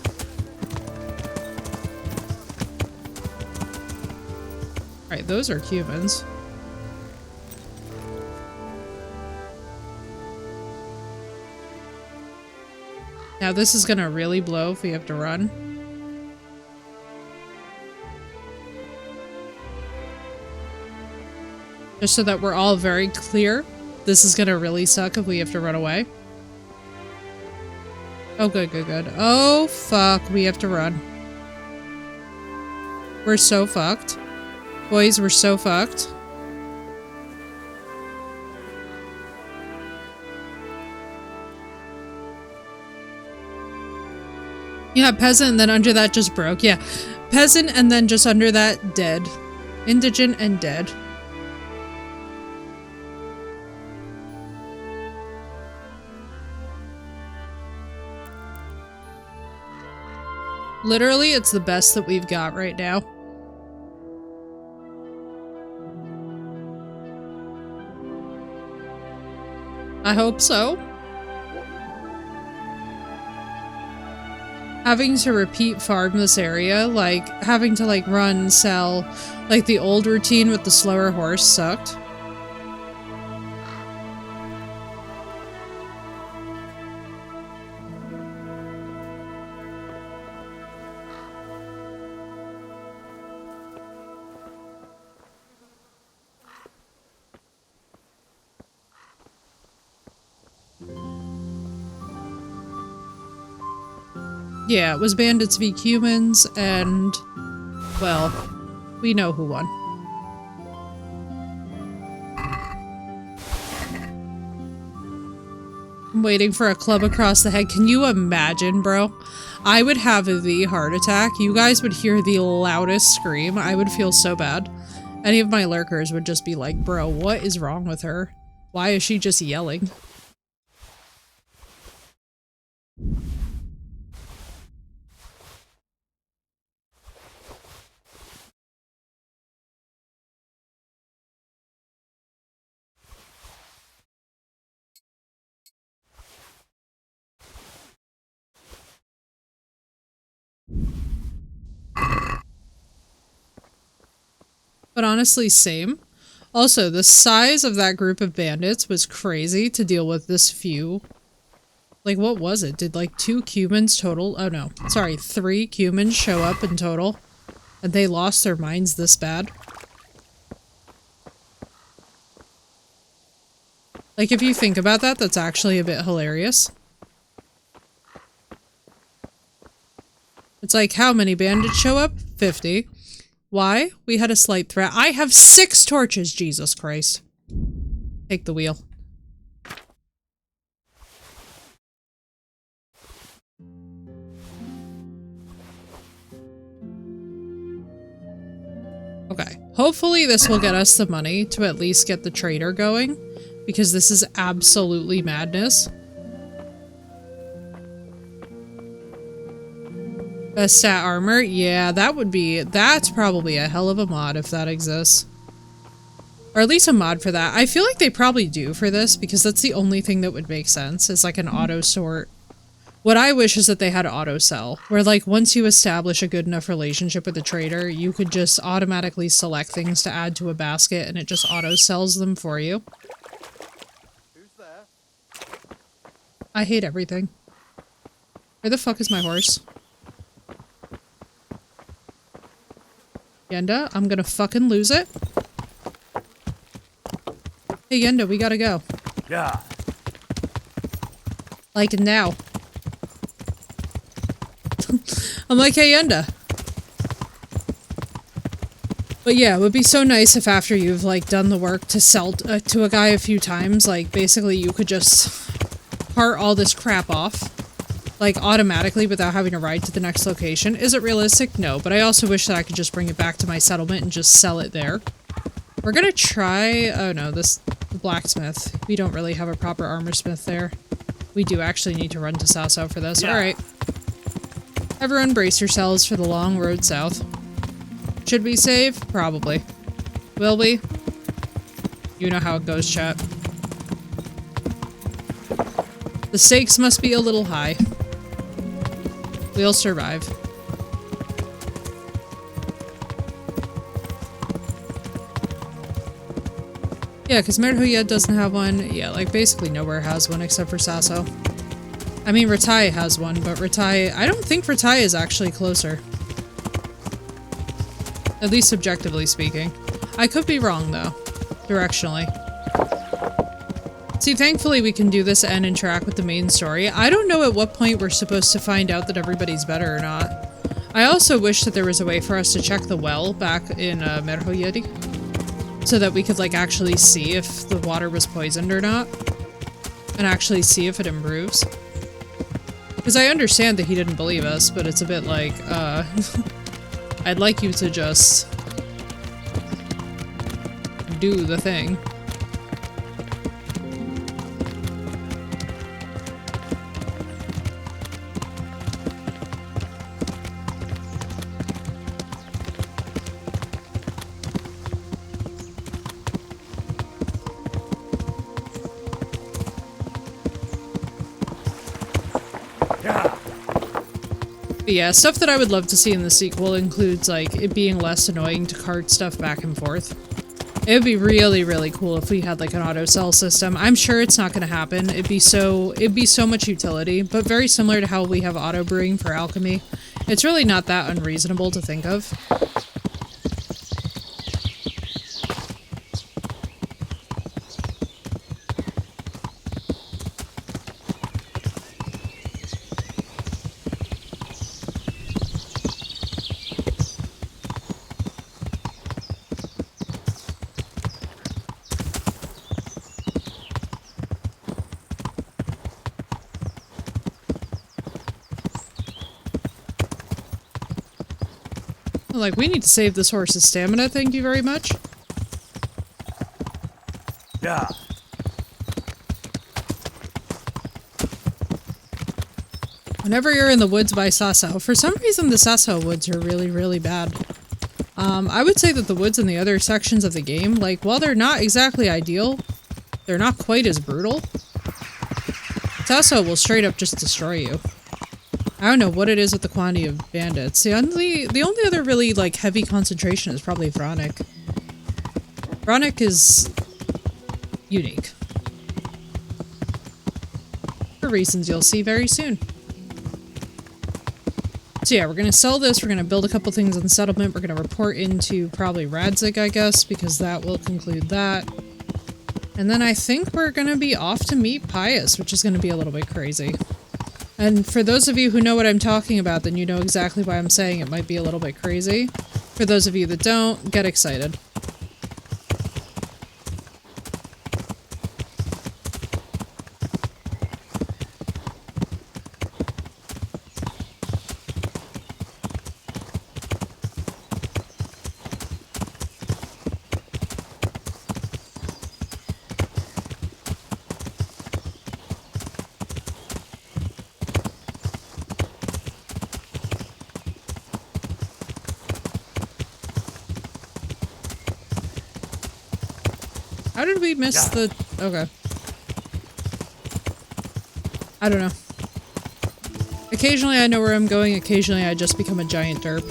Speaker 1: Alright, those are Cubans. Now this is gonna really blow if we have to run. Just so that we're all very clear, this is gonna really suck if we have to run away. Oh, good, good, good. Oh, fuck, we have to run. We're so fucked. Boys, we're so fucked. Yeah, peasant, and then under that just broke. Yeah, peasant, and then just under that, dead. Indigent and dead. Literally, it's the best that we've got right now. I hope so. Having to repeat farm this area, like, having to, like, run, sell, like, the old routine with the slower horse sucked. Yeah, it was Bandits v Humans, and, well, we know who won. I'm waiting for a club across the head. Can you imagine, bro? I would have the heart attack. You guys would hear the loudest scream. I would feel so bad. Any of my lurkers would just be like, bro, what is wrong with her? Why is she just yelling? But honestly, same. Also, the size of that group of bandits was crazy to deal with this few. Like, what was it? Did like 2 Cumans total? Oh no, sorry, 3 Cumans show up in total? And they lost their minds this bad? Like, if you think about that, that's actually a bit hilarious. It's like, how many bandits show up? 50. Why? We had a slight threat. I have 6 torches, Jesus Christ. Take the wheel. Okay. Hopefully this will get us the money to at least get the trader going, because this is absolutely madness. Best stat armor? Yeah, that's probably a hell of a mod if that exists. Or at least a mod for that. I feel like they probably do for this, because that's the only thing that would make sense, is like an auto sort. What I wish is that they had auto sell, where like once you establish a good enough relationship with the trader, you could just automatically select things to add to a basket and it just auto sells them for you.
Speaker 7: Who's there?
Speaker 1: I hate everything. Where the fuck is my horse? Yenda, I'm gonna fucking lose it. Hey Yenda, we gotta go.
Speaker 4: Yeah.
Speaker 1: Like now. I'm like, hey Yenda. But yeah, it would be so nice if after you've like done the work to sell to a guy a few times, like basically you could just cart all this crap off. Like, automatically without having to ride to the next location. Is it realistic? No, but I also wish that I could just bring it back to my settlement and just sell it there. We're gonna try... oh no, the blacksmith. We don't really have a proper armor smith there. We do actually need to run to Sasso for this. Yeah. Alright. Everyone brace yourselves for the long road south. Should we save? Probably. Will we? You know how it goes, chat. The stakes must be a little high. We'll survive. Yeah, because Merhoyed doesn't have one. Yeah, like basically nowhere has one except for Sasso. I mean, Ratai has one, but Ratai... I don't think Ratai is actually closer. At least subjectively speaking. I could be wrong, though. Directionally. See, thankfully we can do this and interact with the main story. I don't know at what point we're supposed to find out that everybody's better or not. I also wish that there was a way for us to check the well back in Merhoyed, so that we could like actually see if the water was poisoned or not. And actually see if it improves. Because I understand that he didn't believe us, but it's a bit like, I'd like you to just do the thing. But yeah, stuff that I would love to see in the sequel includes, like, it being less annoying to cart stuff back and forth. It would be really, really cool if we had, like, an auto-sell system. I'm sure it's not gonna happen. It'd be so much utility, but very similar to how we have auto-brewing for alchemy. It's really not that unreasonable to think of. Like, we need to save this horse's stamina, thank you very much.
Speaker 4: Yeah.
Speaker 1: Whenever you're in the woods by Sasso, for some reason the Sasso woods are really, really bad. I would say that the woods in the other sections of the game, like, while they're not exactly ideal, they're not quite as brutal. Sasso will straight up just destroy you. I don't know what it is with the quantity of bandits. The only other really, like, heavy concentration is probably Vronic. Vronic is unique. For reasons you'll see very soon. So yeah, we're gonna sell this, we're gonna build a couple things on the settlement, we're gonna report into probably Radzig, I guess, because that will conclude that. And then I think we're gonna be off to meet Pius, which is gonna be a little bit crazy. And for those of you who know what I'm talking about, then you know exactly why I'm saying it might be a little bit crazy. For those of you that don't, get excited. How did we miss the... Okay. I don't know. Occasionally I know where I'm going, occasionally I just become a giant derp.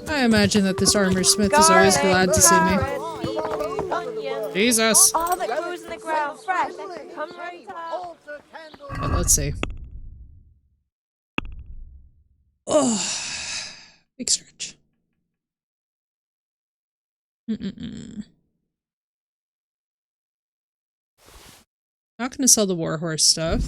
Speaker 1: I imagine that this armor smith is always glad to see me. Jesus!
Speaker 22: All that grows in the ground fresh. Come right out.
Speaker 1: But let's see. Oh, big stretch. Not gonna sell the warhorse stuff.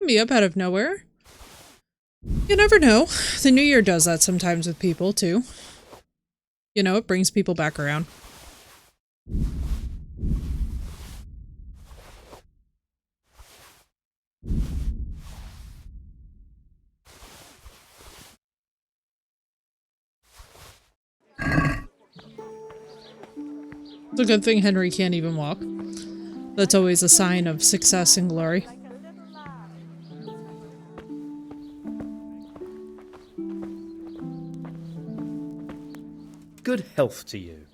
Speaker 1: Me up out of nowhere. You never know. The new year does that sometimes with people, too. You know, it brings people back around. It's a good thing Henry can't even walk. That's always a sign of success and glory.
Speaker 16: Good health to you.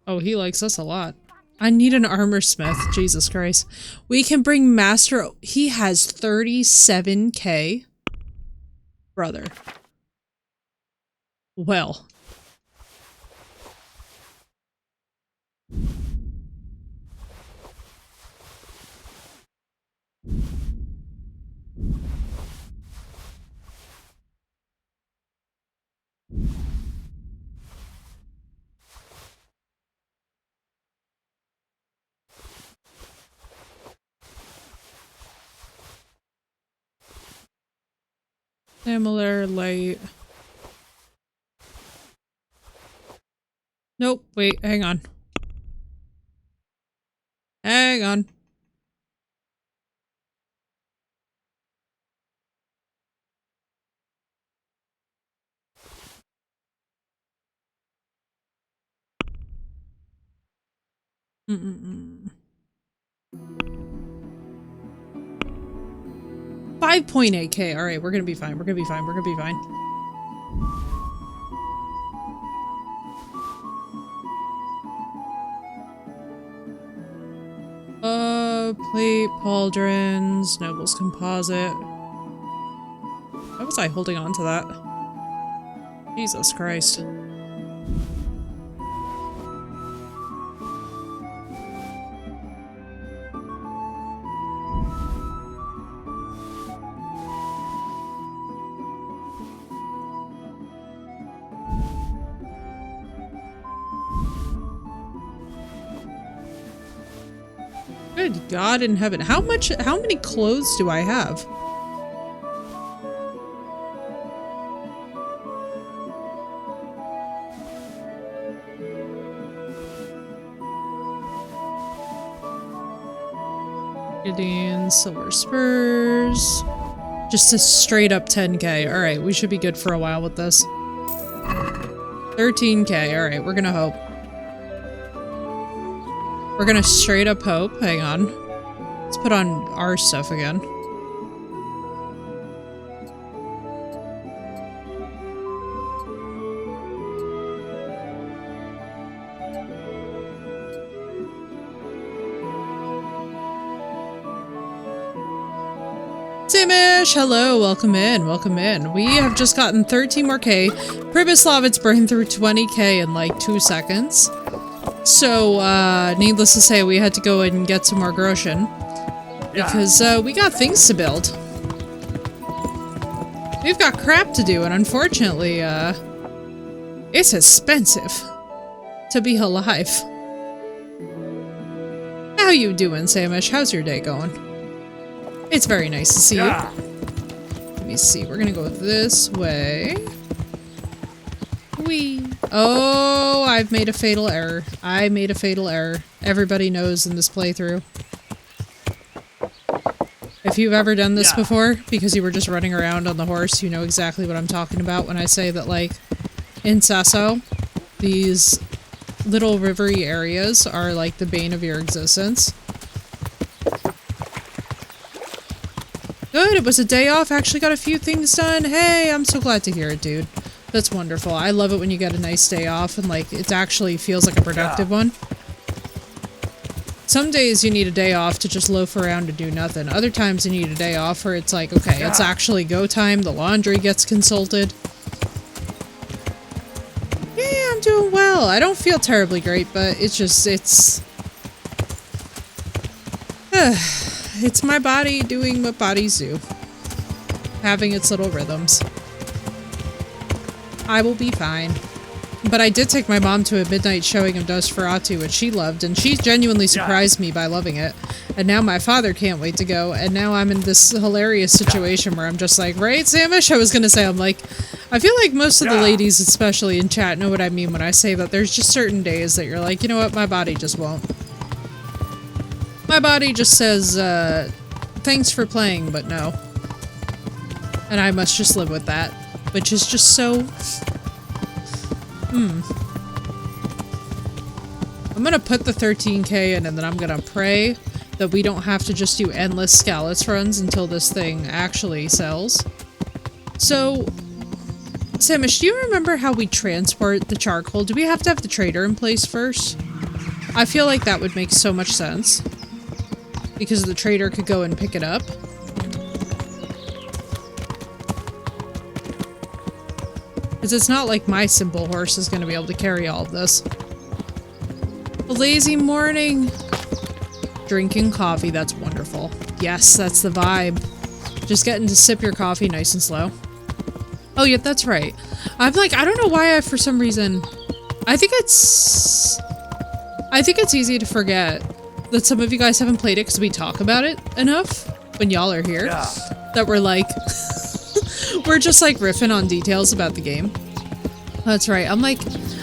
Speaker 1: Oh, he likes us a lot. I need an armor smith. Jesus Christ. We can bring Master... He has 37k. Brother. Well. Similar light. Nope, wait, hang on. Hang on. Mm-mm-mm. 5.8k. Alright, we're gonna be fine. We're gonna be fine. We're gonna be fine. Plate, pauldrons, nobles composite. was I holding on to that? Jesus Christ. Good God in heaven. How many clothes do I have? Gideon, silver spurs. Just a straight up 10k. Alright, we should be good for a while with this. 13k. Alright, we're gonna hope. We're gonna straight up hope. Hang on. Let's put on our stuff again. Samish, hello, welcome in, welcome in. We have just gotten 13 more K. Pribyslavit's burned through 20k in like 2 seconds. So, needless to say, we had to go and get some more Groshen. Because, we got things to build. We've got crap to do, and unfortunately, it's expensive to be alive. How you doing, Samish? How's your day going? It's very nice to see you. Let me see, we're gonna go this way. Whee! Oh, I've made a fatal error. I made a fatal error. Everybody knows in this playthrough. If you've ever done this before, because you were just running around on the horse, you know exactly what I'm talking about when I say that, like, in Sasso, these little rivery areas are like the bane of your existence. Good, it was a day off, actually got a few things done. Hey, I'm so glad to hear it, dude. That's wonderful. I love it when you get a nice day off and, like, it actually feels like a productive one. Some days you need a day off to just loaf around and do nothing. Other times you need a day off where it's like, okay, it's actually go time, the laundry gets consulted. Yeah, I'm doing well. I don't feel terribly great, but it's just, it's my body doing what bodies do. Having its little rhythms. I will be fine. But I did take my mom to a midnight showing of Nosferatu, which she loved, and she genuinely surprised me by loving it. And now my father can't wait to go, and now I'm in this hilarious situation where I'm just like, right, Samish? I was gonna say, I'm like, I feel like most of the ladies, especially in chat, know what I mean when I say that there's just certain days that you're like, you know what, my body just won't. My body just says, thanks for playing, but no. And I must just live with that, which is just so... I'm gonna put the 13k in, and then I'm gonna pray that we don't have to just do endless Scalus runs until this thing actually sells. So, Samish, do you remember how we transport the charcoal? Do we have to have the trader in place first? I feel like that would make so much sense. Because the trader could go and pick it up. Because it's not like my simple horse is going to be able to carry all of this. A lazy morning. Drinking coffee, that's wonderful. Yes, that's the vibe. Just getting to sip your coffee nice and slow. Oh yeah, that's right. I'm like, I don't know why I, for some reason... I think it's easy to forget that some of you guys haven't played it because we talk about it enough when y'all are here. That we're like... we're just like riffing on details about the game. That's right. I'm like,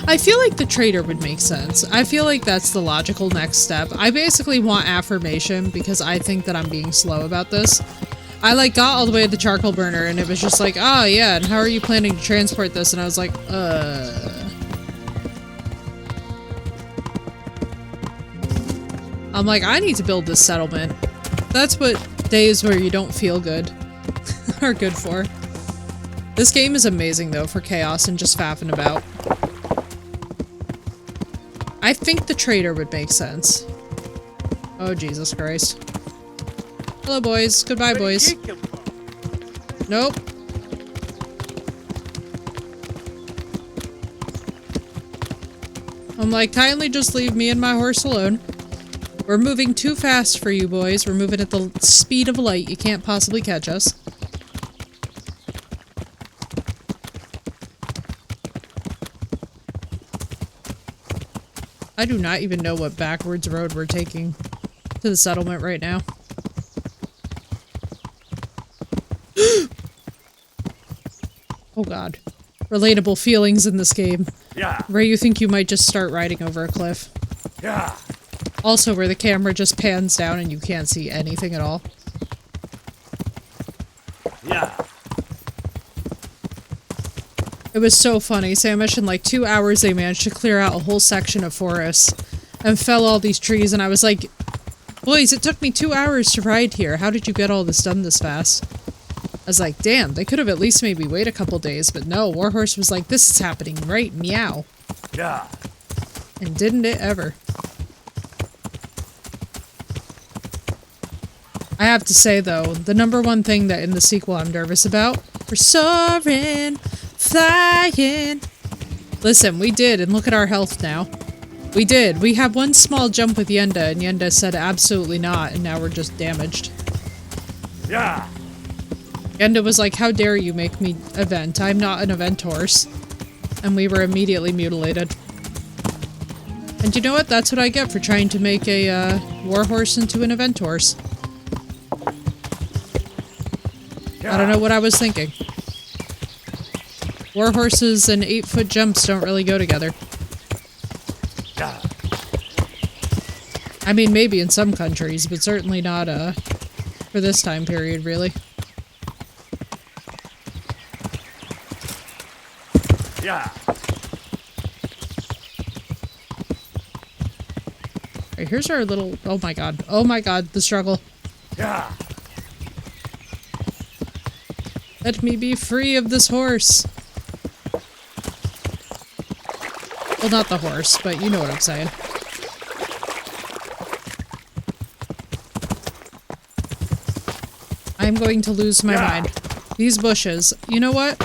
Speaker 1: I feel like the trader would make sense. I feel like that's the logical next step. I basically want affirmation because I think that I'm being slow about this. I like got all the way to the charcoal burner and it was just like, oh yeah, and how are you planning to transport this? And I was like, I'm like, I need to build this settlement. That's what days where you don't feel good are good for. This game is amazing though for chaos and just faffing about. I think the trader would make sense. Oh Jesus Christ. Hello boys. Goodbye boys. Nope. I'm like, kindly just leave me and my horse alone. We're moving too fast for you boys. We're moving at the speed of light. You can't possibly catch us. I do not even know what backwards road we're taking to the settlement right now. Oh god. Relatable feelings in this game.
Speaker 4: Yeah.
Speaker 1: Where you think you might just start riding over a cliff.
Speaker 4: Yeah.
Speaker 1: Also where the camera just pans down and you can't see anything at all.
Speaker 4: Yeah.
Speaker 1: It was so funny. Samish, in like 2 hours they managed to clear out a whole section of forest and fell all these trees, and I was like, boys, it took me 2 hours to ride here. How did you get all this done this fast? I was like, damn, they could have at least made me wait a couple days, but no, Warhorse was like, this is happening right meow.
Speaker 4: Yeah.
Speaker 1: And didn't it ever. I have to say though, the number one thing that in the sequel I'm nervous about, we're soaring, flying. Listen, we did, and look at our health now. We did. We had one small jump with Yenda, and Yenda said absolutely not, and now we're just damaged.
Speaker 4: Yeah.
Speaker 1: Yenda was like, how dare you make me event? I'm not an event horse. And we were immediately mutilated. And you know what? That's what I get for trying to make a warhorse into an event horse. I don't know what I was thinking. Warhorses and 8-foot jumps don't really go together. I mean, maybe in some countries, but certainly not, for this time period, really.
Speaker 4: Yeah.
Speaker 1: Alright, here's our little... Oh my god. Oh my god, the struggle.
Speaker 4: Yeah.
Speaker 1: Let me be free of this horse. Well, not the horse, but you know what I'm saying. I'm going to lose my mind. These bushes. You know what?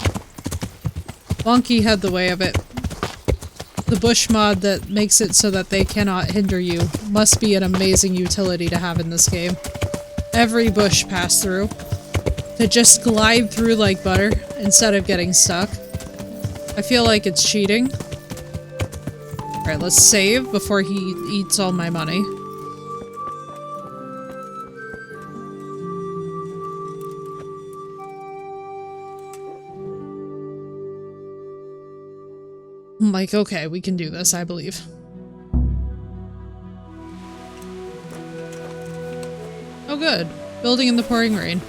Speaker 1: Wonky had the way of it. The bush mod that makes it so that they cannot hinder you must be an amazing utility to have in this game. Every bush pass through. To just glide through like butter instead of getting stuck. I feel like it's cheating. Alright, let's save before he eats all my money. I'm like, okay, we can do this, I believe. Oh good. Building in the pouring rain.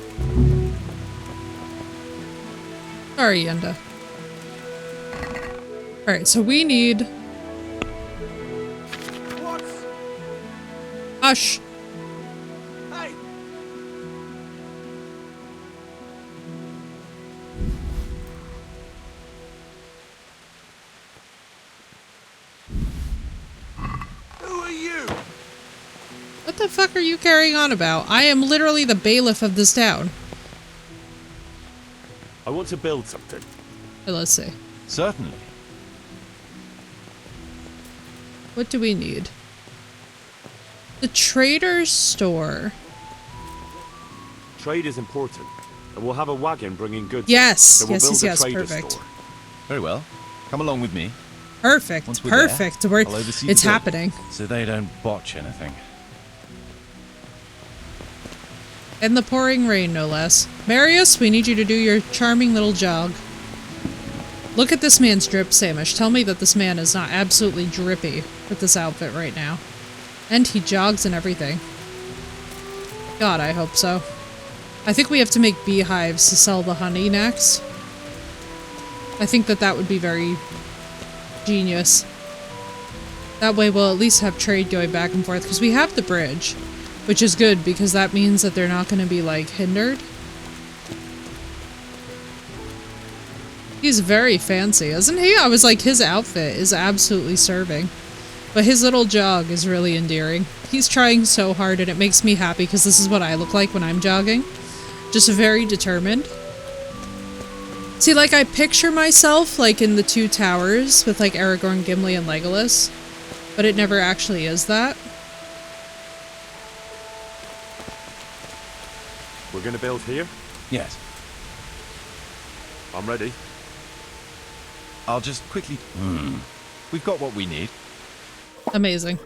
Speaker 1: Sorry, Yenda. Alright, so we need... Hush!
Speaker 7: Hey! Who are you?
Speaker 1: What the fuck are you carrying on about? I am literally the bailiff of this town.
Speaker 6: I want to build something.
Speaker 1: Let's see.
Speaker 2: Certainly.
Speaker 1: What do we need? The trader's store.
Speaker 6: Trade is important, and we'll have a wagon bringing goods.
Speaker 1: Yes,
Speaker 6: so we'll build a
Speaker 1: yes,
Speaker 6: trader's
Speaker 1: perfect.
Speaker 6: store.
Speaker 2: Very well. Come along with me.
Speaker 1: Perfect,
Speaker 2: Once we're
Speaker 1: perfect.
Speaker 2: there, I'll oversee
Speaker 1: It's
Speaker 2: the build,
Speaker 1: happening.
Speaker 2: so they don't botch anything.
Speaker 1: In the pouring rain, no less. Marius, we need you to do your charming little jog. Look at this man's drip, Samish. Tell me that this man is not absolutely drippy with this outfit right now. And he jogs and everything. God, I hope so. I think we have to make beehives to sell the honey next. I think that that would be very genius. That way we'll at least have trade going back and forth, because we have the bridge. Which is good, because that means that they're not going to be, like, hindered. He's very fancy, isn't he? I was like, his outfit is absolutely serving. But his little jog is really endearing. He's trying so hard, and it makes me happy, because this is what I look like when I'm jogging. Just very determined. See, like, I picture myself, like, in the Two Towers with, like, Aragorn, Gimli, and Legolas. But it never actually is that.
Speaker 6: We're going to build here?
Speaker 2: Yes.
Speaker 6: I'm ready.
Speaker 2: I'll just quickly... We've got what we need.
Speaker 1: Amazing.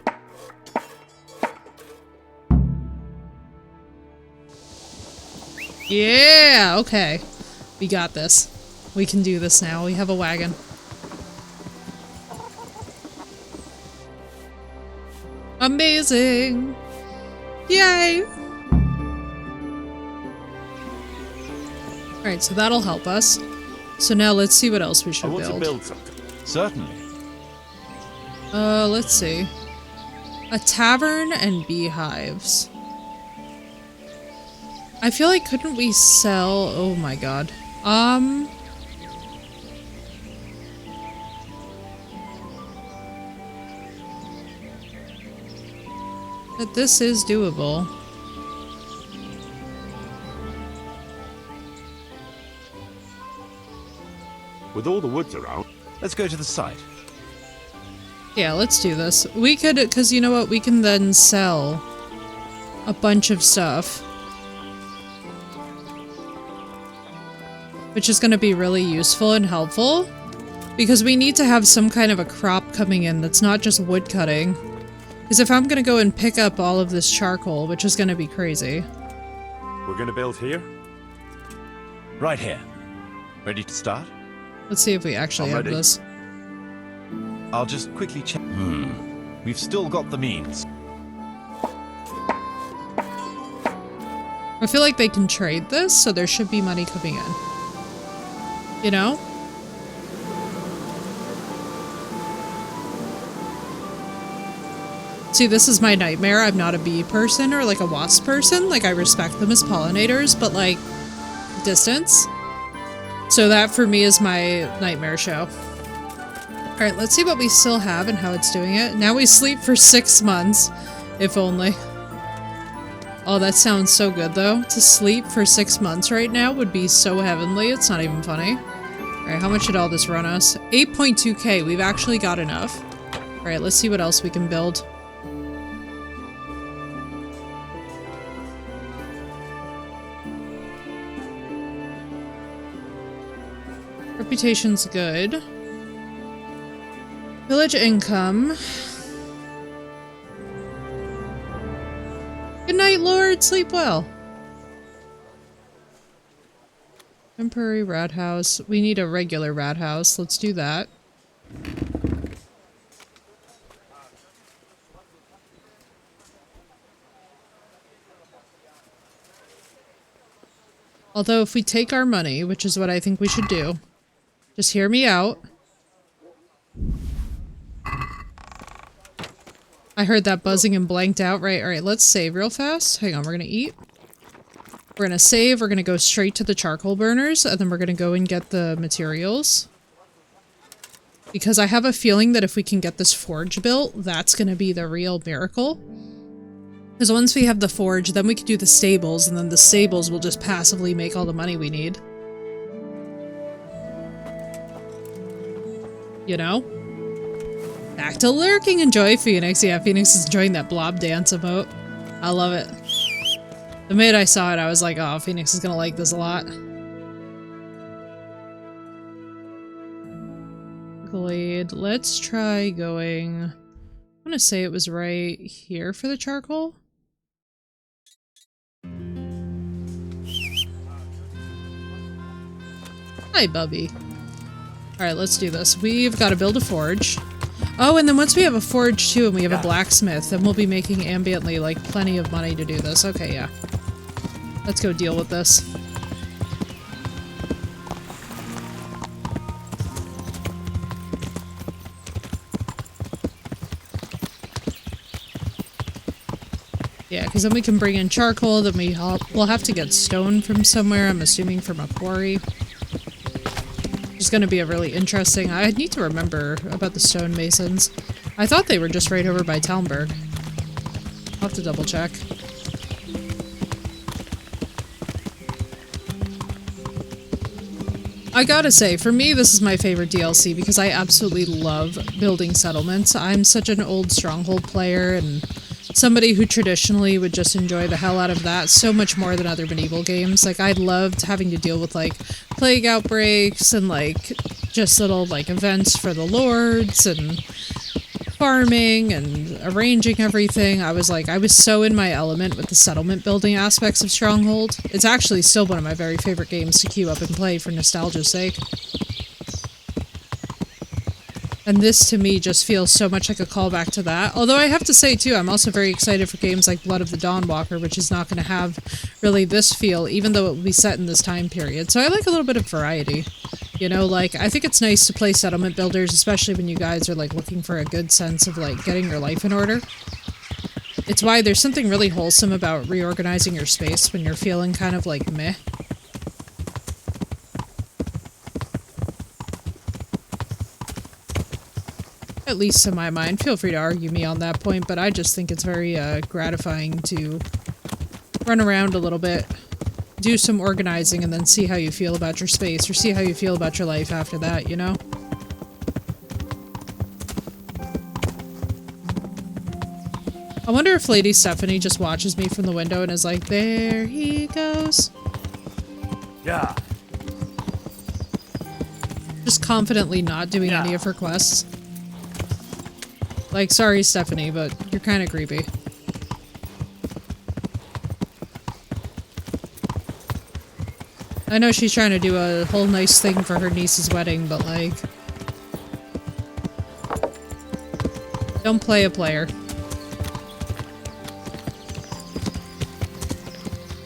Speaker 1: Yeah, okay. We got this. We can do this now. We have a wagon. Amazing! Yay! Alright, so that'll help us. So now let's see what else we should build.
Speaker 6: I want to build something.
Speaker 2: Certainly.
Speaker 1: Let's see. A tavern and beehives. I feel like couldn't we sell... Oh my god. But this is doable.
Speaker 6: With all the woods around,
Speaker 2: let's go to the site.
Speaker 1: Yeah, let's do this. We could, because you know what? We can then sell a bunch of stuff. Which is going to be really useful and helpful. Because we need to have some kind of a crop coming in that's not just wood cutting. Because if I'm going to go and pick up all of this charcoal, which is going to be crazy.
Speaker 6: We're going to build here?
Speaker 2: Right here. Ready to start?
Speaker 1: Let's see if we actually have this.
Speaker 2: I'll just quickly check. We've still got the means.
Speaker 1: I feel like they can trade this, so there should be money coming in. You know? See, this is my nightmare. I'm not a bee person or like a wasp person. Like, I respect them as pollinators, but like, distance. So that for me is my nightmare show. Alright, let's see what we still have and how it's doing it. Now we sleep for 6 months. If only. Oh, that sounds so good though. To sleep for 6 months right now would be so heavenly. It's not even funny. Alright, how much did all this run us? 8.2k. We've actually got enough. Alright, let's see what else we can build. Reputation's good. Village income. Good night, Lord. Sleep well. Temporary rat house. We need a regular rat house. Let's do that. Although if we take our money, which is what I think we should do, just hear me out. I heard that buzzing and blanked out. Right, alright, let's save real fast. Hang on, we're gonna eat. We're gonna save, we're gonna go straight to the charcoal burners, and then we're gonna go and get the materials. Because I have a feeling that if we can get this forge built, that's gonna be the real miracle. Because once we have the forge, then we can do the stables, and then the stables will just passively make all the money we need. You know? Back to lurking. Enjoy Phoenix. Yeah, Phoenix is enjoying that blob dance emote. I love it. The minute I saw it, I was like, oh, Phoenix is gonna like this a lot. Glade. Let's try going... I'm gonna say it was right here for the charcoal. Hi, Bubby. Alright, let's do this. We've got to build a forge. Oh, and then once we have a forge too and we have a blacksmith, then we'll be making ambiently, like, plenty of money to do this. Okay, yeah. Let's go deal with this. Yeah, because then we can bring in charcoal, then we'll have to get stone from somewhere, I'm assuming from a quarry. It's going to be a really interesting... I need to remember about the stonemasons. I thought they were just right over by Talmberg. I'll have to double check. I gotta say, for me, this is my favorite DLC because I absolutely love building settlements. I'm such an old Stronghold player and somebody who traditionally would just enjoy the hell out of that so much more than other medieval games. Like, I loved having to deal with, like, plague outbreaks and, like, just little, like, events for the lords and farming and arranging everything. I was so in my element with the settlement building aspects of Stronghold. It's actually still one of my very favorite games to queue up and play for nostalgia's sake. And this, to me, just feels so much like a callback to that. Although I have to say, too, I'm also very excited for games like Blood of the Dawnwalker, which is not going to have really this feel, even though it will be set in this time period. So I like a little bit of variety. You know, like, I think it's nice to play settlement builders, especially when you guys are, like, looking for a good sense of, like, getting your life in order. It's why there's something really wholesome about reorganizing your space when you're feeling kind of, like, meh. At least in my mind. Feel free to argue me on that point, but I just think it's very, gratifying to run around a little bit, do some organizing, and then see how you feel about your space, or see how you feel about your life after that, you know? I wonder if Lady Stephanie just watches me from the window and is like, there he goes.
Speaker 4: Yeah.
Speaker 1: Just confidently not doing any of her quests. Like, sorry, Stephanie, but you're kind of creepy. I know she's trying to do a whole nice thing for her niece's wedding, but, like... don't play a player.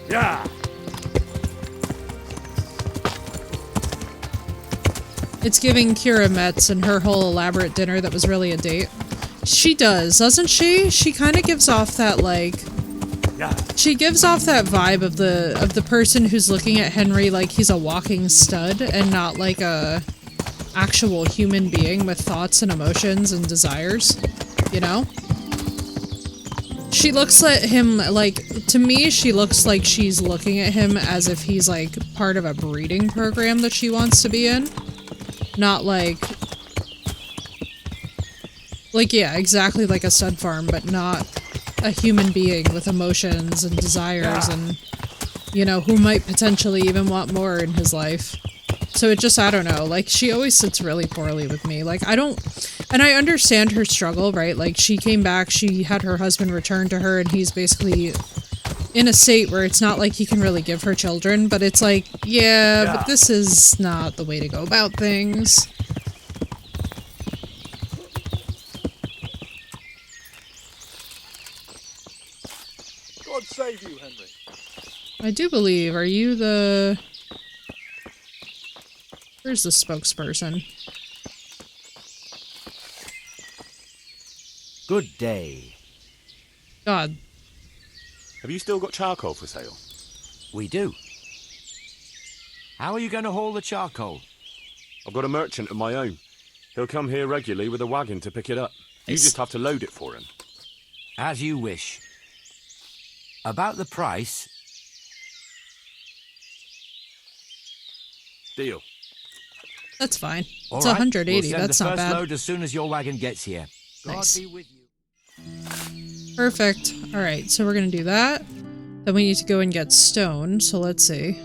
Speaker 4: Yeah.
Speaker 1: It's giving Kira Metz and her whole elaborate dinner that was really a date. She does, doesn't she? She kind of gives off that, like... she gives off that vibe of the person who's looking at Henry like he's a walking stud and not like a actual human being with thoughts and emotions and desires, you know? She looks at him like, to me, she looks like she's looking at him as if he's like part of a breeding program that she wants to be in. Not like, yeah, exactly like a stud farm, but not a human being with emotions and desires and, you know, who might potentially even want more in his life. So it just, I don't know, like, she always sits really poorly with me. Like, I don't, and I understand her struggle, right? Like, she came back, she had her husband return to her, and he's basically in a state where it's not like he can really give her children, but it's like, yeah, but this is not the way to go about things.
Speaker 7: God save you, Henry.
Speaker 1: I do believe, are you the... where's the spokesperson?
Speaker 10: Good day.
Speaker 1: God.
Speaker 6: Have you still got charcoal for sale?
Speaker 10: We do. How are you going to haul the charcoal?
Speaker 6: I've got a merchant of my own. He'll come here regularly with a wagon to pick it up. You just have to load it for him.
Speaker 10: As you wish. About the price...
Speaker 6: Deal.
Speaker 1: That's fine.
Speaker 10: All
Speaker 1: It's
Speaker 10: right,
Speaker 1: 180,
Speaker 10: we'll send
Speaker 1: that's
Speaker 10: the
Speaker 1: not
Speaker 10: first
Speaker 1: bad.
Speaker 10: load as soon as your wagon gets here.
Speaker 1: Nice.
Speaker 10: God be with you.
Speaker 1: Perfect. Alright, so we're gonna do that. Then we need to go and get stone, so let's see.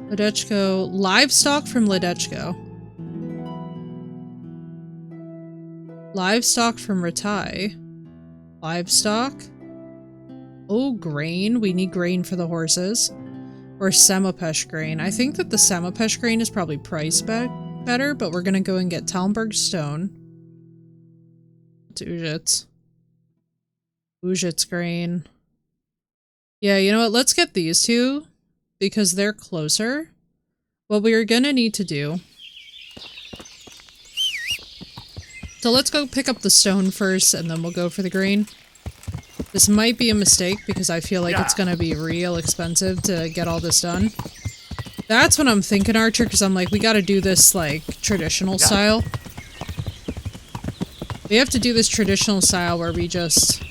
Speaker 1: Ledechko. Livestock from Ledechko. Livestock from Ratai. Livestock. Oh, grain. We need grain for the horses. Or Semapesh grain. I think that the Semapesh grain is probably priced better, but we're gonna go and get Talmberg stone. It's Ujits. Ujits grain. Yeah, you know what? Let's get these two, because they're closer. What we're gonna need to do... so let's go pick up the stone first, and then we'll go for the grain. This might be a mistake, because I feel like it's gonna be real expensive to get all this done. That's what I'm thinking, Archer, because I'm like, we gotta do this, like, traditional style. We have to do this traditional style where we just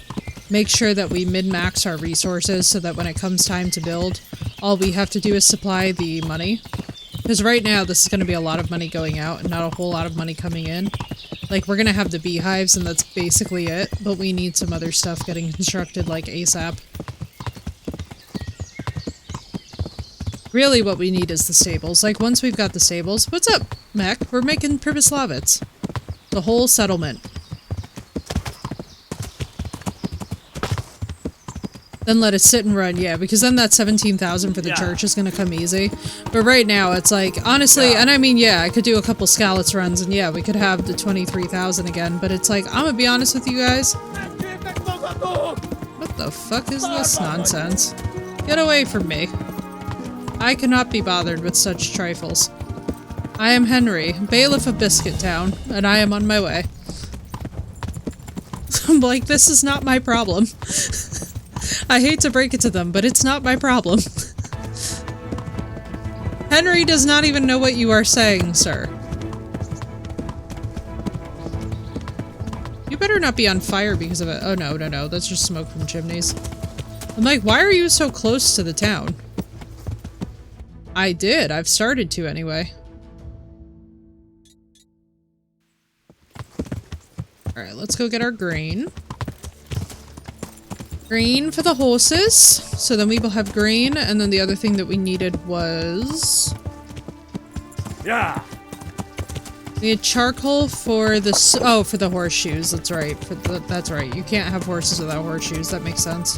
Speaker 1: make sure that we min-max our resources so that when it comes time to build, all we have to do is supply the money. Because right now, this is going to be a lot of money going out and not a whole lot of money coming in. Like, we're going to have the beehives and that's basically it, but we need some other stuff getting constructed, like ASAP. Really what we need is the stables. Like, once we've got the stables... What's up, Mech? We're making Pribyslavitz. The whole settlement. Then let it sit and run, yeah, because then that 17,000 for the church is gonna come easy. But right now, it's like, honestly, and I mean, yeah, I could do a couple Scallots runs, and yeah, we could have the 23,000 again, but it's like, I'm gonna be honest with you guys. What the fuck is this nonsense? Get away from me. I cannot be bothered with such trifles. I am Henry, bailiff of Biscuit Town, and I am on my way. I'm like, this is not my problem. I hate to break it to them, but it's not my problem. Henry does not even know what you are saying, sir. You better not be on fire because of it. Oh no, no, no, that's just smoke from chimneys. I'm like, why are you so close to the town? I did, I've started to anyway. Alright, let's go get our grain. Grain for the horses. So then we will have grain, and then the other thing that we needed was...
Speaker 4: Yeah.
Speaker 1: We had charcoal for the... Oh, for the horseshoes, that's right. That's right, you can't have horses without horseshoes, that makes sense.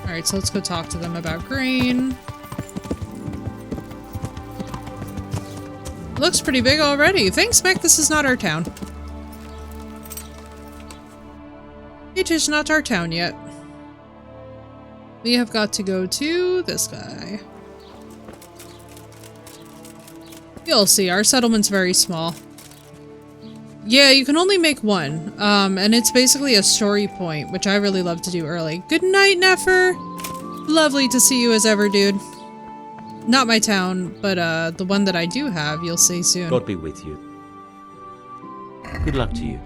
Speaker 1: Alright, so let's go talk to them about grain. Looks pretty big already. Thanks, Mech, this is not our town. It is not our town yet. We have got to go to this guy. You'll see, our settlement's very small. Yeah, you can only make one. And it's basically a story point, which I really love to do early. Good night, Nefer! Lovely to see you as ever, dude. Not my town, but the one that I do have, you'll see soon.
Speaker 8: God be with you. Good luck to you.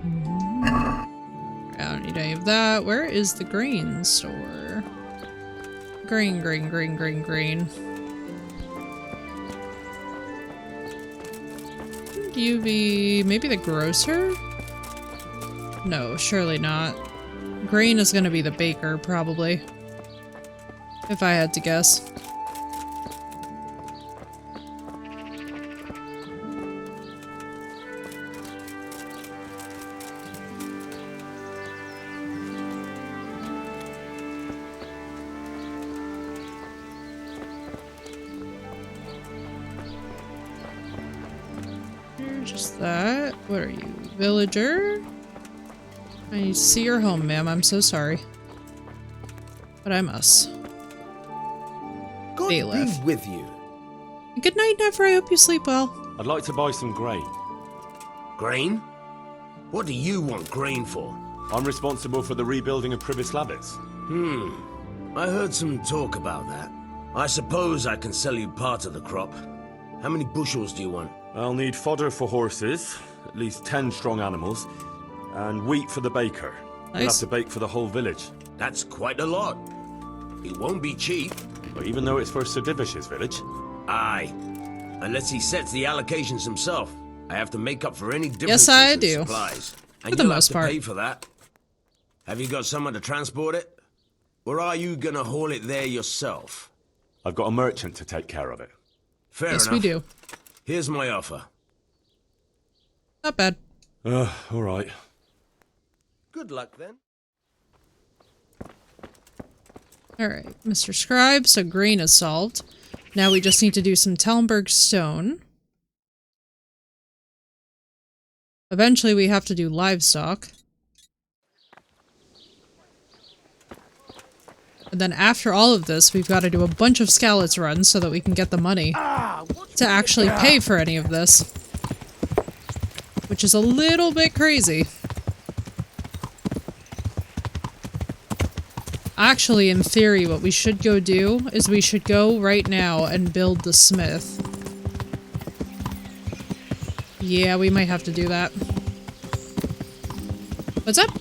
Speaker 1: I don't need any of that. Where is the grain store? Grain, grain, grain, grain, grain. Would you be... maybe the grocer? No, surely not. Grain is gonna be the baker, probably. If I had to guess. That. What are you? Villager? I need to see your home, ma'am. I'm so sorry. But I must.
Speaker 3: God
Speaker 1: Bailiff.
Speaker 3: be with you.
Speaker 1: Good night, Nefer. I hope you sleep well.
Speaker 6: I'd like to buy some grain.
Speaker 3: Grain? What do you want grain for?
Speaker 6: I'm responsible for the rebuilding of Pribyslavitz.
Speaker 3: I heard some talk about that. I suppose I can sell you part of the crop. How many bushels do you want?
Speaker 6: I'll need fodder for horses, at least 10 strong animals, and wheat for the baker.
Speaker 1: Nice.
Speaker 6: We'll have to bake for the whole village.
Speaker 3: That's quite a lot. It won't be cheap.
Speaker 6: But even though it's for Sir Divish's village.
Speaker 3: Aye. Unless he sets the allocations himself. I have to make up for any differences
Speaker 1: Yes, I
Speaker 3: in
Speaker 1: do.
Speaker 3: supplies. And
Speaker 1: For the
Speaker 3: you'll
Speaker 1: most
Speaker 3: have to
Speaker 1: part.
Speaker 3: pay for that. Have you got someone to transport it? Or are you gonna haul it there yourself?
Speaker 6: I've got a merchant to take care of it.
Speaker 3: Fair
Speaker 1: Yes,
Speaker 3: enough.
Speaker 1: we do.
Speaker 3: Here's my offer.
Speaker 1: Not bad.
Speaker 6: Alright.
Speaker 3: Good luck then.
Speaker 1: Alright, Mr. Scribe, so grain is solved. Now we just need to do some Talmberg stone. Eventually we have to do livestock. And then after all of this, we've got to do a bunch of Scallots runs so that we can get the money to actually pay for any of this. Which is a little bit crazy. Actually, in theory, what we should go do is we should go right now and build the smith. Yeah, we might have to do that. What's up?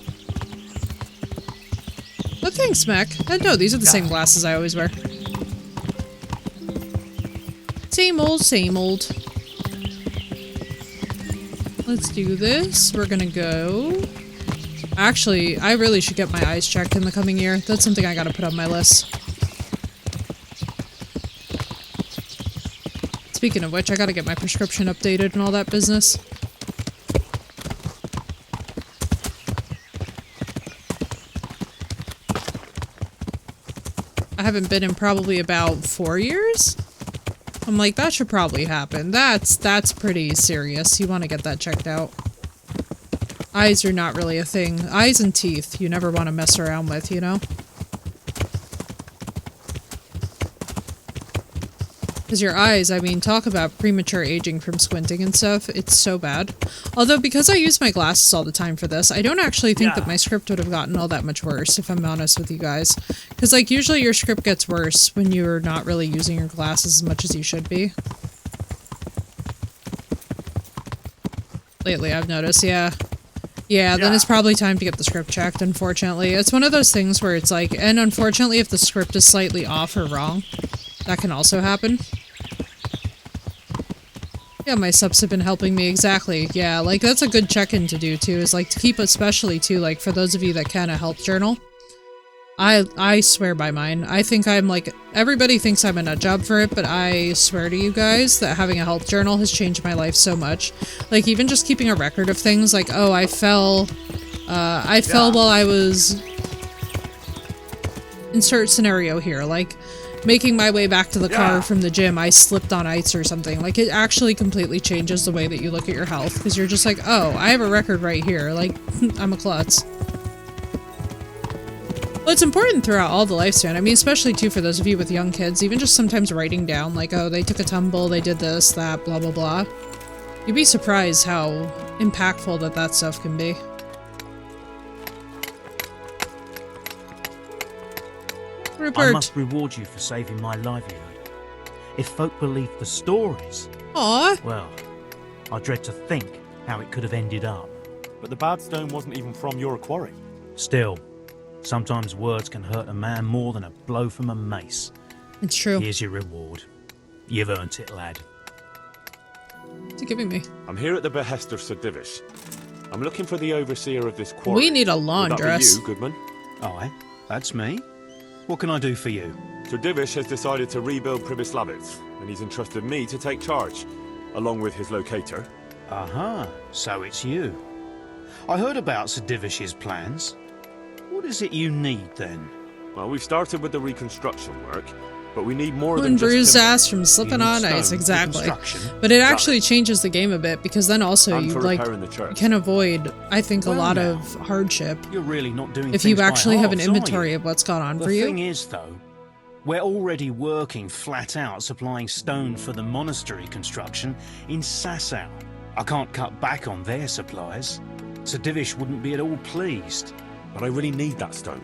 Speaker 1: Oh, thanks, Mac. No, these are the same glasses I always wear. Same old, same old. Let's do this. We're gonna go... Actually, I really should get my eyes checked in the coming year. That's something I gotta put on my list. Speaking of which, I gotta get my prescription updated and all that business. I haven't been in probably about 4 years? I'm like, that should probably happen. That's pretty serious. You want to get that checked out. Eyes are not really a thing. Eyes and teeth, you never want to mess around with, you know? Because your eyes, I mean, talk about premature aging from squinting and stuff. It's so bad. Although, because I use my glasses all the time for this, I don't actually think that my script would have gotten all that much worse, if I'm honest with you guys. Because, like, usually your script gets worse when you're not really using your glasses as much as you should be. Lately, I've noticed, yeah. Yeah, then it's probably time to get the script checked, unfortunately. It's one of those things where it's like, and unfortunately, if the script is slightly off or wrong, that can also happen. Yeah, my subs have been helping me, exactly. Yeah, like, that's a good check-in to do, too, is, like, to keep, especially, too, like, for those of you that can, a health journal. I swear by mine. I think I'm, like, everybody thinks I'm a nut job for it, but I swear to you guys that having a health journal has changed my life so much. Like, even just keeping a record of things, like, oh, I fell while I was... Insert scenario here, like... Making my way back to the car from the gym, I slipped on ice or something. Like, it actually completely changes the way that you look at your health, because you're just like, oh, I have a record right here. Like, I'm a klutz. Well, it's important throughout all the lifespan. I mean, especially, too, for those of you with young kids, even just sometimes writing down, like, oh, they took a tumble, they did this, that, blah, blah, blah. You'd be surprised how impactful that stuff can be.
Speaker 16: I must reward you for saving my livelihood. If folk believe the stories...
Speaker 1: Aww.
Speaker 16: Well, I dread to think how it could have ended up.
Speaker 6: But the bad stone wasn't even from your quarry.
Speaker 16: Still, sometimes words can hurt a man more than a blow from a mace.
Speaker 1: It's true.
Speaker 16: Here's your reward. You've earned it, lad.
Speaker 1: What's he giving me?
Speaker 6: I'm here at the behest of Sir Divish. I'm looking for the overseer of this quarry.
Speaker 1: We need a laundress.
Speaker 6: Would that be you, Goodman?
Speaker 16: Aye, that's me. What can I do for you?
Speaker 6: Sir Divish has decided to rebuild Pribyslavitz, and he's entrusted me to take charge, along with his locator.
Speaker 16: Aha, so it's you. I heard about Sir Divish's plans. What is it you need, then?
Speaker 6: Well, we've started with the reconstruction work, but we need more than
Speaker 1: One
Speaker 6: just
Speaker 1: bruised
Speaker 6: timber.
Speaker 1: ass from slipping on ice,
Speaker 6: stone,
Speaker 1: exactly. But it actually changes the game a bit, because then also
Speaker 6: And
Speaker 1: you,
Speaker 6: for
Speaker 1: like,
Speaker 6: repairing the church.
Speaker 1: you can avoid, I think, a
Speaker 16: Well
Speaker 1: lot
Speaker 16: now,
Speaker 1: of hardship.
Speaker 16: You're really not doing
Speaker 1: If
Speaker 16: things
Speaker 1: you
Speaker 16: by
Speaker 1: actually have an
Speaker 16: halves, are
Speaker 1: inventory
Speaker 16: you?
Speaker 1: of what's gone on
Speaker 16: The
Speaker 1: for you.
Speaker 16: thing is, though, we're already working flat out supplying stone for the monastery construction in Sasau. I can't cut back on their supplies. Sir Divish wouldn't be at all pleased.
Speaker 6: But I really need that stone.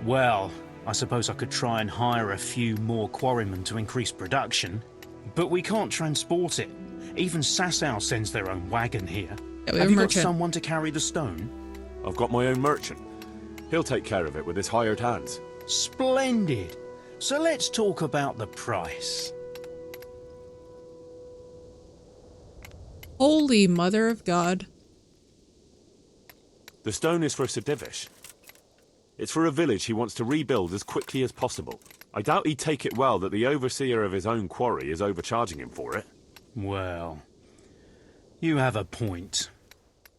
Speaker 16: Well, I suppose I could try and hire a few more quarrymen to increase production. But we can't transport it. Even Sasau sends their own wagon here.
Speaker 1: Yeah, we
Speaker 16: have you got
Speaker 1: merchant.
Speaker 16: someone to carry the stone?
Speaker 6: I've got my own merchant. He'll take care of it with his hired hands.
Speaker 16: Splendid. So let's talk about the price.
Speaker 1: Holy Mother of God.
Speaker 6: The stone is for Sir Divish. It's for a village he wants to rebuild as quickly as possible. I doubt he'd take it well that the overseer of his own quarry is overcharging him for it.
Speaker 16: Well, you have a point.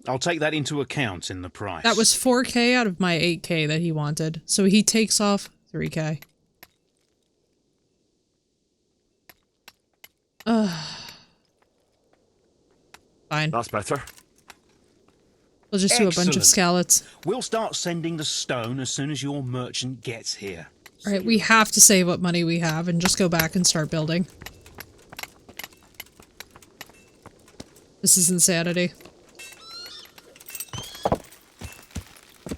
Speaker 16: I'll take that into account in the price.
Speaker 1: That was 4K out of my 8K that he wanted. So he takes off 3K. Fine.
Speaker 6: That's better.
Speaker 1: We'll just do a bunch of
Speaker 16: Excellent.
Speaker 1: scallops.
Speaker 16: We'll start sending the stone as soon as your merchant gets here.
Speaker 1: Alright, we have to save what money we have and just go back and start building. This is insanity.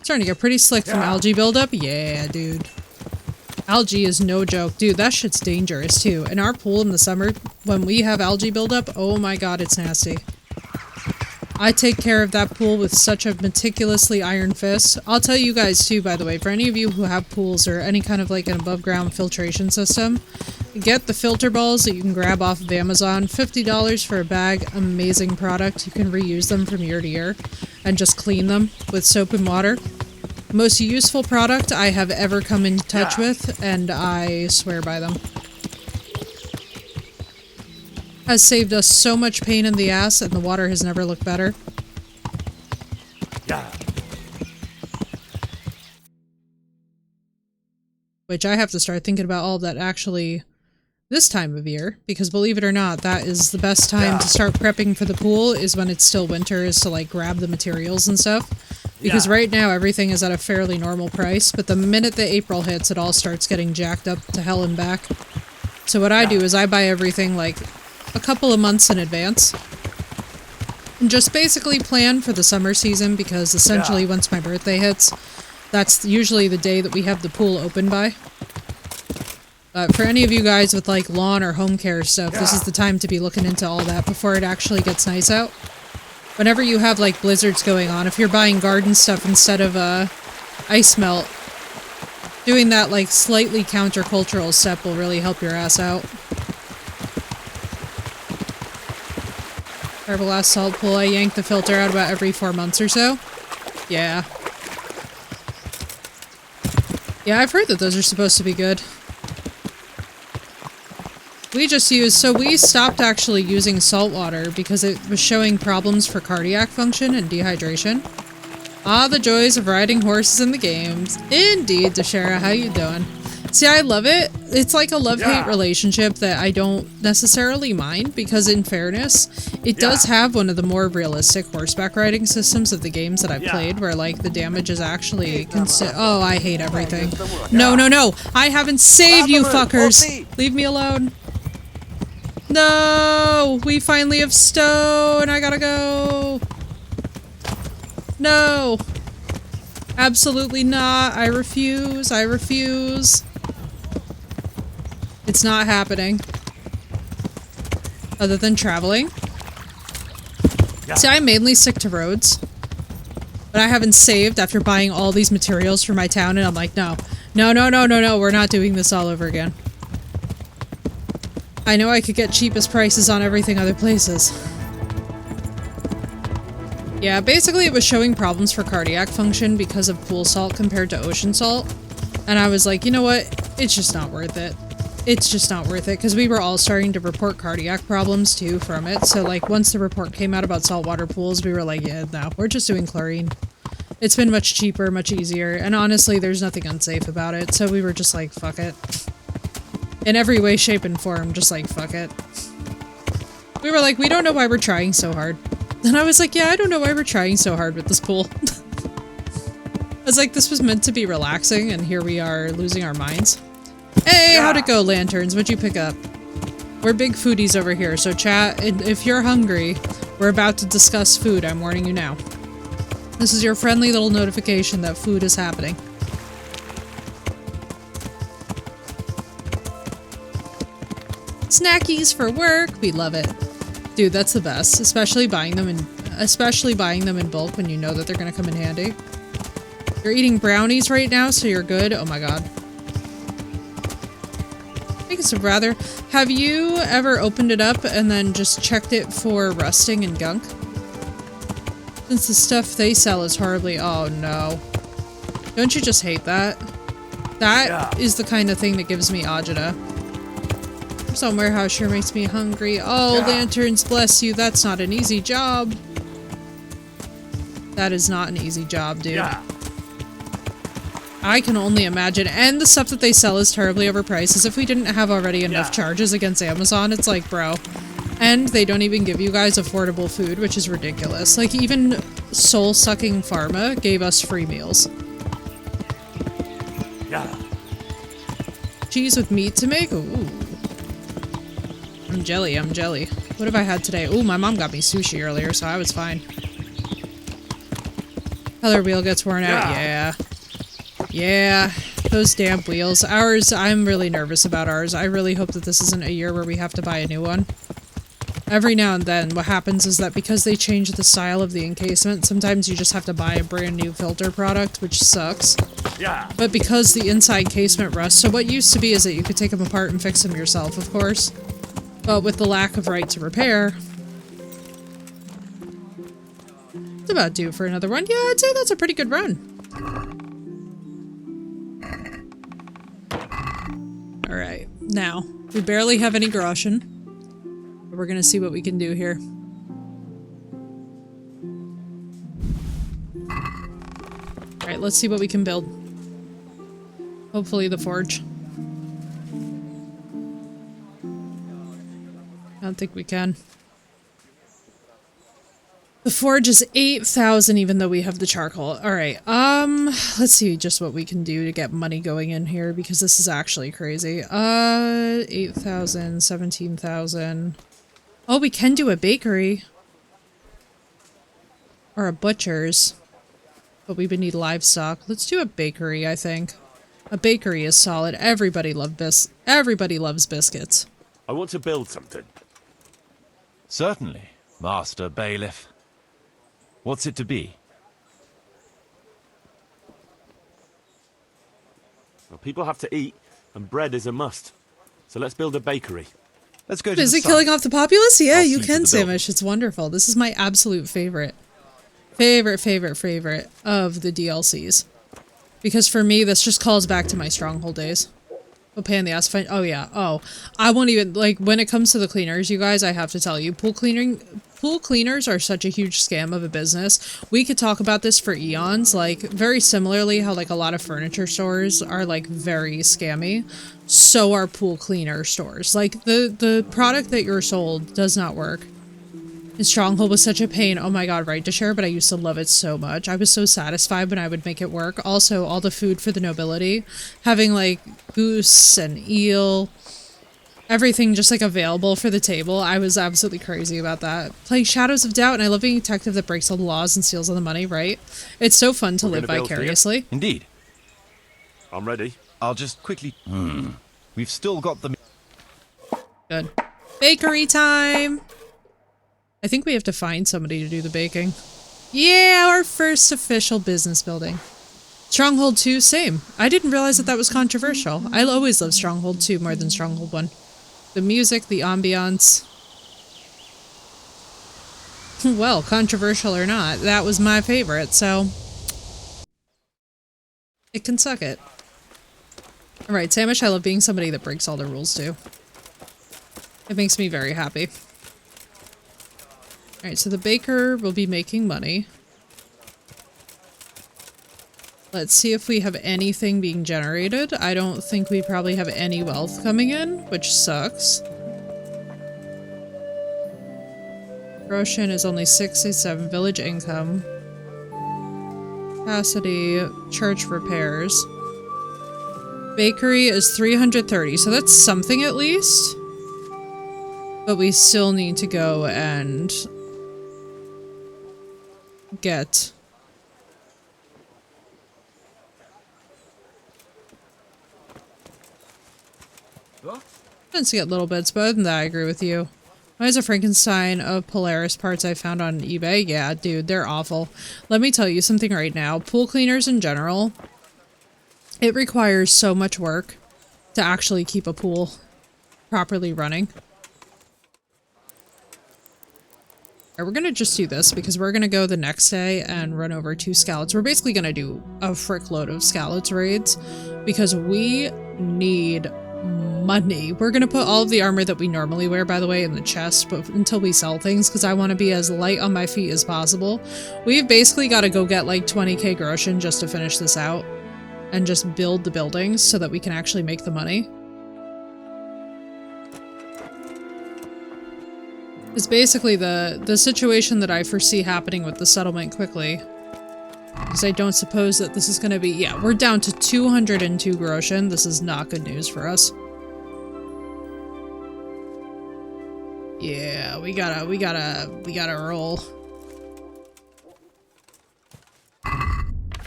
Speaker 1: Starting to get pretty slick from algae buildup. Yeah, dude. Algae is no joke. Dude, that shit's dangerous too. In our pool in the summer, when we have algae buildup, oh my god, it's nasty. I take care of that pool with such a meticulously iron fist. I'll tell you guys too, by the way, for any of you who have pools or any kind of like an above ground filtration system, get the filter balls that you can grab off of Amazon. $50 for a bag. Amazing product. You can reuse them from year to year and just clean them with soap and water. Most useful product I have ever come in touch with, and I swear by them. Has saved us so much pain in the ass, and the water has never looked better. Which I have to start thinking about all that actually this time of year, because believe it or not, that is the best time to start prepping for the pool, is when it's still winter, is to like grab the materials and stuff. Because right now everything is at a fairly normal price, but the minute that April hits, it all starts getting jacked up to hell and back. So what I do is I buy everything like a couple of months in advance. And just basically plan for the summer season, because essentially once my birthday hits, that's usually the day that we have the pool open by. But for any of you guys with like lawn or home care stuff, this is the time to be looking into all that before it actually gets nice out. Whenever you have like blizzards going on, if you're buying garden stuff instead of ice melt, doing that like slightly countercultural step will really help your ass out. Fiberglass salt pool, I yank the filter out about every 4 months or so. Yeah. Yeah, I've heard that those are supposed to be good. We just used, so we stopped actually using salt water because it was showing problems for cardiac function and dehydration. Ah, the joys of riding horses in the games. Indeed, Deshara, how you doing? See, I love it. It's like a love-hate relationship that I don't necessarily mind, because in fairness, it does have one of the more realistic horseback riding systems of the games that I've played, where like the damage is actually oh, I hate everything. No, no, no! I haven't saved you fuckers! Leave me alone. No! We finally have stone! I gotta go! No! Absolutely not. I refuse. I refuse. It's not happening. Other than traveling. See, I mainly stick to roads. But I haven't saved after buying all these materials for my town, and I'm like, no. No, no, no, no, no. We're not doing this all over again. I know I could get cheapest prices on everything other places. Yeah, basically it was showing problems for cardiac function because of pool salt compared to ocean salt. And I was like, you know what? It's just not worth it. It's just not worth it, because we were all starting to report cardiac problems too from it. So like once the report came out about saltwater pools, we were like, yeah, no, we're just doing chlorine. It's been much cheaper, much easier, and honestly there's nothing unsafe about it, so we were just like, fuck it. In every way, shape, and form, just like, fuck it. We were like, we don't know why we're trying so hard. And I was like, yeah, I don't know why we're trying so hard with this pool. I was like, this was meant to be relaxing, and here we are losing our minds. Hey, how'd it go, Lanterns? What'd you pick up? We're big foodies over here, so chat, if you're hungry, we're about to discuss food, I'm warning you now. This is your friendly little notification that food is happening. Snackies for work, we love it. Dude, that's the best, especially buying them in bulk when you know that they're gonna come in handy. You're eating brownies right now, so you're good. Oh my god. I think it's rather. Have you ever opened it up and then just checked it for rusting and gunk? Since the stuff they sell is horribly. Oh no. Don't you just hate that? That is the kind of thing that gives me agita. Some warehouse sure makes me hungry. Oh, Lanterns, bless you. That's not an easy job. That is not an easy job, dude. I can only imagine. And the stuff that they sell is terribly overpriced, as if we didn't have already enough charges against Amazon. It's like, bro. And they don't even give you guys affordable food, which is ridiculous. Like, even soul-sucking pharma gave us free meals. Cheese with meat to make? Ooh. I'm jelly, I'm jelly. What have I had today? Ooh, my mom got me sushi earlier, so I was fine. Color wheel gets worn out. Yeah. Yeah. Those damn wheels. Ours, I'm really nervous about ours. I really hope that this isn't a year where we have to buy a new one. every now and then what happens is that because they change the style of the encasement, sometimes you just have to buy a brand new filter product, which sucks.
Speaker 4: Yeah.
Speaker 1: But because the inside casement rusts, so what used to be is that you could take them apart and fix them yourself, of course. But with the lack of right to repair, it's about due for another run. Yeah, I'd say that's a pretty good run. Alright, now, we barely have any groschen. But we're gonna see what we can do here. Alright, let's see what we can build. Hopefully the forge. I don't think we can. The forge is 8,000 even though we have the charcoal. Alright, let's see just what we can do to get money going in here because this is actually crazy. 8,000, 17,000. Oh, we can do a bakery. Or a butcher's. But we would need livestock. Let's do a bakery, I think. A bakery is solid. Everybody loves biscuits.
Speaker 6: I want to build something.
Speaker 2: Certainly, Master Bailiff. What's it to be?
Speaker 6: Well, people have to eat, and bread is a must. So let's build a bakery.
Speaker 2: Let's go to
Speaker 1: Is
Speaker 2: the
Speaker 1: it
Speaker 2: sun.
Speaker 1: killing off the populace? Yeah,
Speaker 2: I'll
Speaker 1: you
Speaker 2: see
Speaker 1: can,
Speaker 2: to the building.
Speaker 1: Samish. It's wonderful. This is my absolute favorite. Favorite of the DLCs. Because for me, this just calls back to my Stronghold days. Oh, pan the ass fight. Oh, yeah. Oh, I won't even, like, when it comes to the cleaners, you guys, I have to tell you, pool cleaners are such a huge scam of a business. We could talk about this for eons, like, very similarly how, like, a lot of furniture stores are, like, very scammy. So are pool cleaner stores. Like, the product that you're sold does not work. And Stronghold was such a pain. Oh my god, right to share, but I used to love it so much. I was so satisfied when I would make it work. Also, all the food for the nobility. Having, like, goose and eel. Everything just, like, available for the table. I was absolutely crazy about that. Playing Shadows of Doubt, and I love being a detective that breaks all the laws and steals all the money, right? It's so fun to live vicariously.
Speaker 2: Indeed.
Speaker 6: I'm ready.
Speaker 2: I'll just quickly... We've still got the...
Speaker 1: Good. Bakery time! I think we have to find somebody to do the baking. Yeah, our first official business building. Stronghold 2, same. I didn't realize that that was controversial. I always love Stronghold 2 more than Stronghold 1. The music, the ambiance. Well, controversial or not, that was my favorite, so... it can suck it. Alright, Samish, I love being somebody that breaks all the rules too. It makes me very happy. Alright, so the baker will be making money. Let's see if we have anything being generated. I don't think we probably have any wealth coming in, which sucks. Groschen is only 67 village income. Capacity, church repairs. Bakery is 330, so that's something at least. But we still need to go and get to get little bits, but other than that, I agree with you. Why is a Frankenstein of Polaris parts I found on eBay? Yeah, dude, they're awful. Let me tell you something right now. Pool cleaners in general, it requires so much work to actually keep a pool properly running. Alright, we're gonna just do this because we're gonna go the next day and run over 2 scouts. We're basically gonna do a frick load of scouts raids because we need money. We're gonna put all of the armor that we normally wear, by the way, in the chest, but until we sell things, because I want to be as light on my feet as possible. We've basically got to go get like 20k groschen just to finish this out and just build the buildings so that we can actually make the money. It's basically the situation that I foresee happening with the settlement quickly. Because I don't suppose that this is going to be... Yeah, we're down to 202 groschen. This is not good news for us. Yeah, we gotta roll.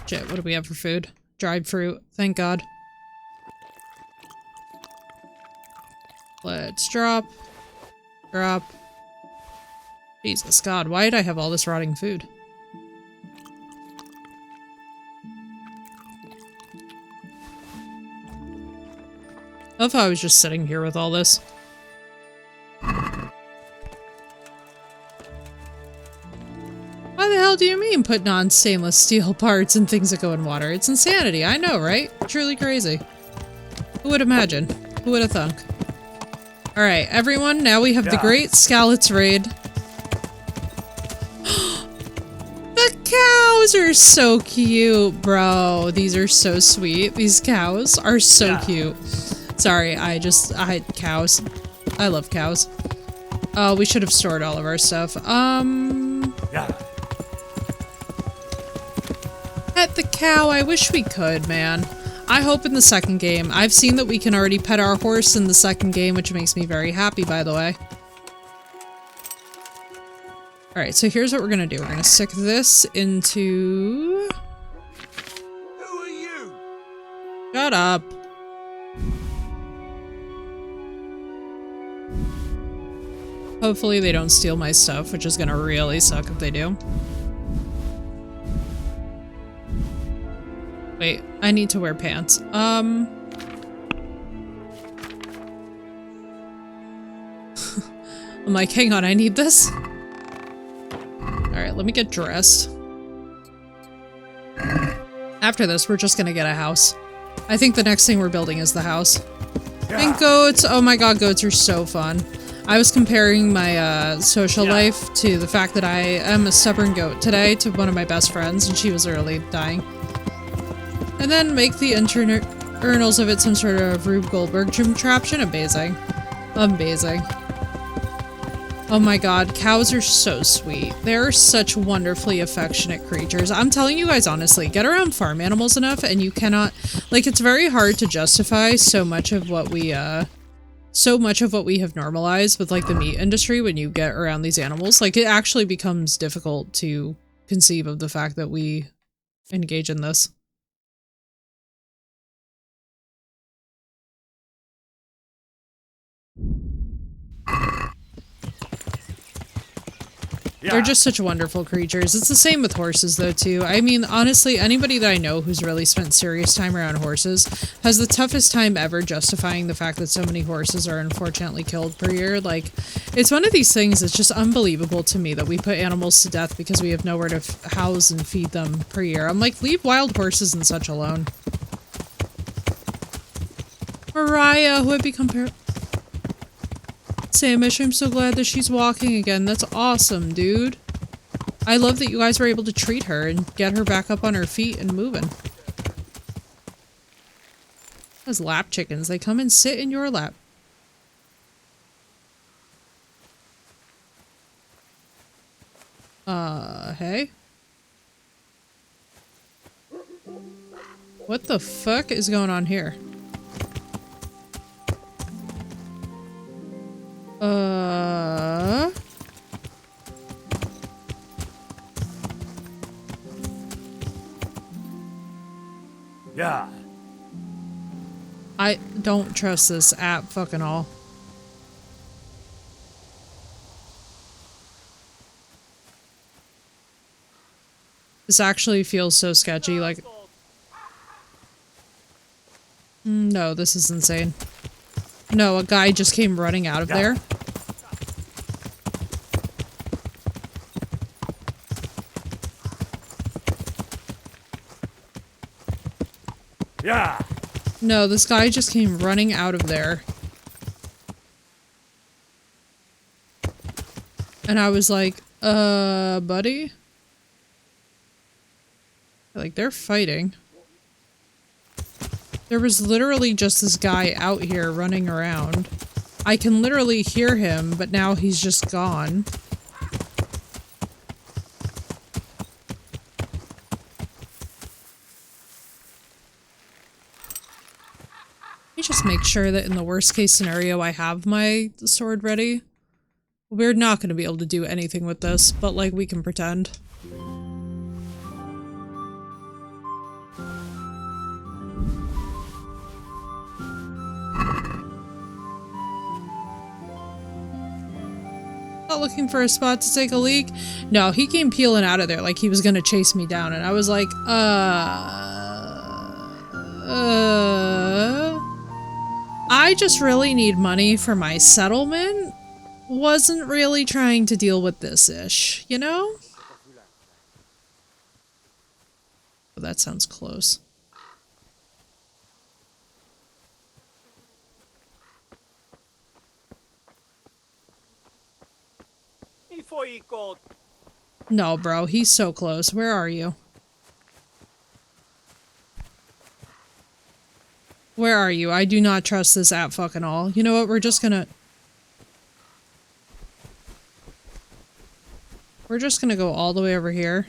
Speaker 1: Shit, what do we have for food? Dried fruit. Thank God. Let's drop. Drop. Jesus God, why did I have all this rotting food? I love how I was just sitting here with all this. Why the hell do you mean putting on stainless steel parts and things that go in water? It's insanity, I know, right? Truly crazy. Who would imagine? Who would have thunk? Alright, everyone, now we have the Great Scalit's Raid. The cows are so cute, bro. These are so sweet. These cows are so cute. Sorry, cows. I love cows. Oh, we should have stored all of our stuff. Pet the cow, I wish we could, man. I hope in the second game. I've seen that we can already pet our horse in the second game, which makes me very happy, by the way. Alright, so here's what we're gonna do. We're gonna stick this into...
Speaker 3: Who are you?
Speaker 1: Shut up. Hopefully they don't steal my stuff, which is gonna really suck if they do. Wait, I need to wear pants. I'm like, hang on, I need this. Alright, let me get dressed. After this, we're just gonna get a house. I think the next thing we're building is the house. And goats! Oh my god, goats are so fun. I was comparing my social life to the fact that I am a stubborn goat today to one of my best friends, and she was early dying. And then make the internals of it some sort of Rube Goldberg contraption. Amazing. Amazing. Oh my god, cows are so sweet. They're such wonderfully affectionate creatures. I'm telling you guys honestly, get around farm animals enough and you cannot... Like, it's very hard to justify so much of what we have normalized with, like, the meat industry when you get around these animals. Like, it actually becomes difficult to conceive of the fact that we engage in this. They're just such wonderful creatures. It's the same with horses, though, too. I mean, honestly, anybody that I know who's really spent serious time around horses has the toughest time ever justifying the fact that so many horses are unfortunately killed per year. Like, it's one of these things that's just unbelievable to me that we put animals to death because we have nowhere to house and feed them per year. I'm like, leave wild horses and such alone. Mariah, who had become Samish, I'm so glad that she's walking again. That's awesome, dude. I love that you guys were able to treat her and get her back up on her feet and moving. Those lap chickens, they come and sit in your lap. Hey? What the fuck is going on here?
Speaker 4: Yeah.
Speaker 1: I don't trust this app fucking all. This actually feels so sketchy, like... No, this is insane. No, a guy just came running out of there.
Speaker 4: Yeah.
Speaker 1: No, this guy just came running out of there. And I was like, buddy? Like, they're fighting. There was literally just this guy out here running around. I can literally hear him, but now he's just gone. Let me just make sure that in the worst case scenario I have my sword ready. We're not going to be able to do anything with this, but like we can pretend. Not looking for a spot to take a leak? No, he came peeling out of there like he was gonna chase me down, and I was like, I just really need money for my settlement. Wasn't really trying to deal with this ish, you know? Oh, that sounds close. No, bro, he's so close. Where are you? Where are you? I do not trust this app fucking all. You know what? We're just gonna go all the way over here.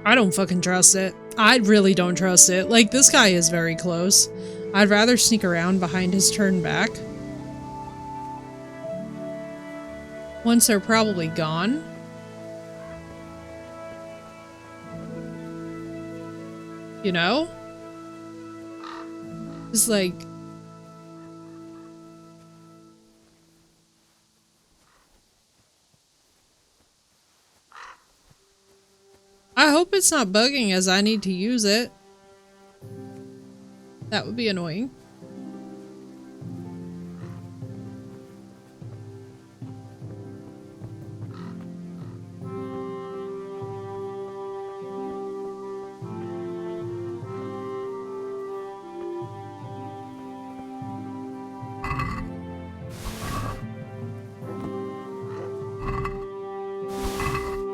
Speaker 1: I don't fucking trust it. I really don't trust it. Like, this guy is very close. I'd rather sneak around behind his turn back. Once they're probably gone. You know? It's like... I hope it's not bugging as I need to use it. That would be annoying.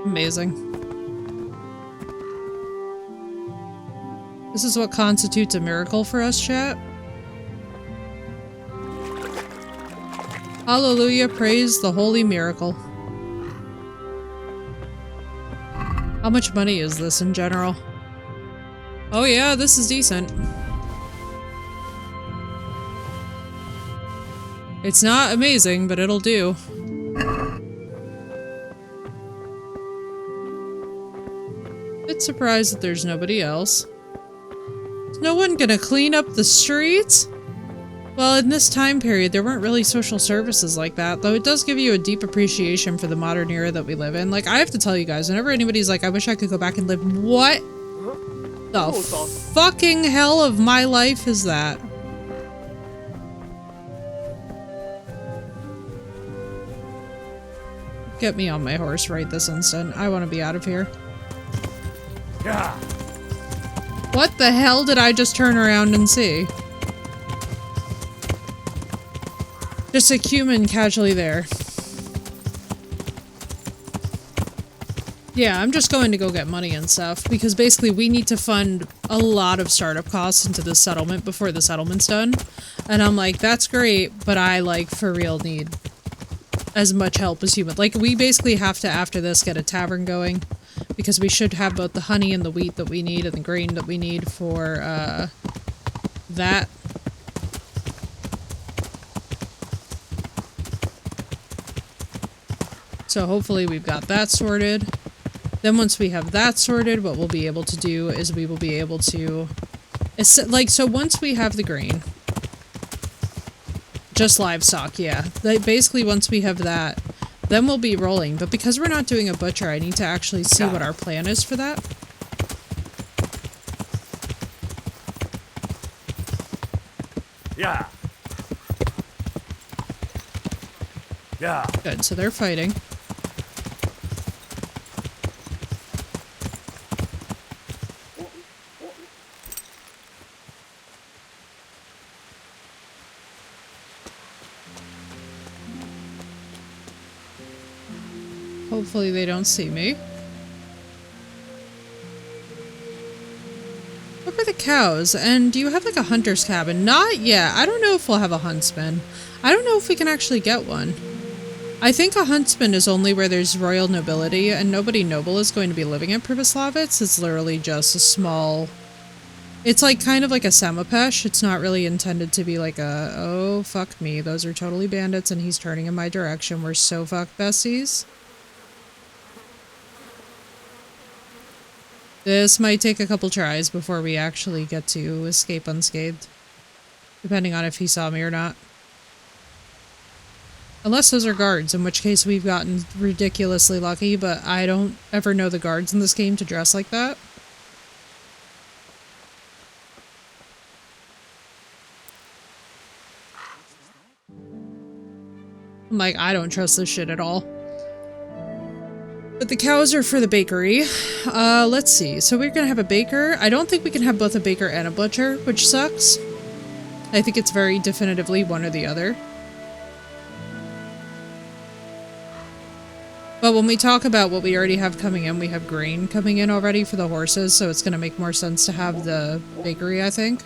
Speaker 1: Amazing. This is what constitutes a miracle for us, chat. Hallelujah, praise the holy miracle. How much money is this in general? Oh yeah, this is decent. It's not amazing, but it'll do. Bit surprised that there's nobody else. Is no one gonna clean up the streets? Well, in this time period, there weren't really social services like that, though it does give you a deep appreciation for the modern era that we live in. Like, I have to tell you guys, whenever anybody's like, I wish I could go back and live, what the fucking hell of my life is that? Get me on my horse right this instant. I want to be out of here.
Speaker 4: Yeah.
Speaker 1: What the hell did I just turn around and see? Just a human casually there. Yeah, I'm just going to go get money and stuff, because basically we need to fund a lot of startup costs into this settlement before the settlement's done. And I'm like, that's great, but I, like, for real need as much help as human. Like, we basically have to, after this, get a tavern going, because we should have both the honey and the wheat that we need and the grain that we need for, that. So hopefully we've got that sorted. Then once we have that sorted, what we'll be able to do is we will be able to... so once we have the grain... Just livestock, yeah. Basically once we have that, then we'll be rolling. But because we're not doing a butcher, I need to actually see what our plan is for that.
Speaker 4: Yeah. Yeah.
Speaker 1: Good, so they're fighting. Hopefully they don't see me. What are the cows? And do you have like a hunter's cabin? Not yet. I don't know if we'll have a huntsman. I don't know if we can actually get one. I think a huntsman is only where there's royal nobility, and nobody noble is going to be living at Privoslavitz. It's literally just a small... It's like kind of like a Samapesh. It's not really intended to be like a, oh, fuck me. Those are totally bandits and he's turning in my direction. We're so fucked, besties. This might take a couple tries before we actually get to escape unscathed. Depending on if he saw me or not. Unless those are guards, in which case we've gotten ridiculously lucky, but I don't ever know the guards in this game to dress like that. I'm like, I don't trust this shit at all. But the cows are for the bakery. Let's see. So we're gonna have a baker. I don't think we can have both a baker and a butcher, which sucks. I think it's very definitively one or the other. But when we talk about what we already have coming in, we have grain coming in already for the horses, so it's gonna make more sense to have the bakery, I think.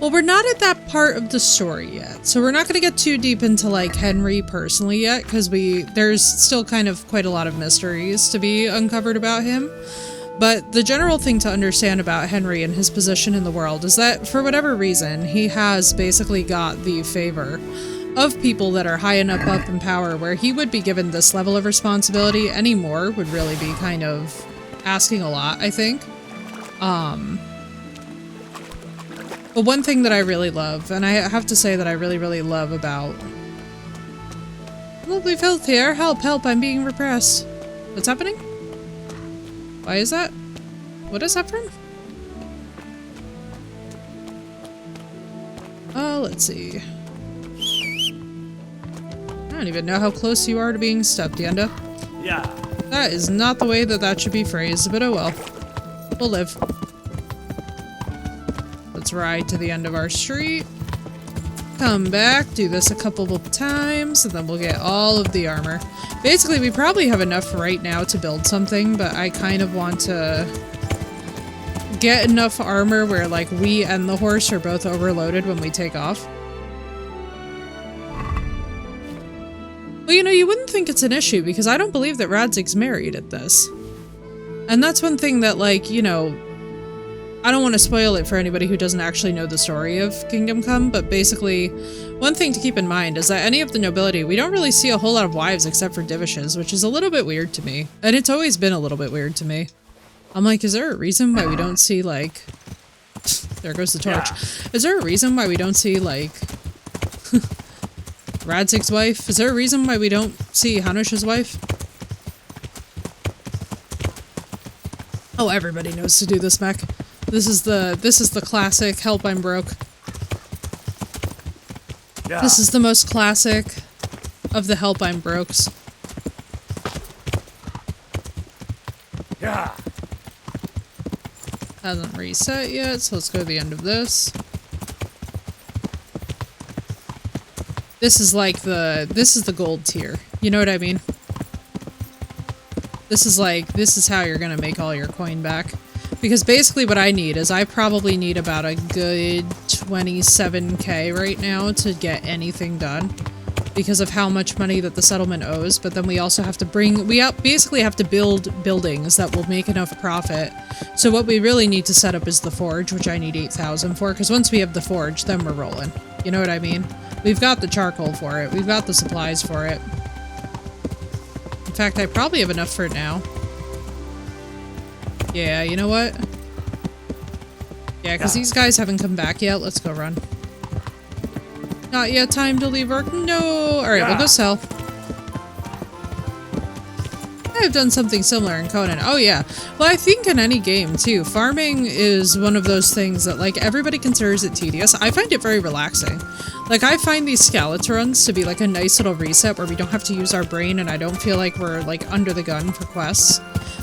Speaker 1: Well, we're not at that part of the story yet, so we're not going to get too deep into, like, Henry personally yet, because there's still kind of quite a lot of mysteries to be uncovered about him. But the general thing to understand about Henry and his position in the world is that, for whatever reason, he has basically got the favor of people that are high enough up in power where he would be given this level of responsibility. Any more would really be kind of asking a lot, I think. But one thing that I really love, and I have to say that I really, really love about... Lovely filth here. Help, help, I'm being repressed. What's happening? Why is that? What is that from? Let's see. I don't even know how close you are to being stepped, Yenda.
Speaker 5: Yeah.
Speaker 1: That is not the way that that should be phrased, but oh well. We'll live. Let's ride to the end of our street. Come back, do this a couple of times, and then we'll get all of the armor. Basically, we probably have enough right now to build something, but I kind of want to get enough armor where, like, we and the horse are both overloaded when we take off. Well, you know, you wouldn't think it's an issue, because I don't believe that Radzig's married at this. And that's one thing that, like, you know, I don't want to spoil it for anybody who doesn't actually know the story of Kingdom Come, but basically, one thing to keep in mind is that any of the nobility, we don't really see a whole lot of wives except for Divishes, which is a little bit weird to me. And it's always been a little bit weird to me. I'm like, is there a reason why we don't see, like... There goes the torch. Yeah. Is there a reason why we don't see, like... Radzig's wife? Is there a reason why we don't see Hanush's wife? Oh, everybody knows to do this mech. This is the classic help I'm broke. Yeah. This is the most classic of the help I'm brokes.
Speaker 5: Yeah.
Speaker 1: Hasn't reset yet, so let's go to the end of this. This is like this is the gold tier. You know what I mean? This is how you're gonna make all your coin back. Because basically what I need is I probably need about a good 27k right now to get anything done. Because of how much money that the settlement owes, but then we also have to basically have to build buildings that will make enough profit. So what we really need to set up is the forge, which I need 8,000 for, because once we have the forge, then we're rolling. You know what I mean? We've got the charcoal for it, we've got the supplies for it. In fact, I probably have enough for it now. Yeah, you know what? Yeah, because these guys haven't come back yet. Let's go run. Not yet time to leave work. No! Alright, we'll go sell. I've done something similar in Conan. Oh yeah. Well, I think in any game too, farming is one of those things that, like, everybody considers it tedious. I find it very relaxing. Like, I find these skeleton runs to be like a nice little reset where we don't have to use our brain and I don't feel like we're, like, under the gun for quests.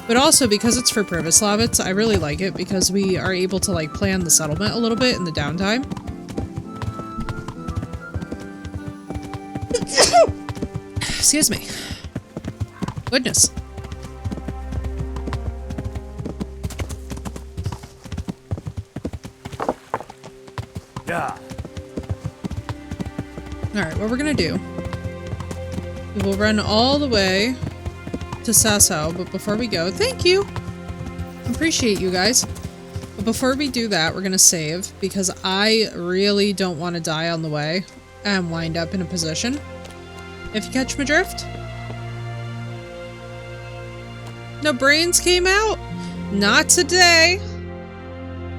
Speaker 1: But also, because it's for Privoslavets, I really like it because we are able to, like, plan the settlement a little bit in the downtime. Excuse me. Goodness.
Speaker 4: Yeah.
Speaker 1: Alright, what we're gonna do. We will run all the way to Sasso, but before we go, thank you! Appreciate you guys. But before we do that, we're gonna save, because I really don't want to die on the way and wind up in a position. If you catch my drift? No brains came out? Not today!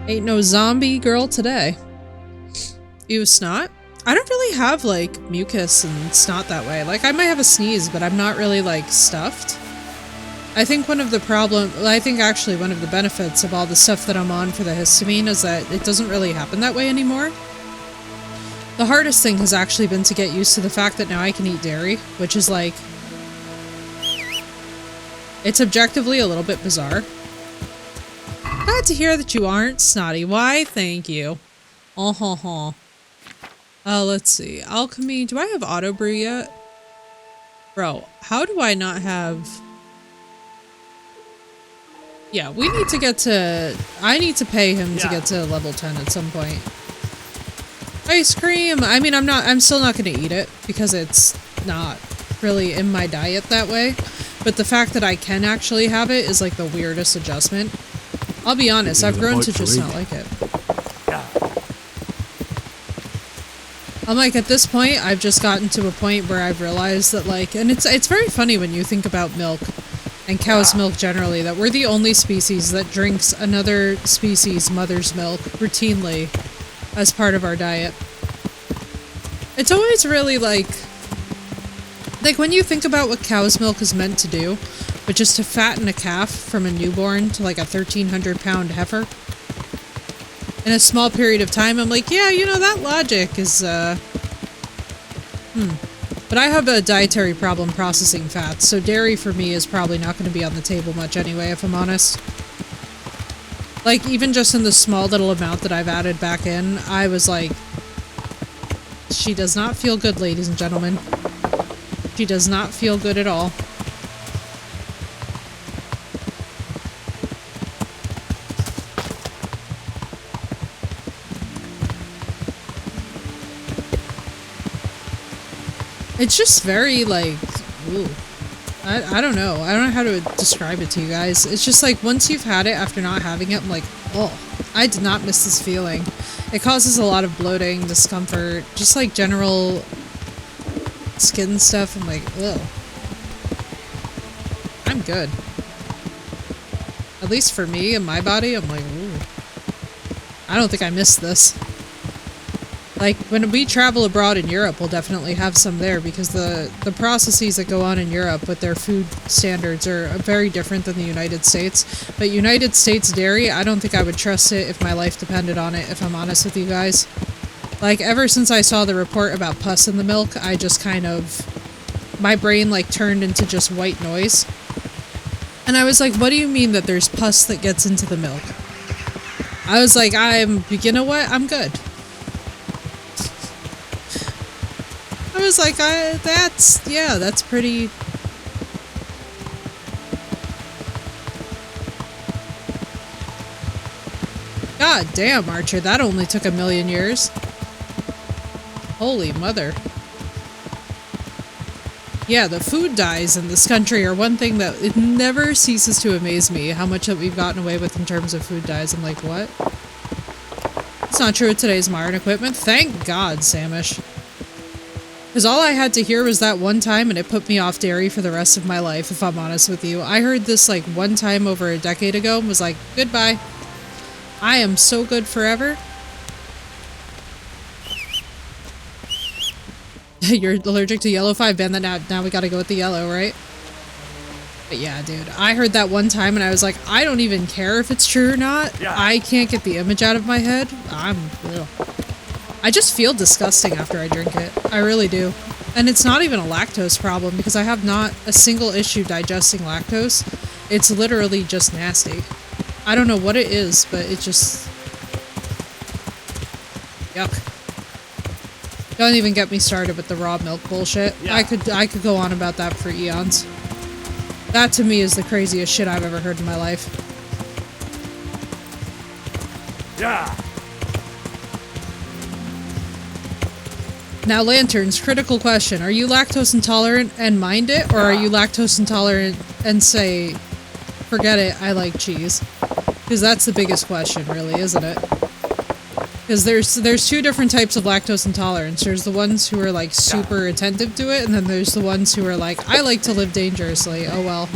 Speaker 1: Ain't no zombie girl today. Ew, snot? I don't really have, like, mucus and snot that way. Like, I might have a sneeze, but I'm not really, like, stuffed. I think actually one of the benefits of all the stuff that I'm on for the histamine is that it doesn't really happen that way anymore. The hardest thing has actually been to get used to the fact that now I can eat dairy, which is, like... It's objectively a little bit bizarre. Glad to hear that you aren't snotty. Why? Thank you. Let's see. Alchemy. Do I have auto brew yet? Bro, how do I not have... Yeah, we need to get to... I need to pay him to get to level 10 at some point. Ice cream! I mean, I'm still not gonna eat it, because it's not really in my diet that way. But the fact that I can actually have it is like the weirdest adjustment. I'll be honest, I've grown to just not like it. I'm like, at this point, I've just gotten to a point where I've realized that, like, and it's very funny when you think about milk, and cow's milk generally, that we're the only species that drinks another species' mother's milk routinely as part of our diet. It's always really, like, when you think about what cow's milk is meant to do, which is to fatten a calf from a newborn to, like, a 1,300-pound heifer, in a small period of time, I'm like, yeah, you know, that logic is, But I have a dietary problem processing fats, so dairy for me is probably not going to be on the table much anyway, if I'm honest. Like, even just in the small little amount that I've added back in, I was like, she does not feel good, ladies and gentlemen. She does not feel good at all. It's just very, like, ooh. I don't know. I don't know how to describe it to you guys. It's just like, once you've had it after not having it, I'm like, oh, I did not miss this feeling. It causes a lot of bloating, discomfort, just like general skin stuff. I'm like, ugh. I'm good. At least for me and my body, I'm like, ooh. I don't think I missed this. Like, when we travel abroad in Europe, we'll definitely have some there, because the processes that go on in Europe with their food standards are very different than the United States. But United States dairy, I don't think I would trust it if my life depended on it, if I'm honest with you guys. Like, ever since I saw the report about pus in the milk, I just kind of... my brain, like, turned into just white noise. And I was like, what do you mean that there's pus that gets into the milk? I was like, you know what? I'm good. I was like, that's pretty... God damn, Archer, that only took 1,000,000 years. Holy mother. Yeah, the food dyes in this country are one thing that it never ceases to amaze me, how much that we've gotten away with in terms of food dyes. I'm like, what? It's not true with today's modern equipment. Thank God, Samish. Because all I had to hear was that one time, and it put me off dairy for the rest of my life, if I'm honest with you. I heard this, like, one time over a decade ago and was like, goodbye. I am so good forever. You're allergic to yellow 5, Ben, now we gotta go with the yellow, right? But yeah, dude, I heard that one time and I was like, I don't even care if it's true or not. Yeah. I can't get the image out of my head. I just feel disgusting after I drink it. I really do. And it's not even a lactose problem, because I have not a single issue digesting lactose. It's literally just nasty. I don't know what it is, but it just... yuck. Don't even get me started with the raw milk bullshit. Yeah. I could go on about that for eons. That to me is the craziest shit I've ever heard in my life.
Speaker 4: Yeah.
Speaker 1: Now, Lanterns, critical question. Are you lactose intolerant and mind it? Or are you lactose intolerant and say, forget it, I like cheese? Because that's the biggest question, really, isn't it? Because there's two different types of lactose intolerance. There's the ones who are, like, super attentive to it, and then there's the ones who are like, I like to live dangerously. Oh, well.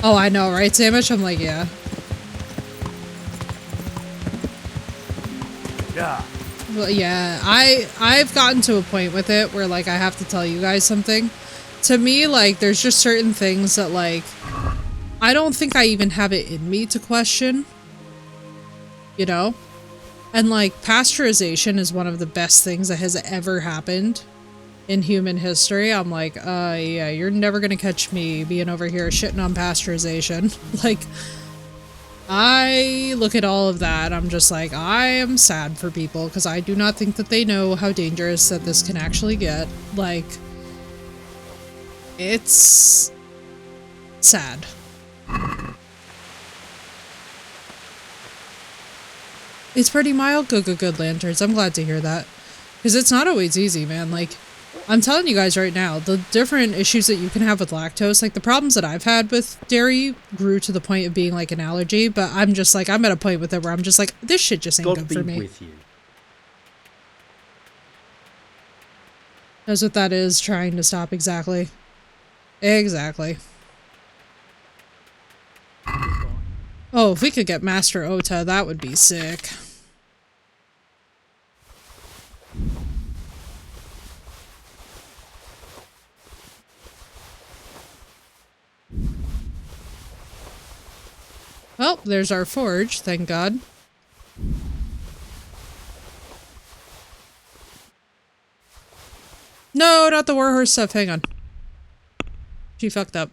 Speaker 1: Oh, I know, right, Sandwich? I'm like, yeah.
Speaker 4: Yeah.
Speaker 1: Well, yeah, I've gotten to a point with it where, like, I have to tell you guys something. To me, like, there's just certain things that, like, I don't think I even have it in me to question. You know? And, like, pasteurization is one of the best things that has ever happened in human history. I'm like, yeah, you're never gonna catch me being over here shitting on pasteurization. Like, I look at all of that, I'm just like, I am sad for people, because I do not think that they know how dangerous that this can actually get. Like, it's sad. It's pretty mild. Good, Lanterns. I'm glad to hear that. Because it's not always easy, man. Like, I'm telling you guys right now, the different issues that you can have with lactose, like the problems that I've had with dairy grew to the point of being like an allergy, but I'm just like, I'm at a point with it where I'm just like, this shit just ain't good for me.
Speaker 16: With you.
Speaker 1: That's what that is, trying to stop. Exactly. Exactly. Oh, if we could get Master Ota, that would be sick. Well, there's our forge, thank God. No, not the warhorse stuff, hang on. She fucked up.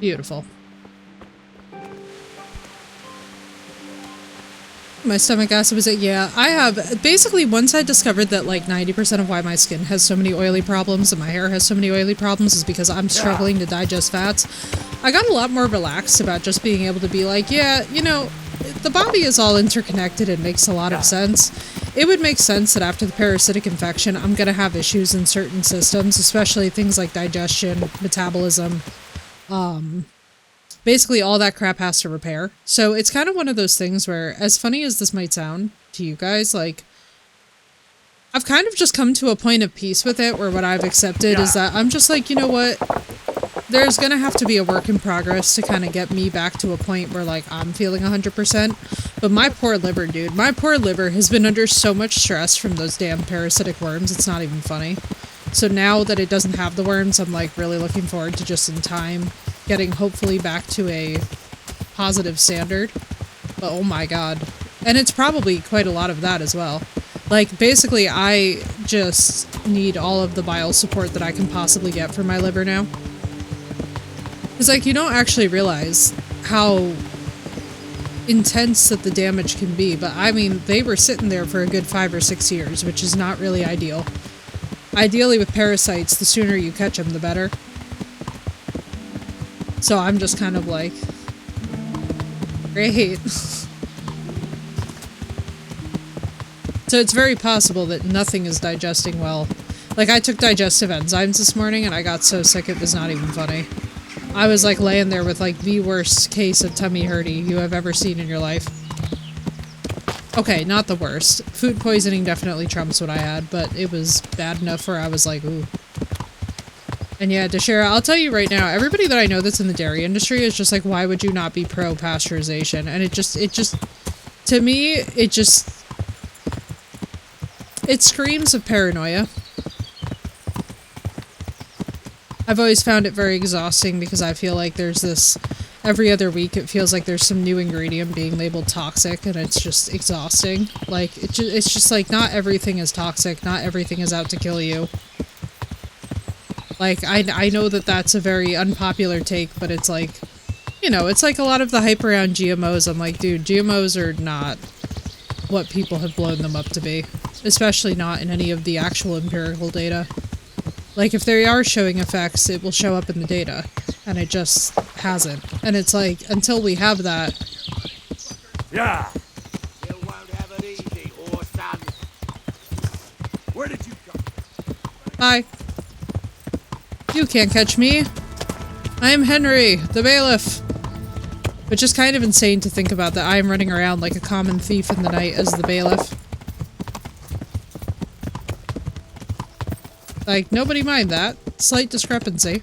Speaker 1: Beautiful. My stomach acid was it? Yeah, I have basically once I discovered that like 90% of why my skin has so many oily problems and my hair has so many oily problems is because I'm struggling to digest fats. I got a lot more relaxed about just being able to be like, yeah, you know, the body is all interconnected and makes a lot of sense. It would make sense that after the parasitic infection, I'm gonna have issues in certain systems, especially things like digestion, metabolism, basically all that crap has to repair. So it's kind of one of those things where, as funny as this might sound to you guys, like, I've kind of just come to a point of peace with it where what I've accepted is that I'm just like, you know what? There's gonna have to be a work in progress to kind of get me back to a point where, like, I'm feeling 100%. But my poor liver, dude, my poor liver has been under so much stress from those damn parasitic worms, it's not even funny. So now that it doesn't have the worms, I'm, like, really looking forward to just in time getting hopefully back to a positive standard. But oh my god. And it's probably quite a lot of that as well. Like, basically, I just need all of the bile support that I can possibly get for my liver now. It's like, you don't actually realize how intense that the damage can be, but I mean, they were sitting there for a good 5 or 6 years, which is not really ideal. Ideally, with parasites, the sooner you catch them, the better. So I'm just kind of like, great. So it's very possible that nothing is digesting well. Like, I took digestive enzymes this morning and I got so sick it was not even funny. I was like laying there with like the worst case of tummy hurty you have ever seen in your life. Okay, not the worst. Food poisoning definitely trumps what I had, but it was bad enough where I was like, ooh. And yeah, Deshara, I'll tell you right now, everybody that I know that's in the dairy industry is just like, why would you not be pro-pasteurization? And it just, to me, it screams of paranoia. I've always found it very exhausting because I feel like there's this, every other week it feels like there's some new ingredient being labeled toxic and it's just exhausting. Like, it's just like, not everything is toxic, not everything is out to kill you. Like, I know that that's a very unpopular take, but it's like, you know, it's like a lot of the hype around GMOs. I'm like, dude, GMOs are not what people have blown them up to be. Especially not in any of the actual empirical data. Like, if they are showing effects, it will show up in the data. And it just hasn't. And it's like, until we have that...
Speaker 4: Yeah!
Speaker 7: Where did you come?
Speaker 1: Hi. You can't catch me. I am Henry, the bailiff. Which is kind of insane to think about, that I am running around like a common thief in the night as the bailiff. Like, nobody mind that. Slight discrepancy.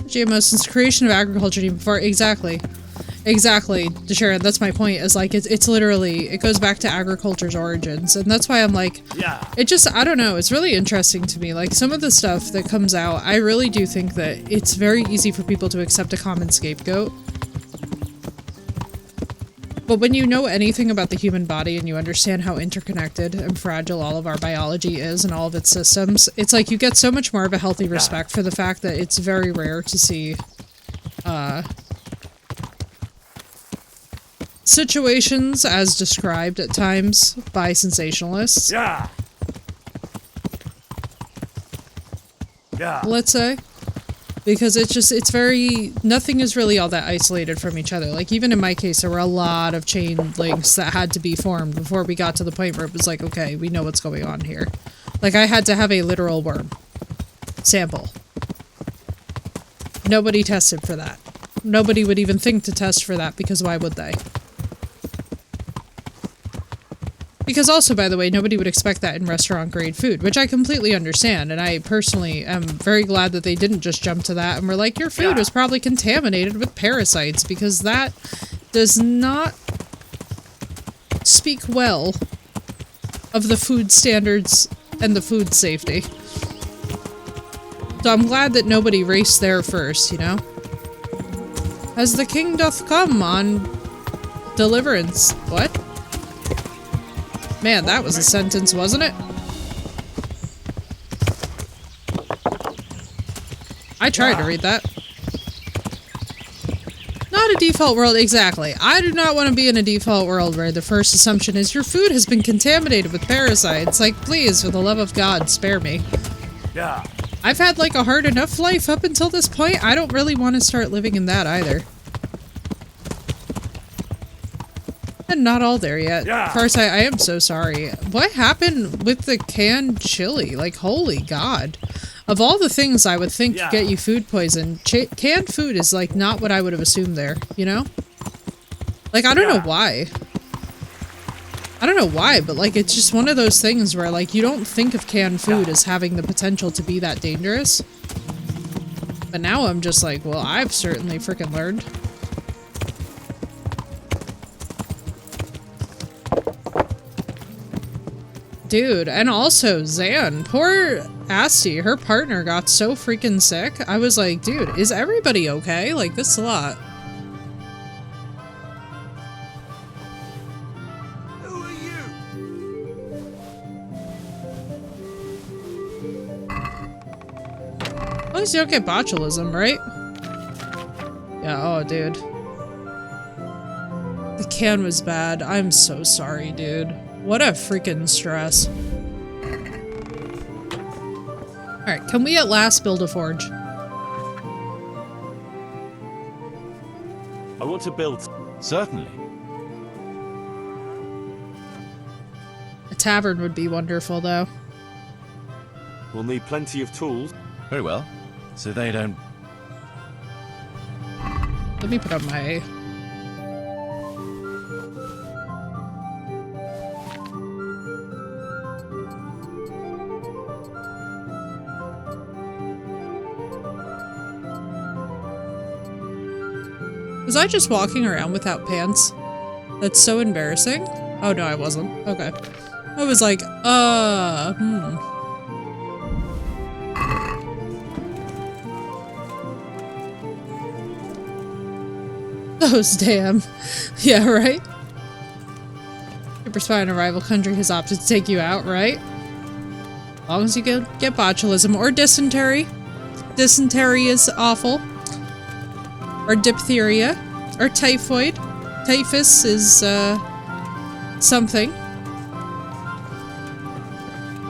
Speaker 1: GMO since the creation of agriculture even before. Exactly. Exactly, Sharon, that's my point, is like, it's literally, it goes back to agriculture's origins, and that's why I'm like,
Speaker 4: yeah.
Speaker 1: It just, I don't know, it's really interesting to me, like, some of the stuff that comes out, I really do think that it's very easy for people to accept a common scapegoat. But when you know anything about the human body and you understand how interconnected and fragile all of our biology is and all of its systems, it's like you get so much more of a healthy respect for the fact that it's very rare to see, situations as described at times by sensationalists.
Speaker 4: Yeah. Yeah.
Speaker 1: Let's say. Because it's just, it's very, nothing is really all that isolated from each other. Like, even in my case, there were a lot of chain links that had to be formed before we got to the point where it was like, okay, we know what's going on here. Like, I had to have a literal worm sample. Nobody tested for that. Nobody would even think to test for that, because why would they? Because also, by the way, nobody would expect that in restaurant-grade food, which I completely understand, and I personally am very glad that they didn't just jump to that and were like, your food was probably contaminated with parasites, because that does not speak well of the food standards and the food safety. So I'm glad that nobody raced there first, you know? As the king doth come on deliverance. What? Man, that was a sentence, wasn't it? I tried to read that. Not a default world, exactly. I do not want to be in a default world where the first assumption is your food has been contaminated with parasites. Like, please, for the love of God, spare me.
Speaker 4: Yeah.
Speaker 1: I've had like a hard enough life up until this point. I don't really want to start living in that either. And not all there yet.
Speaker 4: Yeah.
Speaker 1: Of course, I am so sorry. What happened with the canned chili? Like, holy God. Of all the things I would think get you food poison, canned food is like not what I would have assumed there, you know? Like, I don't know why. I don't know why, but like, it's just one of those things where like, you don't think of canned food as having the potential to be that dangerous. But now I'm just like, well, I've certainly freaking learned. Dude, and also Zan, poor Asti, her partner got so freaking sick. I was like, dude, is everybody okay? Like, this is a lot.
Speaker 7: Who are you?
Speaker 1: At least you don't get botulism, right? Yeah, oh, dude. The can was bad. I'm so sorry, dude. What a freaking stress. Alright, can we at last build a forge?
Speaker 6: I want to build...
Speaker 2: Certainly.
Speaker 1: A tavern would be wonderful, though.
Speaker 6: We'll need plenty of tools.
Speaker 2: Very well. So they don't...
Speaker 1: Let me put up my... Was I just walking around without pants? That's so embarrassing. Oh no, I wasn't. Okay. I was like, Those damn. Yeah, right? Super spy in a rival country has opted to take you out, right? As long as you get botulism or dysentery. Dysentery is awful. Or diphtheria. Or typhoid. Typhus is, something.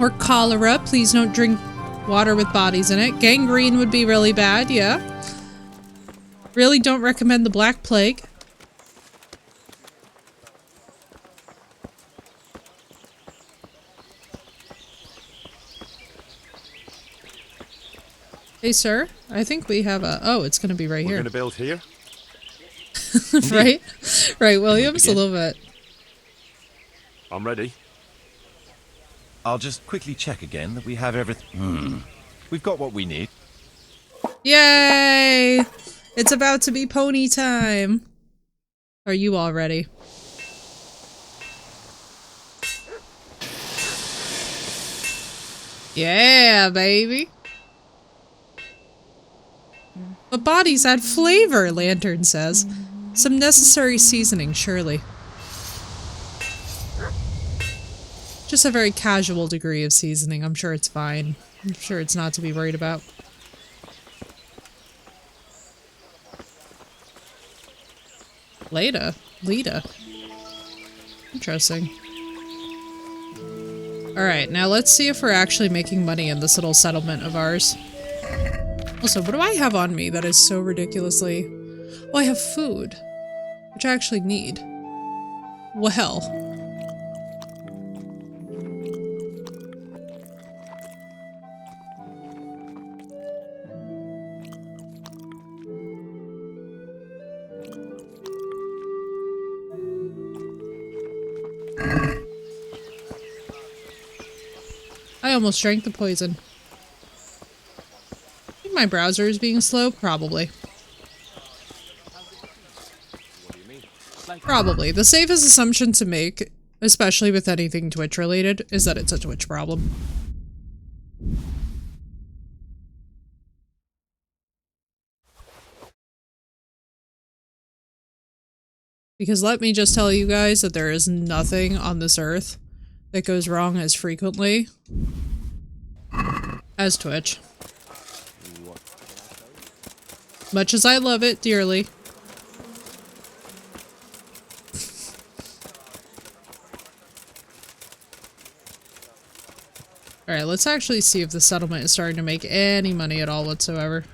Speaker 1: Or cholera. Please don't drink water with bodies in it. Gangrene would be really bad, yeah. Really don't recommend the Black Plague. Hey, sir. I think we have a... Oh, it's gonna be right
Speaker 6: We're
Speaker 1: here.
Speaker 6: gonna build here?
Speaker 1: Right? Right, Williams? A little bit.
Speaker 6: I'm ready.
Speaker 2: I'll just quickly check again that we have everything. We've got what we need.
Speaker 1: Yay! It's about to be pony time. Are you all ready? Yeah, baby. But bodies add flavor, Lantern says. Some necessary seasoning, surely. Just a very casual degree of seasoning. I'm sure it's fine. I'm sure it's not to be worried about. Leda? Interesting. Alright, now let's see if we're actually making money in this little settlement of ours. Also, what do I have on me that is so ridiculously... Oh, I have food. Which I actually need. Well. I almost drank the poison. I think my browser is being slow? Probably. Probably. The safest assumption to make, especially with anything Twitch related, is that it's a Twitch problem. Because let me just tell you guys that there is nothing on this earth that goes wrong as frequently as Twitch. Much as I love it dearly. Alright, let's actually see if the settlement is starting to make any money at all whatsoever.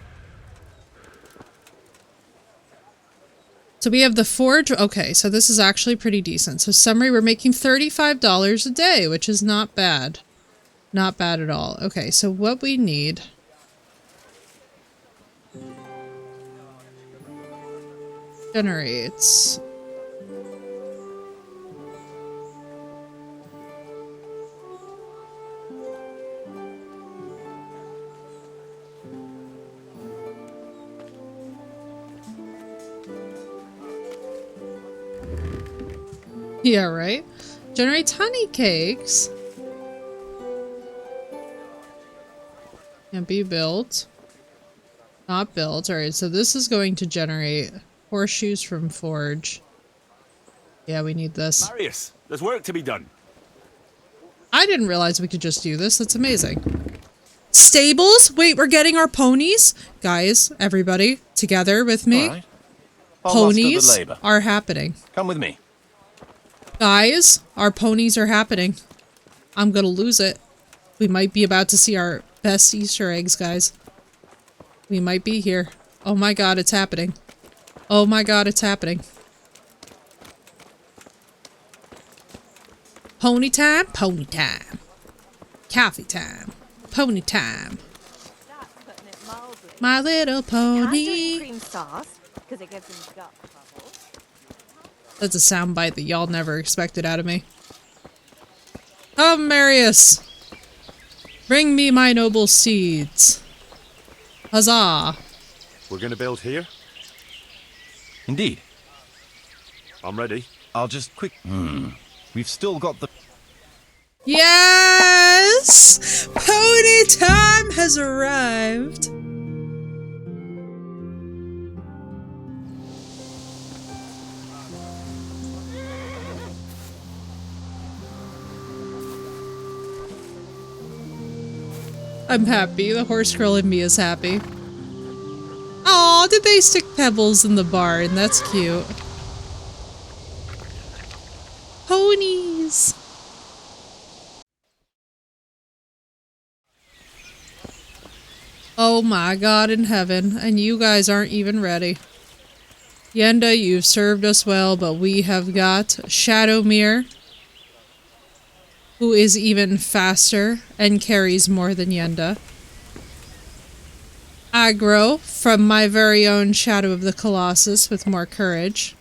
Speaker 1: So we have the forge. Okay, so this is actually pretty decent. So summary, we're making $35 a day, which is not bad. Not bad at all. Okay, so what we need... generates... Yeah, right? Generates honey cakes. Can't be built. Not built. Alright, so this is going to generate horseshoes from forge. Yeah, we need this.
Speaker 4: Marius, there's work to be done.
Speaker 1: I didn't realize we could just do this. That's amazing. Stables? Wait, we're getting our ponies? Guys, everybody, together with me.
Speaker 2: Right. I'll muster the
Speaker 1: Ponies
Speaker 2: labor.
Speaker 1: are happening.
Speaker 2: Come with me.
Speaker 1: Guys, our ponies are happening. I'm gonna lose it. We might be about to see our best Easter eggs, guys. We might be here. Oh my god, it's happening. Oh my god, it's happening. Pony time, pony time. Coffee time, pony time. My little pony.
Speaker 12: Cream sauce, because it gives them gut trouble.
Speaker 1: That's a soundbite that y'all never expected out of me. Oh, Marius! Bring me my noble seeds. Huzzah!
Speaker 6: We're gonna build here?
Speaker 2: Indeed.
Speaker 6: I'm ready.
Speaker 2: I'll just quick... We've still got the...
Speaker 1: Yes! Pony time has arrived! I'm happy. The horse girl in me is happy. Aw, did they stick pebbles in the barn? That's cute. ponies. Oh my God in heaven, and you guys aren't even ready. Yenda, you've served us well, but we have got Shadowmere, who is even faster and carries more than Yenda. Aggro, from my very own Shadow of the Colossus with more courage.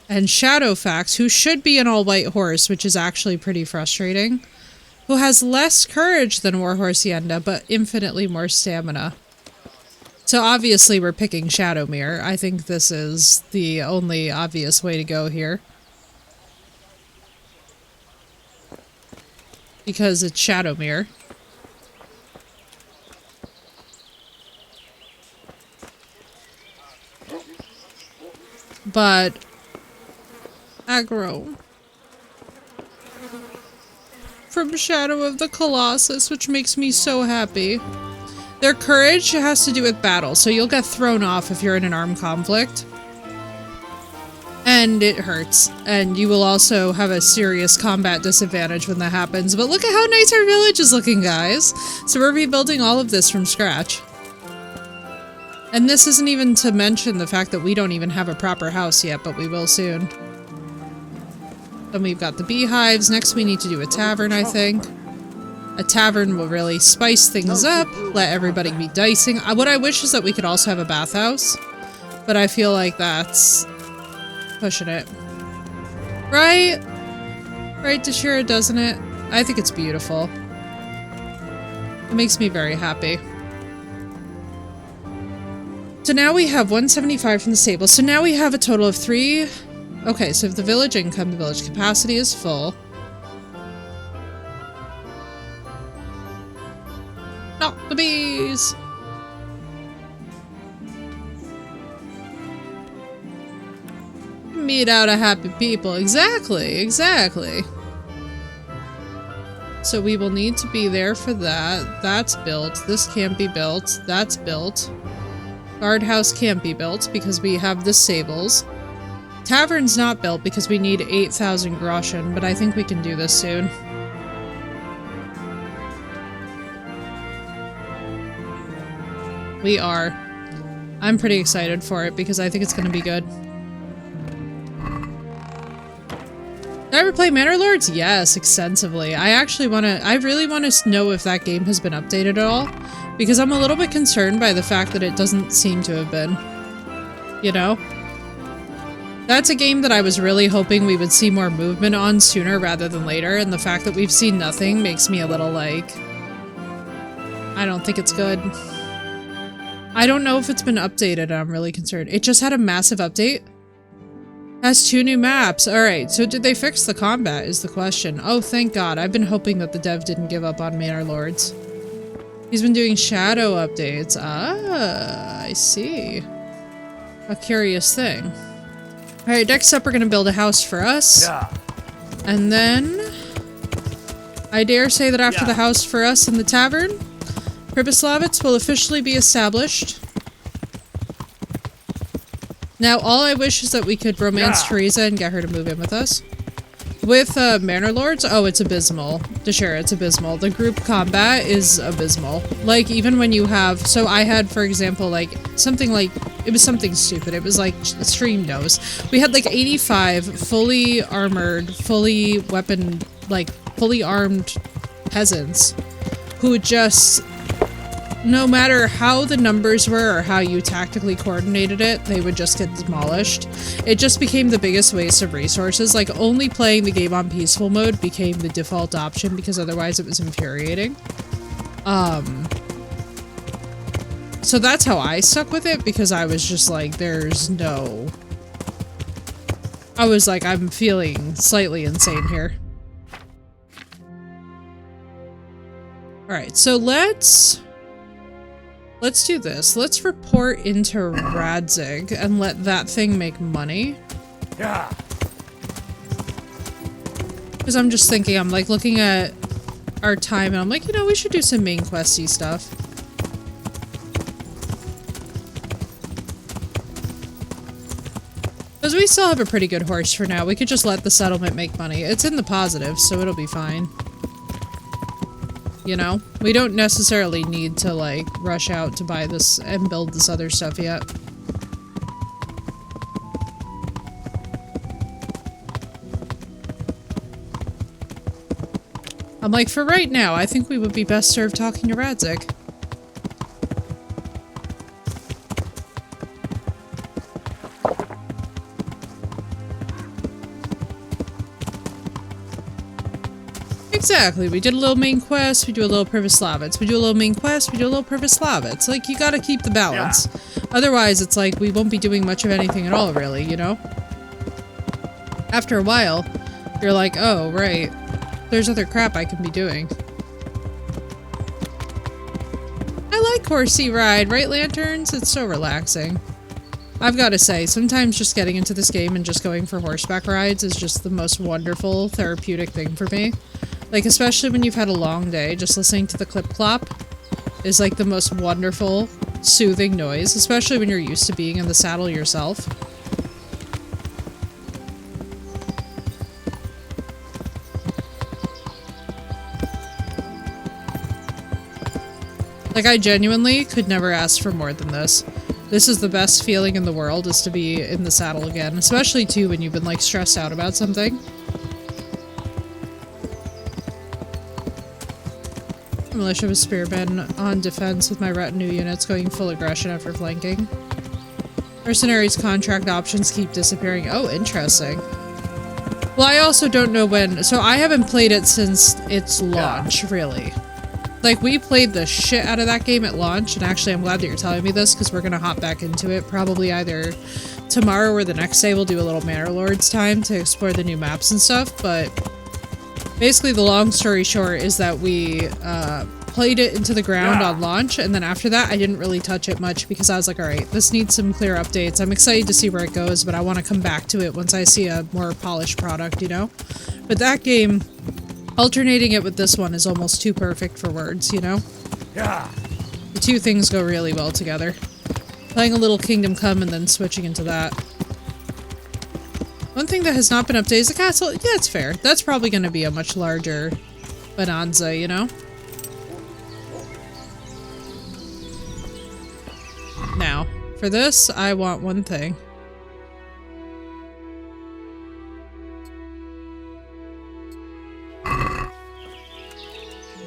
Speaker 1: And Shadowfax, who should be an all-white horse, which is actually pretty frustrating, who has less courage than Warhorse Yenda, but infinitely more stamina. So obviously we're picking Shadowmere. I think this is the only obvious way to go here. Because it's Shadowmere. But Aggro from Shadow of the Colossus, which makes me so happy. Their courage has to do with battle, so you'll get thrown off if you're in an armed conflict. And it hurts. And you will also have a serious combat disadvantage when that happens. But look at how nice our village is looking, guys. So we're rebuilding all of this from scratch. And this isn't even to mention the fact that we don't even have a proper house yet, but we will soon. Then we've got the beehives. Next we need to do a tavern, I think. A tavern will really spice things up, let everybody be dicing. What I wish is that we could also have a bathhouse, but I feel like that's pushing it. Right? Right, Dashira, doesn't it? I think it's beautiful. It makes me very happy. So now we have 175 from the stable. So now we have a total of 3. Okay, so if the village income, the village capacity is full. Not the bees! Meet out a happy people. Exactly, exactly. So we will need to be there for that. That's built. This can't be built. That's built. Guardhouse can't be built because we have the stables. Tavern's not built because we need 8,000 groschen, but I think we can do this soon. We are. I'm pretty excited for it because I think it's going to be good. Did I ever play Manor Lords? Yes, extensively. I really want to know if that game has been updated at all, because I'm a little bit concerned by the fact that it doesn't seem to have been. You know? That's a game that I was really hoping we would see more movement on sooner rather than later, and the fact that we've seen nothing makes me a little like... I don't think it's good. I don't know if it's been updated, I'm really concerned. It just had a massive update. Has 2 new maps. Alright, so did they fix the combat is the question. Oh, thank God. I've been hoping that the dev didn't give up on Manor Lords. He's been doing shadow updates. Ah, I see. A curious thing. Alright, next up we're gonna build a house for us. Yeah. And then... I dare say that after the house for us in the tavern, Pribyslavitz will officially be established. Now, all I wish is that we could romance Teresa and get her to move in with us. With Manor Lords, oh, it's abysmal. Dashira, it's abysmal. The group combat is abysmal. Like, even when you have... So I had, for example, like, something like... It was something stupid. It was like Stream Nose. We had like 85 fully armored, fully weapon, like, fully armed peasants who just... No matter how the numbers were or how you tactically coordinated it, they would just get demolished. It just became the biggest waste of resources. Like, only playing the game on peaceful mode became the default option because otherwise it was infuriating. So that's how I stuck with it, because I was just like, there's no... I was like, I'm feeling slightly insane here. Alright, so let's do this. Let's report into Radzig and let that thing make money. Yeah. Because I'm just thinking, I'm like looking at our time and I'm like, you know, we should do some main questy stuff. Because we still have a pretty good horse for now. We could just let the settlement make money. It's in the positive, so it'll be fine. You know? We don't necessarily need to, like, rush out to buy this and build this other stuff yet. I'm like, for right now, I think we would be best served talking to Radzik. Exactly, we did a little main quest, we do a little Privoslavets, we do a little main quest, we do a little Privoslavets. Like, you gotta keep the balance. Yeah. Otherwise, it's like, we won't be doing much of anything at all, really, you know? After a while, you're like, oh, right. There's other crap I can be doing. I like horsey ride, right, Lanterns? It's so relaxing. I've gotta say, sometimes just getting into this game and just going for horseback rides is just the most wonderful, therapeutic thing for me. Like, especially when you've had a long day, just listening to the clip-clop is like the most wonderful, soothing noise, especially when you're used to being in the saddle yourself. Like, I genuinely could never ask for more than this. This is the best feeling in the world, is to be in the saddle again, especially too when you've been, like, stressed out about something. Militia with spearmen on defense with my retinue units going full aggression after flanking. Mercenaries' contract options keep disappearing. Oh, interesting. Well, I also don't know when, so I haven't played it since its launch, really. Like, we played the shit out of that game at launch, and actually I'm glad that you're telling me this, because we're gonna hop back into it probably either tomorrow or the next day. We'll do a little Manor Lord's time to explore the new maps and stuff, but basically the long story short is that we played it into the ground on launch, and then after that I didn't really touch it much because I was like, alright, this needs some clear updates. I'm excited to see where it goes, but I want to come back to it once I see a more polished product, you know? But that game, alternating it with this one is almost too perfect for words, you know?
Speaker 7: Yeah.
Speaker 1: The two things go really well together. Playing a little Kingdom Come and then switching into that. One thing that has not been updated is the castle. Yeah, it's fair. That's probably going to be a much larger bonanza, you know? Now, for this, I want one thing.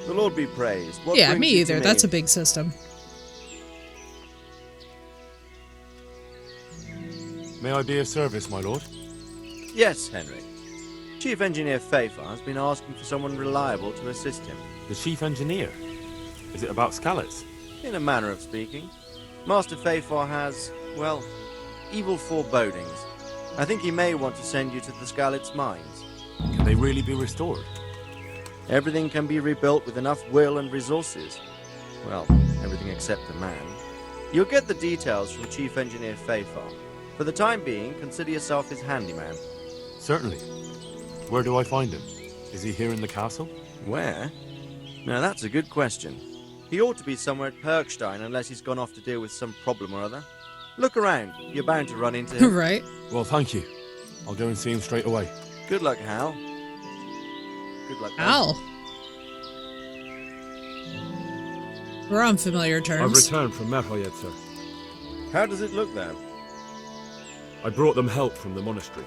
Speaker 15: The Lord be praised. What
Speaker 1: yeah,
Speaker 15: brings
Speaker 1: me
Speaker 15: you
Speaker 1: either.
Speaker 15: to me?
Speaker 1: That's a big system.
Speaker 6: May I be of service, my lord?
Speaker 15: Yes, Henry. Chief Engineer Fafar has been asking for someone reliable to assist him.
Speaker 6: The Chief Engineer? Is it about Skalitz?
Speaker 15: In a manner of speaking. Master Fafar has, well, evil forebodings. I think he may want to send you to the Skalitz mines.
Speaker 6: Can they really be restored?
Speaker 15: Everything can be rebuilt with enough will and resources. Well, everything except the man. You'll get the details from Chief Engineer Fafar. For the time being, consider yourself his handyman.
Speaker 6: Certainly. Where do I find him? Is he here in the castle?
Speaker 15: Where? Now that's a good question. He ought to be somewhere at Perkstein unless he's gone off to deal with some problem or other. Look around. You're bound to run into him.
Speaker 1: Right.
Speaker 6: Well, thank you. I'll go and see him straight away.
Speaker 15: Good luck, Hal. Good luck,
Speaker 1: Hal. We're on familiar terms.
Speaker 18: I've returned from Merhoyed, sir.
Speaker 15: How does it look now?
Speaker 18: I brought them help from the monastery.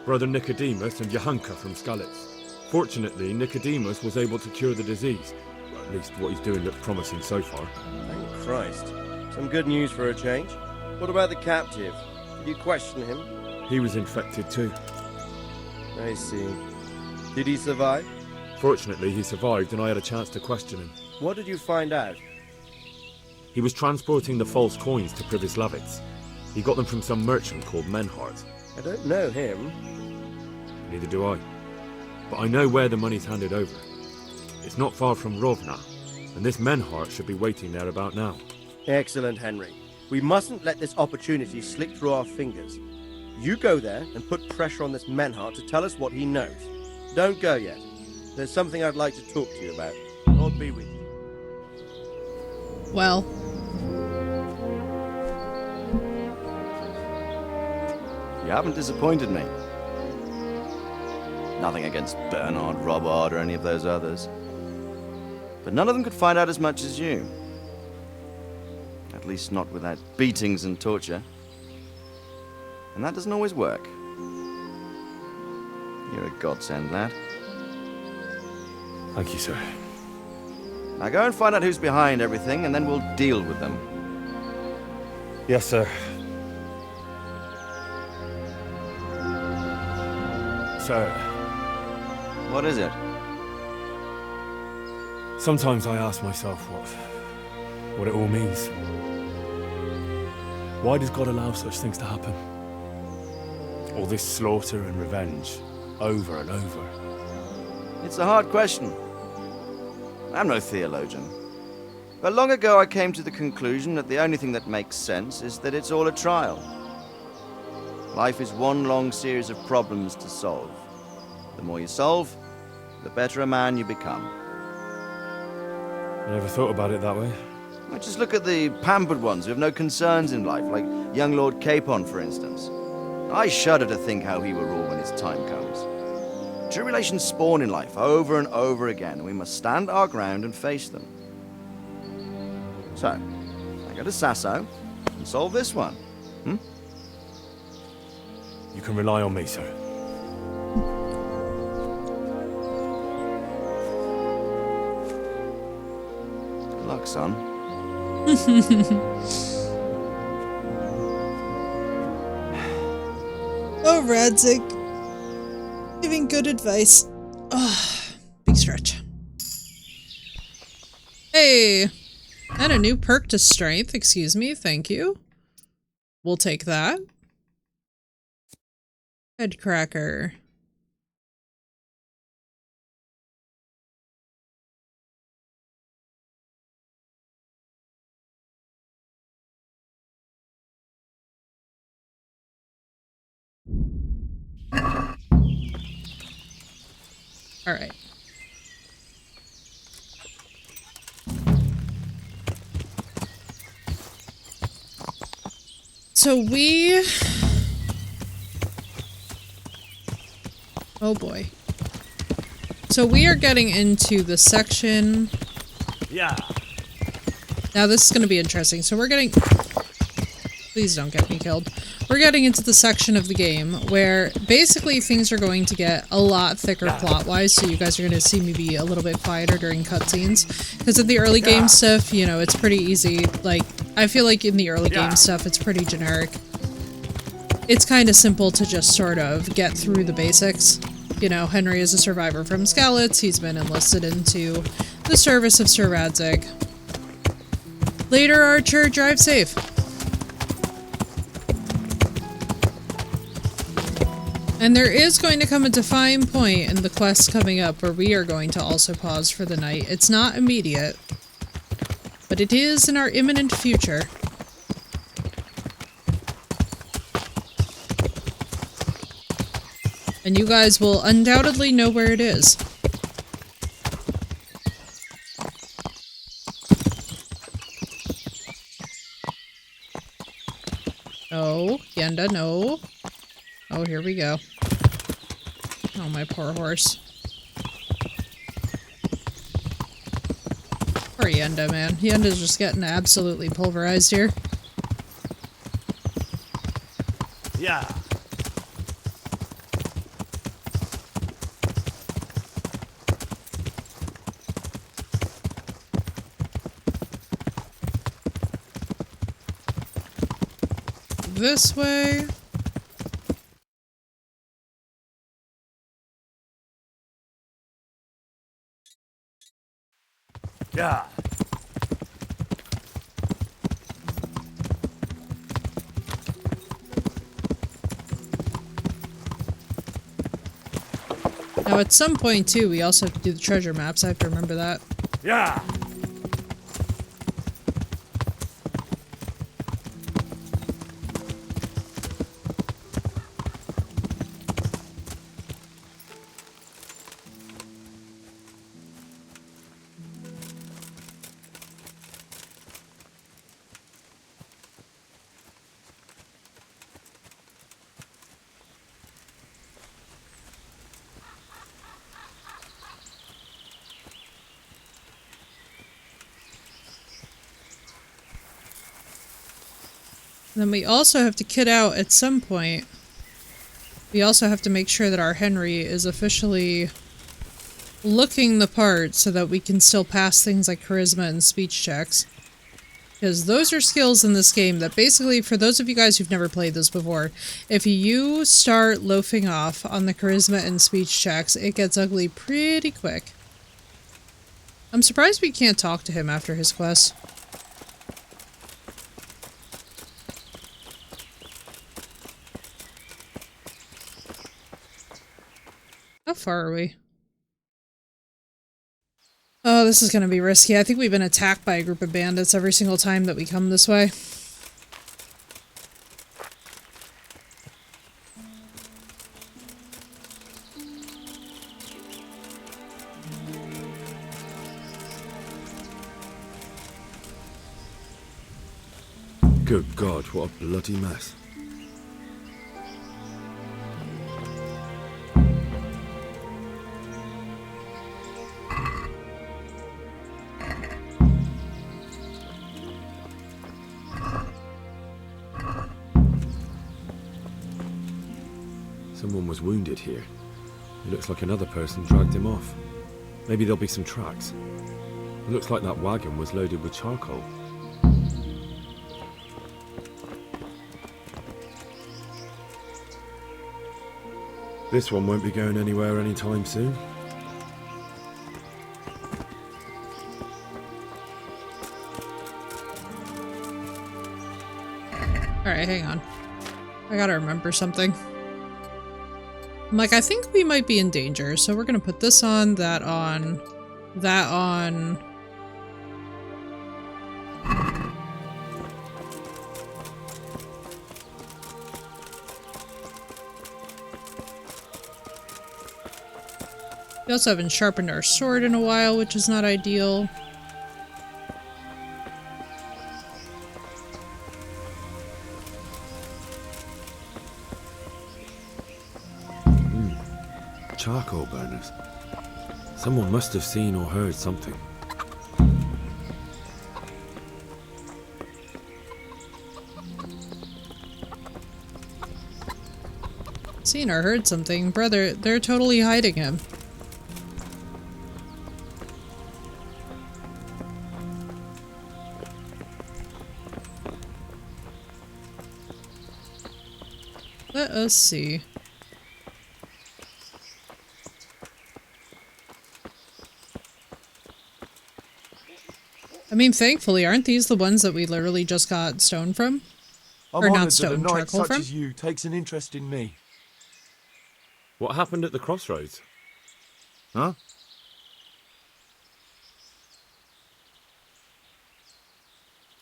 Speaker 18: Brother Nicodemus and Johanka from Skalitz. Fortunately, Nicodemus was able to cure the disease. At least what he's doing looks promising so far.
Speaker 15: Thank Christ. Some good news for a change. What about the captive? Did you question him?
Speaker 18: He was infected too.
Speaker 15: I see. Did he survive?
Speaker 18: Fortunately, he survived and I had a chance to question him.
Speaker 15: What did you find out?
Speaker 18: He was transporting the false coins to Privoslavets. He got them from some merchant called Menhart.
Speaker 15: I don't know him.
Speaker 18: Neither do I. But I know where the money's handed over. It's not far from Rovna, and this Menhart should be waiting there about now.
Speaker 15: Excellent, Henry. We mustn't let this opportunity slip through our fingers. You go there and put pressure on this Menhart to tell us what he knows. Don't go yet. There's something I'd like to talk to you about. Lord be with you.
Speaker 1: Well.
Speaker 14: You haven't disappointed me. Nothing against Bernard, Robert, or any of those others. But none of them could find out as much as you. At least not without beatings and torture. And that doesn't always work. You're a godsend, lad.
Speaker 18: Thank you, sir.
Speaker 14: Now go and find out who's behind everything, and then we'll deal with them.
Speaker 18: Yes, sir. Sir.
Speaker 14: What is it?
Speaker 18: Sometimes I ask myself what it all means. Why does God allow such things to happen? All this slaughter and revenge, over and over.
Speaker 14: It's a hard question. I'm no theologian. But long ago I came to the conclusion that the only thing that makes sense is that it's all a trial. Life is one long series of problems to solve. The more you solve, the better a man you become.
Speaker 18: I never thought about it that way.
Speaker 14: Well, just look at the pampered ones who have no concerns in life, like young Lord Capon, for instance. I shudder to think how he will rule when his time comes. Tribulations spawn in life over and over again, and we must stand our ground and face them. So, I go to Sasso and solve this one.
Speaker 18: You can rely on me, sir.
Speaker 14: Good luck, son.
Speaker 1: Oh, Radzig. Giving good advice. Oh, big stretch. Hey! And a new perk to strength, excuse me, thank you. We'll take that. Head cracker. All right. So we... Oh boy. So we are getting into the section...
Speaker 18: Yeah.
Speaker 1: Now this is going to be interesting. So we're getting... Please don't get me killed. We're getting into the section of the game where basically things are going to get a lot thicker plot-wise, so you guys are going to see me be a little bit quieter during cutscenes. Because in the early game stuff, you know, it's pretty easy. Like, I feel like in the early game stuff, it's pretty generic. It's kind of simple to just sort of get through the basics. You know, Henry is a survivor from Skalitz. He's been enlisted into the service of Sir Radzig. Later, Archer, drive safe. And there is going to come a defined point in the quest coming up where we are going to also pause for the night. It's not immediate, but it is in our imminent future. And you guys will undoubtedly know where it is. No, Yenda, no. Oh, here we go. Oh, my poor horse. Poor Yenda, man. Yenda's just getting absolutely pulverized here.
Speaker 18: Yeah.
Speaker 1: This way.
Speaker 18: Yeah.
Speaker 1: Now at some point too, we also have to do the treasure maps. I have to remember that.
Speaker 18: Yeah.
Speaker 1: Then we also have to kit out at some point. We also have to make sure that our Henry is officially looking the part so that we can still pass things like charisma and speech checks. Because those are skills in this game that basically, for those of you guys who've never played this before, if you start loafing off on the charisma and speech checks, it gets ugly pretty quick. I'm surprised we can't talk to him after his quest. How far are we? Oh, this is gonna be risky. I think we've been attacked by a group of bandits every single time that we come this way.
Speaker 18: Good God, what a bloody mess. Someone was wounded here. It looks like another person dragged him off. Maybe there'll be some tracks. It looks like that wagon was loaded with charcoal. This one won't be going anywhere anytime soon.
Speaker 1: Alright, hang on. I gotta remember something. I'm like, I think we might be in danger, so we're gonna put this on, that on, that on. We also haven't sharpened our sword in a while, which is not ideal.
Speaker 18: Charcoal burners. Someone must have seen or heard something.
Speaker 1: Seen or heard something? Brother, they're totally hiding him. Let us see. I mean, thankfully, aren't these the ones that we literally just got stone from?
Speaker 2: I'm
Speaker 1: or
Speaker 2: honoured
Speaker 1: not stone,
Speaker 2: that a knight
Speaker 1: charcoal
Speaker 2: such
Speaker 1: from?
Speaker 2: as you takes an interest in me.
Speaker 6: What happened at the crossroads?
Speaker 2: Huh?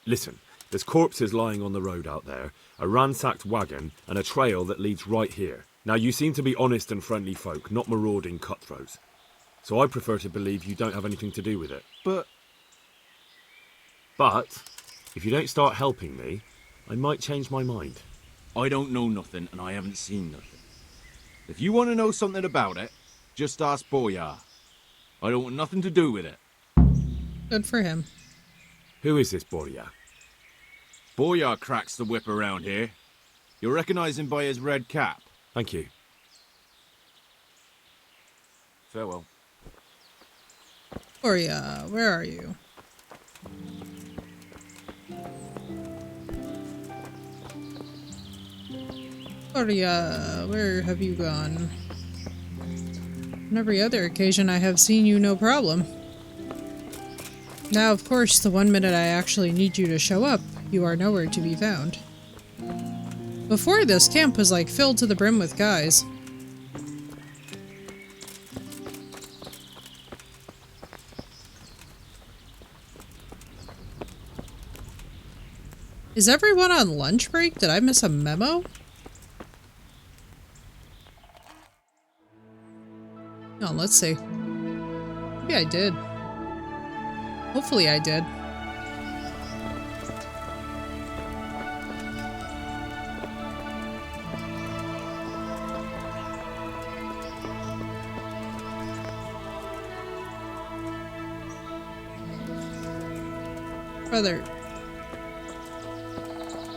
Speaker 18: Listen, there's corpses lying on the road out there, a ransacked wagon, and a trail that leads right here. Now, you seem to be honest and friendly folk, not marauding cutthroats. So I prefer to believe you don't have anything to do with it.
Speaker 2: But,
Speaker 18: if you don't start helping me, I might change my mind.
Speaker 7: I don't know nothing, and I haven't seen nothing. If you want to know something about it, just ask Boyar. I don't want nothing to do with it.
Speaker 1: Good for him.
Speaker 18: Who is this Boyar?
Speaker 7: Boyar cracks the whip around here. You'll recognize him by his red cap.
Speaker 18: Thank you.
Speaker 7: Farewell.
Speaker 1: Oria, where are you? Oria, where have you gone? On every other occasion I have seen you no problem. Now, of course, the 1 minute I actually need you to show up, you are nowhere to be found. Before this, camp was like filled to the brim with guys. Is everyone on lunch break? Did I miss a memo? No, let's see. Maybe I did. Hopefully I did. Brother.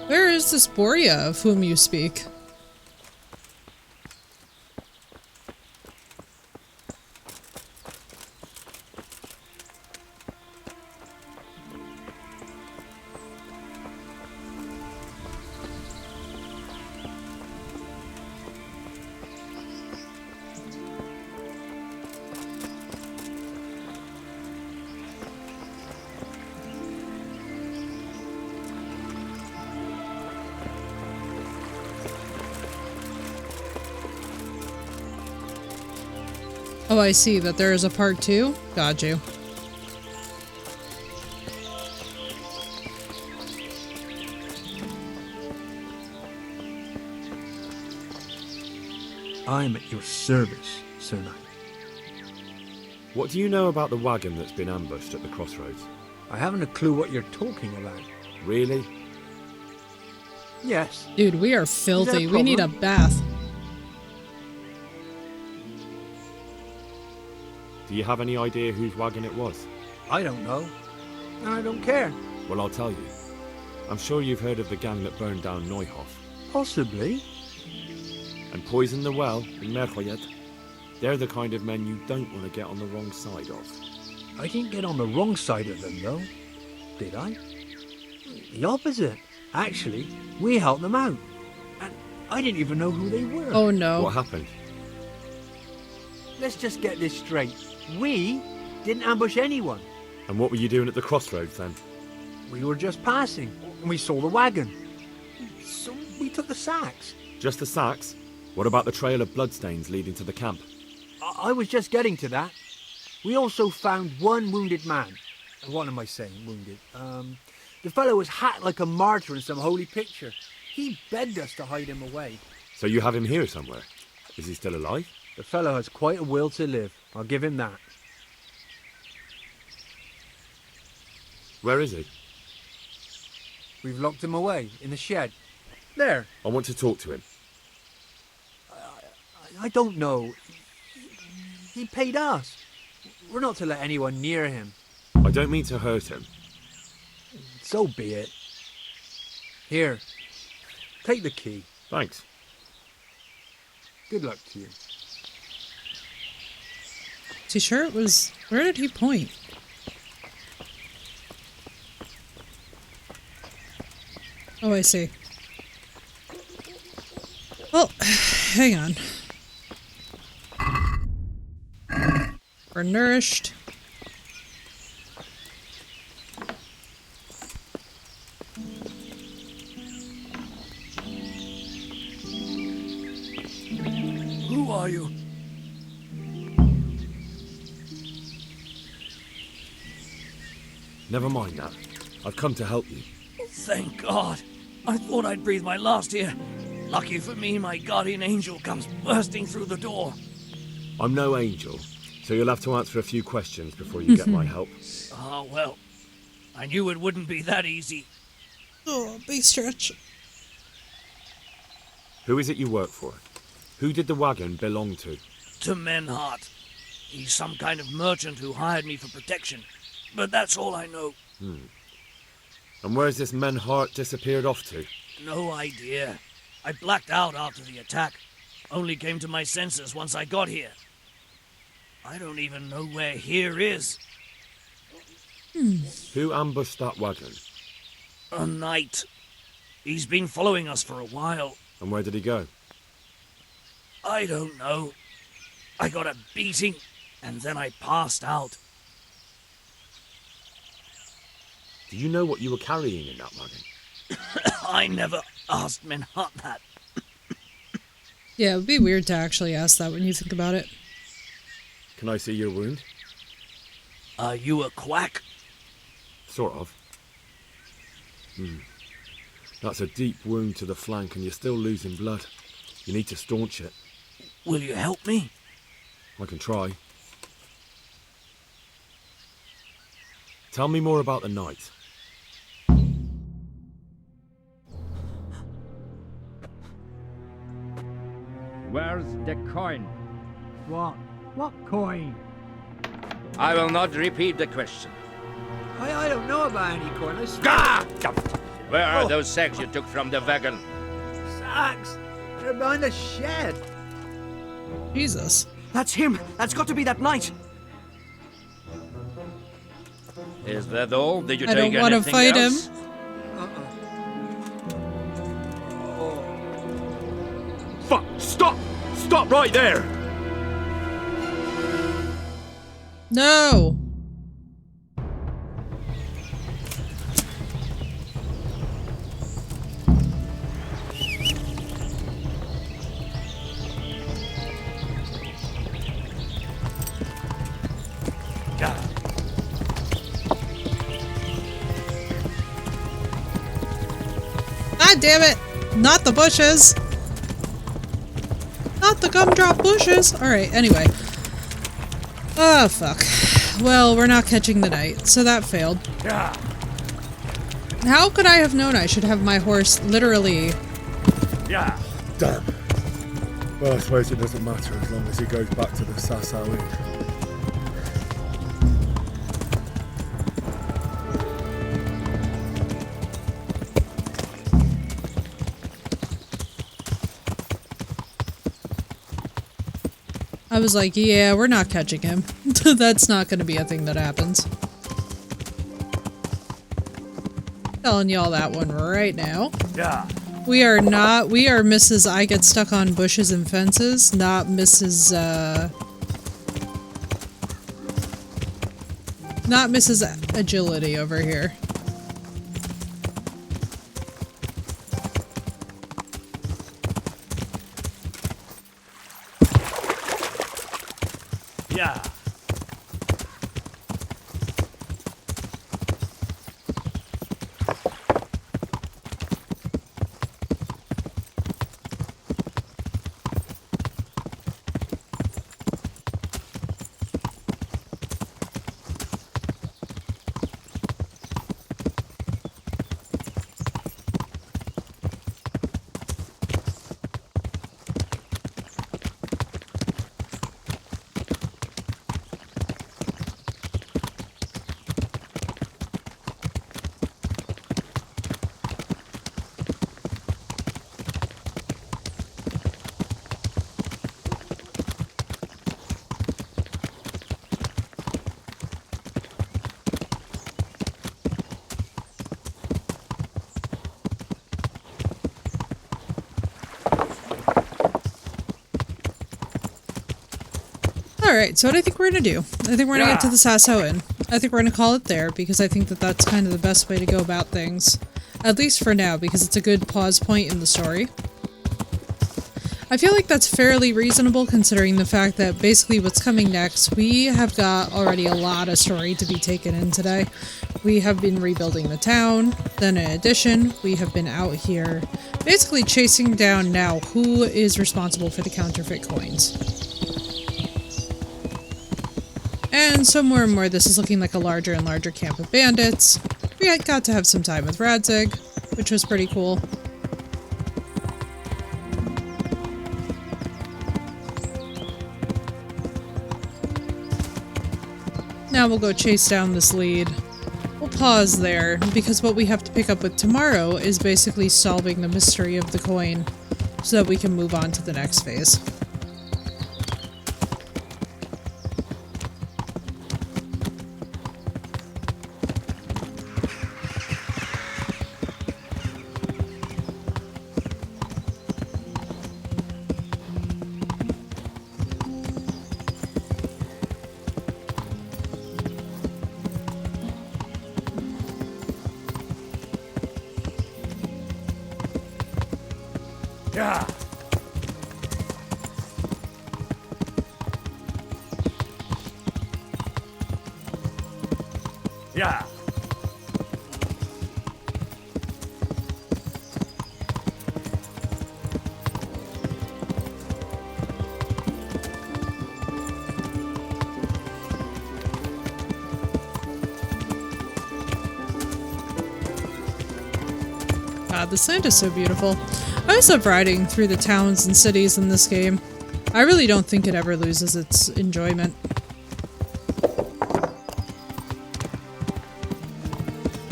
Speaker 1: Where is this Boria of whom you speak? Oh, I see that there is a part 2. Got you.
Speaker 20: I'm at your service, Sir Knight.
Speaker 6: What do you know about the wagon that's been ambushed at the crossroads?
Speaker 20: I haven't a clue what you're talking about.
Speaker 6: Really?
Speaker 20: Yes.
Speaker 1: Dude, we are filthy. We need a bath.
Speaker 6: Do you have any idea whose wagon it was?
Speaker 20: I don't know. And I don't care.
Speaker 6: Well, I'll tell you. I'm sure you've heard of the gang that burned down Neuhof.
Speaker 20: Possibly.
Speaker 6: And poisoned the well in Merchoyet. They're the kind of men you don't want to get on the wrong side of.
Speaker 20: I didn't get on the wrong side of them, though. Did I? The opposite. Actually, we helped them out. And I didn't even know who they were.
Speaker 1: Oh, no.
Speaker 6: What happened?
Speaker 20: Let's just get this straight. We didn't ambush anyone.
Speaker 6: And what were you doing at the crossroads then?
Speaker 20: We were just passing, and we saw the wagon. So we took the sacks.
Speaker 6: Just the sacks? What about the trail of bloodstains leading to the camp?
Speaker 20: I was just getting to that. We also found one wounded man. What am I saying, wounded? The fellow was hacked like a martyr in some holy picture. He begged us to hide him away.
Speaker 6: So you have him here somewhere? Is he still alive?
Speaker 20: The fellow has quite a will to live. I'll give him that.
Speaker 6: Where is he?
Speaker 20: We've locked him away in the shed. There.
Speaker 6: I want to talk to him.
Speaker 20: I don't know. He paid us. We're not to let anyone near him.
Speaker 6: I don't mean to hurt him.
Speaker 20: So be it. Here. Take the key.
Speaker 6: Thanks.
Speaker 20: Good luck to you.
Speaker 1: Is he sure it was... Where did he point? Oh, I see. Well, hang on. We're nourished.
Speaker 19: Who are you?
Speaker 6: Never mind that. I've come to help you.
Speaker 19: Thank God. I thought I'd breathe my last here. Lucky for me, my guardian angel comes bursting through the door.
Speaker 6: I'm no angel, so you'll have to answer a few questions before you get my help.
Speaker 19: Ah, well. I knew it wouldn't be that easy.
Speaker 1: Oh, big stretch.
Speaker 6: Who is it you work for? Who did the wagon belong to?
Speaker 19: To Menhart. He's some kind of merchant who hired me for protection. But that's all I know.
Speaker 6: And where's this Menhart disappeared off to?
Speaker 19: No idea. I blacked out after the attack. Only came to my senses once I got here. I don't even know where here is.
Speaker 6: Who ambushed that wagon?
Speaker 19: A knight. He's been following us for a while.
Speaker 6: And where did he go?
Speaker 19: I don't know. I got a beating, and then I passed out.
Speaker 6: Do you know what you were carrying in that wagon?
Speaker 19: I never asked Menhart that.
Speaker 1: Yeah, it would be weird to actually ask that when you think about it.
Speaker 6: Can I see your wound?
Speaker 19: Are you a quack?
Speaker 6: Sort of. That's a deep wound to the flank and you're still losing blood. You need to staunch it.
Speaker 19: Will you help me?
Speaker 6: I can try. Tell me more about the night.
Speaker 21: Where's the coin?
Speaker 23: What? What coin?
Speaker 21: I will not repeat the question.
Speaker 20: I don't know about any coin.
Speaker 21: Ah! Where are those sacks you took from the wagon?
Speaker 20: Sacks! They're behind the shed.
Speaker 1: Jesus.
Speaker 19: That's him! That's got to be that knight!
Speaker 21: Is that all? Did you
Speaker 1: I
Speaker 21: take
Speaker 1: don't want to
Speaker 21: anything
Speaker 1: fight
Speaker 21: else?
Speaker 1: him.
Speaker 18: Fuck! Stop! Stop right there!
Speaker 1: No! God damn it! Not the bushes! Not the gumdrop bushes! Alright, anyway. Oh, fuck. Well, we're not catching the knight, so that failed. How could I have known I should have my horse literally...
Speaker 18: Yeah. Damn. Well, I suppose it doesn't matter as long as he goes back to the Sasau Inn.
Speaker 1: I was like, yeah, we're not catching him. That's not gonna be a thing that happens. Telling y'all that one right now.
Speaker 18: Yeah.
Speaker 1: We are Mrs. I get stuck on bushes and fences, not Mrs. Not Mrs. Agility over here.
Speaker 18: Yeah.
Speaker 1: Alright, so what I think we're gonna do, I think we're gonna get to the Sasau Inn. I think we're gonna call it there, because I think that that's kind of the best way to go about things. At least for now, because it's a good pause point in the story. I feel like that's fairly reasonable considering the fact that basically what's coming next, we have got already a lot of story to be taken in today. We have been rebuilding the town, then in addition, we have been out here basically chasing down now who is responsible for the counterfeit coins. And so more and more this is looking like a larger and larger camp of bandits. We got to have some time with Radzig, which was pretty cool. Now we'll go chase down this lead. We'll pause there, because what we have to pick up with tomorrow is basically solving the mystery of the coin, so that we can move on to the next phase.
Speaker 18: Yeah. Yeah.
Speaker 1: God, this land is so beautiful. I always love riding through the towns and cities in this game. I really don't think it ever loses its enjoyment.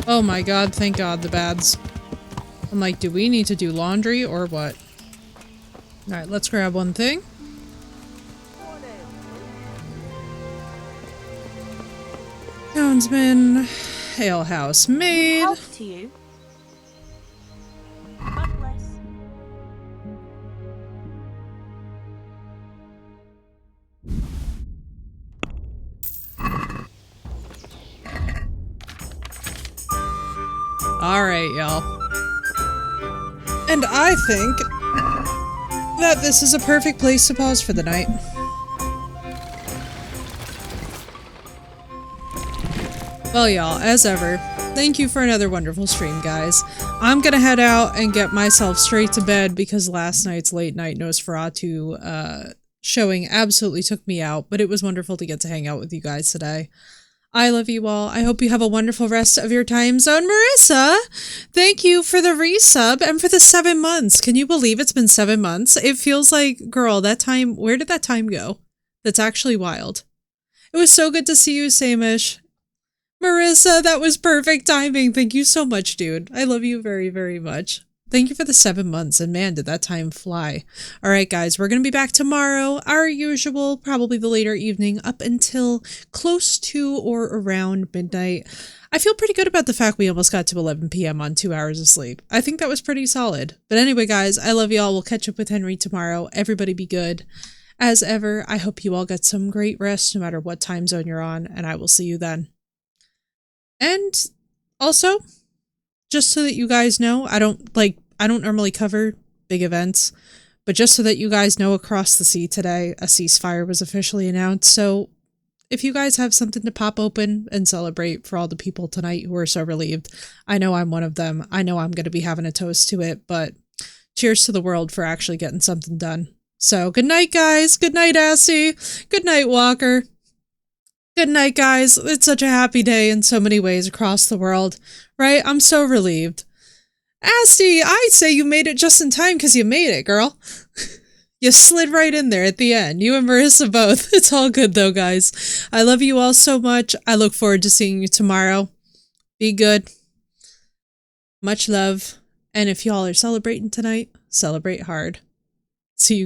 Speaker 1: Oh my god, thank god, the bads. I'm like, do we need to do laundry or what? Alright, let's grab one thing. Townsman, alehouse maid.
Speaker 22: Health to you. God bless.
Speaker 1: Alright, y'all. And I think that this is a perfect place to pause for the night. Well, y'all, as ever, thank you for another wonderful stream, guys. I'm gonna head out and get myself straight to bed because last night's late night Nosferatu showing absolutely took me out, but it was wonderful to get to hang out with you guys today. I love you all. I hope you have a wonderful rest of your time zone. Marissa, thank you for the resub and for the 7 months. Can you believe it's been 7 months? It feels like, girl, that time, where did that time go? That's actually wild. It was so good to see you, Samish. Marissa, that was perfect timing. Thank you so much, dude. I love you very, very much. Thank you for the 7 months, and man, did that time fly. Alright guys, we're gonna be back tomorrow, our usual, probably the later evening, up until close to or around midnight. I feel pretty good about the fact we almost got to 11 p.m. on 2 hours of sleep. I think that was pretty solid. But anyway guys, I love y'all. We'll catch up with Henry tomorrow. Everybody be good. As ever, I hope you all get some great rest no matter what time zone you're on, and I will see you then. And also, just so that you guys know, I don't normally cover big events, but just so that you guys know, across the sea today, a ceasefire was officially announced. So if you guys have something to pop open and celebrate for all the people tonight who are so relieved, I know I'm one of them. I know I'm going to be having a toast to it, but cheers to the world for actually getting something done. So good night, guys. Good night, Assy. Good night, Walker. Good night, guys. It's such a happy day in so many ways across the world, right? I'm so relieved. Asti, I'd say you made it just in time because you made it, girl. You slid right in there at the end. You and Marissa both. It's all good, though, guys. I love you all so much. I look forward to seeing you tomorrow. Be good. Much love. And if y'all are celebrating tonight, celebrate hard. See you guys.